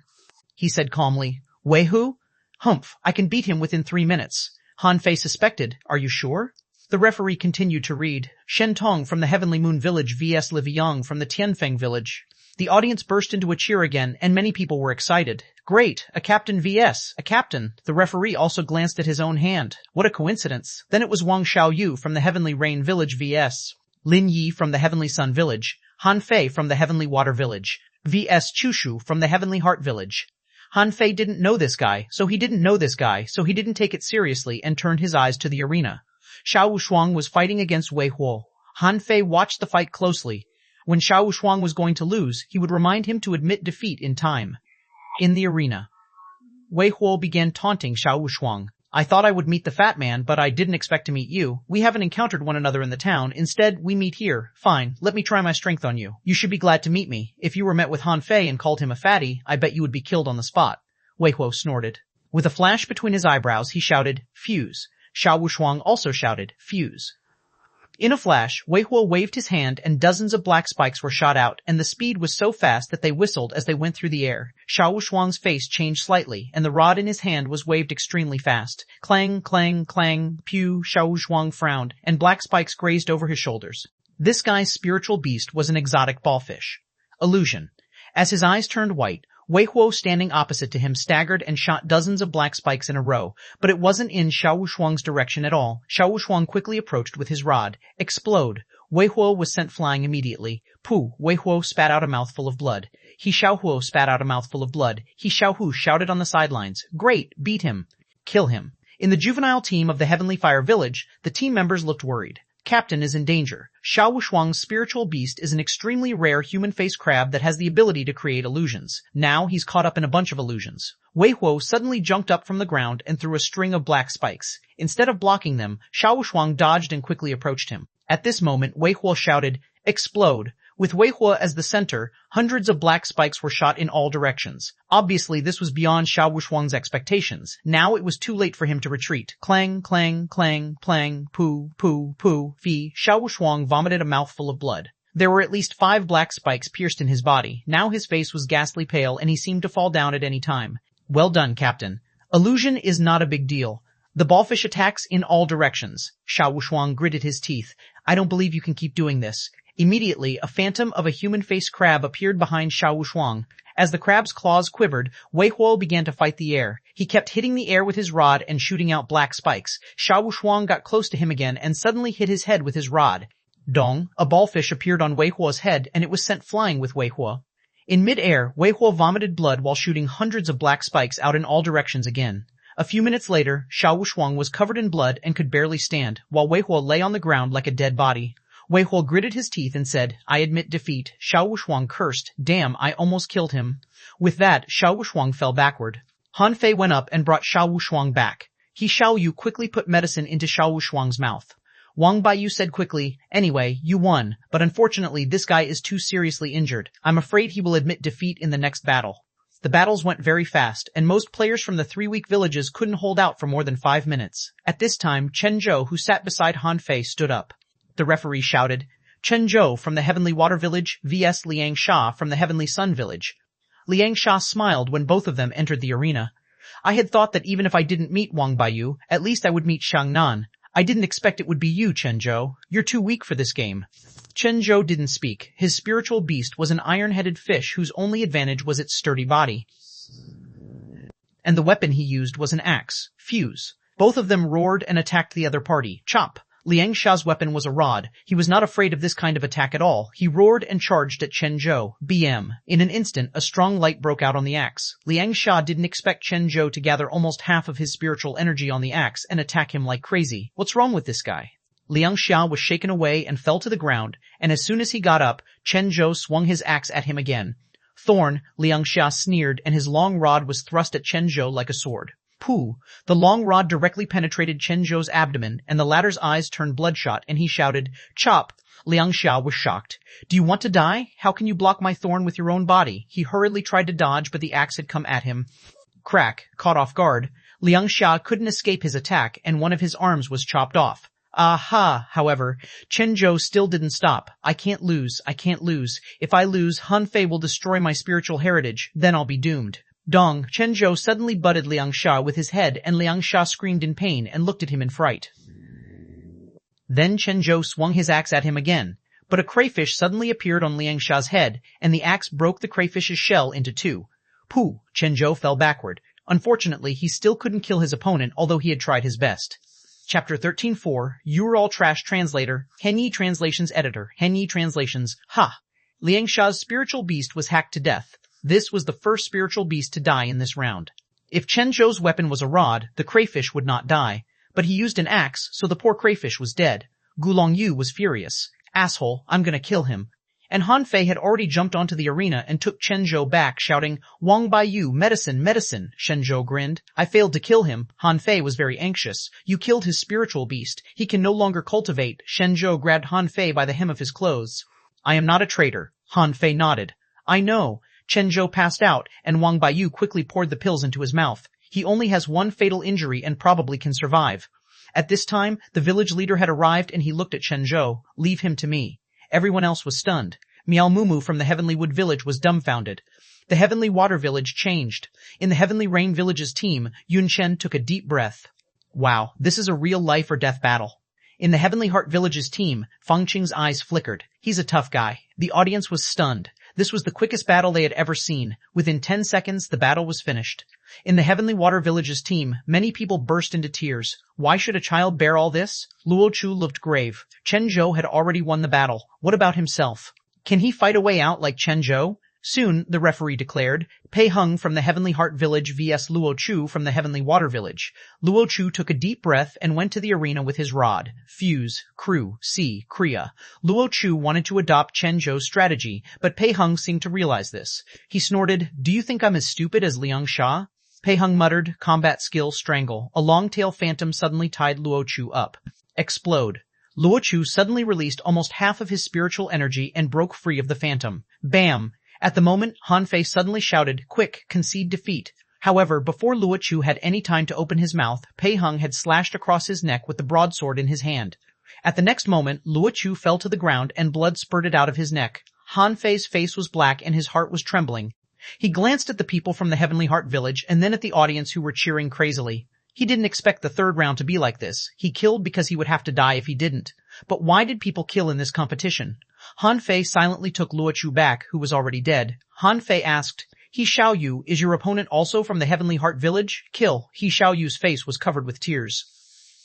He said calmly, "Wei Hu? Humph, I can beat him within 3 minutes." Han Fei suspected, "Are you sure?" The referee continued to read, "Shen Tong from the Heavenly Moon Village vs. Li Yang from the Tianfeng Village." The audience burst into a cheer again, and many people were excited. "Great! A captain vs. a captain." The referee also glanced at his own hand. What a coincidence. Then it was Wang Xiao Yu from the Heavenly Rain Village vs. Lin Yi from the Heavenly Sun Village, Han Fei from the Heavenly Water Village, vs. Chushu from the Heavenly Heart Village. Han Fei didn't know this guy, so he didn't take it seriously and turned his eyes to the arena. Xiao Wushuang was fighting against Wei Huo. Han Fei watched the fight closely. When Xiao Wushuang was going to lose, he would remind him to admit defeat in time. In the arena, Wei Huo began taunting Xiao Wushuang. "I thought I would meet the fat man, but I didn't expect to meet you. We haven't encountered one another in the town. Instead, we meet here. Fine, let me try my strength on you. You should be glad to meet me. If you were met with Han Fei and called him a fatty, I bet you would be killed on the spot." Wei Huo snorted. With a flash between his eyebrows, he shouted, "Fuse." Xiao Wushuang also shouted, "Fuse." In a flash, Wei Huo waved his hand and dozens of black spikes were shot out, and the speed was so fast that they whistled as they went through the air. Xiao Wushuang's face changed slightly, and the rod in his hand was waved extremely fast. Clang, clang, clang, pew, Xiao Wushuang frowned, and black spikes grazed over his shoulders. This guy's spiritual beast was an exotic ballfish. Illusion. As his eyes turned white, Wei Huo, standing opposite to him, staggered and shot dozens of black spikes in a row, but it wasn't in Xiao Shuang's direction at all. Xiao Shuang quickly approached with his rod. Explode. Wei Huo was sent flying immediately. Pooh! Wei Huo spat out a mouthful of blood. He Xiao Huo spat out a mouthful of blood. He Xiao Hu shouted on the sidelines. Great! Beat him. Kill him. In the juvenile team of the Heavenly Fire Village, the team members looked worried. Captain is in danger. Xiao Shuang's spiritual beast is an extremely rare human-faced crab that has the ability to create illusions. Now he's caught up in a bunch of illusions. Wei Huo suddenly jumped up from the ground and threw a string of black spikes. Instead of blocking them, Xiao Shuang dodged and quickly approached him. At this moment, Wei Huo shouted, "Explode!" With Wei Huo as the center, hundreds of black spikes were shot in all directions. Obviously, this was beyond Xiao Shuang's expectations. Now it was too late for him to retreat. Clang, clang, clang, clang, poo, poo, poo, fee. Xiao Shuang vomited a mouthful of blood. There were at least 5 black spikes pierced in his body. Now his face was ghastly pale and he seemed to fall down at any time. Well done, Captain. Illusion is not a big deal. The ballfish attacks in all directions. Xiao Shuang gritted his teeth. I don't believe you can keep doing this. Immediately, a phantom of a human-faced crab appeared behind Xiao Shuang. As the crab's claws quivered, Wei Huo began to fight the air. He kept hitting the air with his rod and shooting out black spikes. Xiao Shuang got close to him again and suddenly hit his head with his rod. Dong! A ballfish appeared on Wei Huo's head and it was sent flying with Wei Huo. In mid-air, Wei Huo vomited blood while shooting hundreds of black spikes out in all directions again. A few minutes later, Xiao Shuang was covered in blood and could barely stand, while Wei Huo lay on the ground like a dead body. Wei Huo gritted his teeth and said, I admit defeat. Xiao Shuang cursed, damn, I almost killed him. With that, Xiao Shuang fell backward. Han Fei went up and brought Xiao Shuang back. He Xiao Yu quickly put medicine into Xiao Shuang's mouth. Wang Baiyu said quickly, anyway, you won, but unfortunately this guy is too seriously injured. I'm afraid he will admit defeat in the next battle. The battles went very fast, and most players from the 3 weak villages couldn't hold out for more than 5 minutes. At this time, Chen Zhou, who sat beside Han Fei, stood up. The referee shouted, Chen Zhou from the Heavenly Water Village vs. Liang Sha from the Heavenly Sun Village. Liang Sha smiled when both of them entered the arena. I had thought that even if I didn't meet Wang Baiyu, at least I would meet Xiangnan. I didn't expect it would be you, Chen Zhou. You're too weak for this game. Chen Zhou didn't speak. His spiritual beast was an iron-headed fish whose only advantage was its sturdy body. And the weapon he used was an axe, Fuse. Both of them roared and attacked the other party. Chop! Liang Sha's weapon was a rod. He was not afraid of this kind of attack at all. He roared and charged at Chen Zhou. BM. In an instant, a strong light broke out on the axe. Liang Sha didn't expect Chen Zhou to gather almost half of his spiritual energy on the axe and attack him like crazy. What's wrong with this guy? Liang Sha was shaken away and fell to the ground, and as soon as he got up, Chen Zhou swung his axe at him again. Thorn, Liang Sha sneered, and his long rod was thrust at Chen Zhou like a sword. Pooh! The long rod directly penetrated Chen Zhou's abdomen, and the latter's eyes turned bloodshot, and he shouted, Chop! Liang Sha was shocked. Do you want to die? How can you block my thorn with your own body? He hurriedly tried to dodge, but the axe had come at him. Crack! Caught off guard. Liang Sha couldn't escape his attack, and one of his arms was chopped off. Aha! However, Chen Zhou still didn't stop. I can't lose. I can't lose. If I lose, Han Fei will destroy my spiritual heritage. Then I'll be doomed. Dong! Chen Zhou suddenly butted Liang Sha with his head, and Liang Sha screamed in pain and looked at him in fright. Then Chen Zhou swung his axe at him again, but a crayfish suddenly appeared on Liang Sha's head, and the axe broke the crayfish's shell into 2. Pooh! Chen Zhou fell backward. Unfortunately, he still couldn't kill his opponent, although he had tried his best. Chapter 13.4, You're All Trash Translator, Henyi Translations Editor, Henyi Translations, Ha! Liang Sha's spiritual beast was hacked to death. This was the first spiritual beast to die in this round. If Chen Zhou's weapon was a rod, the crayfish would not die, but he used an axe, so the poor crayfish was dead. Gulong Yu was furious. Asshole, I'm gonna kill him. And Han Fei had already jumped onto the arena and took Chen Zhou back, shouting, Wang Baiyu, medicine, medicine. Chen Zhou grinned. I failed to kill him. Han Fei was very anxious. You killed his spiritual beast. He can no longer cultivate. Chen Zhou grabbed Han Fei by the hem of his clothes. I am not a traitor. Han Fei nodded. I know. Chen Zhou passed out, and Wang Baiyu quickly poured the pills into his mouth. He only has one fatal injury and probably can survive. At this time, the village leader had arrived and he looked at Chen Zhou. Leave him to me. Everyone else was stunned. Miao Mumu from the Heavenly Wood Village was dumbfounded. The Heavenly Water Village changed. In the Heavenly Rain Village's team, Yun Chen took a deep breath. Wow, this is a real life or death battle. In the Heavenly Heart Village's team, Feng Qing's eyes flickered. He's a tough guy. The audience was stunned. This was the quickest battle they had ever seen. Within 10 seconds, the battle was finished. In the Heavenly Water Village's team, many people burst into tears. Why should a child bear all this? Luo Chu looked grave. Chen Zhou had already won the battle. What about himself? Can he fight a way out like Chen Zhou? Soon, the referee declared, Pei Heng from the Heavenly Heart Village vs Luo Chu from the Heavenly Water Village. Luo Chu took a deep breath and went to the arena with his rod. Fuse, Crew, C, Kriya. Luo Chu wanted to adopt Chen Zhou's strategy, but Pei Heng seemed to realize this. He snorted, Do you think I'm as stupid as Liang Sha? Pei Heng muttered, Combat skill, strangle. A long-tail phantom suddenly tied Luo Chu up. Explode. Luo Chu suddenly released almost half of his spiritual energy and broke free of the phantom. Bam! At the moment, Han Fei suddenly shouted, Quick, concede defeat. However, before Luo Chu had any time to open his mouth, Pei Heng had slashed across his neck with the broadsword in his hand. At the next moment, Luo Chu fell to the ground and blood spurted out of his neck. Han Fei's face was black and his heart was trembling. He glanced at the people from the Heavenly Heart Village and then at the audience who were cheering crazily. He didn't expect the third round to be like this. He killed because he would have to die if he didn't. But why did people kill in this competition? Han Fei silently took Luo Chu back, who was already dead. Han Fei asked, He Xiaoyu, is your opponent also from the Heavenly Heart Village? Kill. He Xiaoyu's face was covered with tears.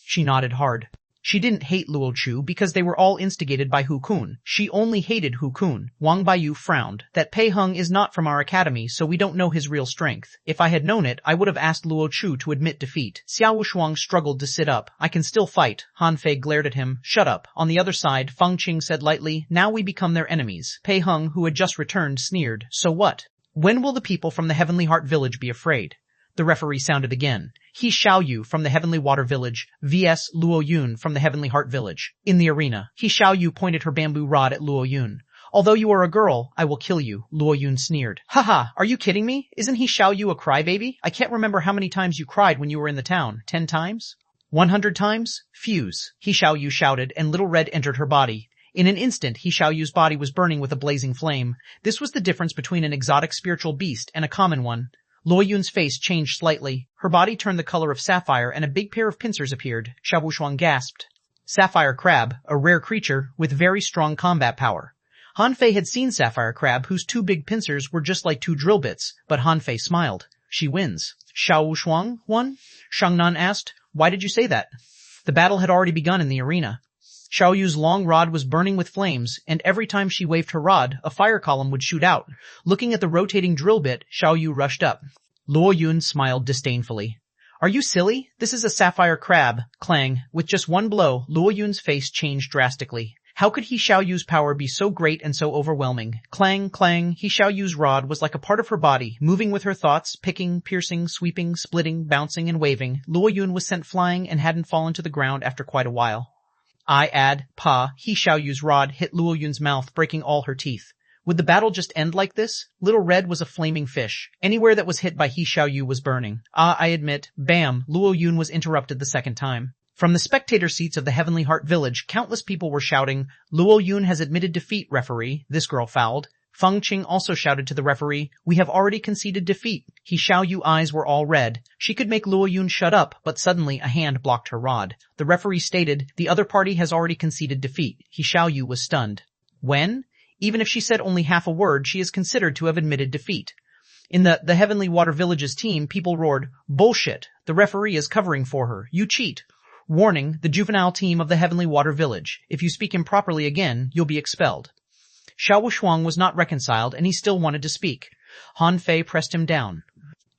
She nodded hard. She didn't hate Luo Chu because they were all instigated by Hu Kun. She only hated Hu Kun. Wang Baiyu frowned. That Pei Heng is not from our academy, so we don't know his real strength. If I had known it, I would have asked Luo Chu to admit defeat. Xiao Shuang struggled to sit up. I can still fight. Han Fei glared at him. Shut up. On the other side, Feng Qing said lightly, Now we become their enemies. Pei Heng, who had just returned, sneered. So what? When will the people from the Heavenly Heart Village be afraid? The referee sounded again. He Xiaoyu from the Heavenly Water Village vs Luo Yun from the Heavenly Heart Village. In the arena, He Xiaoyu pointed her bamboo rod at Luo Yun. Although you are a girl, I will kill you, Luo Yun sneered. Haha, are you kidding me? Isn't He Xiaoyu a crybaby? I can't remember how many times you cried when you were in the town. 10 times? 100 times? Fuse, He Xiaoyu shouted, and little red entered her body. In an instant, He Xiaoyu's body was burning with a blazing flame. This was the difference between an exotic spiritual beast and a common one. Luo Yun's face changed slightly. Her body turned the color of sapphire and a big pair of pincers appeared. Xiao Shuang gasped. Sapphire crab, a rare creature with very strong combat power. Han Fei had seen sapphire crab whose 2 big pincers were just like 2 drill bits, but Han Fei smiled. She wins. Xiao Shuang won? Shangnan asked. Why did you say that? The battle had already begun in the arena. Xiaoyu's long rod was burning with flames, and every time she waved her rod, a fire column would shoot out. Looking at the rotating drill bit, Xiaoyu rushed up. Luo Yun smiled disdainfully. Are you silly? This is a sapphire crab. Clang. With just one blow, Luo Yun's face changed drastically. How could He Xiaoyu's power be so great and so overwhelming? Clang, clang. He Xiaoyu's rod was like a part of her body, moving with her thoughts, picking, piercing, sweeping, splitting, bouncing, and waving. Luo Yun was sent flying and hadn't fallen to the ground after quite a while. He Xiaoyu's rod hit Luo Yun's mouth, breaking all her teeth. Would the battle just end like this? Little Red was a flaming fish. Anywhere that was hit by He Xiaoyu was burning. I admit. Bam! Luo Yun was interrupted the second time. From the spectator seats of the Heavenly Heart Village, countless people were shouting, Luo Yun has admitted defeat, referee. This girl fouled. Feng Qing also shouted to the referee, We have already conceded defeat. He Xiaoyu eyes were all red. She could make Luo Yun shut up, but suddenly a hand blocked her rod. The referee stated, The other party has already conceded defeat. He Xiaoyu was stunned. When? Even if she said only half a word, she is considered to have admitted defeat. In the Heavenly Water Village's team, people roared, Bullshit! The referee is covering for her. You cheat! Warning, the juvenile team of the Heavenly Water Village. If you speak improperly again, you'll be expelled. Xiao Shuang was not reconciled, and he still wanted to speak. Han Fei pressed him down.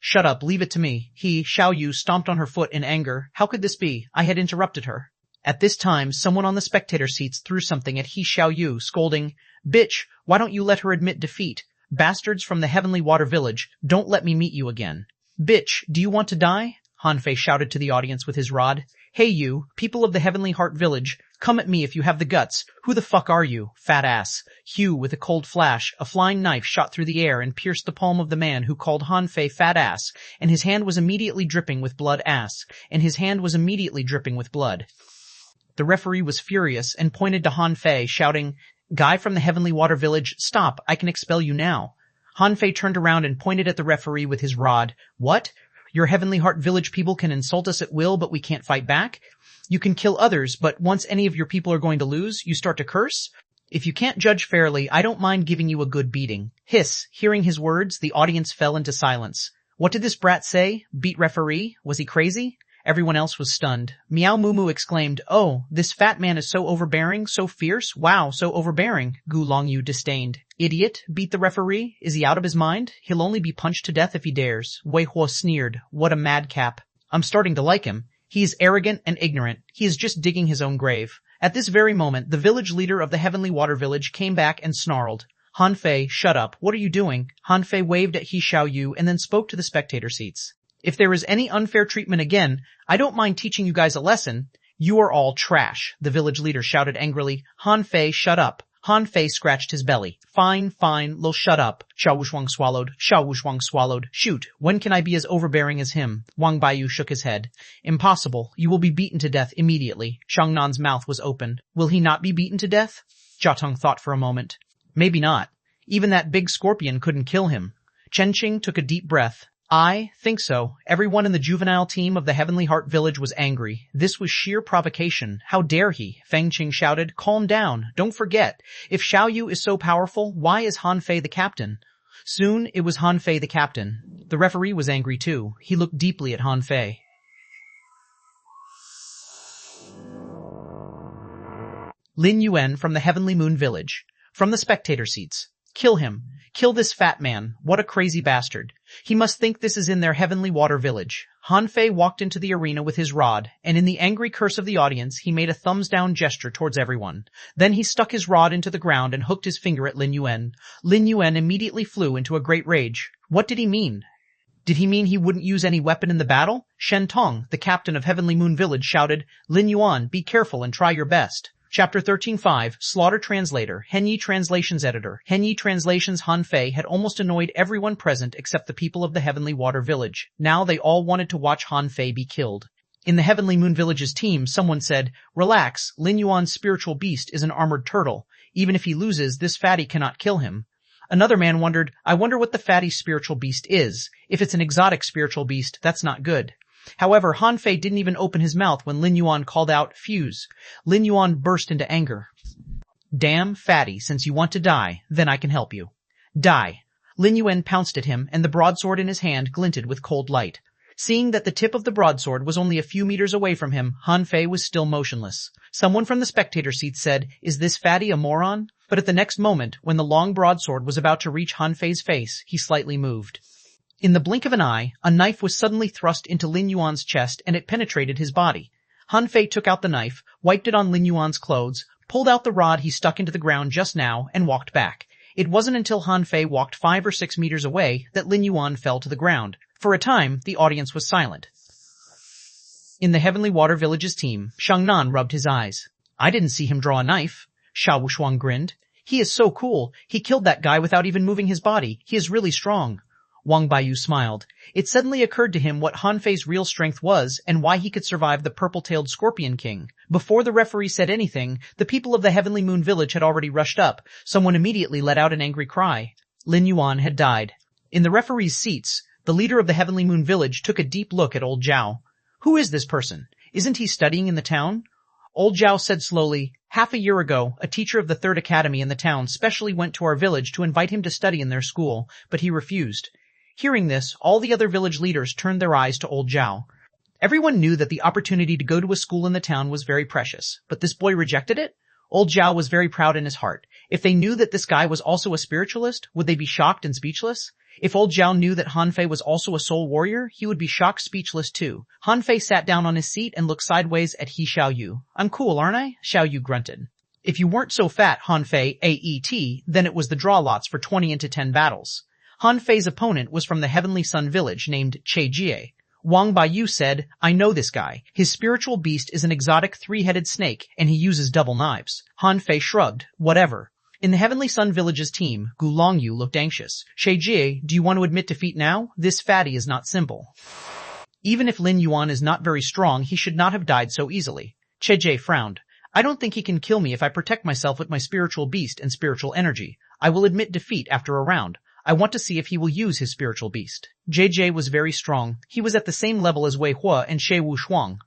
Shut up, leave it to me. He, Xiaoyu, stomped on her foot in anger. How could this be? I had interrupted her. At this time, someone on the spectator seats threw something at He Xiaoyu, scolding, Bitch, why don't you let her admit defeat? Bastards from the Heavenly Water Village, don't let me meet you again. Bitch, do you want to die? Han Fei shouted to the audience with his rod. Hey you, people of the Heavenly Heart Village, come at me if you have the guts. Who the fuck are you, fat ass? Hugh, with a cold flash, a flying knife shot through the air and pierced the palm of the man who called Han Fei fat ass, and his hand was immediately dripping with blood and his hand was immediately dripping with blood. The referee was furious and pointed to Han Fei, shouting, Guy from the Heavenly Water Village, stop, I can expel you now. Han Fei turned around and pointed at the referee with his rod. What? Your Heavenly Heart Village people can insult us at will, but we can't fight back. You can kill others, but once any of your people are going to lose, you start to curse? If you can't judge fairly, I don't mind giving you a good beating. Hiss. Hearing his words, the audience fell into silence. What did this brat say? Beat referee? Was he crazy? Everyone else was stunned. Meow Moo Moo exclaimed, "Oh, this fat man is so overbearing, so fierce. Wow, so overbearing." Gu Longyu disdained. "Idiot? Beat the referee? Is he out of his mind? He'll only be punched to death if he dares." Wei Huo sneered. "What a madcap." "I'm starting to like him. He is arrogant and ignorant. He is just digging his own grave." At this very moment, the village leader of the Heavenly Water Village came back and snarled. "Han Fei, shut up. What are you doing?" Han Fei waved at He Xiaoyu and then spoke to the spectator seats. "If there is any unfair treatment again, I don't mind teaching you guys a lesson." "You are all trash," the village leader shouted angrily. "Han Fei, shut up." Han Fei scratched his belly. Fine, Lil, shut up." Xiao Wuxuang swallowed. Xiao Wuxuang swallowed. "Shoot, when can I be as overbearing as him?" Wang Baiyu shook his head. "Impossible. You will be beaten to death immediately." Shang Nan's mouth was open. "Will he not be beaten to death?" Jia Tong thought for a moment. "Maybe not. Even that big scorpion couldn't kill him." Chen Qing took a deep breath. "I think so." Everyone in the juvenile team of the Heavenly Heart Village was angry. This was sheer provocation. How dare he? Feng Qing shouted. "Calm down. Don't forget. If Xiaoyu is so powerful, why is Han Fei the captain?" Soon it was Han Fei the captain. The referee was angry too. He looked deeply at Han Fei. Lin Yuan from the Heavenly Moon Village. From the spectator seats. "Kill him. Kill this fat man. What a crazy bastard. He must think this is in their Heavenly Water Village." Han Fei walked into the arena with his rod, and in the angry curse of the audience, he made a thumbs-down gesture towards everyone. Then he stuck his rod into the ground and hooked his finger at Lin Yuan. Lin Yuan immediately flew into a great rage. What did he mean? Did he mean he wouldn't use any weapon in the battle? Shen Tong, the captain of Heavenly Moon Village, shouted, "Lin Yuan, be careful and try your best." Chapter 13.5, Slaughter Translator, Henyi Translations Editor. Henyi Translations. Han Fei had almost annoyed everyone present except the people of the Heavenly Water Village. Now they all wanted to watch Han Fei be killed. In the Heavenly Moon Village's team, someone said, "Relax, Lin Yuan's spiritual beast is an armored turtle. Even if he loses, this fatty cannot kill him." Another man wondered, "I wonder what the fatty's spiritual beast is. If it's an exotic spiritual beast, that's not good." However, Han Fei didn't even open his mouth when Lin Yuan called out, "Fuse." Lin Yuan burst into anger. "Damn, fatty, since you want to die, then I can help you. Die." Lin Yuan pounced at him, and the broadsword in his hand glinted with cold light. Seeing that the tip of the broadsword was only a few meters away from him, Han Fei was still motionless. Someone from the spectator seat said, "Is this fatty a moron?" But at the next moment, when the long broadsword was about to reach Han Fei's face, he slightly moved. In the blink of an eye, a knife was suddenly thrust into Lin Yuan's chest and it penetrated his body. Han Fei took out the knife, wiped it on Lin Yuan's clothes, pulled out the rod he stuck into the ground just now, and walked back. It wasn't until Han Fei walked 5 or 6 meters away that Lin Yuan fell to the ground. For a time, the audience was silent. In the Heavenly Water Village's team, Shang Nan rubbed his eyes. "I didn't see him draw a knife." Xiao Wuxuang grinned. "He is so cool. He killed that guy without even moving his body. He is really strong." Wang Baiyu smiled. It suddenly occurred to him what Han Fei's real strength was and why he could survive the purple-tailed Scorpion King. Before the referee said anything, the people of the Heavenly Moon Village had already rushed up. Someone immediately let out an angry cry. Lin Yuan had died. In the referee's seats, the leader of the Heavenly Moon Village took a deep look at old Zhao. "Who is this person? Isn't he studying in the town?" Old Zhao said slowly, "Half a year ago, a teacher of the 3rd Academy in the town specially went to our village to invite him to study in their school, but he refused." Hearing this, all the other village leaders turned their eyes to old Zhao. Everyone knew that the opportunity to go to a school in the town was very precious, but this boy rejected it? Old Zhao was very proud in his heart. If they knew that this guy was also a spiritualist, would they be shocked and speechless? If old Zhao knew that Han Fei was also a soul warrior, he would be shocked speechless too. Han Fei sat down on his seat and looked sideways at He Xiaoyu. "I'm cool, aren't I?" Xiaoyu grunted. "If you weren't so fat, Han Fei, AET, then it was the draw lots for 20 into 10 battles." Han Fei's opponent was from the Heavenly Sun Village named Che Jie. Wang Baiyu said, "I know this guy. His spiritual beast is an exotic 3-headed snake, and he uses double knives." Han Fei shrugged. "Whatever." In the Heavenly Sun Village's team, Gu Longyu looked anxious. "Che Jie, do you want to admit defeat now? This fatty is not simple." Even if Lin Yuan is not very strong, he should not have died so easily. Che Jie frowned. "I don't think he can kill me if I protect myself with my spiritual beast and spiritual energy. I will admit defeat after a round. I want to see if he will use his spiritual beast. JJ was very strong. He was at the same level as Wei Hua and Xuanhuan.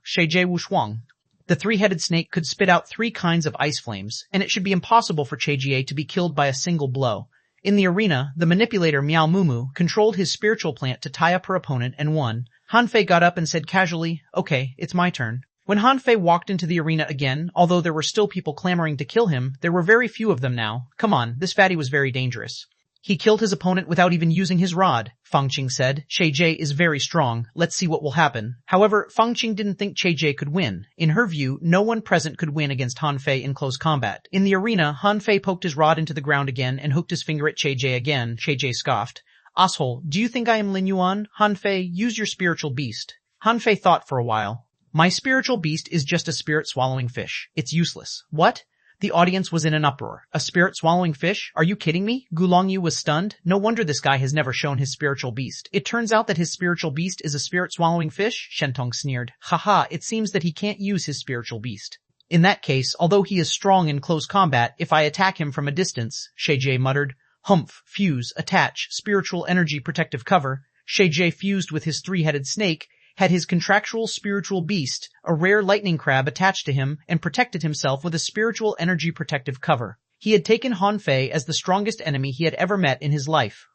The three-headed snake could spit out 3 kinds of ice flames, and it should be impossible for Chejie to be killed by a single blow. In the arena, the manipulator Miao Mumu controlled his spiritual plant to tie up her opponent and won. Hanfei got up and said casually, "Okay, it's my turn." When Hanfei walked into the arena again, although there were still people clamoring to kill him, there were very few of them now. Come on, this fatty was very dangerous. He killed his opponent without even using his rod. Fangqing said, Chejie is very strong. Let's see what will happen. However, Fangqing didn't think Chejie could win. In her view, no one present could win against Hanfei in close combat. In the arena, Hanfei poked his rod into the ground again and hooked his finger at Chejie again. Chejie scoffed. Asshole, do you think I am Lin Yuan? Hanfei, use your spiritual beast. Hanfei thought for a while. My spiritual beast is just a spirit-swallowing fish. It's useless. What? The audience was in an uproar. A spirit-swallowing fish? Are you kidding me? Gulongyu was stunned. No wonder this guy has never shown his spiritual beast. It turns out that his spiritual beast is a spirit-swallowing fish? Shentong sneered. Haha, it seems that he can't use his spiritual beast. In that case, although he is strong in close combat, if I attack him from a distance, Chejie muttered. Humph, fuse, attach, spiritual energy protective cover. Chejie fused with his 3-headed snake, had his contractual spiritual beast, a rare lightning crab, attached to him and protected himself with a spiritual energy protective cover. He had taken Hanfei as the strongest enemy he had ever met in his life.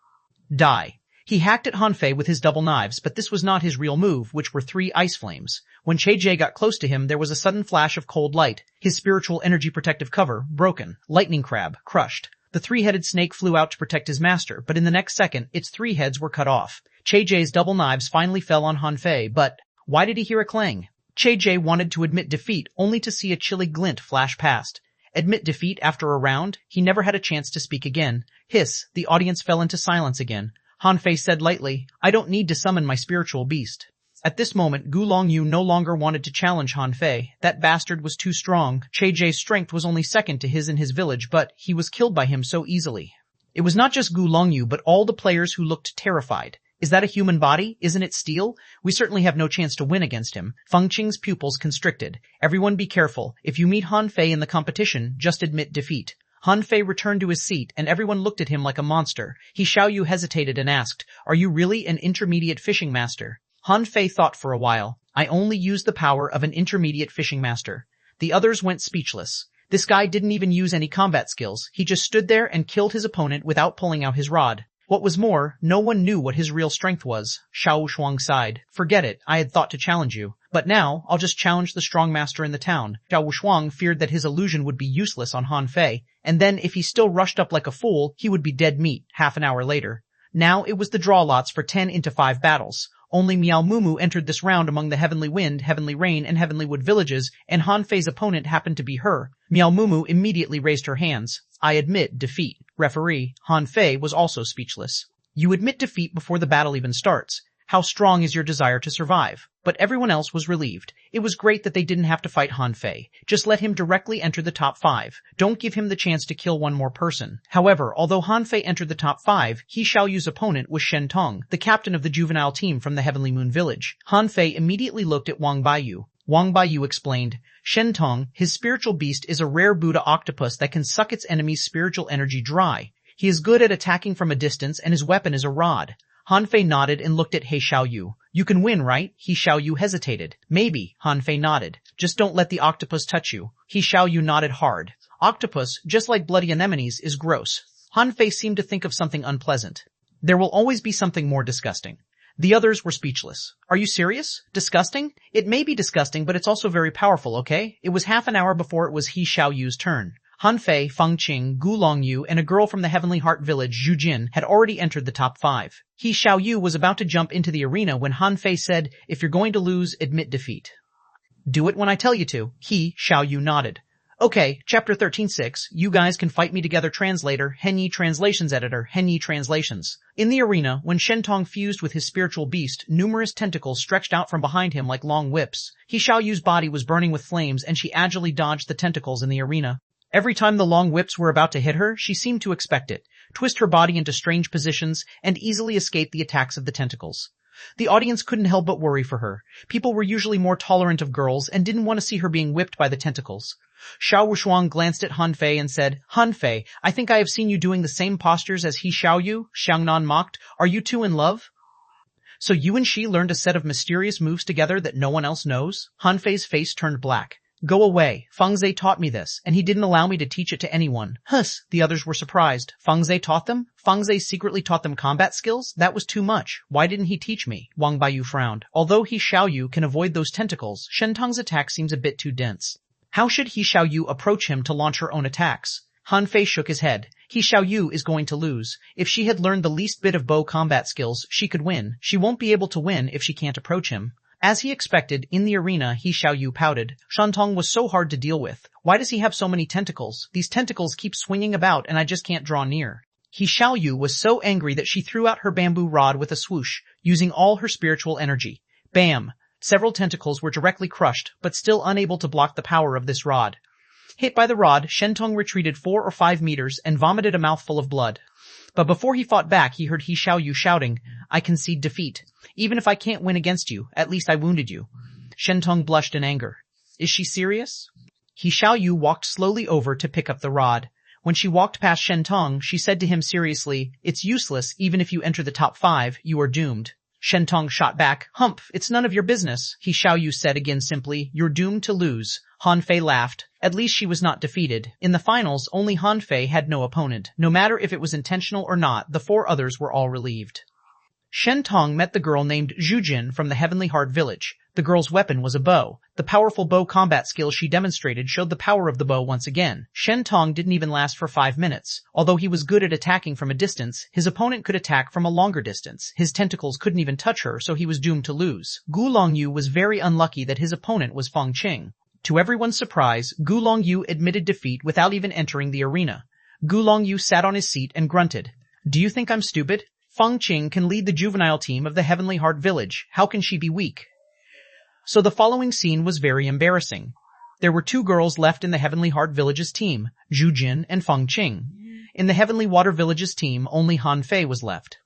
Die. He hacked at Hanfei with his double knives, but this was not his real move, which were 3 ice flames. When Chejie got close to him, there was a sudden flash of cold light. His spiritual energy protective cover, broken. Lightning crab, crushed. The 3-headed snake flew out to protect his master, but in the next second, its 3 heads were cut off. Chejie's double knives finally fell on Hanfei, but why did he hear a clang? Chejie wanted to admit defeat, only to see a chilly glint flash past. Admit defeat after a round? He never had a chance to speak again. Hiss, the audience fell into silence again. Hanfei said lightly, I don't need to summon my spiritual beast. At this moment, Gulongyu no longer wanted to challenge Hanfei. That bastard was too strong. Chejie's strength was only second to his in his village, but he was killed by him so easily. It was not just Gulongyu, but all the players who looked terrified. Is that a human body? Isn't it steel? We certainly have no chance to win against him. Fangqing's pupils constricted. Everyone be careful. If you meet Hanfei in the competition, just admit defeat. Hanfei returned to his seat, and everyone looked at him like a monster. He Xiaoyu hesitated and asked, Are you really an intermediate fishing master? Hanfei thought for a while. I only use the power of an intermediate fishing master. The others went speechless. This guy didn't even use any combat skills. He just stood there and killed his opponent without pulling out his rod. What was more, no one knew what his real strength was. Xiao Shuang sighed. Forget it, I had thought to challenge you. But now, I'll just challenge the strong master in the town. Xiao Shuang feared that his illusion would be useless on Hanfei, and then if he still rushed up like a fool, he would be dead meat half an hour later. Now it was the draw lots for 10 into 5 battles. Only Miao Mumu entered this round among the Heavenly Wind, Heavenly Rain, and Heavenly Wood villages, and Hanfei's opponent happened to be her. Miao Mumu immediately raised her hands. I admit defeat. Referee, Hanfei, was also speechless. You admit defeat before the battle even starts. How strong is your desire to survive? But everyone else was relieved. It was great that they didn't have to fight Hanfei. Just let him directly enter the top 5. Don't give him the chance to kill one more person. However, although Hanfei entered the top 5, He Xiaoyu's opponent was Shen Tong, the captain of the juvenile team from the Heavenly Moon Village. Hanfei immediately looked at Wang Baiyu. Wang Baiyu explained, Shen Tong, his spiritual beast, is a rare Buddha octopus that can suck its enemy's spiritual energy dry. He is good at attacking from a distance, and his weapon is a rod. Hanfei nodded and looked at He Xiaoyu. You can win, right? He Xiaoyu hesitated. Maybe, Hanfei nodded. Just don't let the octopus touch you. He Xiaoyu nodded hard. Octopus, just like bloody anemones, is gross. Hanfei seemed to think of something unpleasant. There will always be something more disgusting. The others were speechless. Are you serious? Disgusting? It may be disgusting, but it's also very powerful, okay? It was half an hour before it was He Xiaoyu's turn. Hanfei, Fangqing, Gulongyu, and a girl from the Heavenly Heart village, Zhu Jin, had already entered the top 5. He Xiaoyu was about to jump into the arena when Hanfei said, If you're going to lose, admit defeat. Do it when I tell you to. He Xiaoyu nodded. Okay, chapter 13.6, you guys can fight me together. Translator, Henyi Translations Editor, Henyi Translations. In the arena, when Shen Tong fused with his spiritual beast, numerous tentacles stretched out from behind him like long whips. He Xiaoyu's body was burning with flames, and she agilely dodged the tentacles in the arena. Every time the long whips were about to hit her, she seemed to expect it, twist her body into strange positions, and easily escape the attacks of the tentacles. The audience couldn't help but worry for her. People were usually more tolerant of girls and didn't want to see her being whipped by the tentacles. Xuanhuan glanced at Han Fei and said, Han Fei, I think I have seen you doing the same postures as he Xiaoyu. Xiangnan mocked. Are you two in love? So you and she learned a set of mysterious moves together that no one else knows? Han Fei's face turned black. Go away. Feng Zhe taught me this, and he didn't allow me to teach it to anyone. Huss, the others were surprised. Feng Zhe taught them? Feng Zhe secretly taught them combat skills? That was too much. Why didn't he teach me? Wang Baiyu frowned. Although he Xiaoyu can avoid those tentacles, Shentong's attack seems a bit too dense. How should he Xiaoyu approach him to launch her own attacks? Han Fei shook his head. He Xiaoyu is going to lose. If she had learned the least bit of bow combat skills, she could win. She won't be able to win if she can't approach him. As he expected, in the arena, he Xiaoyu pouted. Shantong was so hard to deal with. Why does he have so many tentacles? These tentacles keep swinging about and I just can't draw near. He Xiaoyu was so angry that she threw out her bamboo rod with a swoosh, using all her spiritual energy. Bam! Several tentacles were directly crushed, but still unable to block the power of this rod. Hit by the rod, Shentong retreated 4 or 5 meters and vomited a mouthful of blood. But before he fought back, he heard He Xiaoyu shouting, I concede defeat. Even if I can't win against you, at least I wounded you. Shentong blushed in anger. Is she serious? He Xiaoyu walked slowly over to pick up the rod. When she walked past Shentong, she said to him seriously, It's useless, even if you enter the top 5, you are doomed. Shentong shot back, Humph, it's none of your business. He Xiaoyu said again simply, You're doomed to lose. Han Fei laughed. At least she was not defeated. In the finals, only Han Fei had no opponent. No matter if it was intentional or not, the 4 others were all relieved. Shentong met the girl named Zhujin from the Heavenly Heart village. The girl's weapon was a bow. The powerful bow combat skills she demonstrated showed the power of the bow once again. Shentong didn't even last for 5 minutes. Although he was good at attacking from a distance, his opponent could attack from a longer distance. His tentacles couldn't even touch her, so he was doomed to lose. Gu Longyu was very unlucky that his opponent was Feng Qing. To everyone's surprise, Gu Longyu admitted defeat without even entering the arena. Gu Longyu sat on his seat and grunted. Do you think I'm stupid? Feng Qing can lead the juvenile team of the Heavenly Heart village. How can she be weak? So the following scene was very embarrassing. There were 2 girls left in the Heavenly Heart village's team, Zhujin and Feng Qing. In the Heavenly Water village's team, only Han Fei was left.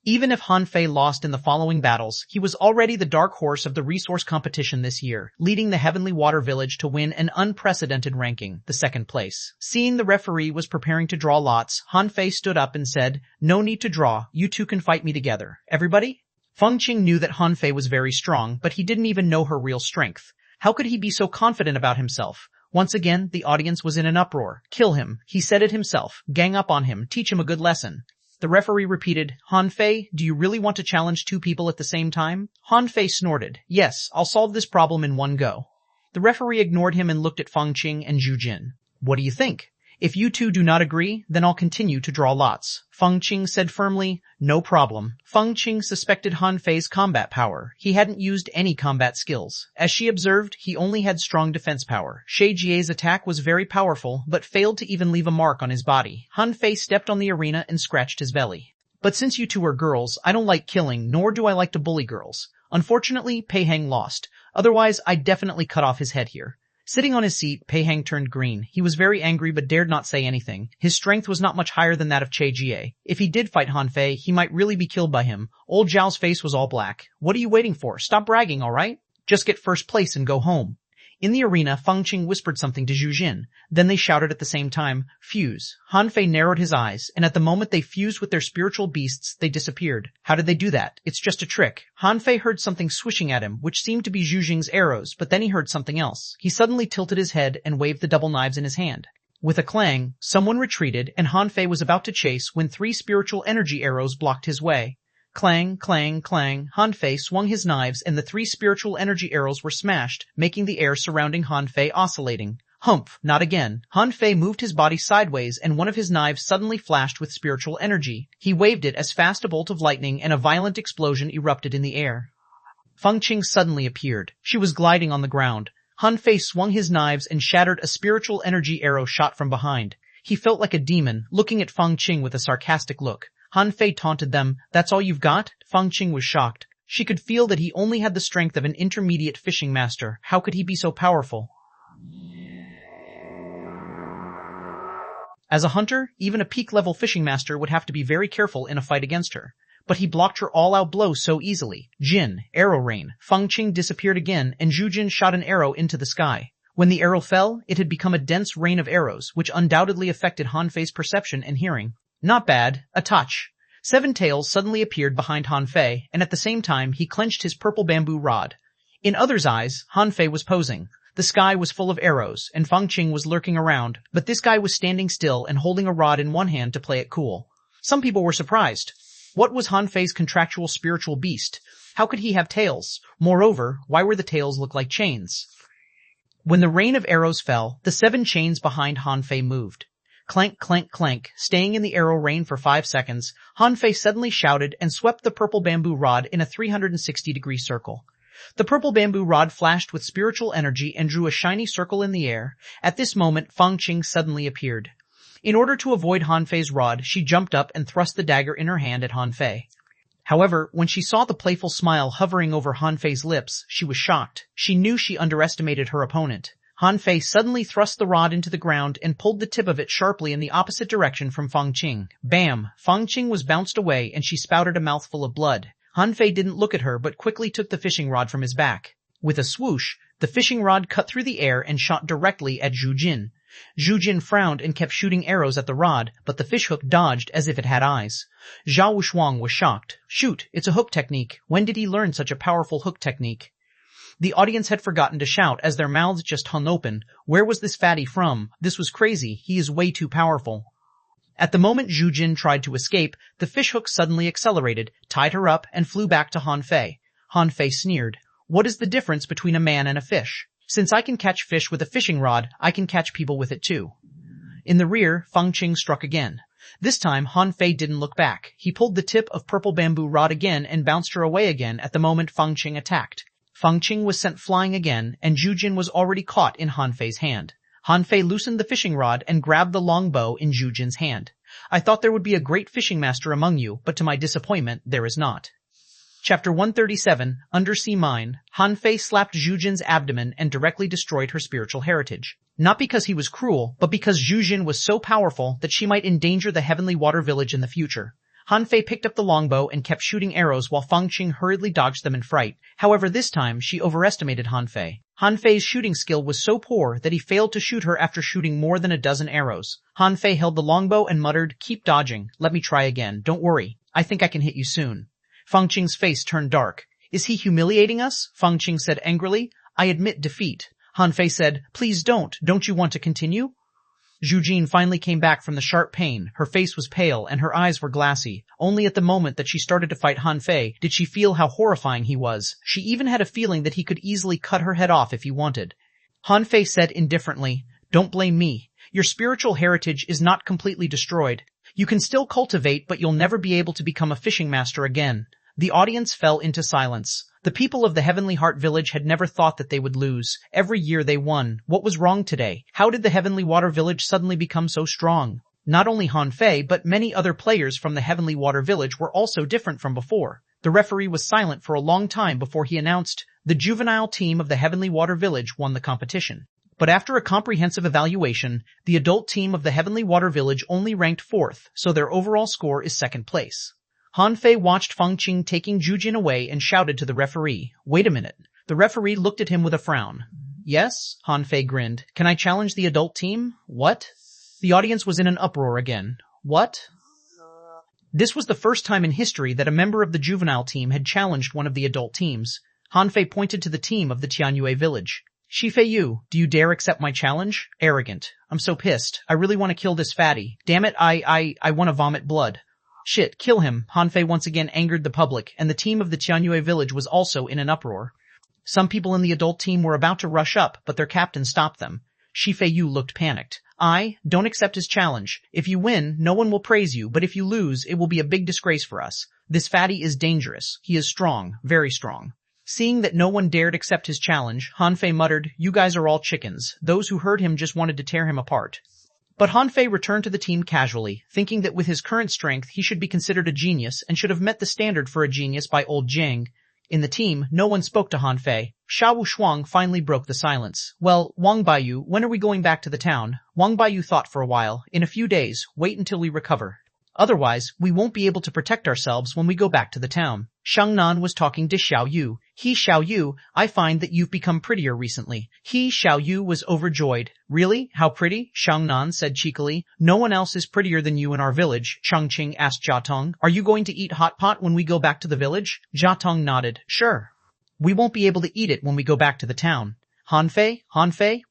Even if Han Fei lost in the following battles, he was already the dark horse of the resource competition this year, leading the Heavenly Water Village to win an unprecedented ranking, the 2nd place. Seeing the referee was preparing to draw lots, Han Fei stood up and said, No need to draw, you two can fight me together. Everybody? Feng Qing knew that Han Fei was very strong, but he didn't even know her real strength. How could he be so confident about himself? Once again, the audience was in an uproar. Kill him. He said it himself. Gang up on him. Teach him a good lesson. The referee repeated, Han Fei, do you really want to challenge 2 people at the same time? Han Fei snorted. Yes, I'll solve this problem in one go. The referee ignored him and looked at Feng Qing and Zhu Jin. What do you think? If you two do not agree, then I'll continue to draw lots. Feng Qing said firmly, no problem. Feng Qing suspected Han Fei's combat power. He hadn't used any combat skills. As she observed, he only had strong defense power. Shi Jie's attack was very powerful, but failed to even leave a mark on his body. Han Fei stepped on the arena and scratched his belly. But since you two are girls, I don't like killing, nor do I like to bully girls. Unfortunately, Pei Heng lost. Otherwise, I'd definitely cut off his head here. Sitting on his seat, Pei Heng turned green. He was very angry but dared not say anything. His strength was not much higher than that of Shi Jie. If he did fight Han Fei, he might really be killed by him. Old Zhao's face was all black. What are you waiting for? Stop bragging, alright? Just get first place and go home. In the arena, Feng Qing whispered something to Zhu Jin. Then they shouted at the same time, fuse. Han Fei narrowed his eyes, and at the moment they fused with their spiritual beasts, they disappeared. How did they do that? It's just a trick. Han Fei heard something swishing at him, which seemed to be Zhu Jing's arrows, but then he heard something else. He suddenly tilted his head and waved the double knives in his hand. With a clang, someone retreated, and Han Fei was about to chase when 3 spiritual energy arrows blocked his way. Clang, clang, clang, Han Fei swung his knives and the 3 spiritual energy arrows were smashed, making the air surrounding Han Fei oscillating. Humph, not again. Han Fei moved his body sideways and one of his knives suddenly flashed with spiritual energy. He waved it as fast a bolt of lightning and a violent explosion erupted in the air. Feng Qing suddenly appeared. She was gliding on the ground. Han Fei swung his knives and shattered a spiritual energy arrow shot from behind. He felt like a demon, looking at Feng Qing with a sarcastic look. Han Fei taunted them, that's all you've got? Feng Qing was shocked. She could feel that he only had the strength of an intermediate fishing master. How could he be so powerful? As a hunter, even a peak-level fishing master would have to be very careful in a fight against her. but he blocked her all-out blow so easily. Jin, arrow rain. Feng Qing disappeared again, and Zhu Jin shot an arrow into the sky. When the arrow fell, it had become a dense rain of arrows, which undoubtedly affected Han Fei's perception and hearing. Not bad. A touch. Seven Tails suddenly appeared behind Han Fei, and at the same time he clenched his purple bamboo rod. In others' eyes, Han Fei was posing. The sky was full of arrows, and Feng Qing was lurking around, but this guy was standing still and holding a rod in one hand to play it cool. Some people were surprised. What was Han Fei's contractual spiritual beast? How could he have tails? Moreover, why were the tails look like chains? When the rain of arrows fell, the 7 chains behind Han Fei moved. Clank, clank, clank, staying in the arrow rain for 5 seconds, Han Fei suddenly shouted and swept the purple bamboo rod in a 360-degree circle. The purple bamboo rod flashed with spiritual energy and drew a shiny circle in the air. At this moment, Feng Qing suddenly appeared. In order to avoid Han Fei's rod, she jumped up and thrust the dagger in her hand at Han Fei. However, when she saw the playful smile hovering over Han Fei's lips, she was shocked. She knew she underestimated her opponent. Han Fei suddenly thrust the rod into the ground and pulled the tip of it sharply in the opposite direction from Feng Qing. Bam! Feng Qing was bounced away and she spouted a mouthful of blood. Han Fei didn't look at her but quickly took the fishing rod from his back. With a swoosh, the fishing rod cut through the air and shot directly at Zhu Jin. Zhu Jin frowned and kept shooting arrows at the rod, but the fishhook dodged as if it had eyes. Xuanhuan was shocked. Shoot, it's a hook technique. When did he learn such a powerful hook technique? The audience had forgotten to shout as their mouths just hung open. Where was this fatty from? This was crazy. He is way too powerful. At the moment Zhu Jin tried to escape, the fishhook suddenly accelerated, tied her up, and flew back to Han Fei. Han Fei sneered. What is the difference between a man and a fish? Since I can catch fish with a fishing rod, I can catch people with it too. In the rear, Feng Qing struck again. This time, Han Fei didn't look back. He pulled the tip of purple bamboo rod again and bounced her away again at the moment Feng Qing attacked. Feng Qing was sent flying again, and Zhu Jin was already caught in Han Fei's hand. Han Fei loosened the fishing rod and grabbed the long bow in Zhu Jin's hand. I thought there would be a great fishing master among you, but to my disappointment, there is not. Chapter 137, Undersea Mine. Han Fei slapped Zhu Jin's abdomen and directly destroyed her spiritual heritage. Not because he was cruel, but because Zhu Jin was so powerful that she might endanger the Heavenly Water Village in the future. Han Fei picked up the longbow and kept shooting arrows while Feng Qing hurriedly dodged them in fright. However, this time, she overestimated Han Fei. Han Fei's shooting skill was so poor that he failed to shoot her after shooting more than a dozen arrows. Han Fei held the longbow and muttered, "Keep dodging. Let me try again. Don't worry. I think I can hit you soon." Feng Qing's face turned dark. "Is he humiliating us?" Feng Qing said angrily. "I admit defeat." Han Fei said, "Please don't. Don't you want to continue?" Zhu Jin finally came back from the sharp pain. Her face was pale and her eyes were glassy. Only at the moment that she started to fight Han Fei did she feel how horrifying he was. She even had a feeling that he could easily cut her head off if he wanted. Han Fei said indifferently, "Don't blame me. Your spiritual heritage is not completely destroyed. You can still cultivate, but you'll never be able to become a fishing master again." The audience fell into silence. The people of the Heavenly Heart Village had never thought that they would lose. Every year they won. What was wrong today? How did the Heavenly Water Village suddenly become so strong? Not only Han Fei, but many other players from the Heavenly Water Village were also different from before. The referee was silent for a long time before he announced, "The juvenile team of the Heavenly Water Village won the competition." But after a comprehensive evaluation, the adult team of the Heavenly Water Village only ranked 4th, so their overall score is 2nd place. Han Fei watched Feng Qing taking Zhu Jin away and shouted to the referee, "Wait a minute." The referee looked at him with a frown. "Yes?" Han Fei grinned. "Can I challenge the adult team?" "What?" The audience was in an uproar again. "What?" This was the first time in history that a member of the juvenile team had challenged one of the adult teams. Han Fei pointed to the team of the Tianyue village. "Shifei Yu, do you dare accept my challenge?" "Arrogant. I'm so pissed. I really want to kill this fatty. Damn it, I want to vomit blood." "Shit, kill him." Han Fei once again angered the public, and the team of the Tianyue village was also in an uproar. Some people in the adult team were about to rush up, but their captain stopped them. Shifei Yu looked panicked. Don't accept his challenge. If you win, no one will praise you, but if you lose, it will be a big disgrace for us. This fatty is dangerous. He is strong, very strong." Seeing that no one dared accept his challenge, Han Fei muttered, "You guys are all chickens. Those who heard him just wanted to tear him apart." But Han Fei returned to the team casually, thinking that with his current strength he should be considered a genius and should have met the standard for a genius by old Jiang. In the team, no one spoke to Han Fei. Xiao Shuang finally broke the silence. "Well, Wang Baiyu, when are we going back to the town?" Wang Baiyu thought for a while. "In a few days. Wait until we recover." Otherwise, we won't be able to protect ourselves when we go back to the town. Xuanhuan was talking to Xiao Yu. Xiao Yu, I find that you've become prettier recently. Xiao Yu was overjoyed. Really? How pretty? Xuanhuan said cheekily. No one else is prettier than you in our village, Chongqing asked Jiatong. Are you going to eat hot pot when we go back to the village? Jiatong nodded. Sure. We won't be able to eat it when we go back to the town. Han Fei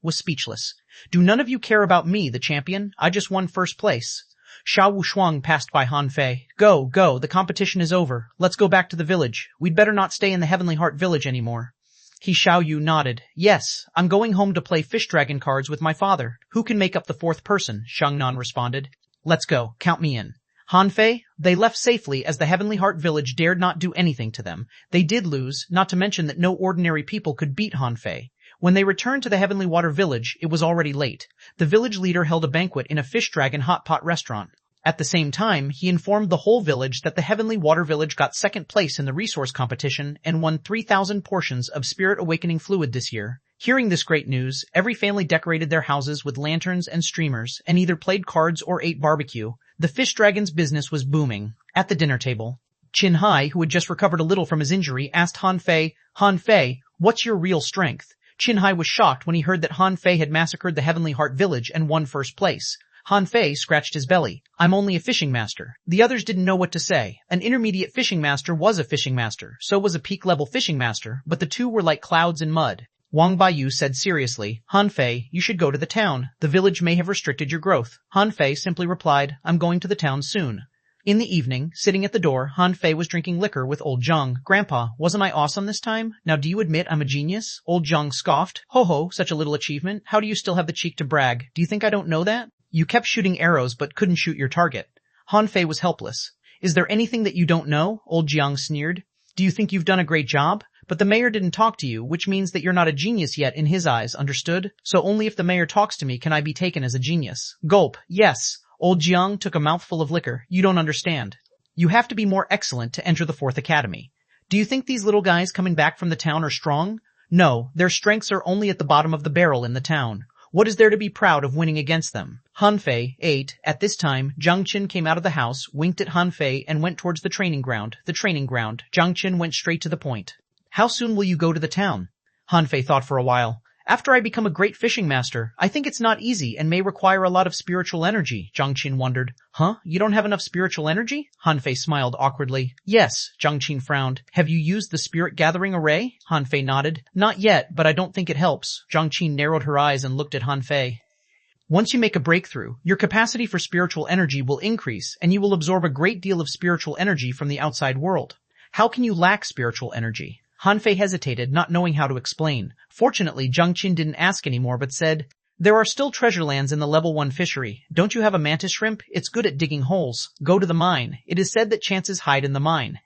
was speechless. Do none of you care about me, the champion? I just won first place. Xiao Wushuang passed by Han Fei. Go, the competition is over. Let's go back to the village. We'd better not stay in the Heavenly Heart village anymore. Xiao Yu nodded. Yes, I'm going home to play fish dragon cards with my father. Who can make up the fourth person? Xuanhuan responded. Let's go, count me in. Han Fei, they left safely as the Heavenly Heart village dared not do anything to them. They did lose, not to mention that no ordinary people could beat Han Fei. When they returned to the Heavenly Water village, it was already late. The village leader held a banquet in a fish dragon hot pot restaurant. At the same time, he informed the whole village that the Heavenly Water village got second place in the resource competition and won 3,000 portions of Spirit Awakening fluid this year. Hearing this great news, every family decorated their houses with lanterns and streamers and either played cards or ate barbecue. The fish dragon's business was booming. At the dinner table, Qin Hai, who had just recovered a little from his injury, asked Han Fei, what's your real strength? Qin Hai was shocked when he heard that Han Fei had massacred the Heavenly Heart village and won first place. Han Fei scratched his belly. I'm only a fishing master. The others didn't know what to say. An intermediate fishing master was a fishing master, so was a peak-level fishing master, but the two were like clouds in mud. Wang Baiyu said seriously, Han Fei, you should go to the town. The village may have restricted your growth. Han Fei simply replied, I'm going to the town soon. In the evening, sitting at the door, Han Fei was drinking liquor with old Zhang. Grandpa, wasn't I awesome this time? Now do you admit I'm a genius? Old Zhang scoffed. Ho, such a little achievement. How do you still have the cheek to brag? Do you think I don't know that? You kept shooting arrows but couldn't shoot your target. Han Fei was helpless. Is there anything that you don't know? Old Jiang sneered. Do you think you've done a great job? But the mayor didn't talk to you, which means that you're not a genius yet in his eyes, understood? So only if the mayor talks to me can I be taken as a genius. Gulp. Yes. Old Jiang took a mouthful of liquor. You don't understand. You have to be more excellent to enter the 4th Academy. Do you think these little guys coming back from the town are strong? No, their strengths are only at the bottom of the barrel in the town. What is there to be proud of winning against them? Han Fei ate. At this time, Zhang Qin came out of the house, winked at Han Fei, and went towards the training ground. Zhang Qin went straight to the point. How soon will you go to the town? Han Fei thought for a while. After I become a great fishing master, I think it's not easy and may require a lot of spiritual energy, Zhang Qin wondered. Huh? You don't have enough spiritual energy? Han Fei smiled awkwardly. Yes, Zhang Qin frowned. Have you used the spirit gathering array? Han Fei nodded. Not yet, but I don't think it helps. Zhang Qin narrowed her eyes and looked at Han Fei. Once you make a breakthrough, your capacity for spiritual energy will increase and you will absorb a great deal of spiritual energy from the outside world. How can you lack spiritual energy? Han Fei hesitated, not knowing how to explain. Fortunately, Zhang Qin didn't ask anymore but said, There are still treasure lands in the level 1 fishery. Don't you have a mantis shrimp? It's good at digging holes. Go to the mine. It is said that chances hide in the mine.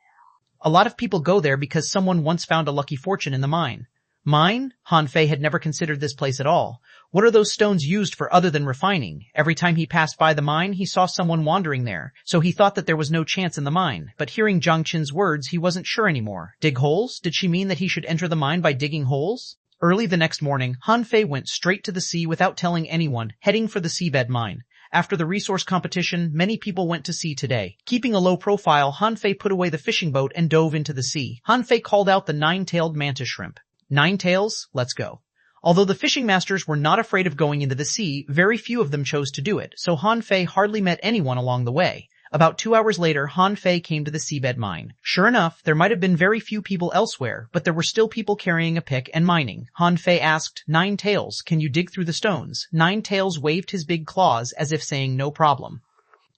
A lot of people go there because someone once found a lucky fortune in the mine. Mine? Han Fei had never considered this place at all. What are those stones used for other than refining? Every time he passed by the mine, he saw someone wandering there, so he thought that there was no chance in the mine. But hearing Zhang Qin's words, he wasn't sure anymore. Dig holes? Did she mean that he should enter the mine by digging holes? Early the next morning, Han Fei went straight to the sea without telling anyone, heading for the seabed mine. After the resource competition, many people went to sea today. Keeping a low profile, Han Fei put away the fishing boat and dove into the sea. Han Fei called out the 9-tailed mantis shrimp. 9 tails, let's go. Although the fishing masters were not afraid of going into the sea, very few of them chose to do it, so Han Fei hardly met anyone along the way. About 2 hours later, Han Fei came to the seabed mine. Sure enough, there might have been very few people elsewhere, but there were still people carrying a pick and mining. Han Fei asked, 9 tails, can you dig through the stones? 9 tails waved his big claws as if saying no problem.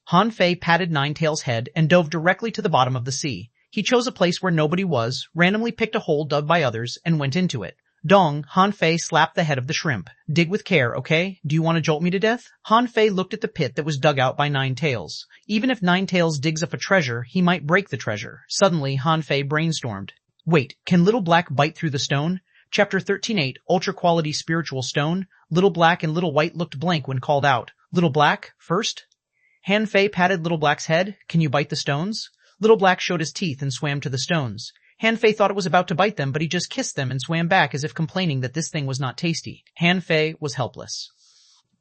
Han Fei patted 9 tails' head and dove directly to the bottom of the sea. He chose a place where nobody was, randomly picked a hole dug by others, and went into it. Dong, Han Fei slapped the head of the shrimp. Dig with care, okay? Do you want to jolt me to death? Han Fei looked at the pit that was dug out by 9 tails. Even if 9 tails digs up a treasure, he might break the treasure. Suddenly, Han Fei brainstormed. Wait, can Little Black bite through the stone? Chapter 13:8, Ultra Quality Spiritual Stone. Little Black and Little White looked blank when called out. Little Black, first? Han Fei patted Little Black's head. Can you bite the stones? Little Black showed his teeth and swam to the stones. Han Fei thought it was about to bite them, but he just kissed them and swam back as if complaining that this thing was not tasty. Han Fei was helpless.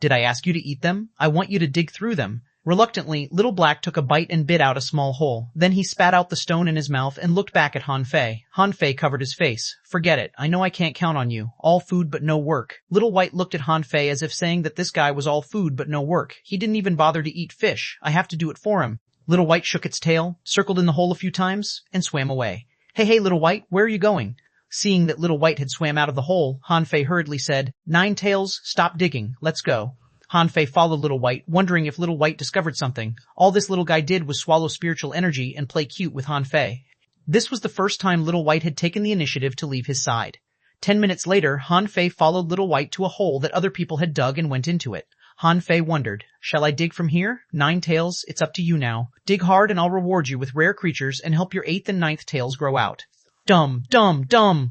Did I ask you to eat them? I want you to dig through them. Reluctantly, Little Black took a bite and bit out a small hole. Then he spat out the stone in his mouth and looked back at Han Fei. Han Fei covered his face. Forget it. I know I can't count on you. All food but no work. Little White looked at Han Fei as if saying that this guy was all food but no work. He didn't even bother to eat fish. I have to do it for him. Little White shook its tail, circled in the hole a few times, and swam away. Hey, Little White, where are you going? Seeing that Little White had swam out of the hole, Han Fei hurriedly said, Nine Tails, stop digging. Let's go. Han Fei followed Little White, wondering if Little White discovered something. All this little guy did was swallow spiritual energy and play cute with Han Fei. This was the first time Little White had taken the initiative to leave his side. 10 minutes later, Han Fei followed Little White to a hole that other people had dug and went into it. Han Fei wondered, shall I dig from here? Nine Tails, it's up to you now. Dig hard and I'll reward you with rare creatures and help your 8th and 9th tails grow out. Dumb.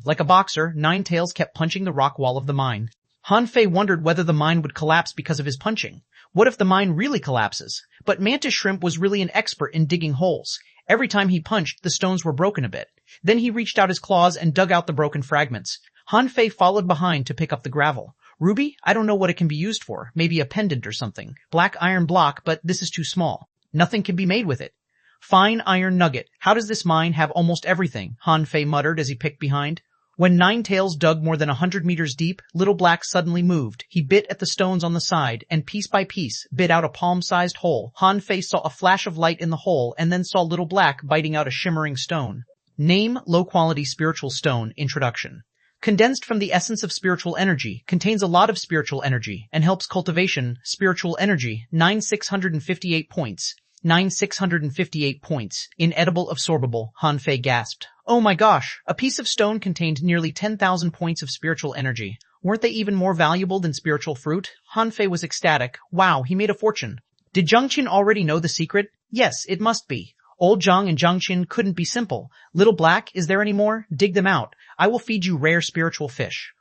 Like a boxer, Nine Tails kept punching the rock wall of the mine. Han Fei wondered whether the mine would collapse because of his punching. What if the mine really collapses? But Mantis Shrimp was really an expert in digging holes. Every time he punched, the stones were broken a bit. Then he reached out his claws and dug out the broken fragments. Han Fei followed behind to pick up the gravel. Ruby? I don't know what it can be used for. Maybe a pendant or something. Black iron block, but this is too small. Nothing can be made with it. Fine iron nugget. How does this mine have almost everything? Han Fei muttered as he picked behind. When Nine Tails dug more than 100 meters deep, Little Black suddenly moved. He bit at the stones on the side, and piece by piece, bit out a palm-sized hole. Han Fei saw a flash of light in the hole, and then saw Little Black biting out a shimmering stone. Name, low-quality spiritual stone. Introduction. Condensed from the essence of spiritual energy, contains a lot of spiritual energy, and helps cultivation, spiritual energy, 9,658 points. 9,658 points. Inedible absorbable, Han Fei gasped. Oh my gosh, a piece of stone contained nearly 10,000 points of spiritual energy. Weren't they even more valuable than spiritual fruit? Han Fei was ecstatic. Wow, he made a fortune. Did Zhangqin already know the secret? Yes, it must be. Old Zhang and Zhangqin couldn't be simple. Little Black, is there any more? Dig them out. I will feed you rare spiritual fish.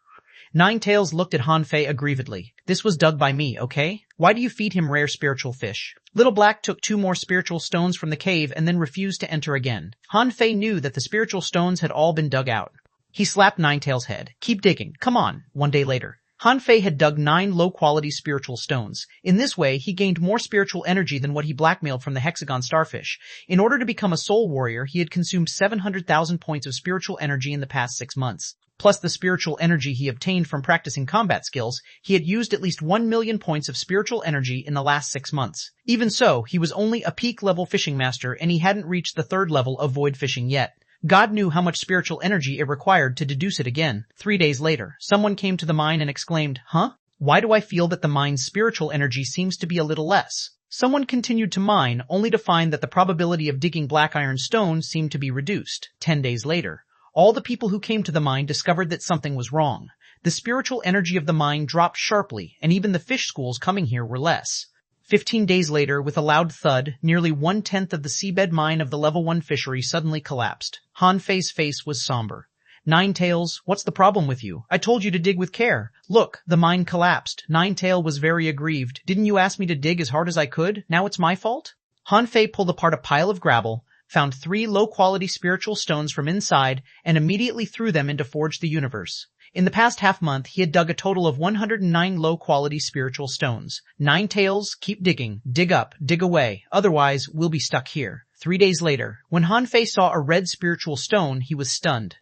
Nine Tails looked at Han Fei aggrievedly. This was dug by me, okay? Why do you feed him rare spiritual fish? Little Black took 2 more spiritual stones from the cave and then refused to enter again. Han Fei knew that the spiritual stones had all been dug out. He slapped Nine Tails' head. Keep digging. Come on. 1 day later. Han Fei had dug 9 low-quality spiritual stones. In this way, he gained more spiritual energy than what he blackmailed from the hexagon starfish. In order to become a soul warrior, he had consumed 700,000 points of spiritual energy in the past 6 months. Plus the spiritual energy he obtained from practicing combat skills, he had used at least 1 million points of spiritual energy in the last 6 months. Even so, he was only a peak-level fishing master and he hadn't reached the 3rd level of void fishing yet. God knew how much spiritual energy it required to deduce it again. 3 days later, someone came to the mine and exclaimed, Huh? Why do I feel that the mine's spiritual energy seems to be a little less? Someone continued to mine, only to find that the probability of digging black iron stone seemed to be reduced. 10 days later. All the people who came to the mine discovered that something was wrong. The spiritual energy of the mine dropped sharply, and even the fish schools coming here were less. 15 days later, with a loud thud, nearly 1/10 of the seabed mine of the level 1 fishery suddenly collapsed. Han Fei's face was somber. Nine Tails, what's the problem with you? I told you to dig with care. Look, the mine collapsed. Nine Tail was very aggrieved. Didn't you ask me to dig as hard as I could? Now it's my fault? Han Fei pulled apart a pile of gravel, found 3 low-quality spiritual stones from inside, and immediately threw them into Forge the Universe. In the past half-month, he had dug a total of 109 low-quality spiritual stones. Nine Tails, keep digging. Dig up, dig away. Otherwise, we'll be stuck here. 3 days later, when Han Fei saw a red spiritual stone, he was stunned.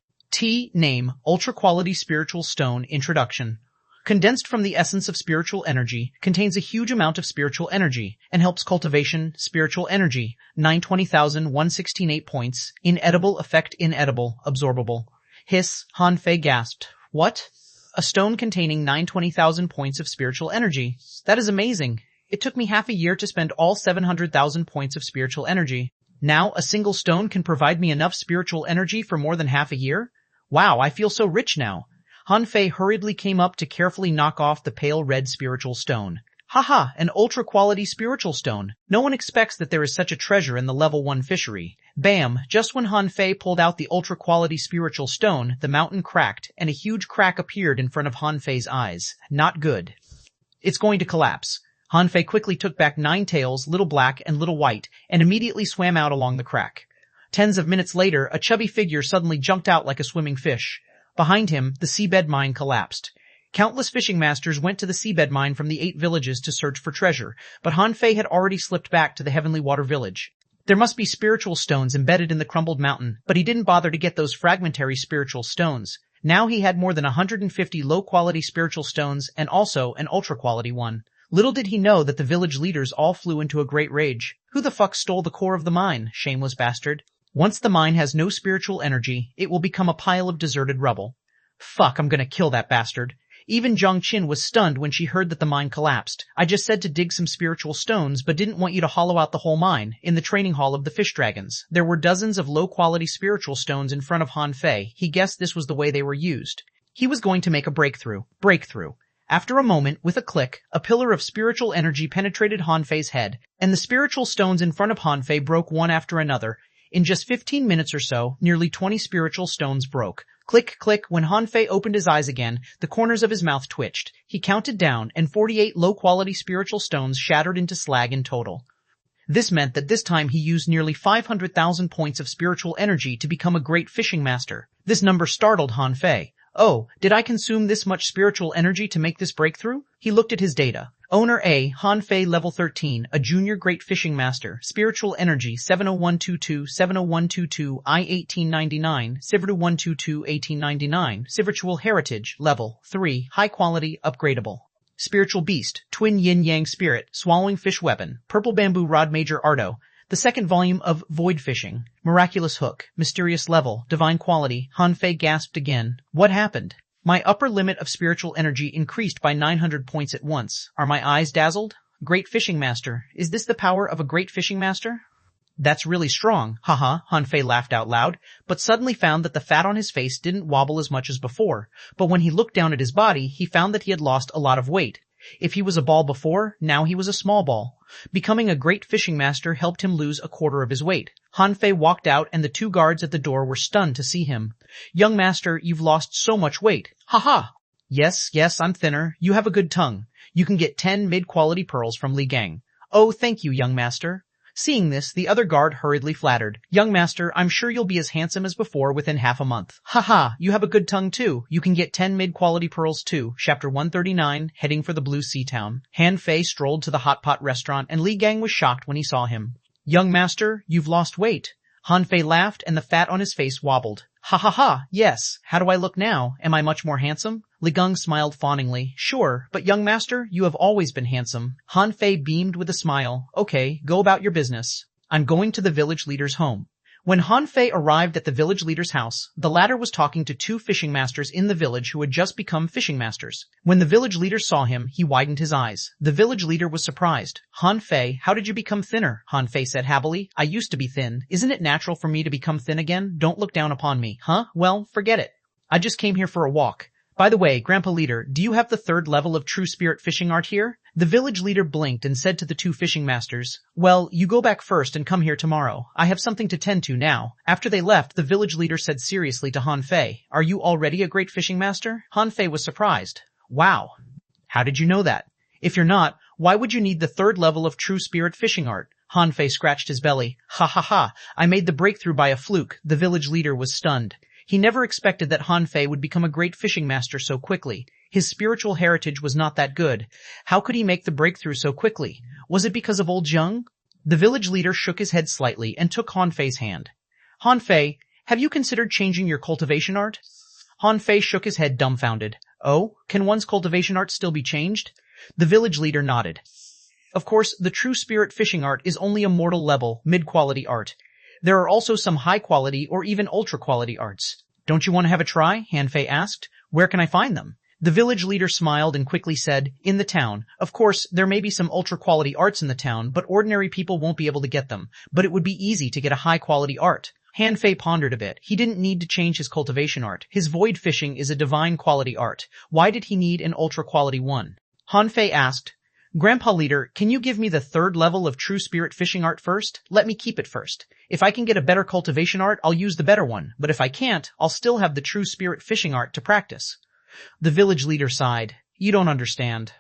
Name, ultra-quality spiritual stone. Introduction. Condensed from the essence of spiritual energy, contains a huge amount of spiritual energy, and helps cultivation, spiritual energy, 920,168 points, inedible effect inedible, absorbable. Hiss, Han Fei gasped. What? A stone containing 920,000 points of spiritual energy. That is amazing. It took me half a year to spend all 700,000 points of spiritual energy. Now a single stone can provide me enough spiritual energy for more than half a year? Wow, I feel so rich now. Han Fei hurriedly came up to carefully knock off the pale red spiritual stone. Haha, an ultra-quality spiritual stone. No one expects that there is such a treasure in the level 1 fishery. Bam! Just when Han Fei pulled out the ultra-quality spiritual stone, the mountain cracked, and a huge crack appeared in front of Han Fei's eyes. Not good. It's going to collapse. Han Fei quickly took back Nine Tails, Little Black, and Little White, and immediately swam out along the crack. Tens of minutes later, a chubby figure suddenly jumped out like a swimming fish. Behind him, the seabed mine collapsed. Countless fishing masters went to the seabed mine from the 8 villages to search for treasure, but Han Fei had already slipped back to the Heavenly Water Village. There must be spiritual stones embedded in the crumbled mountain, but he didn't bother to get those fragmentary spiritual stones. Now he had more than 150 low-quality spiritual stones and also an ultra-quality one. Little did he know that the village leaders all flew into a great rage. Who the fuck stole the core of the mine, shameless bastard? Once the mine has no spiritual energy, it will become a pile of deserted rubble. Fuck, I'm gonna kill that bastard. Even Zhang Qin was stunned when she heard that the mine collapsed. I just said to dig some spiritual stones, but didn't want you to hollow out the whole mine. In the training hall of the fish dragons, there were dozens of low-quality spiritual stones in front of Han Fei. He guessed this was the way they were used. He was going to make a breakthrough. After a moment, with a click, a pillar of spiritual energy penetrated Han Fei's head, and the spiritual stones in front of Han Fei broke one after another. In just 15 minutes or so, nearly 20 spiritual stones broke. Click, click. When Han Fei opened his eyes again, the corners of his mouth twitched. He counted down, and 48 low-quality spiritual stones shattered into slag in total. This meant that this time he used nearly 500,000 points of spiritual energy to become a great fishing master. This number startled Han Fei. Oh, did I consume this much spiritual energy to make this breakthrough? He looked at his data. Owner A, Han Fei level 13, a junior great fishing master, spiritual energy 70122, 70122, I-1899, 70122, 1899, spiritual heritage, level 3, high quality, upgradable. Spiritual beast, twin yin-yang spirit, swallowing fish weapon, purple bamboo rod major arto, the second volume of Void Fishing, miraculous hook, mysterious level, divine quality. Han Fei gasped again. What happened? My upper limit of spiritual energy increased by 900 points at once. Are my eyes dazzled? Great fishing master. Is this the power of a great fishing master? That's really strong. Haha, Han Fei laughed out loud, but suddenly found that the fat on his face didn't wobble as much as before. But when he looked down at his body, he found that he had lost a lot of weight. If he was a ball before, now he was a small ball. Becoming a great fishing master helped him lose a quarter of his weight. Han Fei walked out and the 2 guards at the door were stunned to see him. Young master, you've lost so much weight. Ha ha! Yes, I'm thinner. You have a good tongue. You can get 10 mid-quality pearls from Li Gang. Oh, thank you, young master. Seeing this, the other guard hurriedly flattered. Young master, I'm sure you'll be as handsome as before within half a month. Ha ha, you have a good tongue too. You can get 10 mid-quality pearls too. Chapter 139, heading for the Blue Sea Town. Han Fei strolled to the hot pot restaurant and Li Gang was shocked when he saw him. Young master, you've lost weight. Han Fei laughed and the fat on his face wobbled. Ha ha ha, yes. How do I look now? Am I much more handsome? Li Gang smiled fawningly. Sure, but young master, you have always been handsome. Han Fei beamed with a smile. Okay, go about your business. I'm going to the village leader's home. When Han Fei arrived at the village leader's house, the latter was talking to 2 fishing masters in the village who had just become fishing masters. When the village leader saw him, he widened his eyes. The village leader was surprised. Han Fei, how did you become thinner? Han Fei said happily. I used to be thin. Isn't it natural for me to become thin again? Don't look down upon me. Huh? Well, forget it. I just came here for a walk. By the way, Grandpa Leader, do you have the 3rd level of True Spirit fishing art here? The village leader blinked and said to the 2 fishing masters, well, you go back first and come here tomorrow. I have something to tend to now. After they left, the village leader said seriously to Han Fei, are you already a great fishing master? Han Fei was surprised. Wow. How did you know that? If you're not, why would you need the 3rd level of True Spirit fishing art? Han Fei scratched his belly. Ha ha ha. I made the breakthrough by a fluke. The village leader was stunned. He never expected that Han Fei would become a great fishing master so quickly. His spiritual heritage was not that good. How could he make the breakthrough so quickly? Was it because of old Zheng? The village leader shook his head slightly and took Han Fei's hand. Han Fei, have you considered changing your cultivation art? Han Fei shook his head dumbfounded. Oh, can one's cultivation art still be changed? The village leader nodded. Of course, the True Spirit fishing art is only a mortal level, mid-quality art. There are also some high-quality or even ultra-quality arts. Don't you want to have a try? Han Fei asked. Where can I find them? The village leader smiled and quickly said, in the town. Of course, there may be some ultra-quality arts in the town, but ordinary people won't be able to get them. But it would be easy to get a high-quality art. Han Fei pondered a bit. He didn't need to change his cultivation art. His void fishing is a divine quality art. Why did he need an ultra-quality one? Han Fei asked, Grandpa Leader, can you give me the 3rd level of True Spirit fishing art first? Let me keep it first. If I can get a better cultivation art, I'll use the better one. But if I can't, I'll still have the True Spirit fishing art to practice. The village leader sighed. You don't understand.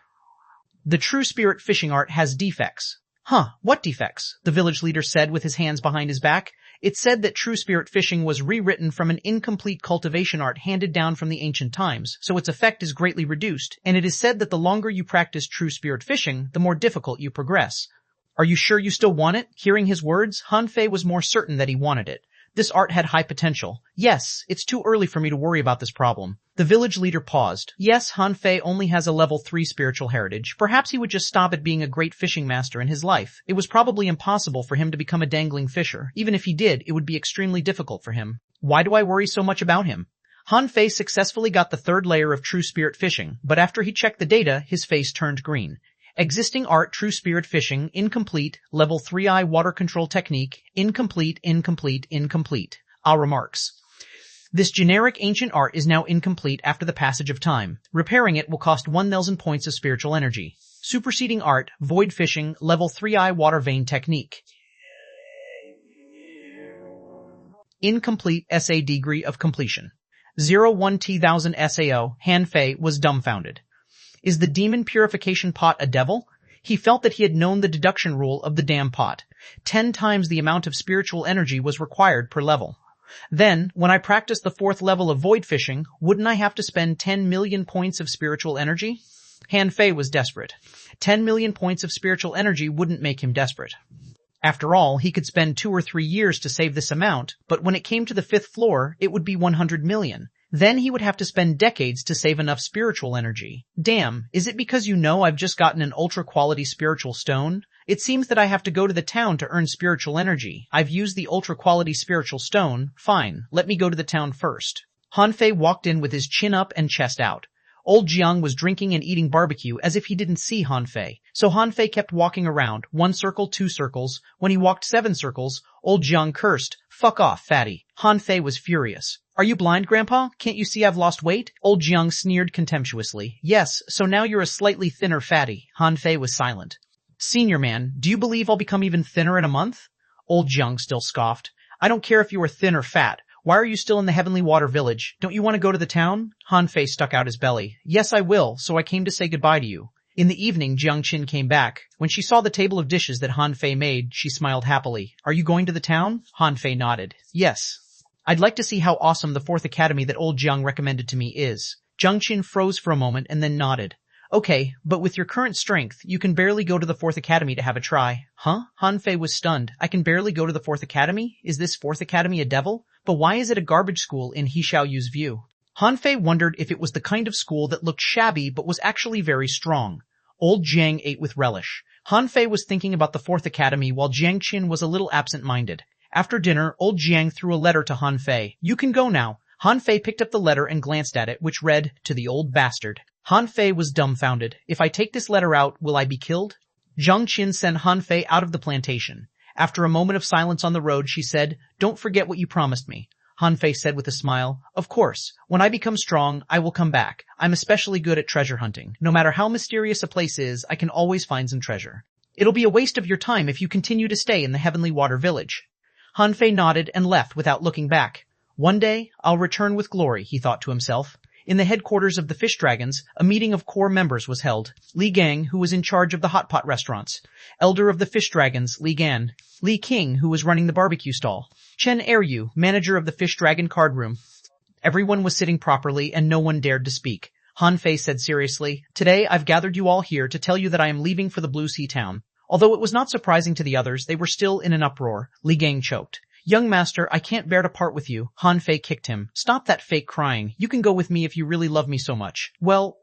The True Spirit fishing art has defects. Huh, what defects? The village leader said with his hands behind his back. It said that true spirit fishing was rewritten from an incomplete cultivation art handed down from the ancient times, so its effect is greatly reduced, and it is said that the longer you practice true spirit fishing, the more difficult you progress. Are you sure you still want it? Hearing his words, Han Fei was more certain that he wanted it. This art had high potential. Yes, it's too early for me to worry about this problem. The village leader paused. Yes, Han Fei only has a level 3 spiritual heritage. Perhaps he would just stop at being a great fishing master in his life. It was probably impossible for him to become a dangling fisher. Even if he did, it would be extremely difficult for him. Why do I worry so much about him? Han Fei successfully got the 3rd layer of true spirit fishing, but after he checked the data, his face turned green. Existing art, true spirit fishing, incomplete, level 3I water control technique, incomplete. Our remarks. This generic ancient art is now incomplete after the passage of time. Repairing it will cost 1,000 points of spiritual energy. Superseding art, void fishing, level 3I water vein technique. Incomplete SA degree of completion. 01,000 SAO, Han Fei was dumbfounded. Is the demon purification pot a devil? He felt that he had known the deduction rule of the damn pot. 10 times the amount of spiritual energy was required per level. Then, when I practiced the 4th level of void fishing, wouldn't I have to spend 10 million points of spiritual energy? Han Fei was desperate. 10 million points of spiritual energy wouldn't make him desperate. After all, he could spend 2 or 3 years to save this amount, but when it came to the 5th floor, it would be 100 million. Then he would have to spend decades to save enough spiritual energy. Damn, is it because you know I've just gotten an ultra-quality spiritual stone? It seems that I have to go to the town to earn spiritual energy. I've used the ultra-quality spiritual stone. Fine, let me go to the town first. Han Fei walked in with his chin up and chest out. Old Jiang was drinking and eating barbecue as if he didn't see Han Fei. So Han Fei kept walking around, 1 circle, 2 circles. When he walked 7 circles, Old Jiang cursed, "Fuck off, fatty." Han Fei was furious. Are you blind, Grandpa? Can't you see I've lost weight? Old Jiang sneered contemptuously. Yes, so now you're a slightly thinner fatty. Han Fei was silent. Senior man, do you believe I'll become even thinner in a month? Old Jiang still scoffed. I don't care if you are thin or fat. Why are you still in the Heavenly Water Village? Don't you want to go to the town? Han Fei stuck out his belly. Yes, I will, so I came to say goodbye to you. In the evening, Jiang Qin came back. When she saw the table of dishes that Han Fei made, she smiled happily. Are you going to the town? Han Fei nodded. Yes. I'd like to see how awesome the 4th academy that old Jiang recommended to me is. Jiang Qin froze for a moment and then nodded. Okay, but with your current strength, you can barely go to the 4th academy to have a try. Huh? Han Fei was stunned. I can barely go to the 4th academy? Is this 4th academy a devil? But why is it a garbage school in He Xiaoyu's view? Han Fei wondered if it was the kind of school that looked shabby but was actually very strong. Old Jiang ate with relish. Han Fei was thinking about the 4th academy while Jiang Qin was a little absent-minded. After dinner, old Jiang threw a letter to Han Fei. You can go now. Han Fei picked up the letter and glanced at it, which read, to the old bastard. Han Fei was dumbfounded. If I take this letter out, will I be killed? Jiang Qin sent Han Fei out of the plantation. After a moment of silence on the road, she said, Don't forget what you promised me. Han Fei said with a smile, Of course. When I become strong, I will come back. I'm especially good at treasure hunting. No matter how mysterious a place is, I can always find some treasure. It'll be a waste of your time if you continue to stay in the Heavenly Water Village. Han Fei nodded and left without looking back. One day, I'll return with glory, he thought to himself. In the headquarters of the Fish Dragons, a meeting of core members was held. Li Gang, who was in charge of the hot pot restaurants. Elder of the Fish Dragons, Li Gan. Li King, who was running the barbecue stall. Chen Eryu, manager of the Fish Dragon card room. Everyone was sitting properly and no one dared to speak. Han Fei said seriously, Today I've gathered you all here to tell you that I am leaving for the Blue Sea Town. Although it was not surprising to the others, they were still in an uproar. Li Gang choked. Young master, I can't bear to part with you. Han Fei kicked him. Stop that fake crying. You can go with me if you really love me so much. Well,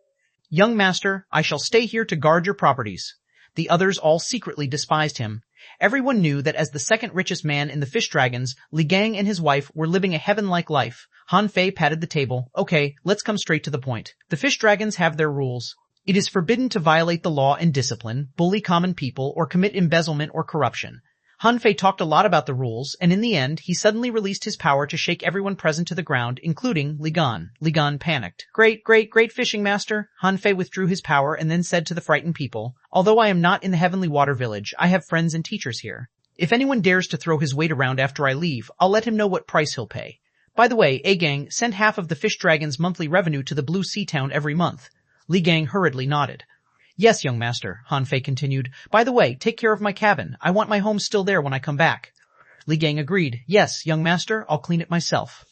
young master, I shall stay here to guard your properties. The others all secretly despised him. Everyone knew that as the second richest man in the Fish Dragons, Li Gang and his wife were living a heaven-like life. Han Fei patted the table. Okay, let's come straight to the point. The Fish Dragons have their rules. It is forbidden to violate the law and discipline, bully common people, or commit embezzlement or corruption. Han Fei talked a lot about the rules, and in the end, he suddenly released his power to shake everyone present to the ground, including Li Gan. Li Gan panicked. Great fishing master. Han Fei withdrew his power and then said to the frightened people, Although I am not in the Heavenly Water Village, I have friends and teachers here. If anyone dares to throw his weight around after I leave, I'll let him know what price he'll pay. By the way, A-Gang, send half of the Fish Dragon's monthly revenue to the Blue Sea Town every month. Li Gang hurriedly nodded. Yes, young master, Han Fei continued. By the way, take care of my cabin. I want my home still there when I come back. Li Gang agreed. Yes, young master, I'll clean it myself.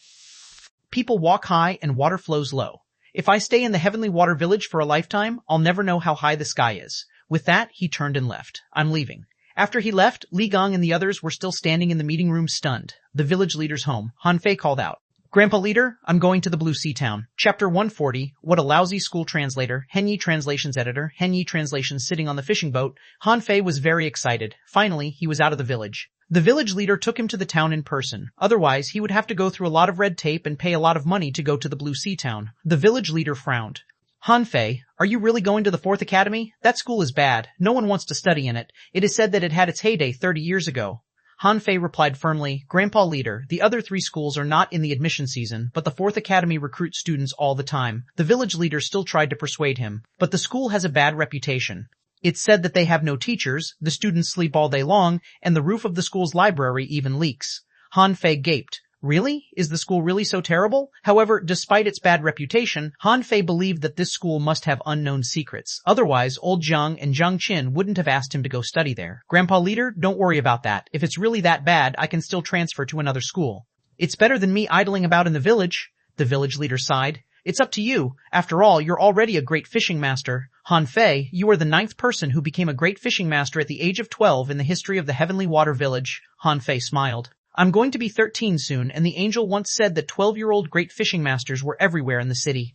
People walk high and water flows low. If I stay in the heavenly water village for a lifetime, I'll never know how high the sky is. With that, he turned and left. I'm leaving. After he left, Li Gang and the others were still standing in the meeting room stunned. The village leader's home. Han Fei called out. Grandpa Leader, I'm going to the Blue Sea Town. Chapter 140, What a Lousy School Translator, Henyi Translations Editor, Henyi Translations Sitting on the Fishing Boat. Han Fei was very excited. Finally, he was out of the village. The village leader took him to the town in person. Otherwise, he would have to go through a lot of red tape and pay a lot of money to go to the Blue Sea Town. The village leader frowned. Han Fei, are you really going to the 4th Academy? That school is bad. No one wants to study in it. It is said that it had its heyday 30 years ago. Han Fei replied firmly, Grandpa Leader, the other 3 schools are not in the admission season, but the 4th Academy recruits students all the time. The village leader still tried to persuade him, but the school has a bad reputation. It's said that they have no teachers, the students sleep all day long, and the roof of the school's library even leaks. Han Fei gaped. Really? Is the school really so terrible? However, despite its bad reputation, Han Fei believed that this school must have unknown secrets. Otherwise, old Zhang and Zhang Qin wouldn't have asked him to go study there. Grandpa Leader, don't worry about that. If it's really that bad, I can still transfer to another school. It's better than me idling about in the village. The village leader sighed. It's up to you. After all, you're already a great fishing master. Han Fei, you are the 9th person who became a great fishing master at the age of 12 in the history of the Heavenly Water Village. Han Fei smiled. I'm going to be 13 soon, and the angel once said that 12-year-old great fishing masters were everywhere in the city.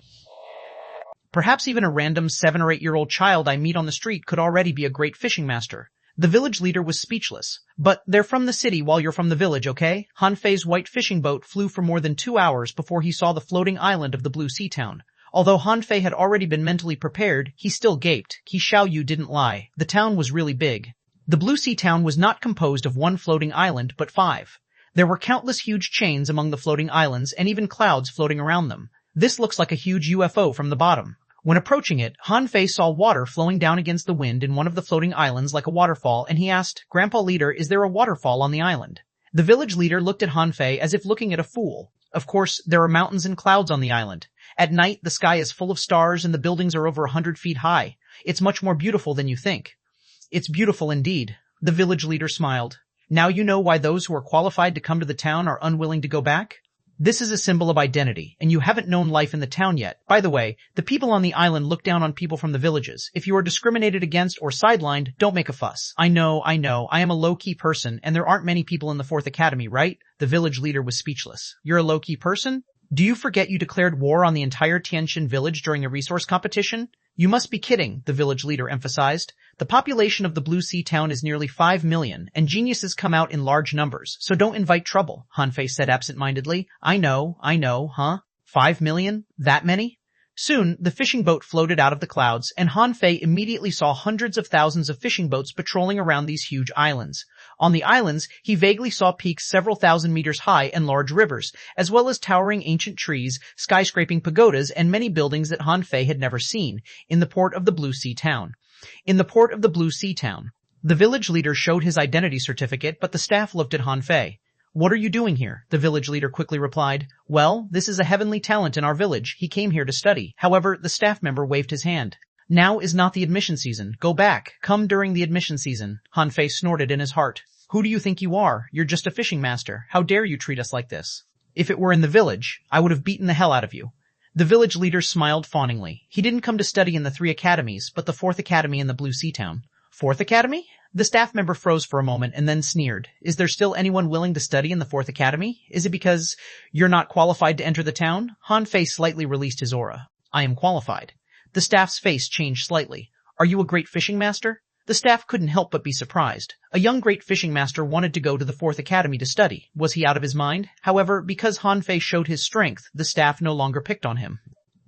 Perhaps even a random 7 or 8-year-old child I meet on the street could already be a great fishing master. The village leader was speechless. But they're from the city while you're from the village, okay? Han Fei's white fishing boat flew for more than 2 hours before he saw the floating island of the Blue Sea Town. Although Han Fei had already been mentally prepared, he still gaped. Qi Xiaoyu didn't lie. The town was really big. The Blue Sea Town was not composed of one floating island, but 5. There were countless huge chains among the floating islands and even clouds floating around them. This looks like a huge UFO from the bottom. When approaching it, Han Fei saw water flowing down against the wind in one of the floating islands like a waterfall, and he asked, Grandpa Leader, is there a waterfall on the island? The village leader looked at Han Fei as if looking at a fool. Of course, there are mountains and clouds on the island. At night, the sky is full of stars and the buildings are over 100 feet high. It's much more beautiful than you think. It's beautiful indeed. The village leader smiled. Now you know why those who are qualified to come to the town are unwilling to go back? This is a symbol of identity, and you haven't known life in the town yet. By the way, the people on the island look down on people from the villages. If you are discriminated against or sidelined, don't make a fuss. I know, I am a low-key person, and there aren't many people in the 4th Academy, right? The village leader was speechless. You're a low-key person? Do you forget you declared war on the entire Tianxin village during a resource competition? You must be kidding, the village leader emphasized. The population of the Blue Sea Town is nearly 5 million, and geniuses come out in large numbers, so don't invite trouble, Han Fei said absent-mindedly. I know, huh? 5 million? That many? Soon, the fishing boat floated out of the clouds, and Han Fei immediately saw hundreds of thousands of fishing boats patrolling around these huge islands. On the islands, he vaguely saw peaks several thousand meters high and large rivers, as well as towering ancient trees, skyscraping pagodas, and many buildings that Han Fei had never seen, in the port of the Blue Sea Town. In the port of the Blue Sea Town. The village leader showed his identity certificate, but the staff looked at Han Fei. What are you doing here? The village leader quickly replied. Well, this is a heavenly talent in our village. He came here to study. However, the staff member waved his hand. Now is not the admission season. Go back. Come during the admission season. Han Fei snorted in his heart. Who do you think you are? You're just a fishing master. How dare you treat us like this? If it were in the village, I would have beaten the hell out of you. The village leader smiled fawningly. He didn't come to study in the 3 academies, but the 4th Academy in the Blue Sea Town. 4th Academy? The staff member froze for a moment and then sneered. Is there still anyone willing to study in the 4th Academy? Is it because you're not qualified to enter the town? Han Fei slightly released his aura. I am qualified. The staff's face changed slightly. Are you a great fishing master? The staff couldn't help but be surprised. A young great fishing master wanted to go to the 4th Academy to study. Was he out of his mind? However, because Han Fei showed his strength, the staff no longer picked on him.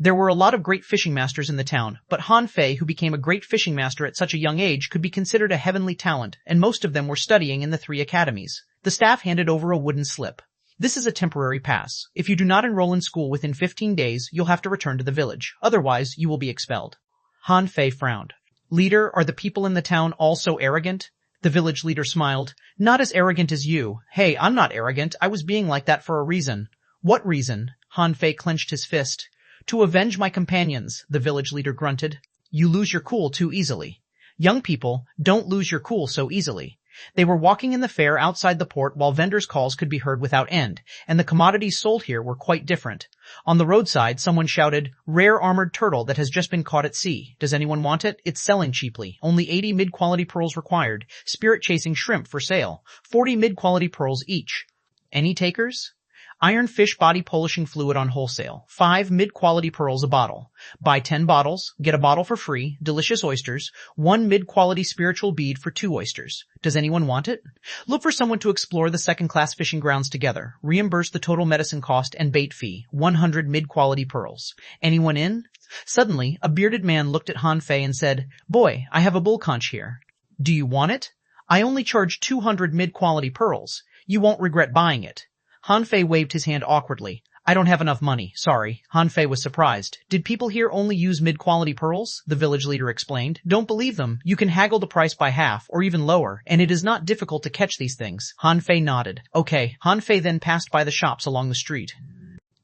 There were a lot of great fishing masters in the town, but Han Fei, who became a great fishing master at such a young age, could be considered a heavenly talent, and most of them were studying in the 3 academies. The staff handed over a wooden slip. This is a temporary pass. If you do not enroll in school within 15 days, you'll have to return to the village. Otherwise, you will be expelled. Han Fei frowned. Leader, are the people in the town all so arrogant? The village leader smiled. Not as arrogant as you. Hey, I'm not arrogant. I was being like that for a reason. What reason? Han Fei clenched his fist. To avenge my companions, the village leader grunted. You lose your cool too easily. Young people, don't lose your cool so easily. They were walking in the fair outside the port while vendors' calls could be heard without end, and the commodities sold here were quite different. On the roadside, someone shouted, "Rare armored turtle that has just been caught at sea. Does anyone want it? It's selling cheaply. Only 80 mid-quality pearls required. Spirit chasing shrimp for sale. 40 mid-quality pearls each. Any takers? Iron fish body polishing fluid on wholesale. 5 mid-quality pearls a bottle. Buy 10 bottles, get a bottle for free, delicious oysters, 1 mid-quality spiritual bead for 2 oysters. Does anyone want it? Look for someone to explore the second-class fishing grounds together. Reimburse the total medicine cost and bait fee. 100 mid-quality pearls. Anyone in? Suddenly, a bearded man looked at Han Fei and said, "Boy, I have a bull conch here. Do you want it? I only charge 200 mid-quality pearls. You won't regret buying it." Han Fei waved his hand awkwardly. "I don't have enough money, sorry." Han Fei was surprised. "Did people here only use mid-quality pearls?" The village leader explained. "Don't believe them. You can haggle the price by half, or even lower, and it is not difficult to catch these things." Han Fei nodded. "Okay." Han Fei then passed by the shops along the street.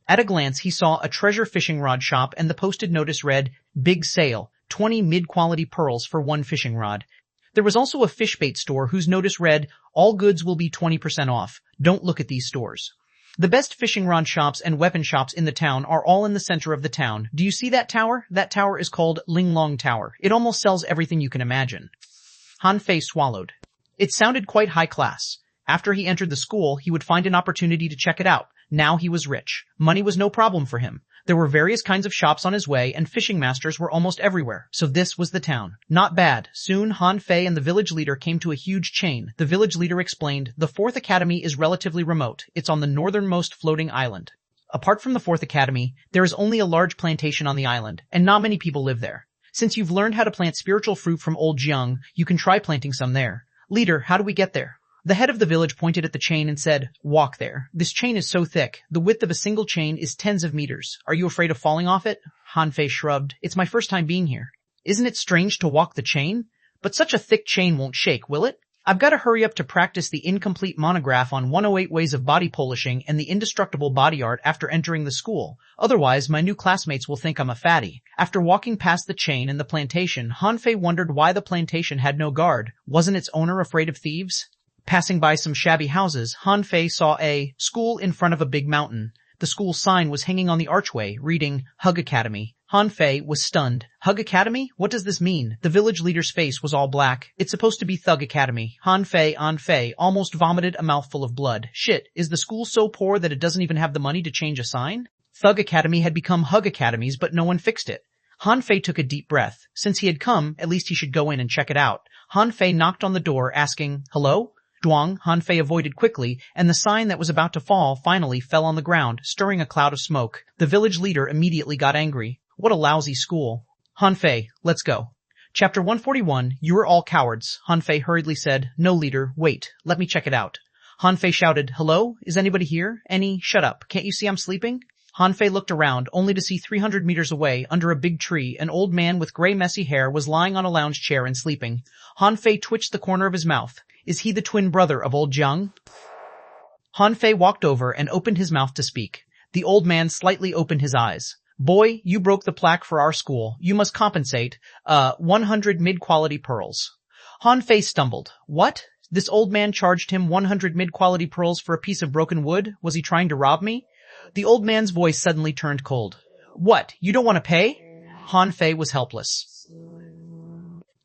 At a glance, he saw a treasure fishing rod shop and the posted notice read, "Big sale, 20 mid-quality pearls for 1 fishing rod." There was also a fish bait store whose notice read, "All goods will be 20% off. Don't look at these stores." The best fishing rod shops and weapon shops in the town are all in the center of the town. Do you see that tower? That tower is called Linglong Tower. It almost sells everything you can imagine. Han Fei swallowed. It sounded quite high class. After he entered the school, he would find an opportunity to check it out. Now he was rich. Money was no problem for him. There were various kinds of shops on his way, and fishing masters were almost everywhere. So this was the town. Not bad. Soon, Han Fei and the village leader came to a huge chain. The village leader explained, "The 4th Academy is relatively remote. It's on the northernmost floating island. Apart from the 4th Academy, there is only a large plantation on the island, and not many people live there. Since you've learned how to plant spiritual fruit from old Jiang, you can try planting some there. Leader, how do we get there?" The head of the village pointed at the chain and said, "Walk there. This chain is so thick. The width of a single chain is tens of meters. Are you afraid of falling off it?" Han Fei shrugged. "It's my first time being here." "Isn't it strange to walk the chain? But such a thick chain won't shake, will it? I've got to hurry up to practice the incomplete monograph on 108 ways of body polishing and the indestructible body art after entering the school. Otherwise, my new classmates will think I'm a fatty." After walking past the chain and the plantation, Han Fei wondered why the plantation had no guard. Wasn't its owner afraid of thieves? Passing by some shabby houses, Han Fei saw a school in front of a big mountain. The school sign was hanging on the archway, reading Hug Academy. Han Fei was stunned. Hug Academy? What does this mean? The village leader's face was all black. "It's supposed to be Thug Academy." Han Fei almost vomited a mouthful of blood. Shit, is the school so poor that it doesn't even have the money to change a sign? Thug Academy had become Hug Academies, but no one fixed it. Han Fei took a deep breath. Since he had come, at least he should go in and check it out. Han Fei knocked on the door, asking, "Hello?" Duang, Han Fei avoided quickly, and the sign that was about to fall finally fell on the ground, stirring a cloud of smoke. The village leader immediately got angry. What a lousy school. Han Fei, let's go. Chapter 141, You are all cowards. Han Fei hurriedly said, "No, leader, wait. Let me check it out." Han Fei shouted, "Hello? Is anybody here? Any? Shut up. Can't you see I'm sleeping?" Han Fei looked around, only to see 300 meters away, under a big tree, an old man with gray messy hair was lying on a lounge chair and sleeping. Han Fei twitched the corner of his mouth. Is he the twin brother of old Jiang? Han Fei walked over and opened his mouth to speak. The old man slightly opened his eyes. "Boy, you broke the plaque for our school. You must compensate, 100 mid-quality pearls." Han Fei stumbled. What? This old man charged him 100 mid-quality pearls for a piece of broken wood? Was he trying to rob me? The old man's voice suddenly turned cold. "What? You don't want to pay?" Han Fei was helpless.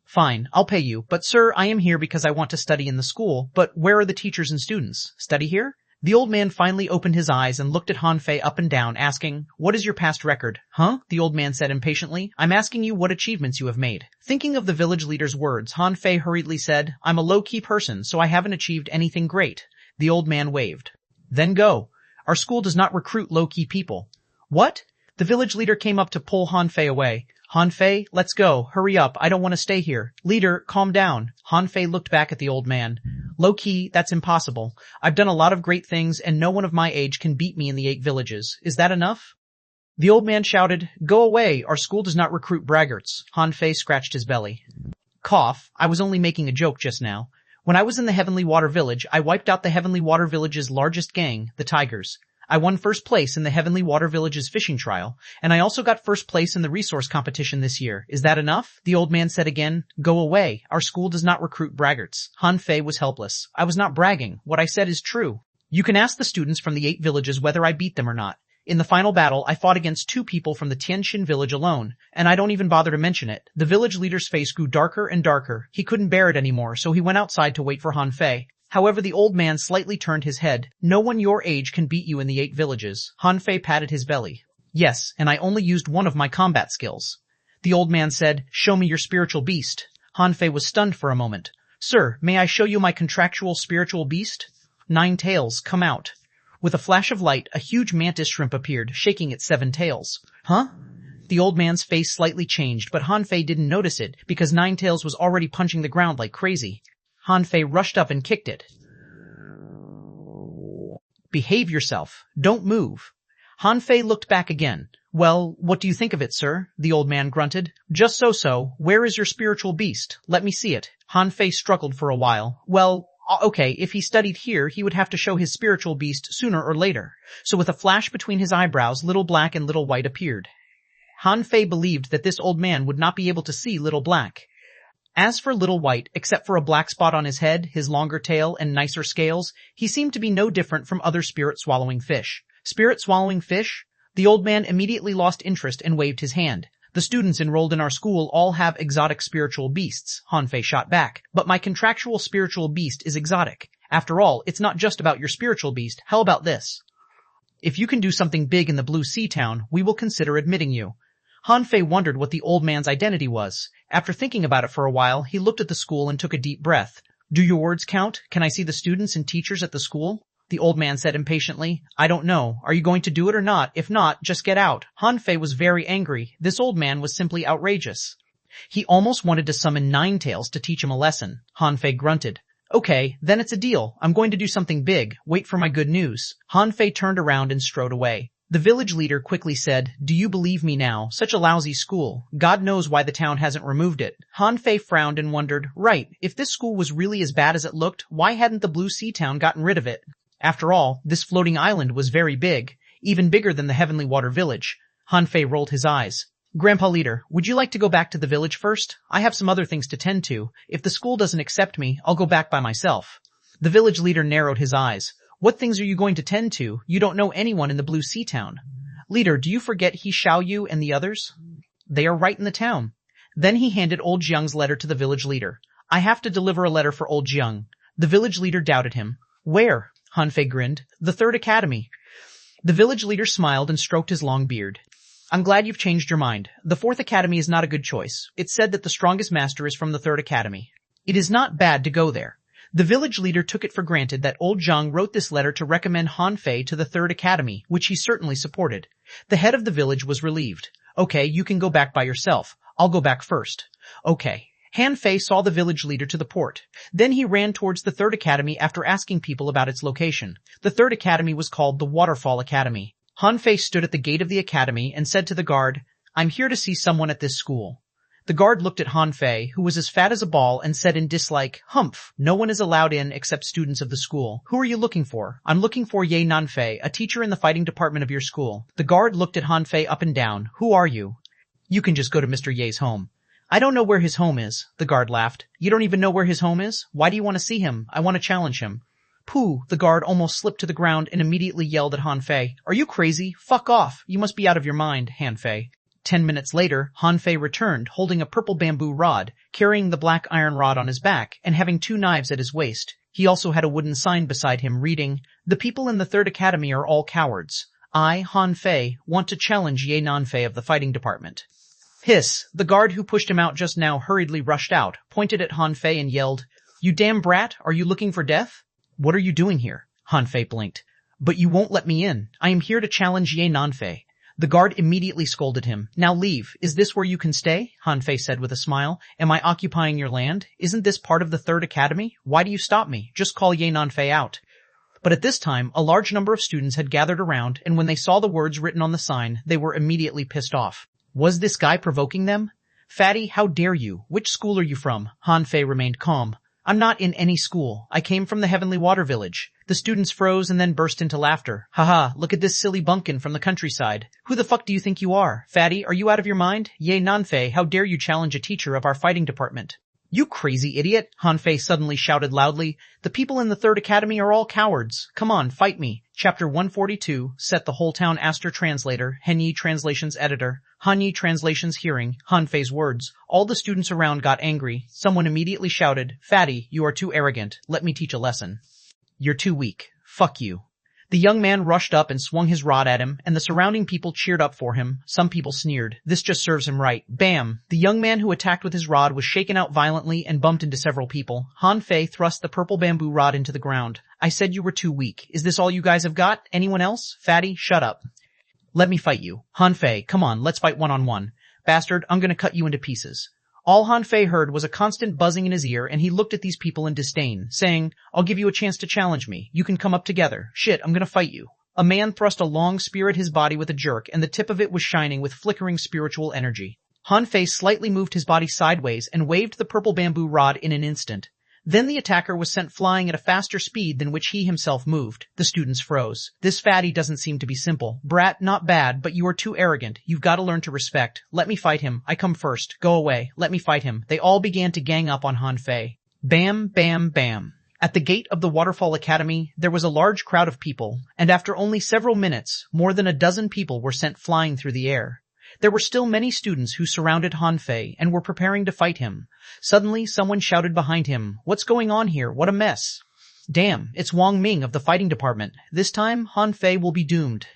"Fine, I'll pay you, but sir, I am here because I want to study in the school, but where are the teachers and students? Study here?" The old man finally opened his eyes and looked at Han Fei up and down, asking, "What is your past record?" "Huh?" the old man said impatiently. "I'm asking you what achievements you have made." Thinking of the village leader's words, Han Fei hurriedly said, "I'm a low-key person, so I haven't achieved anything great." The old man waved. "Then go. Our school does not recruit low-key people." "What?" The village leader came up to pull Han Fei away. "Han Fei, let's go. Hurry up. I don't want to stay here." "Leader, calm down." Han Fei looked back at the old man. "Low-key, that's impossible. I've done a lot of great things and no one of my age can beat me in the 8 villages. Is that enough?" The old man shouted, "Go away. Our school does not recruit braggarts." Han Fei scratched his belly. "Cough. I was only making a joke just now. When I was in the Heavenly Water Village, I wiped out the Heavenly Water Village's largest gang, the Tigers. I won first place in the Heavenly Water Village's fishing trial, and I also got first place in the resource competition this year. Is that enough? The old man said again. Go away. Our school does not recruit braggarts. Han Fei was helpless. I was not bragging. What I said is true. You can ask the students from the 8 villages whether I beat them or not. In the final battle, I fought against 2 people from the Tianxin village alone, and I don't even bother to mention it. The village leader's face grew darker and darker. He couldn't bear it anymore, so he went outside to wait for Han Fei. However, the old man slightly turned his head. No one your age can beat you in the 8 villages. Han Fei patted his belly. Yes, and I only used one of my combat skills. The old man said, show me your spiritual beast. Han Fei was stunned for a moment. Sir, may I show you my contractual spiritual beast? 9 tails, come out. With a flash of light, a huge mantis shrimp appeared, shaking its 7 tails. Huh? The old man's face slightly changed, but Han Fei didn't notice it because 9 tails was already punching the ground like crazy. Han Fei rushed up and kicked it. Behave yourself. Don't move. Han Fei looked back again. Well, what do you think of it, sir? The old man grunted. Just so. Where is your spiritual beast? Let me see it. Han Fei struggled for a while. Well, okay, if he studied here, he would have to show his spiritual beast sooner or later. So with a flash between his eyebrows, Little Black and Little White appeared. Han Fei believed that this old man would not be able to see Little Black. As for Little White, except for a black spot on his head, his longer tail, and nicer scales, he seemed to be no different from other spirit-swallowing fish. Spirit-swallowing fish? The old man immediately lost interest and waved his hand. The students enrolled in our school all have exotic spiritual beasts, Han Fei shot back. But my contractual spiritual beast is exotic. After all, it's not just about your spiritual beast. How about this? If you can do something big in the Blue Sea Town, we will consider admitting you. Han Fei wondered what the old man's identity was. After thinking about it for a while, he looked at the school and took a deep breath. Do your words count? Can I see the students and teachers at the school? The old man said impatiently. I don't know. Are you going to do it or not? If not, just get out. Han Fei was very angry. This old man was simply outrageous. He almost wanted to summon 9 tails to teach him a lesson. Han Fei grunted. Okay, then it's a deal. I'm going to do something big. Wait for my good news. Han Fei turned around and strode away. The village leader quickly said, Do you believe me now? Such a lousy school. God knows why the town hasn't removed it. Han Fei frowned and wondered, right, if this school was really as bad as it looked, why hadn't the Blue Sea Town gotten rid of it? After all, this floating island was very big, even bigger than the Heavenly Water Village. Han Fei rolled his eyes. Grandpa Leader, would you like to go back to the village first? I have some other things to tend to. If the school doesn't accept me, I'll go back by myself. The village leader narrowed his eyes. What things are you going to tend to? You don't know anyone in the Blue Sea Town. Leader, do you forget he Xiaoyu and the others? They are right in the town. Then he handed old Jiang's letter to the village leader. I have to deliver a letter for old Jiang. The village leader doubted him. Where? Han Fei grinned. The 3rd Academy. The village leader smiled and stroked his long beard. I'm glad you've changed your mind. The 4th Academy is not a good choice. It's said that the strongest master is from the 3rd Academy. It is not bad to go there. The village leader took it for granted that old Zhang wrote this letter to recommend Han Fei to the 3rd Academy, which he certainly supported. The head of the village was relieved. Okay, you can go back by yourself. I'll go back first. Okay. Han Fei saw the village leader to the port. Then he ran towards the 3rd Academy after asking people about its location. The 3rd Academy was called the Waterfall Academy. Han Fei stood at the gate of the academy and said to the guard, I'm here to see someone at this school. The guard looked at Han Fei, who was as fat as a ball, and said in dislike, Humph, no one is allowed in except students of the school. Who are you looking for? I'm looking for Ye Nanfei, a teacher in the fighting department of your school. The guard looked at Han Fei up and down. Who are you? You can just go to Mr. Ye's home. I don't know where his home is, the guard laughed. You don't even know where his home is? Why do you want to see him? I want to challenge him. Pooh, the guard almost slipped to the ground and immediately yelled at Han Fei. Are you crazy? Fuck off. You must be out of your mind, Han Fei. 10 minutes later, Han Fei returned, holding a purple bamboo rod, carrying the black iron rod on his back, and having 2 knives at his waist. He also had a wooden sign beside him reading, The people in the 3rd Academy are all cowards. I, Han Fei, want to challenge Ye Nanfei of the fighting department. Hiss! The guard who pushed him out just now hurriedly rushed out, pointed at Han Fei and yelled, You damn brat, are you looking for death? What are you doing here? Han Fei blinked. But you won't let me in. I am here to challenge Ye Nanfei. The guard immediately scolded him. Now leave. Is this where you can stay? Han Fei said with a smile. Am I occupying your land? Isn't this part of the 3rd Academy? Why do you stop me? Just call Ye Nanfei out. But at this time, a large number of students had gathered around, and when they saw the words written on the sign, they were immediately pissed off. Was this guy provoking them? Fatty, how dare you? Which school are you from? Han Fei remained calm. I'm not in any school. I came from the Heavenly Water Village. The students froze and then burst into laughter. Haha, look at this silly bumpkin from the countryside. Who the fuck do you think you are? Fatty, are you out of your mind? Ye Nanfei, how dare you challenge a teacher of our fighting department? You crazy idiot, Hanfei suddenly shouted loudly. The people in the Third Academy are all cowards. Come on, fight me. Chapter 142, Set the Whole Town Aster Translator, Henyi Translations Editor, Hanyi Translations Hearing, Hanfei's words. All the students around got angry. Someone immediately shouted, Fatty, you are too arrogant. Let me teach a lesson. You're too weak. Fuck you. The young man rushed up and swung his rod at him, and the surrounding people cheered up for him. Some people sneered. This just serves him right. Bam! The young man who attacked with his rod was shaken out violently and bumped into several people. Han Fei thrust the purple bamboo rod into the ground. I said you were too weak. Is this all you guys have got? Anyone else? Fatty, shut up. Let me fight you. Han Fei, come on, let's fight one-on-one. Bastard, I'm gonna cut you into pieces. All Han Fei heard was a constant buzzing in his ear, and he looked at these people in disdain, saying, I'll give you a chance to challenge me. You can come up together. Shit, I'm gonna fight you. A man thrust a long spear at his body with a jerk, and the tip of it was shining with flickering spiritual energy. Han Fei slightly moved his body sideways and waved the purple bamboo rod in an instant. Then the attacker was sent flying at a faster speed than which he himself moved. The students froze. This fatty doesn't seem to be simple. Brat, not bad, but you are too arrogant. You've got to learn to respect. Let me fight him. I come first. Go away. Let me fight him. They all began to gang up on Han Fei. Bam, bam, bam. At the gate of the Waterfall Academy, there was a large crowd of people, and after only several minutes, more than a dozen people were sent flying through the air. There were still many students who surrounded Han Fei and were preparing to fight him. Suddenly, someone shouted behind him, What's going on here? What a mess. Damn, it's Wang Ming of the fighting department. This time, Han Fei will be doomed.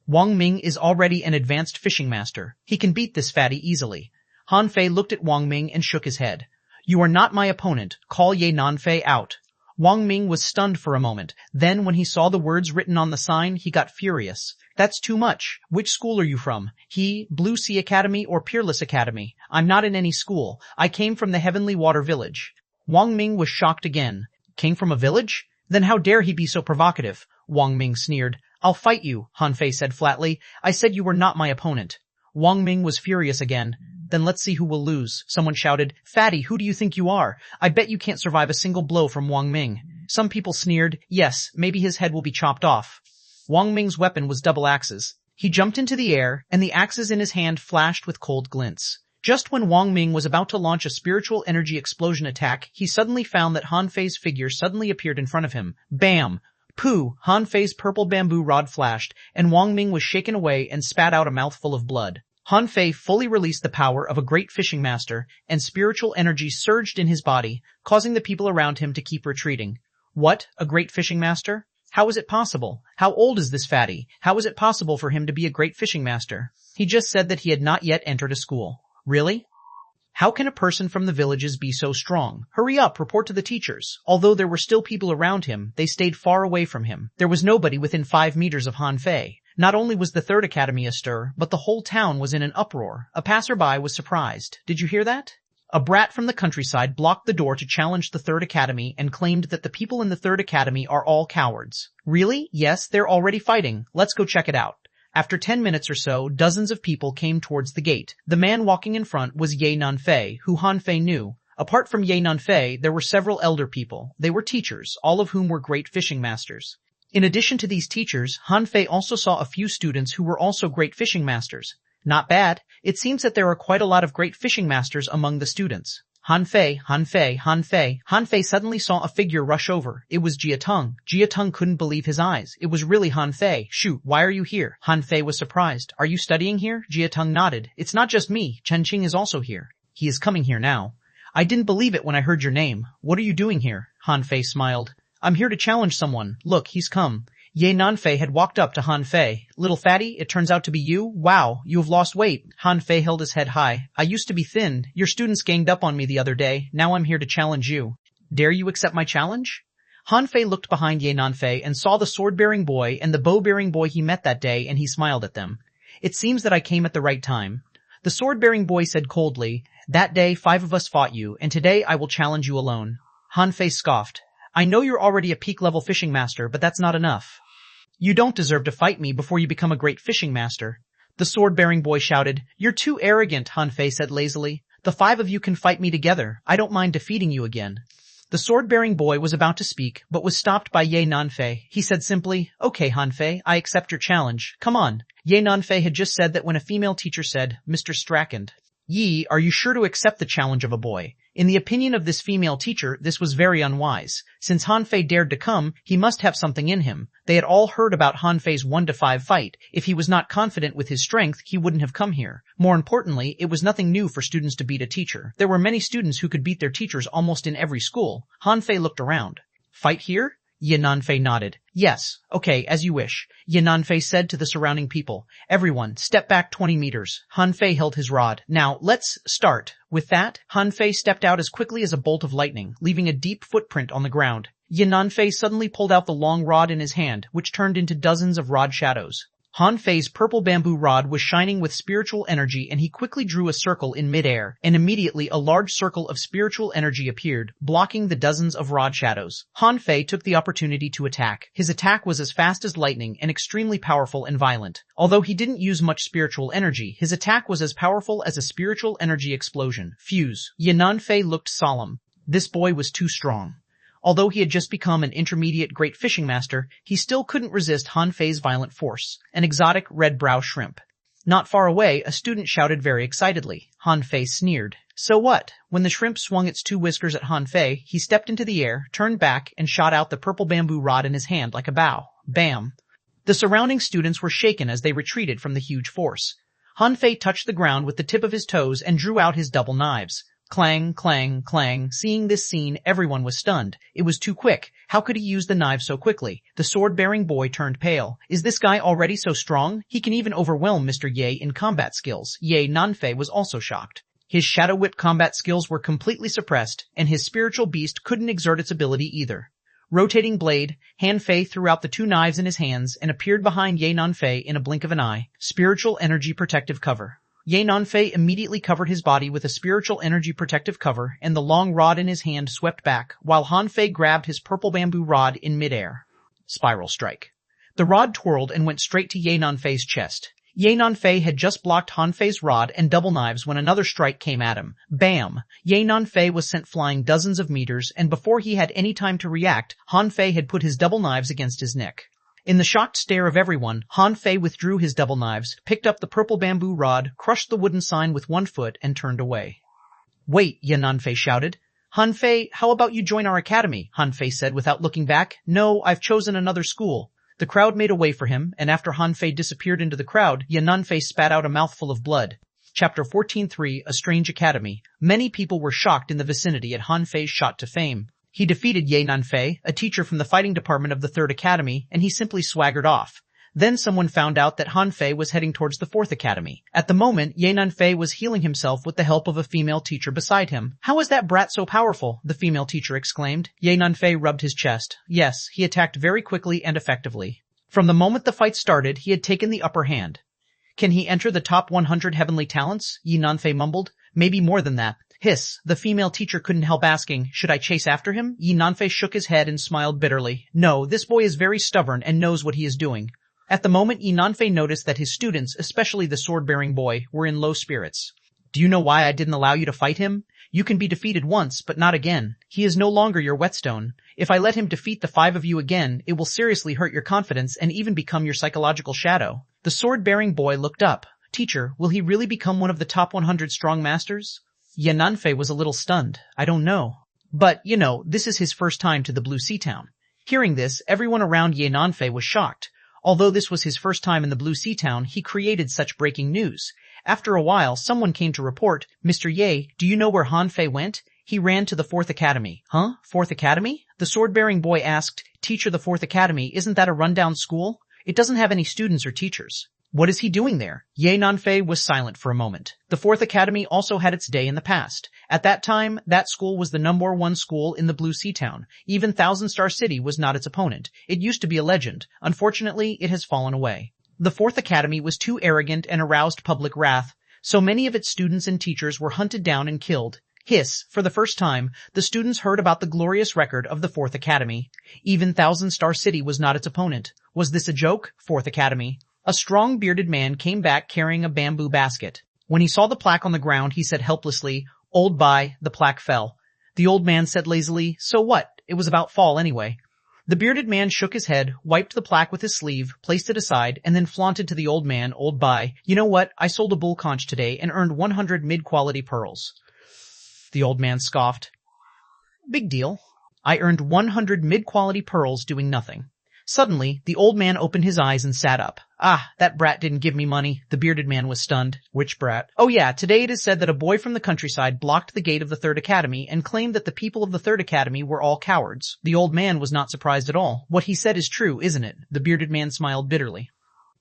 Wang Ming is already an advanced fishing master. He can beat this fatty easily. Han Fei looked at Wang Ming and shook his head. You are not my opponent. Call Ye Nanfei out. Wang Ming was stunned for a moment. Then, when he saw the words written on the sign, he got furious. That's too much. Which school are you from? Blue Sea Academy or Peerless Academy? I'm not in any school. I came from the Heavenly Water Village. Wang Ming was shocked again. Came from a village? Then how dare he be so provocative? Wang Ming sneered. I'll fight you, Han Fei said flatly. I said you were not my opponent. Wang Ming was furious again. Then let's see who will lose. Someone shouted, Fatty, who do you think you are? I bet you can't survive a single blow from Wang Ming. Some people sneered, yes, maybe his head will be chopped off. Wang Ming's weapon was double axes. He jumped into the air, and the axes in his hand flashed with cold glints. Just when Wang Ming was about to launch a spiritual energy explosion attack, he suddenly found that Han Fei's figure suddenly appeared in front of him. Bam! Pooh! Han Fei's purple bamboo rod flashed, and Wang Ming was shaken away and spat out a mouthful of blood. Han Fei fully released the power of a great fishing master, and spiritual energy surged in his body, causing the people around him to keep retreating. What? A great fishing master? How is it possible? How old is this fatty? How is it possible for him to be a great fishing master? He just said that he had not yet entered a school. Really? How can a person from the villages be so strong? Hurry up, report to the teachers. Although there were still people around him, they stayed far away from him. There was nobody within 5 meters of Han Fei. Not only was the Third Academy astir, but the whole town was in an uproar. A passerby was surprised. Did you hear that? A brat from the countryside blocked the door to challenge the Third Academy and claimed that the people in the Third Academy are all cowards. Really? Yes, they're already fighting. Let's go check it out. After 10 minutes or so, dozens of people came towards the gate. The man walking in front was Ye Nanfei, who Han Fei knew. Apart from Ye Nanfei, there were several elder people. They were teachers, all of whom were great fishing masters. In addition to these teachers, Han Fei also saw a few students who were also great fishing masters. Not bad. It seems that there are quite a lot of great fishing masters among the students. Han Fei, Han Fei, Han Fei. Han Fei suddenly saw a figure rush over. It was Jia Tung. Jia Tung couldn't believe his eyes. It was really Han Fei. Shoot, why are you here? Han Fei was surprised. Are you studying here? Jia Tung nodded. It's not just me. Chen Qing is also here. He is coming here now. I didn't believe it when I heard your name. What are you doing here? Han Fei smiled. I'm here to challenge someone. Look, he's come. Ye Nanfei had walked up to Han Fei. Little fatty, it turns out to be you? Wow, you have lost weight. Han Fei held his head high. I used to be thin. Your students ganged up on me the other day. Now I'm here to challenge you. Dare you accept my challenge? Han Fei looked behind Ye Nanfei and saw the sword-bearing boy and the bow-bearing boy he met that day, and he smiled at them. It seems that I came at the right time. The sword-bearing boy said coldly, That day 5 of us fought you, and today I will challenge you alone. Han Fei scoffed. I know you're already a peak-level fishing master, but that's not enough. You don't deserve to fight me before you become a great fishing master. The sword-bearing boy shouted. You're too arrogant, Han Fei said lazily. The 5 of you can fight me together. I don't mind defeating you again. The sword-bearing boy was about to speak, but was stopped by Ye Nanfei. He said simply, "Okay, Hanfei, I accept your challenge. Come on." Ye Nanfei had just said that when a female teacher said, "Mr. Strachan, Yi, are you sure to accept the challenge of a boy?" In the opinion of this female teacher, this was very unwise. Since Hanfei dared to come, he must have something in him. They had all heard about Hanfei's 1-to-5 fight. If he was not confident with his strength, he wouldn't have come here. More importantly, it was nothing new for students to beat a teacher. There were many students who could beat their teachers almost in every school. Hanfei looked around. "Fight here?" Ye Nanfei nodded. "Yes, okay, as you wish," Ye Nanfei said to the surrounding people. "Everyone, step back 20 meters. Hanfei held his rod. "Now, let's start." With that, Hanfei stepped out as quickly as a bolt of lightning, leaving a deep footprint on the ground. Ye Nanfei suddenly pulled out the long rod in his hand, which turned into dozens of rod shadows. Hanfei's purple bamboo rod was shining with spiritual energy, and he quickly drew a circle in midair, and immediately a large circle of spiritual energy appeared, blocking the dozens of rod shadows. Hanfei took the opportunity to attack. His attack was as fast as lightning and extremely powerful and violent. Although he didn't use much spiritual energy, his attack was as powerful as a spiritual energy explosion. Fuse. Ye Nanfei looked solemn. This boy was too strong. Although he had just become an intermediate great fishing master, he still couldn't resist Hanfei's violent force, an exotic red-brow shrimp. Not far away, a student shouted very excitedly. Hanfei sneered. "So what?" When the shrimp swung its 2 whiskers at Hanfei, he stepped into the air, turned back, and shot out the purple bamboo rod in his hand like a bow. Bam! The surrounding students were shaken as they retreated from the huge force. Hanfei touched the ground with the tip of his toes and drew out his double knives. Clang, clang, clang. Seeing this scene, everyone was stunned. It was too quick. How could he use the knife so quickly? The sword-bearing boy turned pale. Is this guy already so strong? He can even overwhelm Mr. Ye in combat skills. Ye Nanfei was also shocked. His shadow whip combat skills were completely suppressed, and his spiritual beast couldn't exert its ability either. Rotating blade, Hanfei threw out the 2 knives in his hands and appeared behind Ye Nanfei in a blink of an eye. Spiritual energy protective cover. Ye Nanfei immediately covered his body with a spiritual energy protective cover, and the long rod in his hand swept back, while Hanfei grabbed his purple bamboo rod in midair. Spiral strike. The rod twirled and went straight to Ye Nanfei's chest. Ye Nanfei had just blocked Hanfei's rod and double knives when another strike came at him. Bam! Ye Nanfei was sent flying dozens of meters, and before he had any time to react, Hanfei had put his double knives against his neck. In the shocked stare of everyone, Hanfei withdrew his double knives, picked up the purple bamboo rod, crushed the wooden sign with 1 foot, and turned away. "Wait," Ye Nanfei shouted. "Hanfei, how about you join our academy?" Hanfei said without looking back. "No, I've chosen another school." The crowd made a way for him, and after Hanfei disappeared into the crowd, Ye Nanfei spat out a mouthful of blood. Chapter 14:3 A Strange Academy. Many people were shocked in the vicinity at Hanfei's shot to fame. He defeated Ye Nanfei, a teacher from the fighting department of the 3rd Academy, and he simply swaggered off. Then someone found out that Hanfei was heading towards the 4th Academy. At the moment, Ye Nanfei was healing himself with the help of a female teacher beside him. "How is that brat so powerful?" the female teacher exclaimed. Ye Nanfei rubbed his chest. Yes, he attacked very quickly and effectively. From the moment the fight started, he had taken the upper hand. "Can he enter the top 100 heavenly talents?" Ye Nanfei mumbled. "Maybe more than that." Hiss, the female teacher couldn't help asking, "Should I chase after him?" Ye Nanfei shook his head and smiled bitterly. "No, this boy is very stubborn and knows what he is doing." At the moment, Ye Nanfei noticed that his students, especially the sword-bearing boy, were in low spirits. "Do you know why I didn't allow you to fight him? You can be defeated once, but not again. He is no longer your whetstone. If I let him defeat the 5 of you again, it will seriously hurt your confidence and even become your psychological shadow." The sword-bearing boy looked up. "Teacher, will he really become one of the top 100 strong masters?" Ye Nanfei was a little stunned. "I don't know. But, this is his first time to the Blue Sea Town." Hearing this, everyone around Ye Nanfei was shocked. Although this was his first time in the Blue Sea Town, he created such breaking news. After a while, someone came to report, "Mr. Ye, do you know where Hanfei went? He ran to the 4th Academy." "Huh? 4th Academy?" The sword-bearing boy asked. "Teacher, the 4th Academy, isn't that a rundown school? It doesn't have any students or teachers." "What is he doing there?" Ye Nanfei was silent for a moment. The 4th Academy also had its day in the past. At that time, that school was the number 1 school in the Blue Sea Town. Even Thousand Star City was not its opponent. It used to be a legend. Unfortunately, it has fallen away. The 4th Academy was too arrogant and aroused public wrath, so many of its students and teachers were hunted down and killed. Hiss, for the first time, the students heard about the glorious record of the 4th Academy. Even Thousand Star City was not its opponent. Was this a joke? 4th Academy. A strong bearded man came back carrying a bamboo basket. When he saw the plaque on the ground, he said helplessly, "Old bye," the plaque fell. The old man said lazily, so what? It was about fall anyway. The bearded man shook his head, wiped the plaque with his sleeve, placed it aside, and then flaunted to the old man, old bye. You know what? I sold a bull conch today and earned 100 mid-quality pearls. The old man scoffed. Big deal. I earned 100 mid-quality pearls doing nothing. Suddenly, the old man opened his eyes and sat up. Ah, that brat didn't give me money. The bearded man was stunned. Which brat? Oh yeah, today it is said that a boy from the countryside blocked the gate of the Third Academy and claimed that the people of the Third Academy were all cowards. The old man was not surprised at all. What he said is true, isn't it? The bearded man smiled bitterly.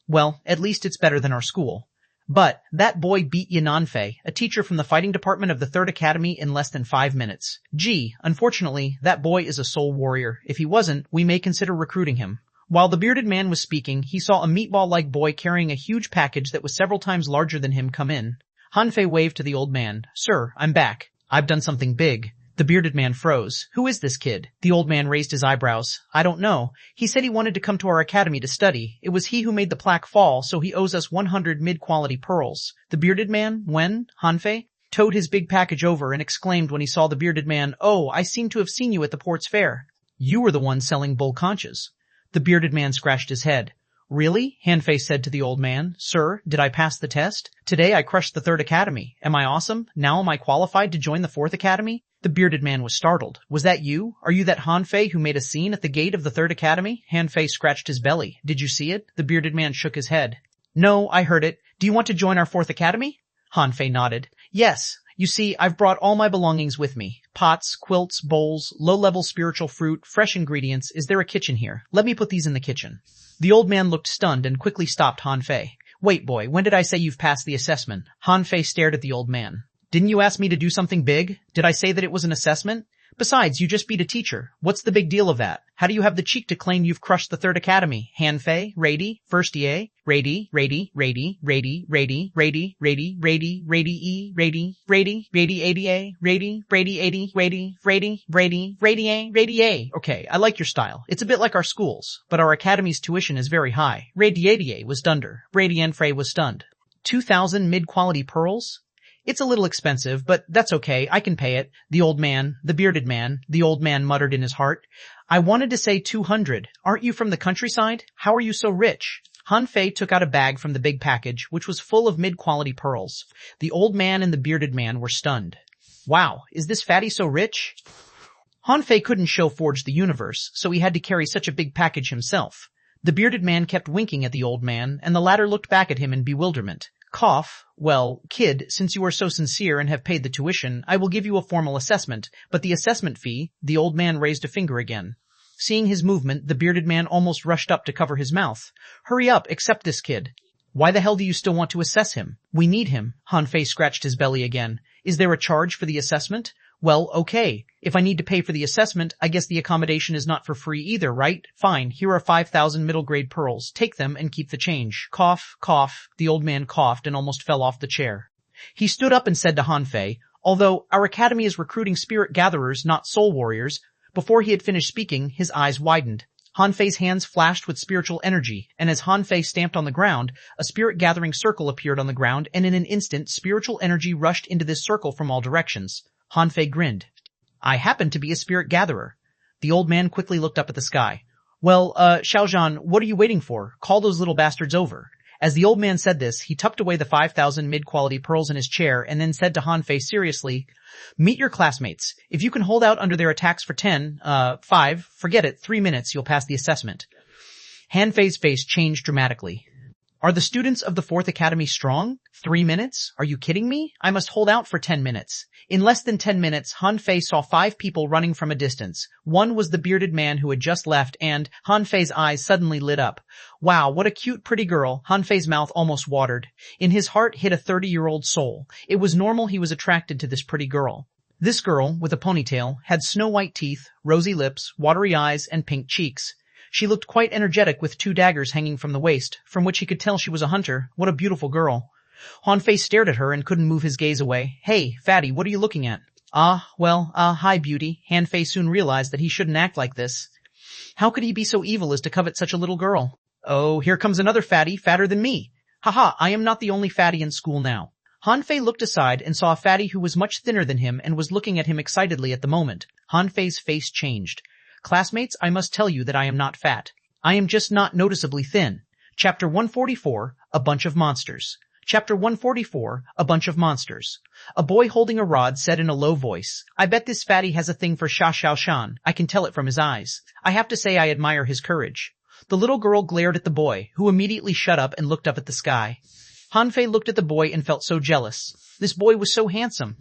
Well, at least it's better than our school. But that boy beat Yananfei, a teacher from the fighting department of the Third Academy, in less than 5 minutes. Gee, unfortunately, that boy is a soul warrior. If he wasn't, we may consider recruiting him. While the bearded man was speaking, he saw a meatball-like boy carrying a huge package that was several times larger than him come in. Hanfei waved to the old man. Sir, I'm back. I've done something big. The bearded man froze. Who is this kid? The old man raised his eyebrows. I don't know. He said he wanted to come to our academy to study. It was he who made the plaque fall, so he owes us 100 mid-quality pearls. The bearded man, when? Hanfei towed his big package over and exclaimed when he saw the bearded man, Oh, I seem to have seen you at the port's fair. You were the one selling bull conches. The bearded man scratched his head. Really? Hanfei said to the old man. Sir, did I pass the test? Today I crushed the Third Academy. Am I awesome? Now am I qualified to join the Fourth Academy? The bearded man was startled. Was that you? Are you that Hanfei who made a scene at the gate of the Third Academy? Hanfei scratched his belly. Did you see it? The bearded man shook his head. No, I heard it. Do you want to join our Fourth Academy? Hanfei nodded. Yes. You see, I've brought all my belongings with me. Pots, quilts, bowls, low-level spiritual fruit, fresh ingredients. Is there a kitchen here? Let me put these in the kitchen. The old man looked stunned and quickly stopped Hanfei. Wait, boy, when did I say you've passed the assessment? Hanfei stared at the old man. Didn't you ask me to do something big? Did I say that it was an assessment? Besides, you just beat a teacher. What's the big deal of that? How do you have the cheek to claim you've crushed the Third Academy? Hanfei, Rady, First EA, Rady, Rady, Rady, Rady, Rady, Rady, Rady, Rady, Rady E, Rady, Rady, Rady 80A, Rady, Rady 80, Rady, Rady, Rady, Rady A, Rady A. Okay, I like your style. It's a bit like our schools, but our academy's tuition is very high. Rady 80A was dunder. Rady Enfrey was stunned. 2,000 mid-quality pearls? It's a little expensive, but that's okay. I can pay it. The old man muttered in his heart. I wanted to say 200. Aren't you from the countryside? How are you so rich? Hanfei took out a bag from the big package, which was full of mid-quality pearls. The old man and the bearded man were stunned. Wow, is this fatty so rich? Hanfei couldn't show Forge the universe, so he had to carry such a big package himself. The bearded man kept winking at the old man, and the latter looked back at him in bewilderment. Cough. Well, kid, since you are so sincere and have paid the tuition, I will give you a formal assessment, but the assessment fee— The old man raised a finger again. Seeing his movement, the bearded man almost rushed up to cover his mouth. Hurry up, accept this kid. Why the hell do you still want to assess him? We need him. Hanfei scratched his belly again. Is there a charge for the assessment? Well, okay. If I need to pay for the assessment, I guess the accommodation is not for free either, right? Fine, here are 5,000 middle-grade pearls. Take them and keep the change. Cough, cough. The old man coughed and almost fell off the chair. He stood up and said to Hanfei, although our academy is recruiting spirit gatherers, not soul warriors. Before he had finished speaking, his eyes widened. Hanfei's hands flashed with spiritual energy, and as Hanfei stamped on the ground, a spirit-gathering circle appeared on the ground, and in an instant, spiritual energy rushed into this circle from all directions. Hanfei grinned. I happen to be a spirit gatherer. The old man quickly looked up at the sky. Well, Xiaozhan, what are you waiting for? Call those little bastards over. As the old man said this, he tucked away the 5,000 mid-quality pearls in his chair and then said to Hanfei seriously, Meet your classmates. If you can hold out under their attacks for 5, forget it, 3 minutes, you'll pass the assessment. Hanfei's face changed dramatically. Are the students of the Fourth Academy strong? 3 minutes? Are you kidding me? I must hold out for 10 minutes. In less than 10 minutes, Hanfei saw 5 people running from a distance. One was the bearded man who had just left, and Hanfei's eyes suddenly lit up. Wow, what a cute, pretty girl. Hanfei's mouth almost watered. In his heart hid a 30-year-old soul. It was normal he was attracted to this pretty girl. This girl, with a ponytail, had snow-white teeth, rosy lips, watery eyes, and pink cheeks. She looked quite energetic with 2 daggers hanging from the waist, from which he could tell she was a hunter. What a beautiful girl. Hanfei stared at her and couldn't move his gaze away. Hey, fatty, what are you looking at? Hi, beauty. Hanfei soon realized that he shouldn't act like this. How could he be so evil as to covet such a little girl? Oh, here comes another fatty, fatter than me. Haha, I am not the only fatty in school now. Han Fei looked aside and saw a fatty who was much thinner than him and was looking at him excitedly at the moment. Han Fei's face changed. Classmates, I must tell you that I am not fat. I am just not noticeably thin. Chapter 144, A Bunch of Monsters. Chapter 144, A Bunch of Monsters. A boy holding a rod said in a low voice, I bet this fatty has a thing for xuanhuan. I can tell it from his eyes. I have to say I admire his courage. The little girl glared at the boy, who immediately shut up and looked up at the sky. Han Fei looked at the boy and felt so jealous. This boy was so handsome.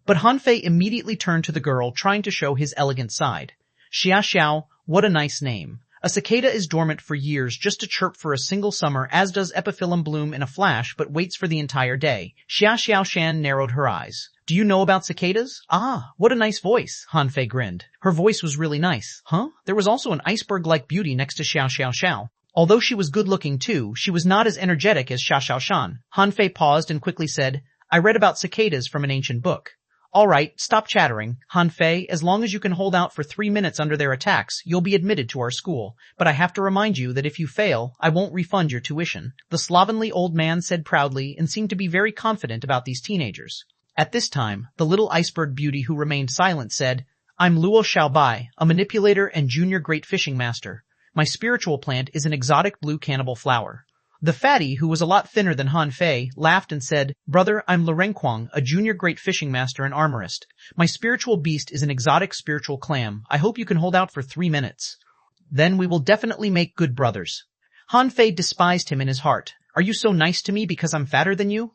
But Han Fei immediately turned to the girl, trying to show his elegant side. Xia Xiao, what a nice name. A cicada is dormant for years just to chirp for a single summer, as does epiphyllum bloom in a flash, but waits for the entire day. Xia Xiaoshan narrowed her eyes. Do you know about cicadas? Ah, what a nice voice, Han Fei grinned. Her voice was really nice. Huh? There was also an iceberg-like beauty next to Xiao Xiao Xiao. Although she was good-looking too, she was not as energetic as Xia Xiaoshan. Han Fei paused and quickly said, I read about cicadas from an ancient book. All right, stop chattering, Han Fei. As long as you can hold out for 3 minutes under their attacks, you'll be admitted to our school. But I have to remind you that if you fail, I won't refund your tuition. The slovenly old man said proudly and seemed to be very confident about these teenagers. At this time, the little iceberg beauty who remained silent said, I'm Luo Xiaobai, a manipulator and junior great fishing master. My spiritual plant is an exotic blue cannibal flower. The fatty, who was a lot thinner than Han Fei, laughed and said, Brother, I'm Lurenquang, a junior great fishing master and armorist. My spiritual beast is an exotic spiritual clam. I hope you can hold out for 3 minutes. Then we will definitely make good brothers. Han Fei despised him in his heart. Are you so nice to me because I'm fatter than you?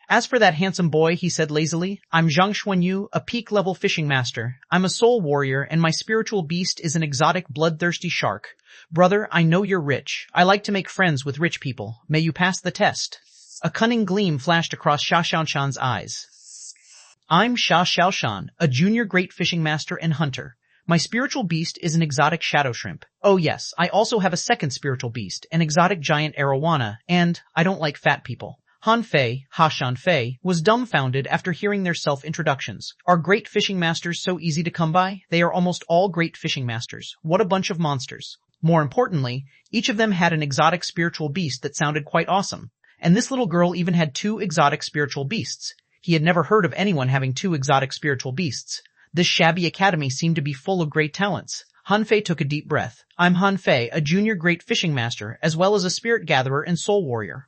As for that handsome boy, he said lazily, I'm Zhang Xuanyu, a peak-level fishing master. I'm a soul warrior, and my spiritual beast is an exotic bloodthirsty shark. Brother, I know you're rich. I like to make friends with rich people. May you pass the test. A cunning gleam flashed across Xia Xiaoshan's eyes. I'm Xia Xiaoshan, a junior great fishing master and hunter. My spiritual beast is an exotic shadow shrimp. Oh yes, I also have a second spiritual beast, an exotic giant arowana, and I don't like fat people. Han Fei, Shan Fei, was dumbfounded after hearing their self-introductions. Are great fishing masters so easy to come by? They are almost all great fishing masters. What a bunch of monsters. More importantly, each of them had an exotic spiritual beast that sounded quite awesome. And this little girl even had 2 exotic spiritual beasts. He had never heard of anyone having 2 exotic spiritual beasts. This shabby academy seemed to be full of great talents. Han Fei took a deep breath. I'm Han Fei, a junior great fishing master, as well as a spirit gatherer and soul warrior.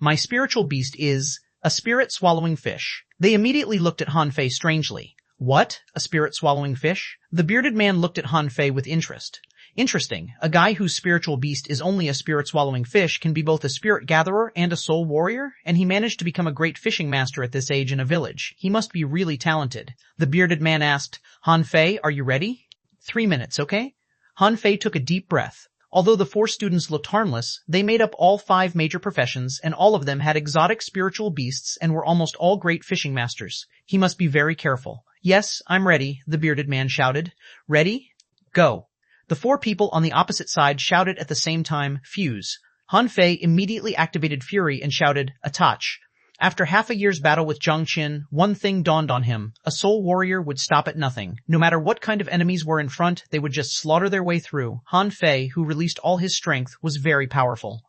My spiritual beast is a spirit-swallowing fish. They immediately looked at Han Fei strangely. What? A spirit-swallowing fish? The bearded man looked at Han Fei with interest. Interesting. A guy whose spiritual beast is only a spirit-swallowing fish can be both a spirit gatherer and a soul warrior, and he managed to become a great fishing master at this age in a village. He must be really talented. The bearded man asked, Han Fei, are you ready? 3 minutes, okay? Han Fei took a deep breath. Although the 4 students looked harmless, they made up all 5 major professions, and all of them had exotic spiritual beasts and were almost all great fishing masters. He must be very careful. Yes, I'm ready, the bearded man shouted. Ready? Go. The 4 people on the opposite side shouted at the same time, fuse. Han Fei immediately activated fury and shouted, attach. After half a year's battle with Zhang Qin, one thing dawned on him. A soul warrior would stop at nothing. No matter what kind of enemies were in front, they would just slaughter their way through. Han Fei, who released all his strength, was very powerful.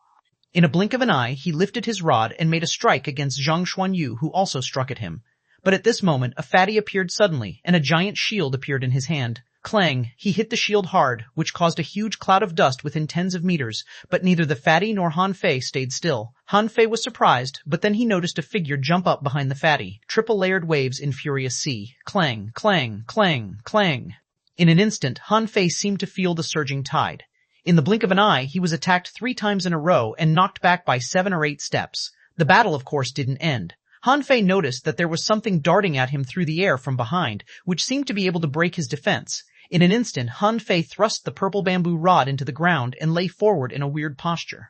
In a blink of an eye, he lifted his rod and made a strike against Zhang Xuanyu, who also struck at him. But at this moment, a fatty appeared suddenly, and a giant shield appeared in his hand. Clang! He hit the shield hard, which caused a huge cloud of dust within tens of meters, but neither the fatty nor Han Fei stayed still. Han Fei was surprised, but then he noticed a figure jump up behind the fatty. Triple-layered waves in furious sea. Clang, clang, clang, clang. In an instant, Han Fei seemed to feel the surging tide. In the blink of an eye, he was attacked 3 times in a row and knocked back by 7 or 8 steps. The battle, of course, didn't end. Han Fei noticed that there was something darting at him through the air from behind, which seemed to be able to break his defense. In an instant, Han Fei thrust the purple bamboo rod into the ground and lay forward in a weird posture.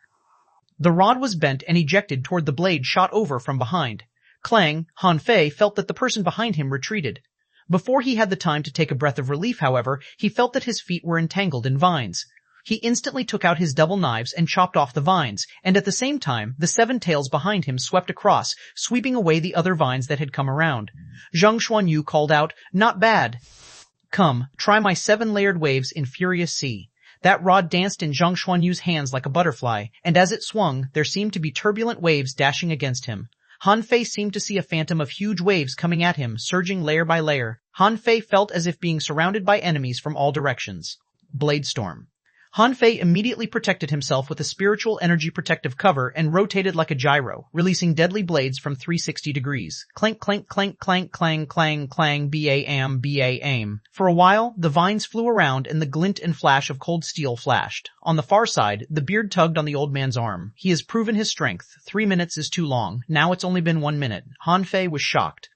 The rod was bent and ejected toward the blade shot over from behind. Clang! Han Fei felt that the person behind him retreated. Before he had the time to take a breath of relief, however, he felt that his feet were entangled in vines. He instantly took out his double knives and chopped off the vines, and at the same time, the 7 tails behind him swept across, sweeping away the other vines that had come around. Zhang Xuanyu called out, "Not bad. Come, try my 7-layered waves in furious sea." That rod danced in Zhang Xuanyu's hands like a butterfly, and as it swung, there seemed to be turbulent waves dashing against him. Han Fei seemed to see a phantom of huge waves coming at him, surging layer by layer. Han Fei felt as if being surrounded by enemies from all directions. Blade storm. Han Fei immediately protected himself with a spiritual energy protective cover and rotated like a gyro, releasing deadly blades from 360 degrees. Clank, clank, clank, clank, clang, clang, clang, bam, bam. For a while, the vines flew around and the glint and flash of cold steel flashed. On the far side, the beard tugged on the old man's arm. He has proven his strength. 3 minutes is too long. Now it's only been 1 minute. Han Fei was shocked.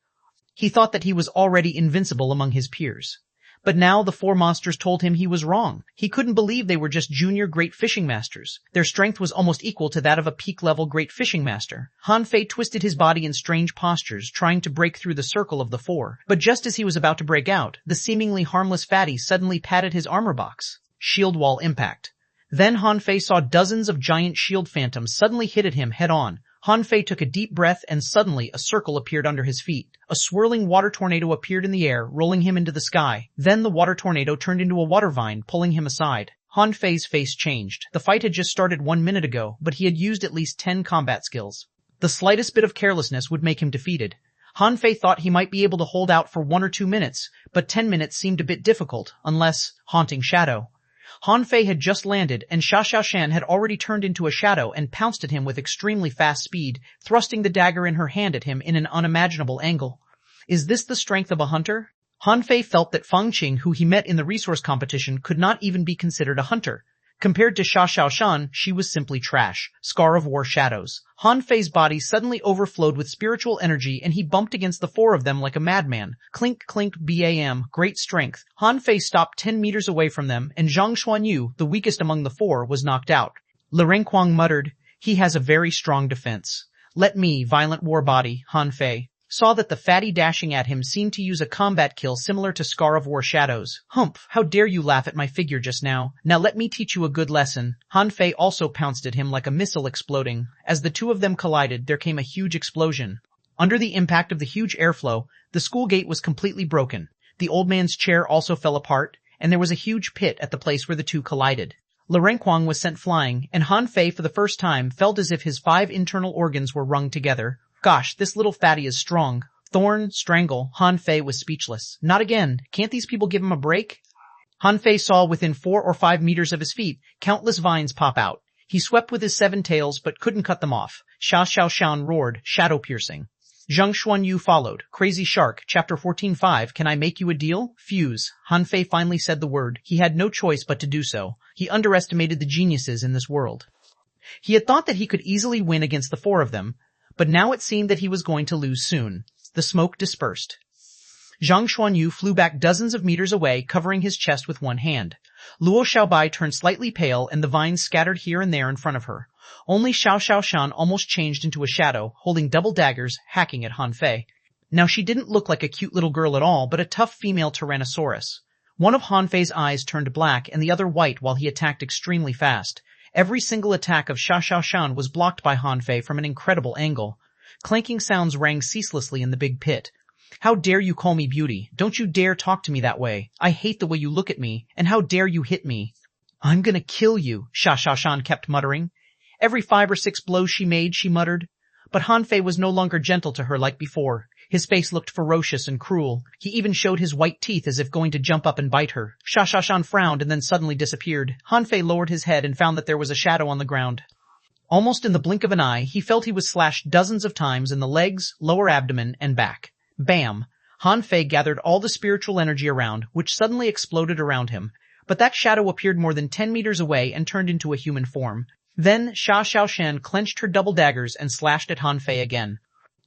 He thought that he was already invincible among his peers. But now the 4 monsters told him he was wrong. He couldn't believe they were just junior great fishing masters. Their strength was almost equal to that of a peak-level great fishing master. Han Fei twisted his body in strange postures, trying to break through the circle of the 4. But just as he was about to break out, the seemingly harmless fatty suddenly patted his armor box. Shield wall impact. Then Han Fei saw dozens of giant shield phantoms suddenly hit at him head-on. Han Fei took a deep breath and suddenly a circle appeared under his feet. A swirling water tornado appeared in the air, rolling him into the sky. Then the water tornado turned into a water vine, pulling him aside. Han Fei's face changed. The fight had just started 1 minute ago, but he had used at least 10 combat skills. The slightest bit of carelessness would make him defeated. Han Fei thought he might be able to hold out for 1 or 2 minutes, but 10 minutes seemed a bit difficult, unless haunting shadow. Han Fei had just landed, and xuanhuan had already turned into a shadow and pounced at him with extremely fast speed, thrusting the dagger in her hand at him in an unimaginable angle. Is this the strength of a hunter? Han Fei felt that Feng Qing, who he met in the resource competition, could not even be considered a hunter. Compared to xuanhuan, she was simply trash. Scar of War shadows. Han Fei's body suddenly overflowed with spiritual energy and he bumped against the 4 of them like a madman. Clink, clink, bam, great strength. Han Fei stopped 10 meters away from them and xuanhuan, the weakest among the 4, was knocked out. Lirenquang muttered, "He has a very strong defense. Let me, violent war body." Han Fei saw that the fatty dashing at him seemed to use a combat kill similar to Scar of War shadows. Humph, how dare you laugh at my figure just now? Now let me teach you a good lesson. Han Fei also pounced at him like a missile exploding. As the 2 of them collided, there came a huge explosion. Under the impact of the huge airflow, the school gate was completely broken. The old man's chair also fell apart, and there was a huge pit at the place where the 2 collided. Lirenquang was sent flying, and Han Fei for the first time felt as if his 5 internal organs were wrung together. Gosh, this little fatty is strong. Thorn, strangle. Han Fei was speechless. Not again. Can't these people give him a break? Han Fei saw within 4 or 5 meters of his feet countless vines pop out. He swept with his 7 tails but couldn't cut them off. Xuanhuan roared, shadow piercing. Xuanhuan followed. Crazy Shark, Chapter 14:5. Can I make you a deal? Fuse. Han Fei finally said the word. He had no choice but to do so. He underestimated the geniuses in this world. He had thought that he could easily win against the 4 of them, but now it seemed that he was going to lose soon. The smoke dispersed. Xuanhuan flew back dozens of meters away, covering his chest with one hand. Luo Xiaobai turned slightly pale and the vines scattered here and there in front of her. Only xuanhuan almost changed into a shadow, holding double daggers, hacking at Han Fei. Now she didn't look like a cute little girl at all, but a tough female Tyrannosaurus. One of Han Fei's eyes turned black and the other white while he attacked extremely fast. Every single attack of xuanhuan was blocked by Han Fei from an incredible angle. Clanking sounds rang ceaselessly in the big pit. How dare you call me beauty? Don't you dare talk to me that way. I hate the way you look at me. And how dare you hit me? I'm gonna kill you, xuanhuan kept muttering. Every 5 or 6 blows she made, she muttered. But Han Fei was no longer gentle to her like before. His face looked ferocious and cruel. He even showed his white teeth as if going to jump up and bite her. Xuanhuan frowned and then suddenly disappeared. Han Fei lowered his head and found that there was a shadow on the ground. Almost in the blink of an eye, he felt he was slashed dozens of times in the legs, lower abdomen, and back. Bam! Han Fei gathered all the spiritual energy around, which suddenly exploded around him. But that shadow appeared more than 10 meters away and turned into a human form. Then xuanhuan clenched her double daggers and slashed at Han Fei again.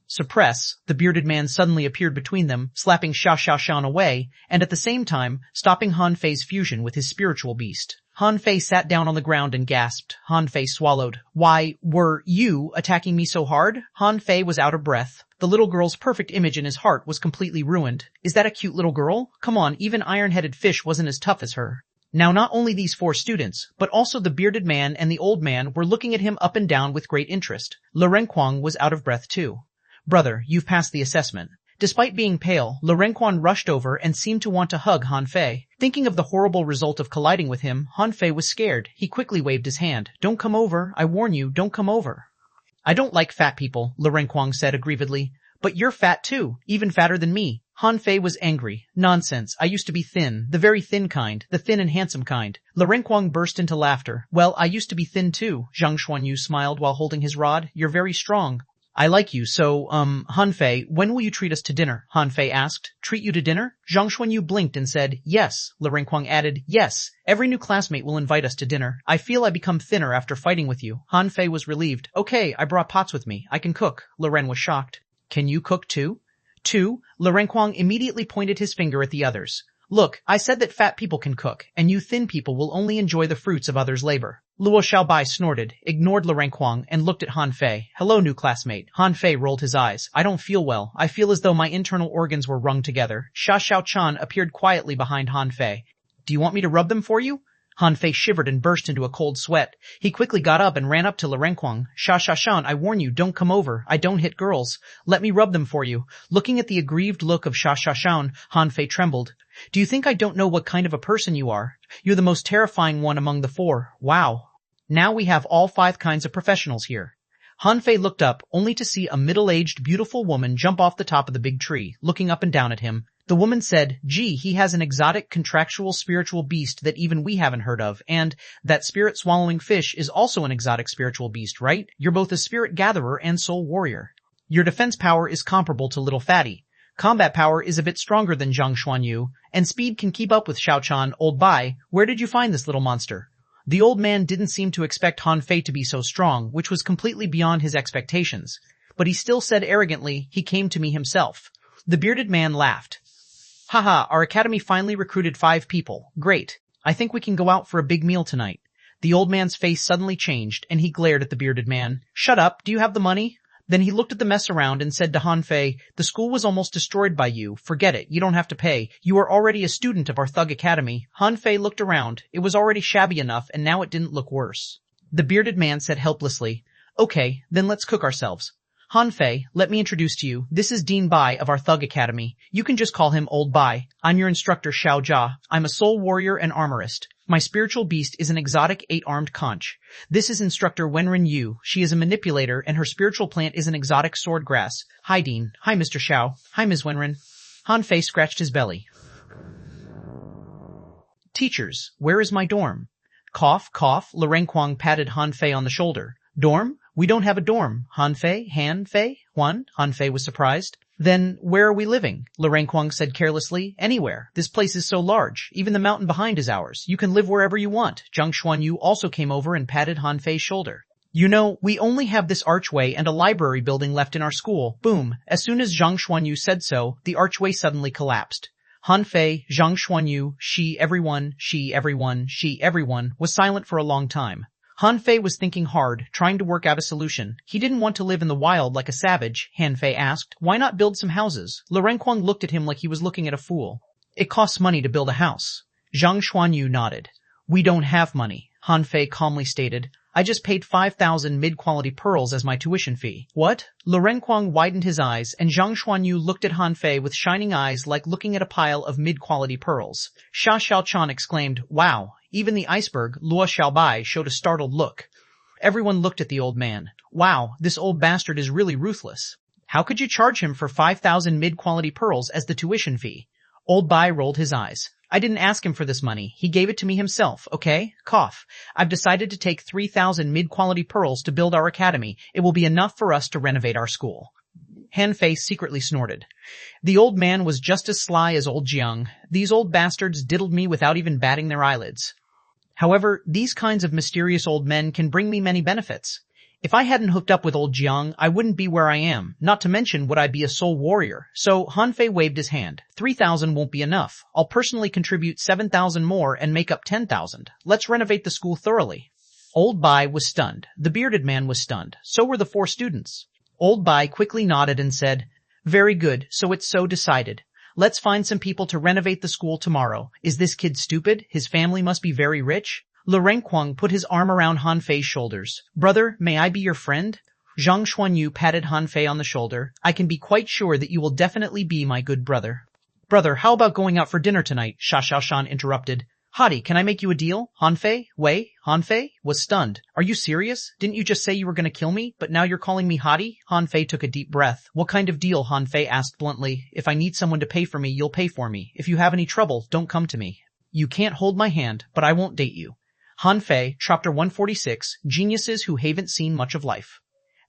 Suppress, the bearded man suddenly appeared between them, slapping xuanhuan away, and at the same time, stopping Han Fei's fusion with his spiritual beast. Han Fei sat down on the ground and gasped. Han Fei swallowed. Why, were you attacking me so hard? Han Fei was out of breath. The little girl's perfect image in his heart was completely ruined. Is that a cute little girl? Come on, even iron-headed fish wasn't as tough as her. Now not only these 4 students, but also the bearded man and the old man were looking at him up and down with great interest. Lirenquang was out of breath too. Brother, you've passed the assessment. Despite being pale, Lirenquang rushed over and seemed to want to hug Han Fei. Thinking of the horrible result of colliding with him, Han Fei was scared. He quickly waved his hand. Don't come over. I warn you, don't come over. I don't like fat people, Lu Renkuang said aggrievedly. But you're fat too, even fatter than me. Han Fei was angry. Nonsense, I used to be thin, the very thin kind, the thin and handsome kind. Lu Renkuang burst into laughter. Well, I used to be thin too, Zhang Xuanyu smiled while holding his rod. You're very strong. I like you, so, Han Fei, when will you treat us to dinner? Han Fei asked. Treat you to dinner? Zhang Xuanyu blinked and said, yes. Lu Renkuang added, yes. Every new classmate will invite us to dinner. I feel I become thinner after fighting with you. Han Fei was relieved. Okay, I brought pots with me. I can cook. Lu Ren was shocked. Can you cook too? Lu Renkuang immediately pointed his finger at the others. Look, I said that fat people can cook, and you thin people will only enjoy the fruits of others' labor. Luo Xiaobai snorted, ignored Lu Renkuang, and looked at Han Fei. Hello, new classmate. Han Fei rolled his eyes. I don't feel well. I feel as though my internal organs were wrung together. Xia Xiaochan appeared quietly behind Han Fei. Do you want me to rub them for you? Han Fei shivered and burst into a cold sweat. He quickly got up and ran up to Lu Renkuang. Xia, I warn you, don't come over. I don't hit girls. Let me rub them for you. Looking at the aggrieved look of Xia, Han Fei trembled. Do you think I don't know what kind of a person you are? You're the most terrifying one among the four. Wow. Now we have all 5 kinds of professionals here. Han Fei looked up, only to see a middle-aged, beautiful woman jump off the top of the big tree, looking up and down at him. The woman said, gee, he has an exotic, contractual spiritual beast that even we haven't heard of, and that spirit-swallowing fish is also an exotic spiritual beast, right? You're both a spirit gatherer and soul warrior. Your defense power is comparable to Little Fatty. Combat power is a bit stronger than Zhang Xuanyu, and speed can keep up with Xiaochan. Old Bai, where did you find this little monster? The old man didn't seem to expect Han Fei to be so strong, which was completely beyond his expectations. But he still said arrogantly, he came to me himself. The bearded man laughed. Haha, our academy finally recruited 5 people. Great. I think we can go out for a big meal tonight. The old man's face suddenly changed, and he glared at the bearded man. Shut up, do you have the money? Then he looked at the mess around and said to Han Fei, the school was almost destroyed by you. Forget it, you don't have to pay. You are already a student of our thug academy. Han Fei looked around. It was already shabby enough, and now it didn't look worse. The bearded man said helplessly, okay, then let's cook ourselves. Han Fei, let me introduce to you. This is Dean Bai of our Thug Academy. You can just call him Old Bai. I'm your instructor, Xiao Jia. I'm a soul warrior and armorist. My spiritual beast is an exotic 8-armed conch. This is instructor Wenren Yu. She is a manipulator, and her spiritual plant is an exotic sword grass. Hi, Dean. Hi, Mr. Xiao. Hi, Ms. Wenren. Han Fei scratched his belly. Teachers, where is my dorm? Cough, cough. Lu Renkuang patted Han Fei on the shoulder. Dorm? We don't have a dorm. Han Fei? Huan? Han Fei was surprised. Then where are we living? Lu Renkuang said carelessly. Anywhere. This place is so large. Even the mountain behind is ours. You can live wherever you want. Zhang Xuanyu also came over and patted Han Fei's shoulder. You know, we only have this archway and a library building left in our school. Boom. As soon as Zhang Xuanyu said so, the archway suddenly collapsed. Han Fei, Zhang Xuanyu, she everyone was silent for a long time. Han Fei was thinking hard, trying to work out a solution. He didn't want to live in the wild like a savage. Han Fei asked, why not build some houses? Lu Renkuang looked at him like he was looking at a fool. It costs money to build a house. Zhang Xuanyu nodded. We don't have money, Han Fei calmly stated. I just paid 5,000 mid-quality pearls as my tuition fee. What? Lu Renkuang widened his eyes, and Zhang Xuanyu looked at Han Fei with shining eyes like looking at a pile of mid-quality pearls. Xia Xiaochan exclaimed, wow. Even the iceberg, Luo Xiaobai, showed a startled look. Everyone looked at the old man. Wow, this old bastard is really ruthless. How could you charge him for 5,000 mid-quality pearls as the tuition fee? Old Bai rolled his eyes. I didn't ask him for this money. He gave it to me himself, okay? Cough. I've decided to take 3,000 mid-quality pearls to build our academy. It will be enough for us to renovate our school. Han Fei secretly snorted. The old man was just as sly as old Jiang. These old bastards diddled me without even batting their eyelids. However, these kinds of mysterious old men can bring me many benefits. If I hadn't hooked up with old Jiang, I wouldn't be where I am. Not to mention would I be a soul warrior. So Han Fei waved his hand. 3,000 won't be enough. I'll personally contribute 7,000 more and make up 10,000. Let's renovate the school thoroughly. Old Bai was stunned. The bearded man was stunned. So were the 4 students. Old Bai quickly nodded and said, very good, so it's so decided. Let's find some people to renovate the school tomorrow. Is this kid stupid? His family must be very rich. Lu Renkuang put his arm around Han Fei's shoulders. Brother, may I be your friend? Zhang Xuanyu patted Han Fei on the shoulder. I can be quite sure that you will definitely be my good brother. Brother, how about going out for dinner tonight? Xia Xiaoshan interrupted. Hottie, can I make you a deal? Hanfei? Wei? Hanfei was stunned. Are you serious? Didn't you just say you were gonna kill me, but now you're calling me Hottie? Hanfei took a deep breath. What kind of deal? Hanfei asked bluntly. If I need someone to pay for me, you'll pay for me. If you have any trouble, don't come to me. You can't hold my hand, but I won't date you. Hanfei, Chapter 146, Geniuses Who Haven't Seen Much of Life.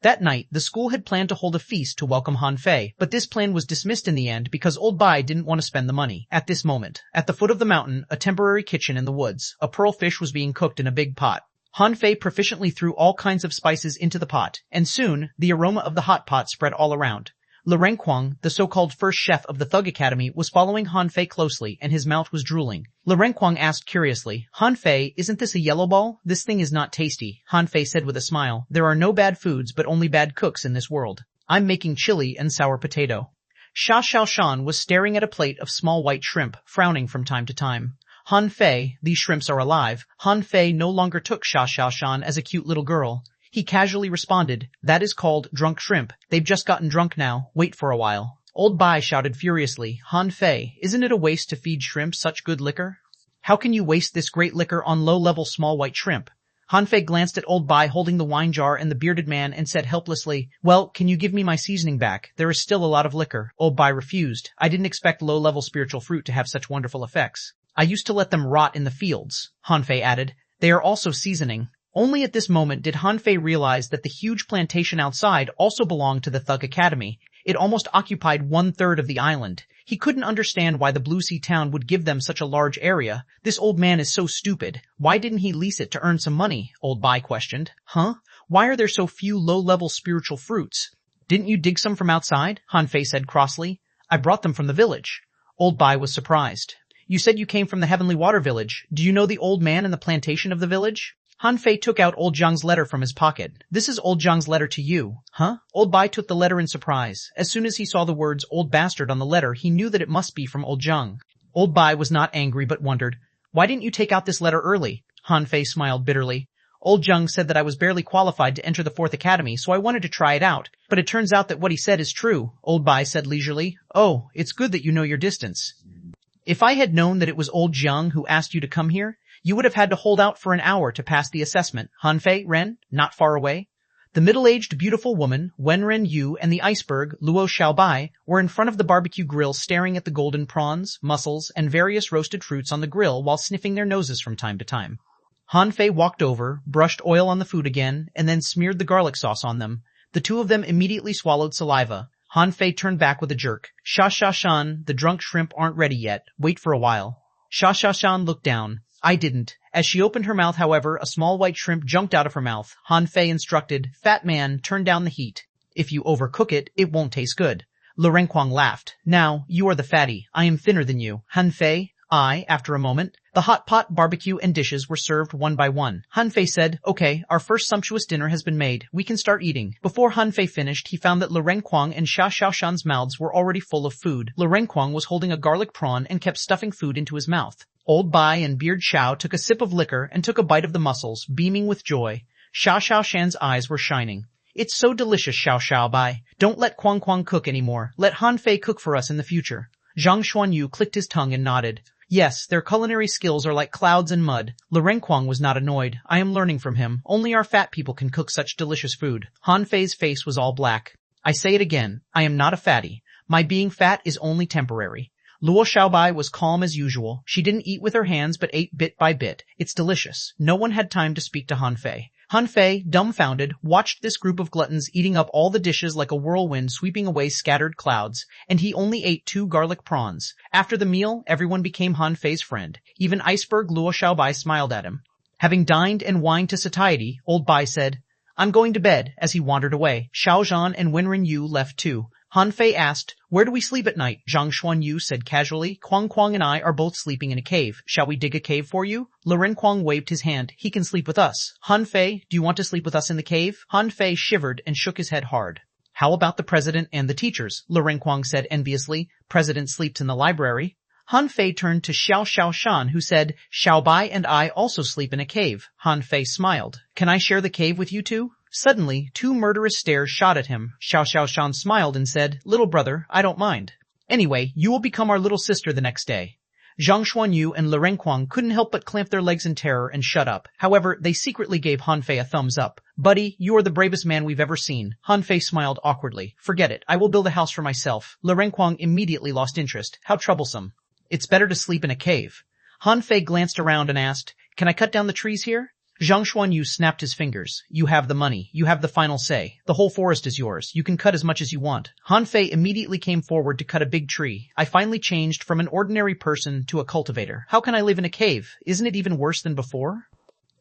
That night, the school had planned to hold a feast to welcome Hanfei, but this plan was dismissed in the end because Old Bai didn't want to spend the money. At this moment, at the foot of the mountain, a temporary kitchen in the woods, a pearl fish was being cooked in a big pot. Hanfei proficiently threw all kinds of spices into the pot, and soon, the aroma of the hot pot spread all around. Lu Renquang, the so-called first chef of the Thug Academy, was following Hanfei closely, and his mouth was drooling. Lu Renquang asked curiously, Hanfei, isn't this a yellow ball? This thing is not tasty. Hanfei said with a smile, there are no bad foods but only bad cooks in this world. I'm making chili and sour potato. Xuanhuan was staring at a plate of small white shrimp, frowning from time to time. Hanfei, these shrimps are alive. Hanfei no longer took Xuanhuan as a cute little girl. He casually responded, that is called drunk shrimp. They've just gotten drunk now. Wait for a while. Old Bai shouted furiously, Hanfei, isn't it a waste to feed shrimp such good liquor? How can you waste this great liquor on low-level small white shrimp? Hanfei glanced at Old Bai holding the wine jar and the bearded man and said helplessly, well, can you give me my seasoning back? There is still a lot of liquor. Old Bai refused. I didn't expect low-level spiritual fruit to have such wonderful effects. I used to let them rot in the fields, Hanfei added. They are also seasoning. Only at this moment did Hanfei realize that the huge plantation outside also belonged to the Thug Academy. It almost occupied 1/3 of the island. He couldn't understand why the Blue Sea town would give them such a large area. This old man is so stupid. Why didn't he lease it to earn some money? Old Bai questioned. Huh? Why are there so few low-level spiritual fruits? Didn't you dig some from outside? Hanfei said crossly. I brought them from the village. Old Bai was surprised. You said you came from the Heavenly Water Village. Do you know the old man in the plantation of the village? Hanfei took out Old Zhang's letter from his pocket. This is Old Zhang's letter to you. Huh? Old Bai took the letter in surprise. As soon as he saw the words old bastard on the letter, he knew that it must be from Old Zhang. Old Bai was not angry but wondered, why didn't you take out this letter early? Hanfei smiled bitterly. Old Zhang said that I was barely qualified to enter the 4th Academy, so I wanted to try it out. But it turns out that what he said is true, Old Bai said leisurely. Oh, it's good that you know your distance. If I had known that it was Old Zhang who asked you to come here, you would have had to hold out for an hour to pass the assessment. Hanfei, Ren, not far away. The middle-aged beautiful woman, Wen Ren Yu, and the iceberg, Luo Xiaobai, were in front of the barbecue grill staring at the golden prawns, mussels, and various roasted fruits on the grill while sniffing their noses from time to time. Hanfei walked over, brushed oil on the food again, and then smeared the garlic sauce on them. The two of them immediately swallowed saliva. Hanfei turned back with a jerk. Xuanhuan, the drunk shrimp aren't ready yet. Wait for a while. Xuanhuan looked down. I didn't. As she opened her mouth, however, a small white shrimp jumped out of her mouth. Hanfei instructed, Fat man, turn down the heat. If you overcook it, it won't taste good. Lu Renquang laughed. Now, you are the fatty. I am thinner than you. Hanfei, after a moment. The hot pot, barbecue, and dishes were served one by one. Hanfei said, okay, our first sumptuous dinner has been made. We can start eating. Before Hanfei finished, he found that Lu Renquang and Xuanhuan's mouths were already full of food. Lu Renquang was holding a garlic prawn and kept stuffing food into his mouth. Old Bai and Beard Xiao took a sip of liquor and took a bite of the mussels, beaming with joy. Xuanhuan's eyes were shining. It's so delicious, Bai. Don't let Quang cook anymore. Let Hanfei cook for us in the future. Zhang Xuanyu clicked his tongue and nodded. Yes, their culinary skills are like clouds and mud. Lu Renquang was not annoyed. I am learning from him. Only our fat people can cook such delicious food. Hanfei's face was all black. I say it again. I am not a fatty. My being fat is only temporary. Luo Xiaobai was calm as usual. She didn't eat with her hands but ate bit by bit. It's delicious. No one had time to speak to Hanfei. Hanfei, dumbfounded, watched this group of gluttons eating up all the dishes like a whirlwind sweeping away scattered clouds, and he only ate 2 garlic prawns. After the meal, everyone became Hanfei's friend. Even iceberg Luo Xiaobai smiled at him. Having dined and wined to satiety, Old Bai said, I'm going to bed, as he wandered away. Xiaozhan and Wenren Yu left too. Hanfei asked, where do we sleep at night? Zhang Xuanyu said casually, Quang and I are both sleeping in a cave. Shall we dig a cave for you? Lu Renquang waved his hand. He can sleep with us. Hanfei, do you want to sleep with us in the cave? Hanfei shivered and shook his head hard. How about the president and the teachers? Lu Renquang said enviously. President sleeps in the library. Hanfei turned to Xuanhuan, who said, Xiaobai and I also sleep in a cave. Hanfei smiled. Can I share the cave with you two? Suddenly, 2 murderous stares shot at him. Xuanhuan smiled and said, Little brother, I don't mind. Anyway, you will become our little sister the next day. Zhang Xuanyu and Lirenquang couldn't help but clamp their legs in terror and shut up. However, they secretly gave Han Fei a thumbs up. Buddy, you are the bravest man we've ever seen. Han Fei smiled awkwardly. Forget it. I will build a house for myself. Lirenquang immediately lost interest. How troublesome. It's better to sleep in a cave. Han Fei glanced around and asked, can I cut down the trees here? Zhang Xuanyu snapped his fingers. You have the money. You have the final say. The whole forest is yours. You can cut as much as you want. Han Fei immediately came forward to cut a big tree. I finally changed from an ordinary person to a cultivator. How can I live in a cave? Isn't it even worse than before?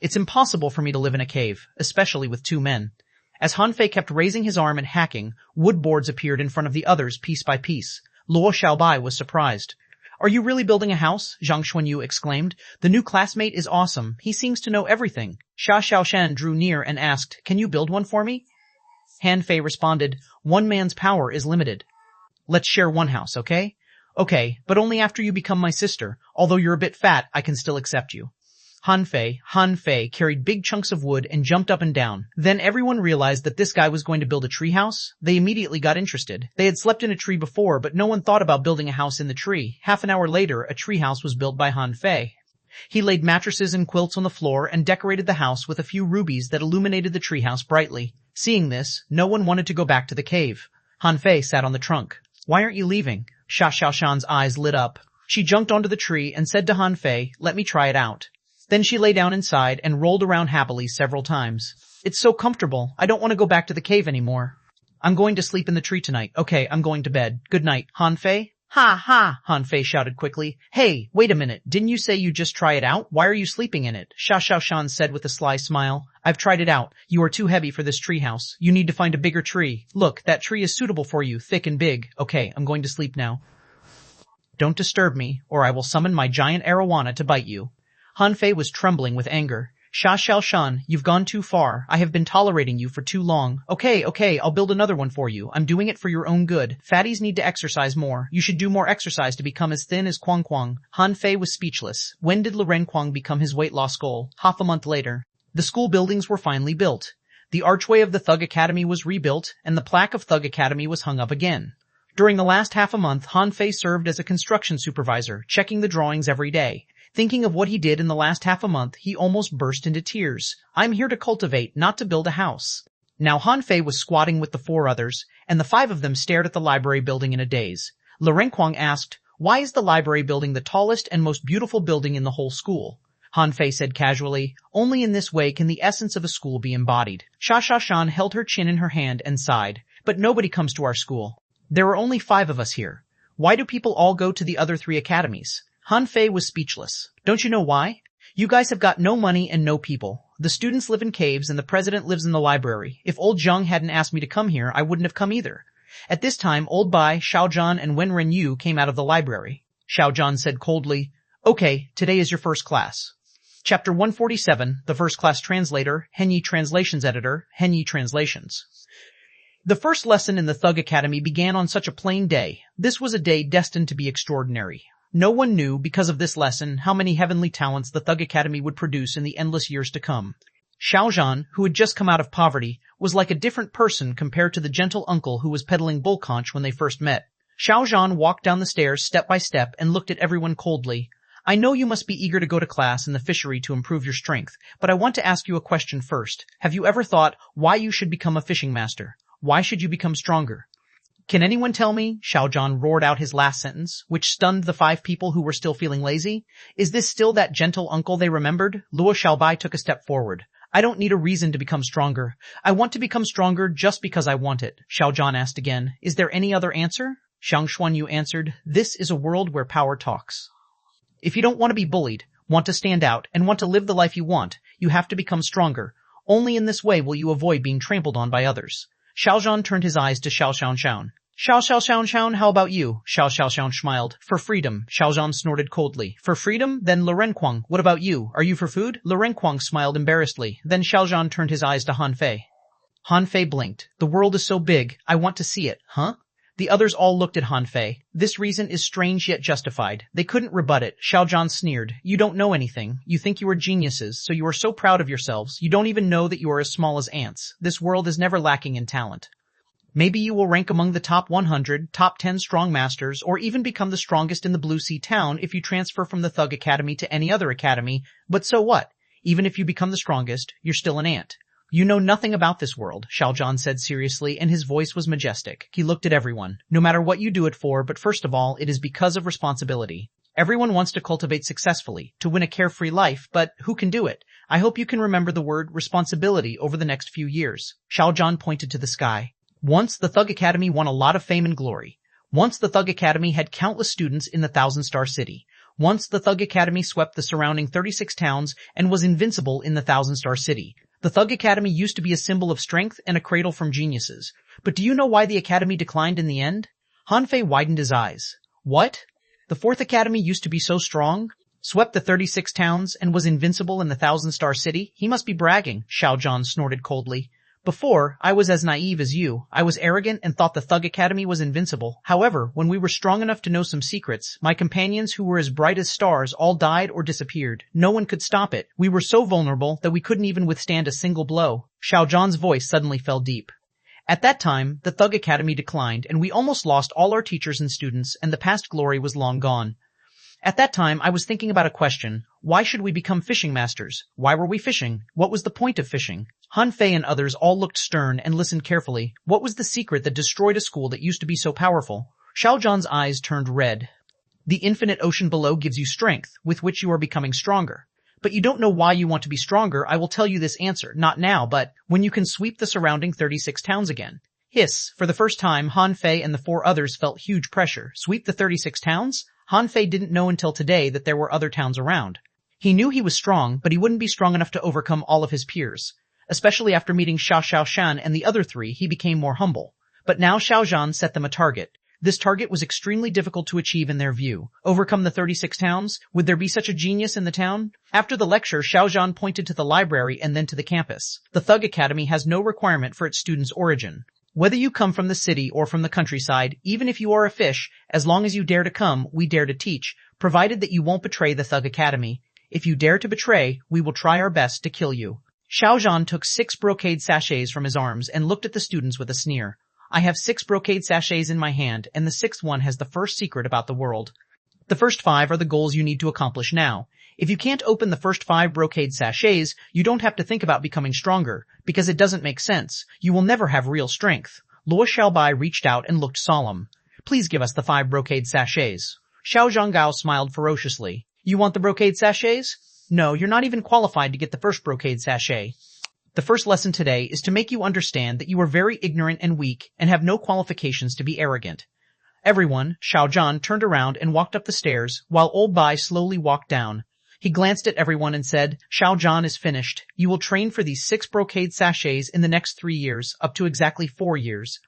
It's impossible for me to live in a cave, especially with 2 men. As Han Fei kept raising his arm and hacking, wood boards appeared in front of the others piece by piece. Luo Xiaobai was surprised. Are you really building a house? Zhang Xuanyu exclaimed. The new classmate is awesome. He seems to know everything. Xia Xiaoshan drew near and asked, can you build one for me? Han Fei responded, 1 man's power is limited. Let's share one house, okay? Okay, but only after you become my sister. Although you're a bit fat, I can still accept you. Han Fei carried big chunks of wood and jumped up and down. Then everyone realized that this guy was going to build a treehouse. They immediately got interested. They had slept in a tree before, but no one thought about building a house in the tree. Half an hour later, a treehouse was built by Han Fei. He laid mattresses and quilts on the floor and decorated the house with a few rubies that illuminated the treehouse brightly. Seeing this, no one wanted to go back to the cave. Han Fei sat on the trunk. Why aren't you leaving? Xia Xiaoshan's eyes lit up. She jumped onto the tree and said to Han Fei, let me try it out. Then she lay down inside and rolled around happily several times. It's so comfortable. I don't want to go back to the cave anymore. I'm going to sleep in the tree tonight. Okay, I'm going to bed. Good night, Han Fei. Ha ha, Han Fei shouted quickly. Hey, wait a minute. Didn't you say you just try it out? Why are you sleeping in it? Xia Xiaoshan said with a sly smile. I've tried it out. You are too heavy for this treehouse. You need to find a bigger tree. Look, that tree is suitable for you, thick and big. Okay, I'm going to sleep now. Don't disturb me, or I will summon my giant arowana to bite you. Han Fei was trembling with anger. Xia Xiaoshan, you've gone too far. I have been tolerating you for too long. Okay, I'll build another one for you. I'm doing it for your own good. Fatties need to exercise more. You should do more exercise to become as thin as Xuanhuan. Han Fei was speechless. When did Lirenquang become his weight loss goal? Half a month later. The school buildings were finally built. The archway of the Thug Academy was rebuilt, and the plaque of Thug Academy was hung up again. During the last half a month, Han Fei served as a construction supervisor, checking the drawings every day. Thinking of what he did in the last half a month, he almost burst into tears. I'm here to cultivate, not to build a house. Now Han Fei was squatting with the 4 others, and the 5 of them stared at the library building in a daze. Lirenquang asked, why is the library building the tallest and most beautiful building in the whole school? Han Fei said casually, only in this way can the essence of a school be embodied. Xia Xiaoshan held her chin in her hand and sighed. But nobody comes to our school. There are only 5 of us here. Why do people all go to the other 3 academies? Han Fei was speechless. Don't you know why? You guys have got no money and no people. The students live in caves and the president lives in the library. If old Zhang hadn't asked me to come here, I wouldn't have come either. At this time, old Bai, Xiaozhan, and Wen Renyu came out of the library. Xiaozhan said coldly, okay, today is your first class. Chapter 147, the first class translator, Henyi Translations editor, Henyi Translations. The first lesson in the Thug Academy began on such a plain day. This was a day destined to be extraordinary. No one knew, because of this lesson, how many heavenly talents the Thug Academy would produce in the endless years to come. Xiaozhan, who had just come out of poverty, was like a different person compared to the gentle uncle who was peddling bull conch when they first met. Xiaozhan walked down the stairs step by step and looked at everyone coldly. I know you must be eager to go to class in the fishery to improve your strength, but I want to ask you a question first. Have you ever thought why you should become a fishing master? Why should you become stronger? Can anyone tell me? Xiaozhan roared out his last sentence, which stunned the 5 people who were still feeling lazy. Is this still that gentle uncle they remembered? Luo Xiaobai took a step forward. I don't need a reason to become stronger. I want to become stronger just because I want it. Xiaozhan asked again. Is there any other answer? Zhang Xuanyu answered. This is a world where power talks. If you don't want to be bullied, want to stand out, and want to live the life you want, you have to become stronger. Only in this way will you avoid being trampled on by others. Xiaozhan turned his eyes to Xiao Xiaoshan. Xiao, how about you? Xiao smiled. For freedom, Xiaozhan snorted coldly. For freedom? Then Lirenquang, what about you? Are you for food? Lirenquang smiled embarrassedly. Then Xiaozhan turned his eyes to Han Fei. Han Fei blinked. The world is so big, I want to see it, huh? The others all looked at Han Fei. This reason is strange yet justified. They couldn't rebut it. Xiaozhan sneered. You don't know anything. You think you are geniuses, so you are so proud of yourselves. You don't even know that you are as small as ants. This world is never lacking in talent. Maybe you will rank among the top 100, top 10 strong masters, or even become the strongest in the Blue Sea town if you transfer from the Thug Academy to any other academy, but so what? Even if you become the strongest, you're still an ant. You know nothing about this world, Xiaozhan said seriously, and his voice was majestic. He looked at everyone. No matter what you do it for, but first of all, it is because of responsibility. Everyone wants to cultivate successfully, to win a carefree life, but who can do it? I hope you can remember the word responsibility over the next few years. Xiaozhan pointed to the sky. Once the Thug Academy won a lot of fame and glory. Once the Thug Academy had countless students in the Thousand-Star City. Once the Thug Academy swept the surrounding 36 towns and was invincible in the Thousand-Star City. The Thug Academy used to be a symbol of strength and a cradle from geniuses. But do you know why the Academy declined in the end? Han Fei widened his eyes. What? The Fourth Academy used to be so strong? Swept the 36 towns and was invincible in the Thousand-Star City? He must be bragging, Xiaozhan snorted coldly. Before, I was as naive as you. I was arrogant and thought the Thug Academy was invincible. However, when we were strong enough to know some secrets, my companions who were as bright as stars all died or disappeared. No one could stop it. We were so vulnerable that we couldn't even withstand a single blow. Xiaozhan's voice suddenly fell deep. At that time, the Thug Academy declined, and we almost lost all our teachers and students, and the past glory was long gone. At that time, I was thinking about a question. Why should we become fishing masters? Why were we fishing? What was the point of fishing? Han Fei and others all looked stern and listened carefully. What was the secret that destroyed a school that used to be so powerful? Xiaozhan's eyes turned red. The infinite ocean below gives you strength, with which you are becoming stronger. But you don't know why you want to be stronger. I will tell you this answer, not now, but when you can sweep the surrounding 36 towns again. Hiss. For the first time, Han Fei and the 4 others felt huge pressure. Sweep the 36 towns? Han Fei didn't know until today that there were other towns around. He knew he was strong, but he wouldn't be strong enough to overcome all of his peers. Especially after meeting Xiaoshan and the other 3, he became more humble. But now Xiaozhan set them a target. This target was extremely difficult to achieve in their view. Overcome the 36 towns? Would there be such a genius in the town? After the lecture, Xiaozhan pointed to the library and then to the campus. The Thug Academy has no requirement for its students' origin. Whether you come from the city or from the countryside, even if you are a fish, as long as you dare to come, we dare to teach, provided that you won't betray the Thug Academy. If you dare to betray, we will try our best to kill you. Xiaozhan took 6 brocade sachets from his arms and looked at the students with a sneer. I have 6 brocade sachets in my hand, and the 6th one has the first secret about the world. The first 5 are the goals you need to accomplish now. If you can't open the first 5 brocade sachets, you don't have to think about becoming stronger, because it doesn't make sense. You will never have real strength. Luo Xiaobai reached out and looked solemn. Please give us the 5 brocade sachets. Xiao Zhanggao smiled ferociously. You want the brocade sachets? No, you're not even qualified to get the first brocade sachet. The first lesson today is to make you understand that you are very ignorant and weak and have no qualifications to be arrogant. Everyone, Xiaozhan turned around and walked up the stairs, while Old Bai slowly walked down. He glanced at everyone and said, Xiaozhan is finished. You will train for these 6 brocade sachets in the next 3 years, up to exactly 4 years.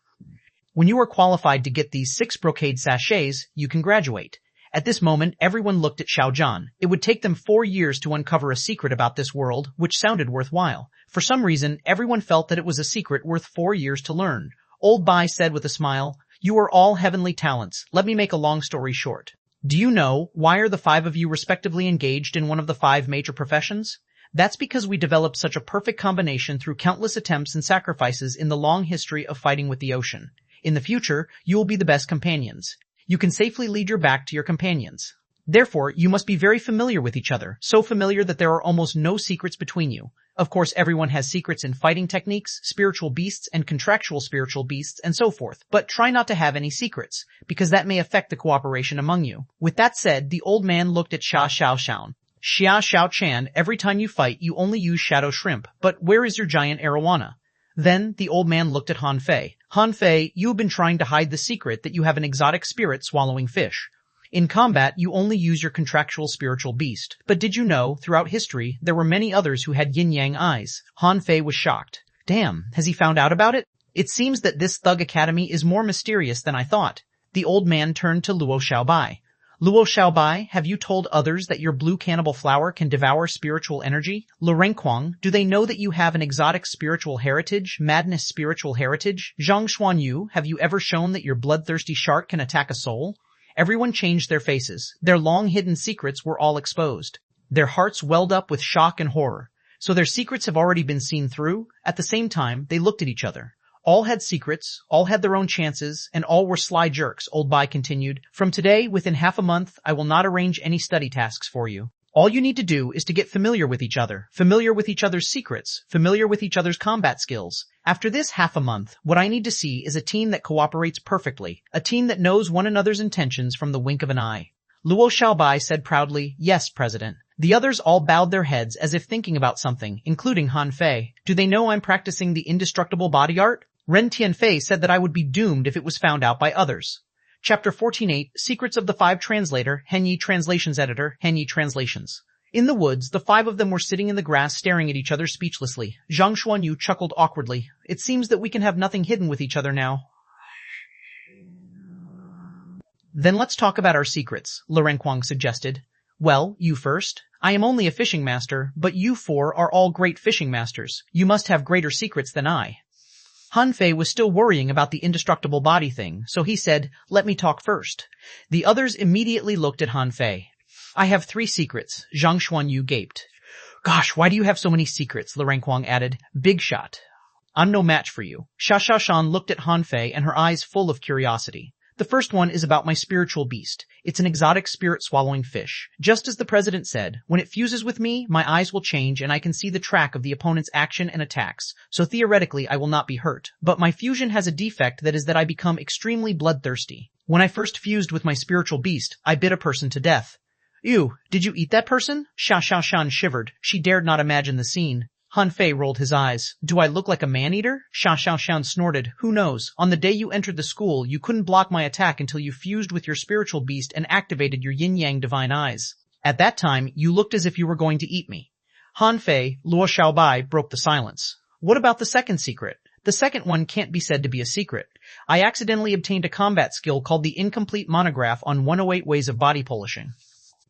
When you are qualified to get these 6 brocade sachets, you can graduate. At this moment, everyone looked at Xiaozhan. It would take them 4 years to uncover a secret about this world, which sounded worthwhile. For some reason, everyone felt that it was a secret worth 4 years to learn. Old Bai said with a smile, You are all heavenly talents. Let me make a long story short. Do you know why are the 5 of you respectively engaged in one of the 5 major professions? That's because we developed such a perfect combination through countless attempts and sacrifices in the long history of fighting with the ocean. In the future, you will be the best companions. You can safely lead your back to your companions. Therefore, you must be very familiar with each other, so familiar that there are almost no secrets between you. Of course, everyone has secrets in fighting techniques, spiritual beasts, and contractual spiritual beasts, and so forth. But try not to have any secrets, because that may affect the cooperation among you. With that said, the old man looked at Xia Xiaoshan. Xia Xiaochan, every time you fight, you only use shadow shrimp. But where is your giant arowana? Then the old man looked at Han Fei. Han Fei, you have been trying to hide the secret that you have an exotic spirit swallowing fish. In combat, you only use your contractual spiritual beast. But did you know, throughout history, there were many others who had yin-yang eyes? Han Fei was shocked. Damn, has he found out about it? It seems that this Thug Academy is more mysterious than I thought. The old man turned to Luo Xiaobai. Luo Xiaobai, have you told others that your blue cannibal flower can devour spiritual energy? Lu Renquang, do they know that you have an exotic spiritual heritage, madness spiritual heritage? Zhang Xuanyu, have you ever shown that your bloodthirsty shark can attack a soul? Everyone changed their faces. Their long-hidden secrets were all exposed. Their hearts welled up with shock and horror. So their secrets have already been seen through? At the same time, they looked at each other. All had secrets, all had their own chances, and all were sly jerks, Old Bai continued. From today, within half a month, I will not arrange any study tasks for you. All you need to do is to get familiar with each other's secrets, familiar with each other's combat skills. After this half a month, what I need to see is a team that cooperates perfectly, a team that knows one another's intentions from the wink of an eye. Luo Xiaobai said proudly, "Yes, President." The others all bowed their heads as if thinking about something, including Han Fei. Do they know I'm practicing the indestructible body art? Ren Tianfei said that I would be doomed if it was found out by others. Chapter 14:8, Secrets of the Five Translator, Henyi Translations Editor, Henyi Translations. In the woods, the five of them were sitting in the grass staring at each other speechlessly. Zhang Xuanyu chuckled awkwardly. It seems that we can have nothing hidden with each other now. Then let's talk about our secrets, Lu Renkuang suggested. Well, you first. I am only a fishing master, but you four are all great fishing masters. You must have greater secrets than I. Han Fei was still worrying about the indestructible body thing, so he said, "Let me talk first." The others immediately looked at Han Fei. "I have 3 secrets," Zhang Xuanyu gaped. "Gosh, why do you have so many secrets?" Lu Renkuang added. "Big shot." "I'm no match for you." Sha Shan looked at Han Fei and her eyes full of curiosity. "The first one is about my spiritual beast. It's an exotic spirit-swallowing fish. Just as the president said, when it fuses with me, my eyes will change and I can see the track of the opponent's action and attacks, so theoretically I will not be hurt. But my fusion has a defect that is that I become extremely bloodthirsty. When I first fused with my spiritual beast, I bit a person to death." "Ew, did you eat that person?" Sha Shan shivered. She dared not imagine the scene. Han Fei rolled his eyes. "Do I look like a man-eater?" Sha Shan snorted. "Who knows? On the day you entered the school, you couldn't block my attack until you fused with your spiritual beast and activated your yin-yang divine eyes. At that time, you looked as if you were going to eat me." Han Fei, Luo Xiaobai broke the silence. "What about the second secret?" "The second one can't be said to be a secret. I accidentally obtained a combat skill called the Incomplete Monograph on 108 Ways of Body Polishing.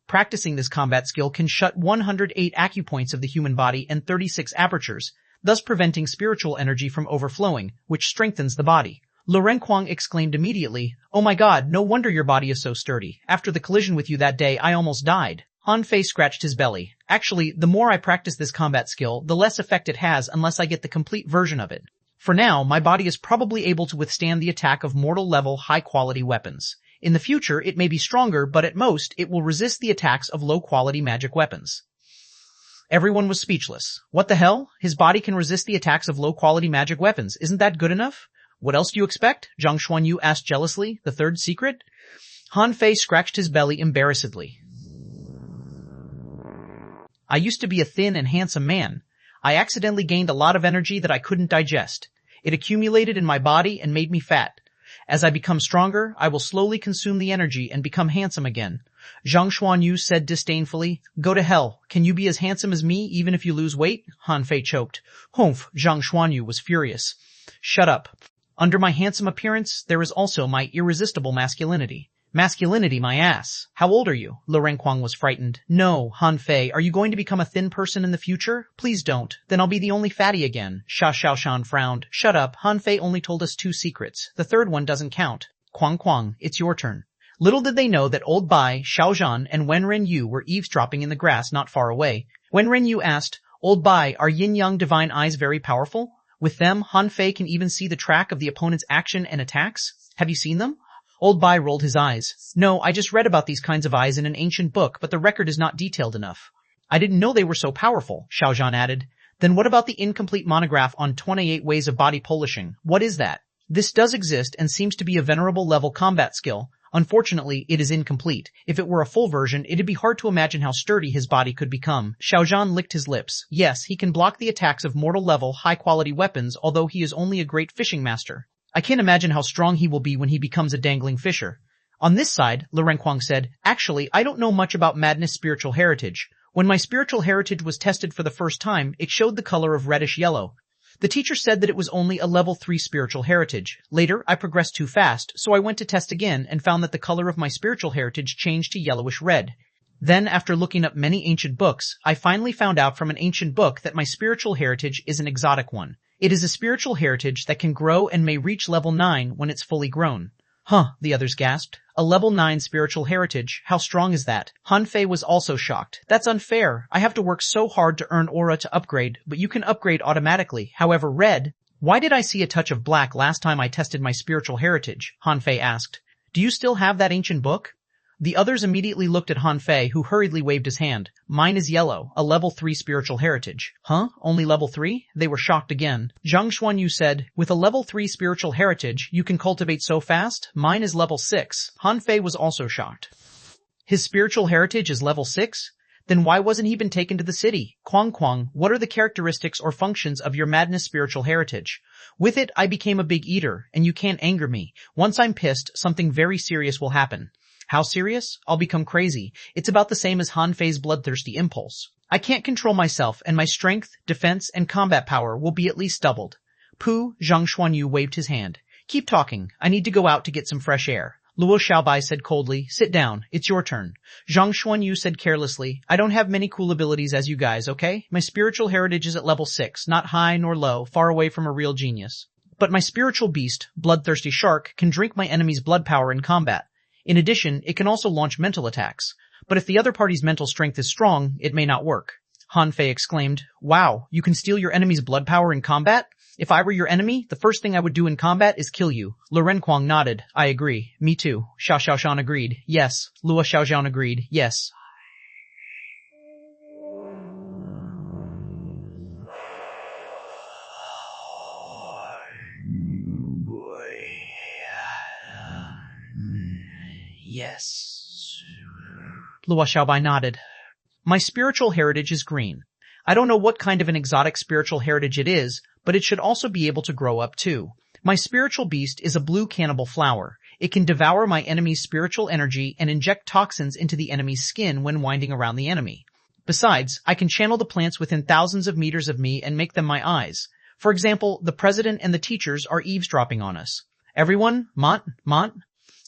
Practicing this combat skill can shut 108 acupoints of the human body and 36 apertures, thus preventing spiritual energy from overflowing, which strengthens the body. Lu Renkuang exclaimed immediately, "Oh my god, no wonder your body is so sturdy. After the collision with you that day, I almost died." Han Fei scratched his belly. "Actually, the more I practice this combat skill, the less effect it has unless I get the complete version of it. For now, my body is probably able to withstand the attack of mortal-level, high-quality weapons. In the future, it may be stronger, but at most, it will resist the attacks of low-quality magic weapons." Everyone was speechless. What the hell? His body can resist the attacks of low-quality magic weapons. Isn't that good enough? What else do you expect? Zhang Xuanyu asked jealously. The third secret? Han Fei scratched his belly embarrassedly. "I used to be a thin and handsome man. I accidentally gained a lot of energy that I couldn't digest. It accumulated in my body and made me fat. As I become stronger, I will slowly consume the energy and become handsome again." Zhang Xuanyu said disdainfully. "Go to hell. Can you be as handsome as me even if you lose weight?" Han Fei choked. "Humph," Zhang Xuanyu was furious. "Shut up. Under my handsome appearance, there is also my irresistible masculinity." "Masculinity, my ass. How old are you?" Lu Renkuang was frightened. "No, Han Fei, are you going to become a thin person in the future? Please don't. Then I'll be the only fatty again." Sha Shan frowned. "Shut up. Han Fei only told us 2 secrets. The third one doesn't count. Quang, it's your turn." Little did they know that Old Bai, Xiao Zhan, and Wen Renyu were eavesdropping in the grass not far away. Wen Renyu asked, "Old Bai, are yin-yang divine eyes very powerful? With them, Han Fei can even see the track of the opponent's action and attacks? Have you seen them?" Old Bai rolled his eyes. "No, I just read about these kinds of eyes in an ancient book, but the record is not detailed enough." "I didn't know they were so powerful," Xiao Zhan added. "Then what about the incomplete monograph on 28 ways of body polishing? What is that?" "This does exist and seems to be a venerable level combat skill. Unfortunately, it is incomplete. If it were a full version, it'd be hard to imagine how sturdy his body could become." Xiao Zhan licked his lips. "Yes, he can block the attacks of mortal-level, high-quality weapons, although he is only a great fishing master. I can't imagine how strong he will be when he becomes a dangling fisher." On this side, Lu Renkuang said, "Actually, I don't know much about Madness spiritual heritage. When my spiritual heritage was tested for the first time, it showed the color of reddish-yellow. The teacher said that it was only a level 3 spiritual heritage. Later, I progressed too fast, so I went to test again and found that the color of my spiritual heritage changed to yellowish-red. Then, after looking up many ancient books, I finally found out from an ancient book that my spiritual heritage is an exotic one. It is a spiritual heritage that can grow and may reach level 9 when it's fully grown." "Huh," the others gasped. "A level 9 spiritual heritage? How strong is that?" Han Fei was also shocked. "That's unfair. I have to work so hard to earn aura to upgrade, but you can upgrade automatically. However, red..." Why did I see a touch of black last time I tested my spiritual heritage? Han Fei asked. Do you still have that ancient book? The others immediately looked at Han Fei, who hurriedly waved his hand. Mine is yellow, a level 3 spiritual heritage. Huh? Only level 3? They were shocked again. Zhang Xuanyu said, with a level 3 spiritual heritage, you can cultivate so fast? Mine is level 6. Han Fei was also shocked. His spiritual heritage is level 6? Then why wasn't he been taken to the city? Quang, what are the characteristics or functions of your madness spiritual heritage? With it, I became a big eater, and you can't anger me. Once I'm pissed, something very serious will happen. How serious? I'll become crazy. It's about the same as Han Fei's bloodthirsty impulse. I can't control myself, and my strength, defense, and combat power will be at least doubled. Pooh, Zhang Xuanyu waved his hand. Keep talking. I need to go out to get some fresh air. Luo Xiaobai said coldly, sit down. It's your turn. Zhang Xuanyu said carelessly, I don't have many cool abilities as you guys, okay? My spiritual heritage is at level 6, not high nor low, far away from a real genius. But my spiritual beast, Bloodthirsty Shark, can drink my enemy's blood power in combat. In addition, it can also launch mental attacks. But if the other party's mental strength is strong, it may not work. Han Fei exclaimed, wow, you can steal your enemy's blood power in combat? If I were your enemy, the first thing I would do in combat is kill you. Lu Renquang nodded. I agree. Me too. Xia Xiaoshan agreed. Yes. Luo Xiaozhan agreed. Yes. Yes. Luo Xiaobai nodded. My spiritual heritage is green. I don't know what kind of an exotic spiritual heritage it is, but it should also be able to grow up too. My spiritual beast is a blue cannibal flower. It can devour my enemy's spiritual energy and inject toxins into the enemy's skin when winding around the enemy. Besides, I can channel the plants within thousands of meters of me and make them my eyes. For example, the president and the teachers are eavesdropping on us. Everyone? Mont?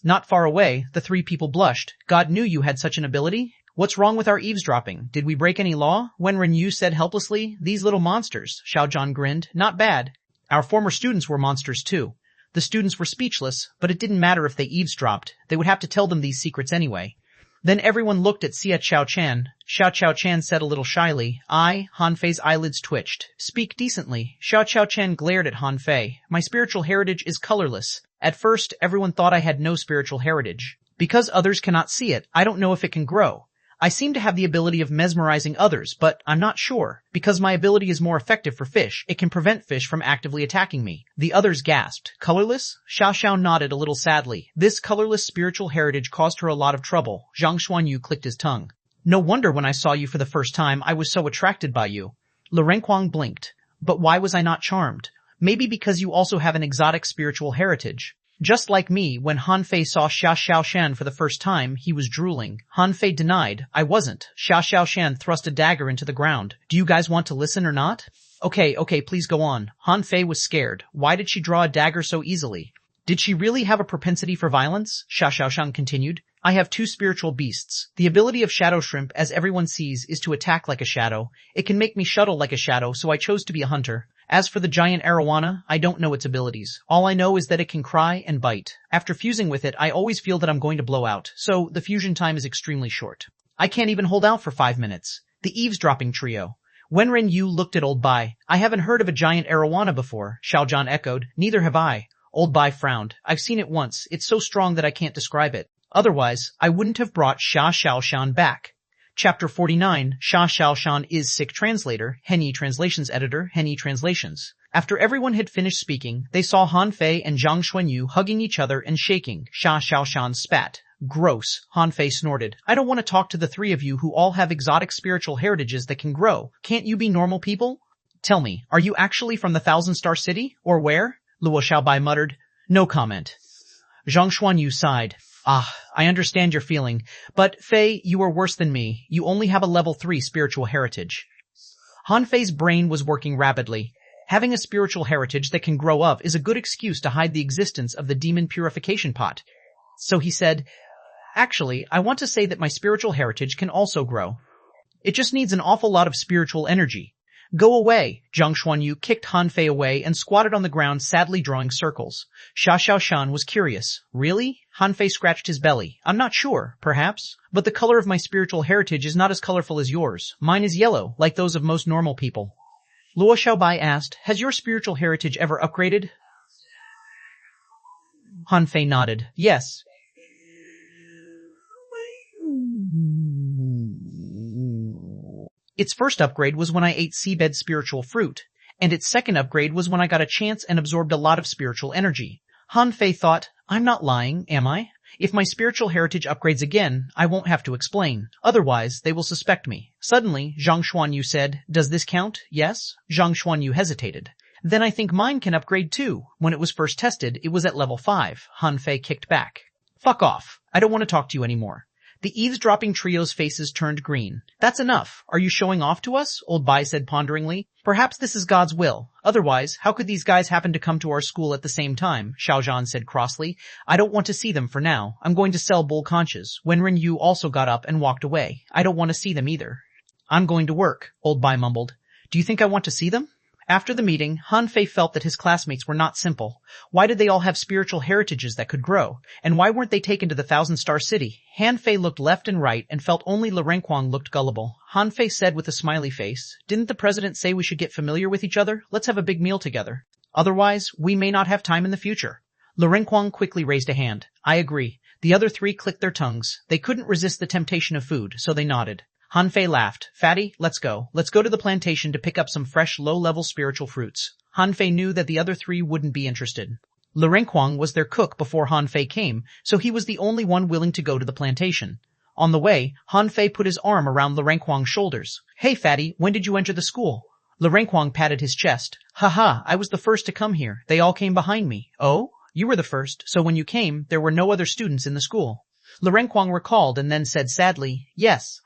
Not far away, the three people blushed. God knew you had such an ability. What's wrong with our eavesdropping? Did we break any law? Wenren Yu said helplessly. These little monsters. Xiao Zhan grinned. Not bad. Our former students were monsters too. The students were speechless, but it didn't matter if they eavesdropped. They would have to tell them these secrets anyway. Then everyone looked at Xia Qiaochan. Xiao Qiaochan said a little shyly. Han Fei's eyelids twitched. Speak decently. Xiao Qiaochan glared at Han Fei. My spiritual heritage is colorless. At first, everyone thought I had no spiritual heritage. Because others cannot see it, I don't know if it can grow. I seem to have the ability of mesmerizing others, but I'm not sure. Because my ability is more effective for fish, it can prevent fish from actively attacking me. The others gasped. Colorless? Xiao Xiao nodded a little sadly. This colorless spiritual heritage caused her a lot of trouble. Zhang Xuanyu clicked his tongue. No wonder when I saw you for the first time, I was so attracted by you. Lu Renquang blinked. But why was I not charmed? Maybe because you also have an exotic spiritual heritage. Just like me, when Han Fei saw Xia Xiaoshan for the first time, he was drooling. Han Fei denied. I wasn't. Xia Xiaoshan thrust a dagger into the ground. Do you guys want to listen or not? Okay, please go on. Han Fei was scared. Why did she draw a dagger so easily? Did she really have a propensity for violence? Xia Xiaoshan continued. I have two spiritual beasts. The ability of Shadow Shrimp, as everyone sees, is to attack like a shadow. It can make me shuttle like a shadow, so I chose to be a hunter. As for the giant arowana, I don't know its abilities. All I know is that it can cry and bite. After fusing with it, I always feel that I'm going to blow out, so the fusion time is extremely short. I can't even hold out for 5 minutes. The eavesdropping trio. Wenren Yu looked at Old Bai. I haven't heard of a giant arowana before, Xiao Zhan echoed. Neither have I. Old Bai frowned. I've seen it once. It's so strong that I can't describe it. Otherwise, I wouldn't have brought Xia Xiaoshan back. Chapter 49, Xia Xiaoshan is sick translator, Henyi Translations editor, Henyi Translations. After everyone had finished speaking, they saw Han Fei and Zhang Xuanyu hugging each other and shaking. Xia Xiaoshan spat. Gross, Han Fei snorted. I don't want to talk to the three of you who all have exotic spiritual heritages that can grow. Can't you be normal people? Tell me, are you actually from the Thousand Star City? Or where? Luo Xiaobai muttered. No comment. Zhang Xuanyu sighed. I understand your feeling, but Fei, you are worse than me. You only have a level 3 spiritual heritage. Han Fei's brain was working rapidly. Having a spiritual heritage that can grow up is a good excuse to hide the existence of the demon purification pot. So he said, actually, I want to say that my spiritual heritage can also grow. It just needs an awful lot of spiritual energy. Go away. Zhang Xuanyu kicked Han Fei away and squatted on the ground, sadly drawing circles. Xia Xiaoshan was curious. Really? Han Fei scratched his belly. I'm not sure, perhaps. But the color of my spiritual heritage is not as colorful as yours. Mine is yellow, like those of most normal people. Luo Xiaobai asked, has your spiritual heritage ever upgraded? Han Fei nodded. Yes. Its first upgrade was when I ate seabed spiritual fruit, and its second upgrade was when I got a chance and absorbed a lot of spiritual energy. Han Fei thought, I'm not lying, am I? If my spiritual heritage upgrades again, I won't have to explain. Otherwise, they will suspect me. Suddenly, Zhang Xuanyu said, does this count? Yes? Zhang Xuanyu hesitated. Then I think mine can upgrade too. When it was first tested, it was at level 5. Han Fei kicked back. Fuck off. I don't want to talk to you anymore. The eavesdropping trio's faces turned green. That's enough. Are you showing off to us? Old Bai said ponderingly. Perhaps this is God's will. Otherwise, how could these guys happen to come to our school at the same time? Xiaozhan said crossly. I don't want to see them for now. I'm going to sell bull conches. Wenren Yu also got up and walked away. I don't want to see them either. I'm going to work, Old Bai mumbled. Do you think I want to see them? After the meeting, Han Fei felt that his classmates were not simple. Why did they all have spiritual heritages that could grow? And why weren't they taken to the Thousand-Star City? Han Fei looked left and right and felt only Lu Renquang looked gullible. Han Fei said with a smiley face, didn't the president say we should get familiar with each other? Let's have a big meal together. Otherwise, we may not have time in the future. Lu Renquang quickly raised a hand. I agree. The other three clicked their tongues. They couldn't resist the temptation of food, so they nodded. Han Fei laughed. Fatty, let's go. Let's go to the plantation to pick up some fresh low-level spiritual fruits. Han Fei knew that the other three wouldn't be interested. Lu Renquang was their cook before Han Fei came, so he was the only one willing to go to the plantation. On the way, Han Fei put his arm around Lu Renquang's shoulders. Hey, Fatty, when did you enter the school? Lu Renquang patted his chest. Ha, I was the first to come here. They all came behind me. Oh? You were the first, so when you came, there were no other students in the school. Lu Renquang recalled and then said sadly, yes.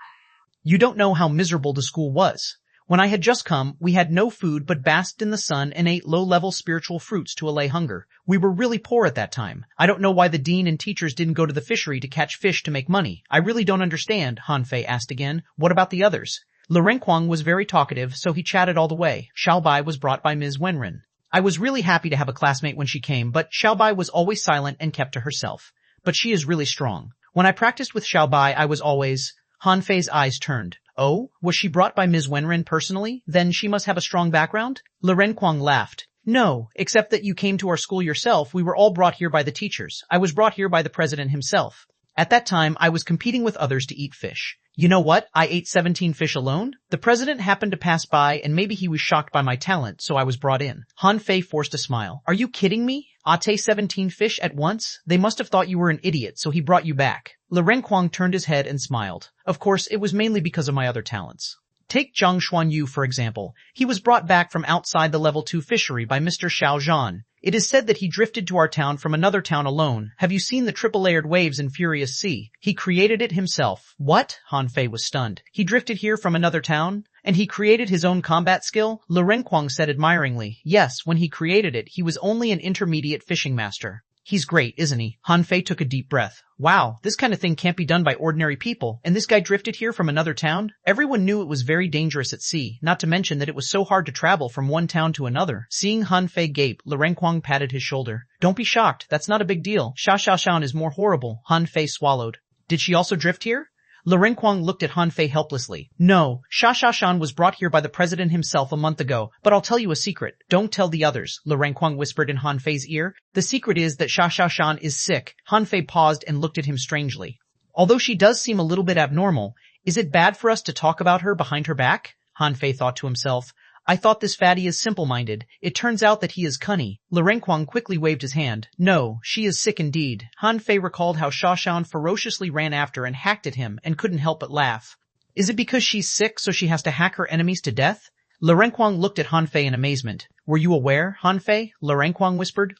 You don't know how miserable the school was. When I had just come, we had no food but basked in the sun and ate low-level spiritual fruits to allay hunger. We were really poor at that time. I don't know why the dean and teachers didn't go to the fishery to catch fish to make money. I really don't understand, Han Fei asked again. What about the others? Lu Renquang was very talkative, so he chatted all the way. Xiaobai was brought by Ms. Wenren. I was really happy to have a classmate when she came, but Xiaobai was always silent and kept to herself. But she is really strong. When I practiced with Xiaobai, I was always... Han Fei's eyes turned. Oh, was she brought by Ms. Wenren personally? Then she must have a strong background? Lu Renquang laughed. No, except that you came to our school yourself. We were all brought here by the teachers. I was brought here by the president himself. At that time, I was competing with others to eat fish. You know what? I ate 17 fish alone. The president happened to pass by and maybe he was shocked by my talent, so I was brought in. Han Fei forced a smile. Are you kidding me? Ate 17 fish at once? They must have thought you were an idiot, so he brought you back. Lu Renquang turned his head and smiled. Of course, it was mainly because of my other talents. Take Zhang Xuanyu, for example. He was brought back from outside the level 2 fishery by Mr. Xiaozhan. It is said that he drifted to our town from another town alone. Have you seen the triple-layered waves in Furious Sea? He created it himself. What? Han Fei was stunned. He drifted here from another town? And he created his own combat skill? Lu Renquang said admiringly. Yes, when he created it, he was only an intermediate fishing master. He's great, isn't he? Han Fei took a deep breath. Wow, this kind of thing can't be done by ordinary people. And this guy drifted here from another town? Everyone knew it was very dangerous at sea, not to mention that it was so hard to travel from one town to another. Seeing Han Fei gape, Lu Renquang patted his shoulder. Don't be shocked, that's not a big deal. Xiaoshan is more horrible. Han Fei swallowed. Did she also drift here? Lu Renquang looked at Han Fei helplessly. No, Xiaoshan was brought here by the president himself a month ago, but I'll tell you a secret. Don't tell the others, Lu Renquang whispered in Han Fei's ear. The secret is that Xiaoshan is sick. Han Fei paused and looked at him strangely. Although she does seem a little bit abnormal, is it bad for us to talk about her behind her back? Han Fei thought to himself. I thought this fatty is simple-minded. It turns out that he is cunning. Lu Renquang quickly waved his hand. No, she is sick indeed. Han Fei recalled how Xiaoshan ferociously ran after and hacked at him and couldn't help but laugh. Is it because she's sick so she has to hack her enemies to death? Lu Renquang looked at Han Fei in amazement. Were you aware, Han Fei? Lu Renquang whispered.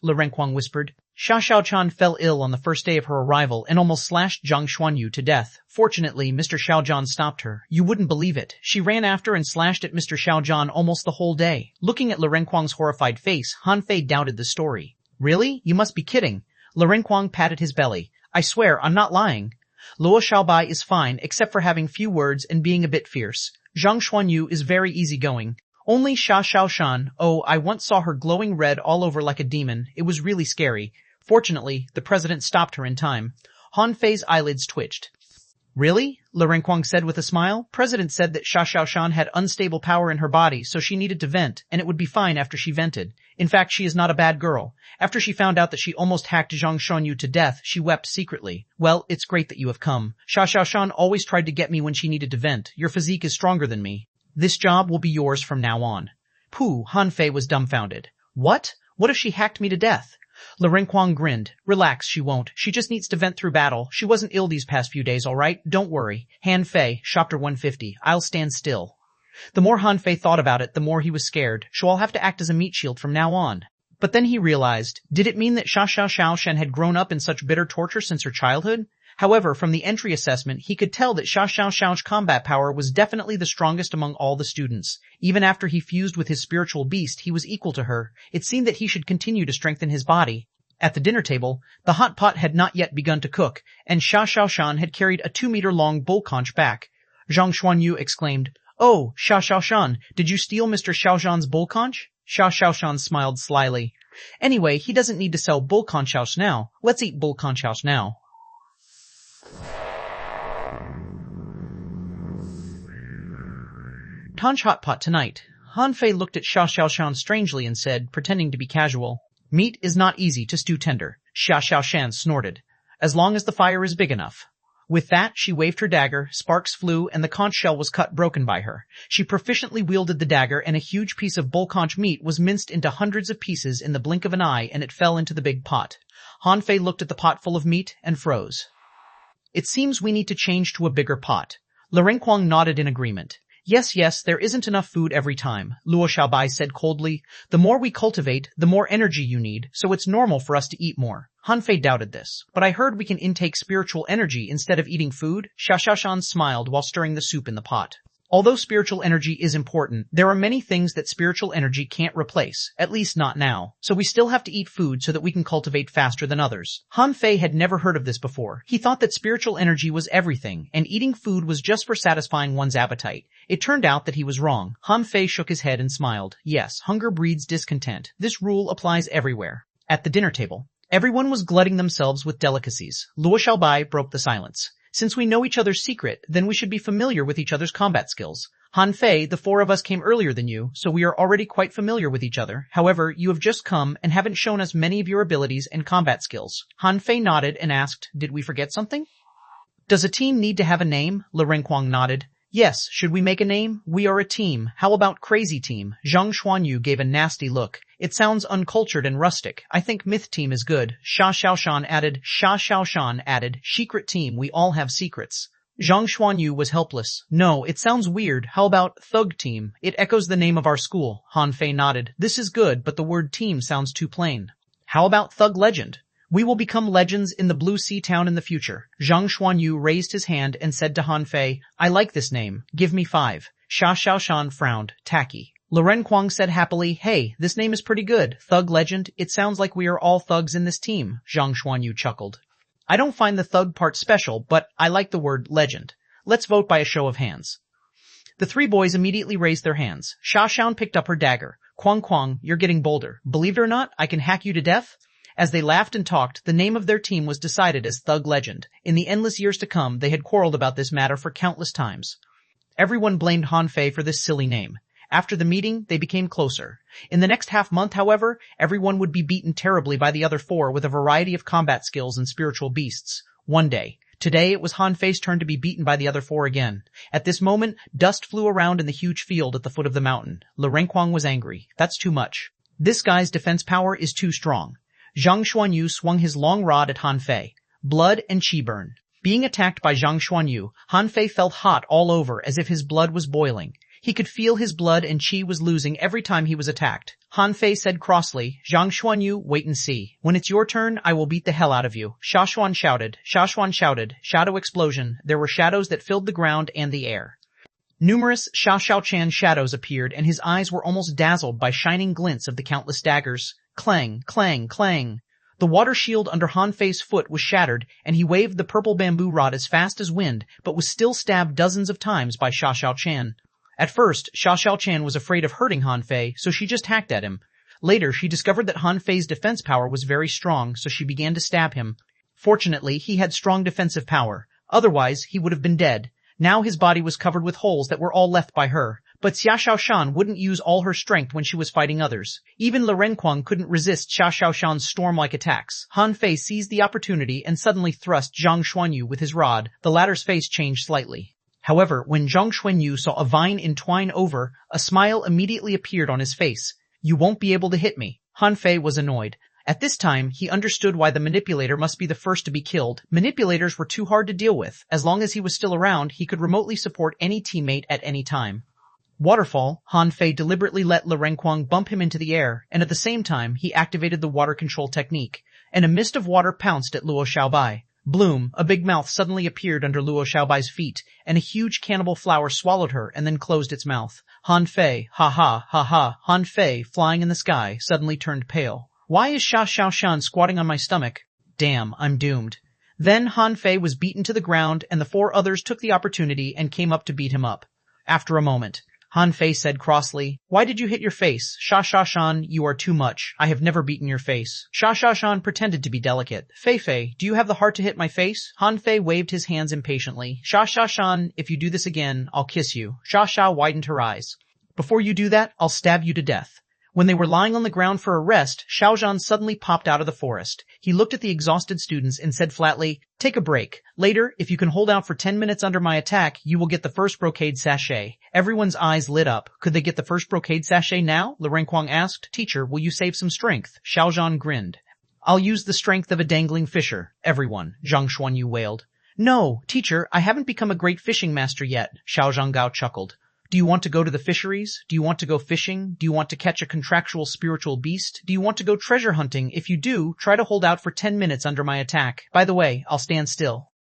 Xiaoshan fell ill on the first day of her arrival and almost slashed Zhang Xuanyu to death. Fortunately, Mr. Xiaozhan stopped her. You wouldn't believe it. She ran after and slashed at Mr. Xiaozhan almost the whole day. Looking at Lu Renquang's horrified face, Han Fei doubted the story. Really? You must be kidding. Lu Renquang patted his belly. I swear, I'm not lying. Luo Xiaobai is fine, except for having few words and being a bit fierce. Zhang Xuanyu is very easygoing. Only Xiaoshan, oh, I once saw her glowing red all over like a demon. It was really scary. Fortunately, the president stopped her in time. Han Fei's eyelids twitched. Really? Le Renquang said with a smile. President said that Xuanhuan had unstable power in her body, so she needed to vent, and it would be fine after she vented. In fact, she is not a bad girl. After she found out that she almost hacked Zhang Xuanyu to death, she wept secretly. Well, it's great that you have come. Xuanhuan always tried to get me when she needed to vent. Your physique is stronger than me. This job will be yours from now on. Pooh, Han Fei was dumbfounded. What? What if she hacked me to death? Le Renquang grinned. Relax, she won't. She just needs to vent through battle. She wasn't ill these past few days, all right? Don't worry. Han Fei, chapter 150. I'll stand still. The more Han Fei thought about it, the more he was scared. So I'll have to act as a meat shield from now on. But then he realized, did it mean that Xuanhuan had grown up in such bitter torture since her childhood? However, from the entry assessment, he could tell that Xuanhuan's combat power was definitely the strongest among all the students. Even after he fused with his spiritual beast, he was equal to her. It seemed that he should continue to strengthen his body. At the dinner table, the hot pot had not yet begun to cook, and Xuanhuan had carried a 2-meter-long bull conch back. Zhang Xuanyu exclaimed, "Oh, Xuanhuan, did you steal Mr. Xiaozhan's bull conch?" Xuanhuan smiled slyly. "Anyway, he doesn't need to sell bull conchhouse now. Let's eat bull conchhouse now." Tanch hot pot tonight. Han Fei looked at Xuanhuan strangely and said, pretending to be casual, "Meat is not easy to stew tender." Xuanhuan snorted. "As long as the fire is big enough." With that, she waved her dagger, sparks flew, and the conch shell was cut broken by her. She proficiently wielded the dagger, and a huge piece of bull conch meat was minced into hundreds of pieces in the blink of an eye, and it fell into the big pot. Han Fei looked at the pot full of meat and froze. "It seems we need to change to a bigger pot." Le Renquang nodded in agreement. Yes, there isn't enough food every time," Luo Xiaobai said coldly. "The more we cultivate, the more energy you need, so it's normal for us to eat more." Han Fei doubted this. "But I heard we can intake spiritual energy instead of eating food?" Xuanhuan smiled while stirring the soup in the pot. Although spiritual energy is important, there are many things that spiritual energy can't replace, at least not now. So we still have to eat food so that we can cultivate faster than others. Han Fei had never heard of this before. He thought that spiritual energy was everything, and eating food was just for satisfying one's appetite. It turned out that he was wrong. Han Fei shook his head and smiled. Yes, hunger breeds discontent. This rule applies everywhere. At the dinner table, everyone was glutting themselves with delicacies. Luo Xiaobai broke the silence. "Since we know each other's secret, then we should be familiar with each other's combat skills. Han Fei, the 4 of us came earlier than you, so we are already quite familiar with each other. However, you have just come and haven't shown us many of your abilities and combat skills." Han Fei nodded and asked, "Did we forget something?" "Does a team need to have a name?" Le Renquang nodded. "Yes, should we make a name? We are a team. How about Crazy Team?" Zhang Xuanyu gave a nasty look. "It sounds uncultured and rustic. I think Myth Team is good." Xuanhuan added, "Secret Team, we all have secrets." Zhang Xuanyu was helpless. "No, it sounds weird. How about Thug Team? It echoes the name of our school." Han Fei nodded. "This is good, but the word team sounds too plain." "How about Thug Legend? We will become legends in the Blue Sea Town in the future." Zhang Xuanyu raised his hand and said to Han Fei, "I like this name. Give me 5. Xuanhuan frowned. "Tacky." Le Renquang said happily, "Hey, this name is pretty good. Thug Legend. It sounds like we are all thugs in this team." Zhang Xuanyu chuckled. "I don't find the thug part special, but I like the word legend. Let's vote by a show of hands." The 3 boys immediately raised their hands. Xuanhuan picked up her dagger. "Quang, you're getting bolder. Believe it or not, I can hack you to death." As they laughed and talked, the name of their team was decided as Thug Legend. In the endless years to come, they had quarreled about this matter for countless times. Everyone blamed Han Fei for this silly name. After the meeting, they became closer. In the next half-month, however, everyone would be beaten terribly by the other 4 with a variety of combat skills and spiritual beasts. One day. Today, it was Han Fei's turn to be beaten by the other 4 again. At this moment, dust flew around in the huge field at the foot of the mountain. Le Renquang was angry. "That's too much. This guy's defense power is too strong." Zhang Xuanyu swung his long rod at Han Fei. Blood and chi burn. Being attacked by Zhang Xuanyu, Han Fei felt hot all over as if his blood was boiling. He could feel his blood and chi was losing every time he was attacked. Han Fei said crossly, "Zhang Xuanyu, wait and see. When it's your turn, I will beat the hell out of you." Xuanhuan shouted. Shadow explosion. There were shadows that filled the ground and the air. Numerous Xuanhuan shadows appeared, and his eyes were almost dazzled by shining glints of the countless daggers. Clang, clang, clang. The water shield under Han Fei's foot was shattered, and he waved the purple bamboo rod as fast as wind, but was still stabbed dozens of times by Xuanhuan. At first, Xuanhuan was afraid of hurting Han Fei, so she just hacked at him. Later, she discovered that Han Fei's defense power was very strong, so she began to stab him. Fortunately, he had strong defensive power. Otherwise, he would have been dead. Now his body was covered with holes that were all left by her. But Xia Shaoshan wouldn't use all her strength when she was fighting others. Even Li Renkuang couldn't resist Xia Shaoshan's storm-like attacks. Han Fei seized the opportunity and suddenly thrust Zhang Xuanyu with his rod. The latter's face changed slightly. However, when Zhang Xuanyu saw a vine entwine over, a smile immediately appeared on his face. You won't be able to hit me. Han Fei was annoyed. At this time, he understood why the manipulator must be the first to be killed. Manipulators were too hard to deal with. As long as he was still around, he could remotely support any teammate at any time. Waterfall, Han Fei deliberately let Li Renkuang bump him into the air, and at the same time, he activated the water control technique, and a mist of water pounced at Luo Xiaobai. Bloom, a big mouth suddenly appeared under Luo Xiaobai's feet, and a huge cannibal flower swallowed her and then closed its mouth. Han Fei, ha ha, ha ha, Han Fei, flying in the sky, suddenly turned pale. Why is Xia Shaoshan squatting on my stomach? Damn, I'm doomed. Then Han Fei was beaten to the ground, and the 4 others took the opportunity and came up to beat him up. After a moment, Han Fei said crossly, Why did you hit your face? Xia Shaoshan, you are too much. I have never beaten your face. Xia Shaoshan pretended to be delicate. Fei, do you have the heart to hit my face? Han Fei waved his hands impatiently. Xia Shaoshan, if you do this again, I'll kiss you. Xia widened her eyes. Before you do that, I'll stab you to death. When they were lying on the ground for a rest, Xiaozhan suddenly popped out of the forest. He looked at the exhausted students and said flatly, Take a break. Later, if you can hold out for 10 minutes under my attack, you will get the first brocade sachet. Everyone's eyes lit up. Could they get the first brocade sachet now? Li Renkuang asked. Teacher, will you save some strength? Xiaozhan grinned. I'll use the strength of a dangling fisher. Everyone, Zhang Xuanyu wailed. No, teacher, I haven't become a great fishing master yet, Xiaozhan Gao chuckled. Do you want to go to the fisheries? Do you want to go fishing? Do you want to catch a contractual spiritual beast? Do you want to go treasure hunting? If you do, try to hold out for 10 minutes under my attack. By the way, I'll stand still.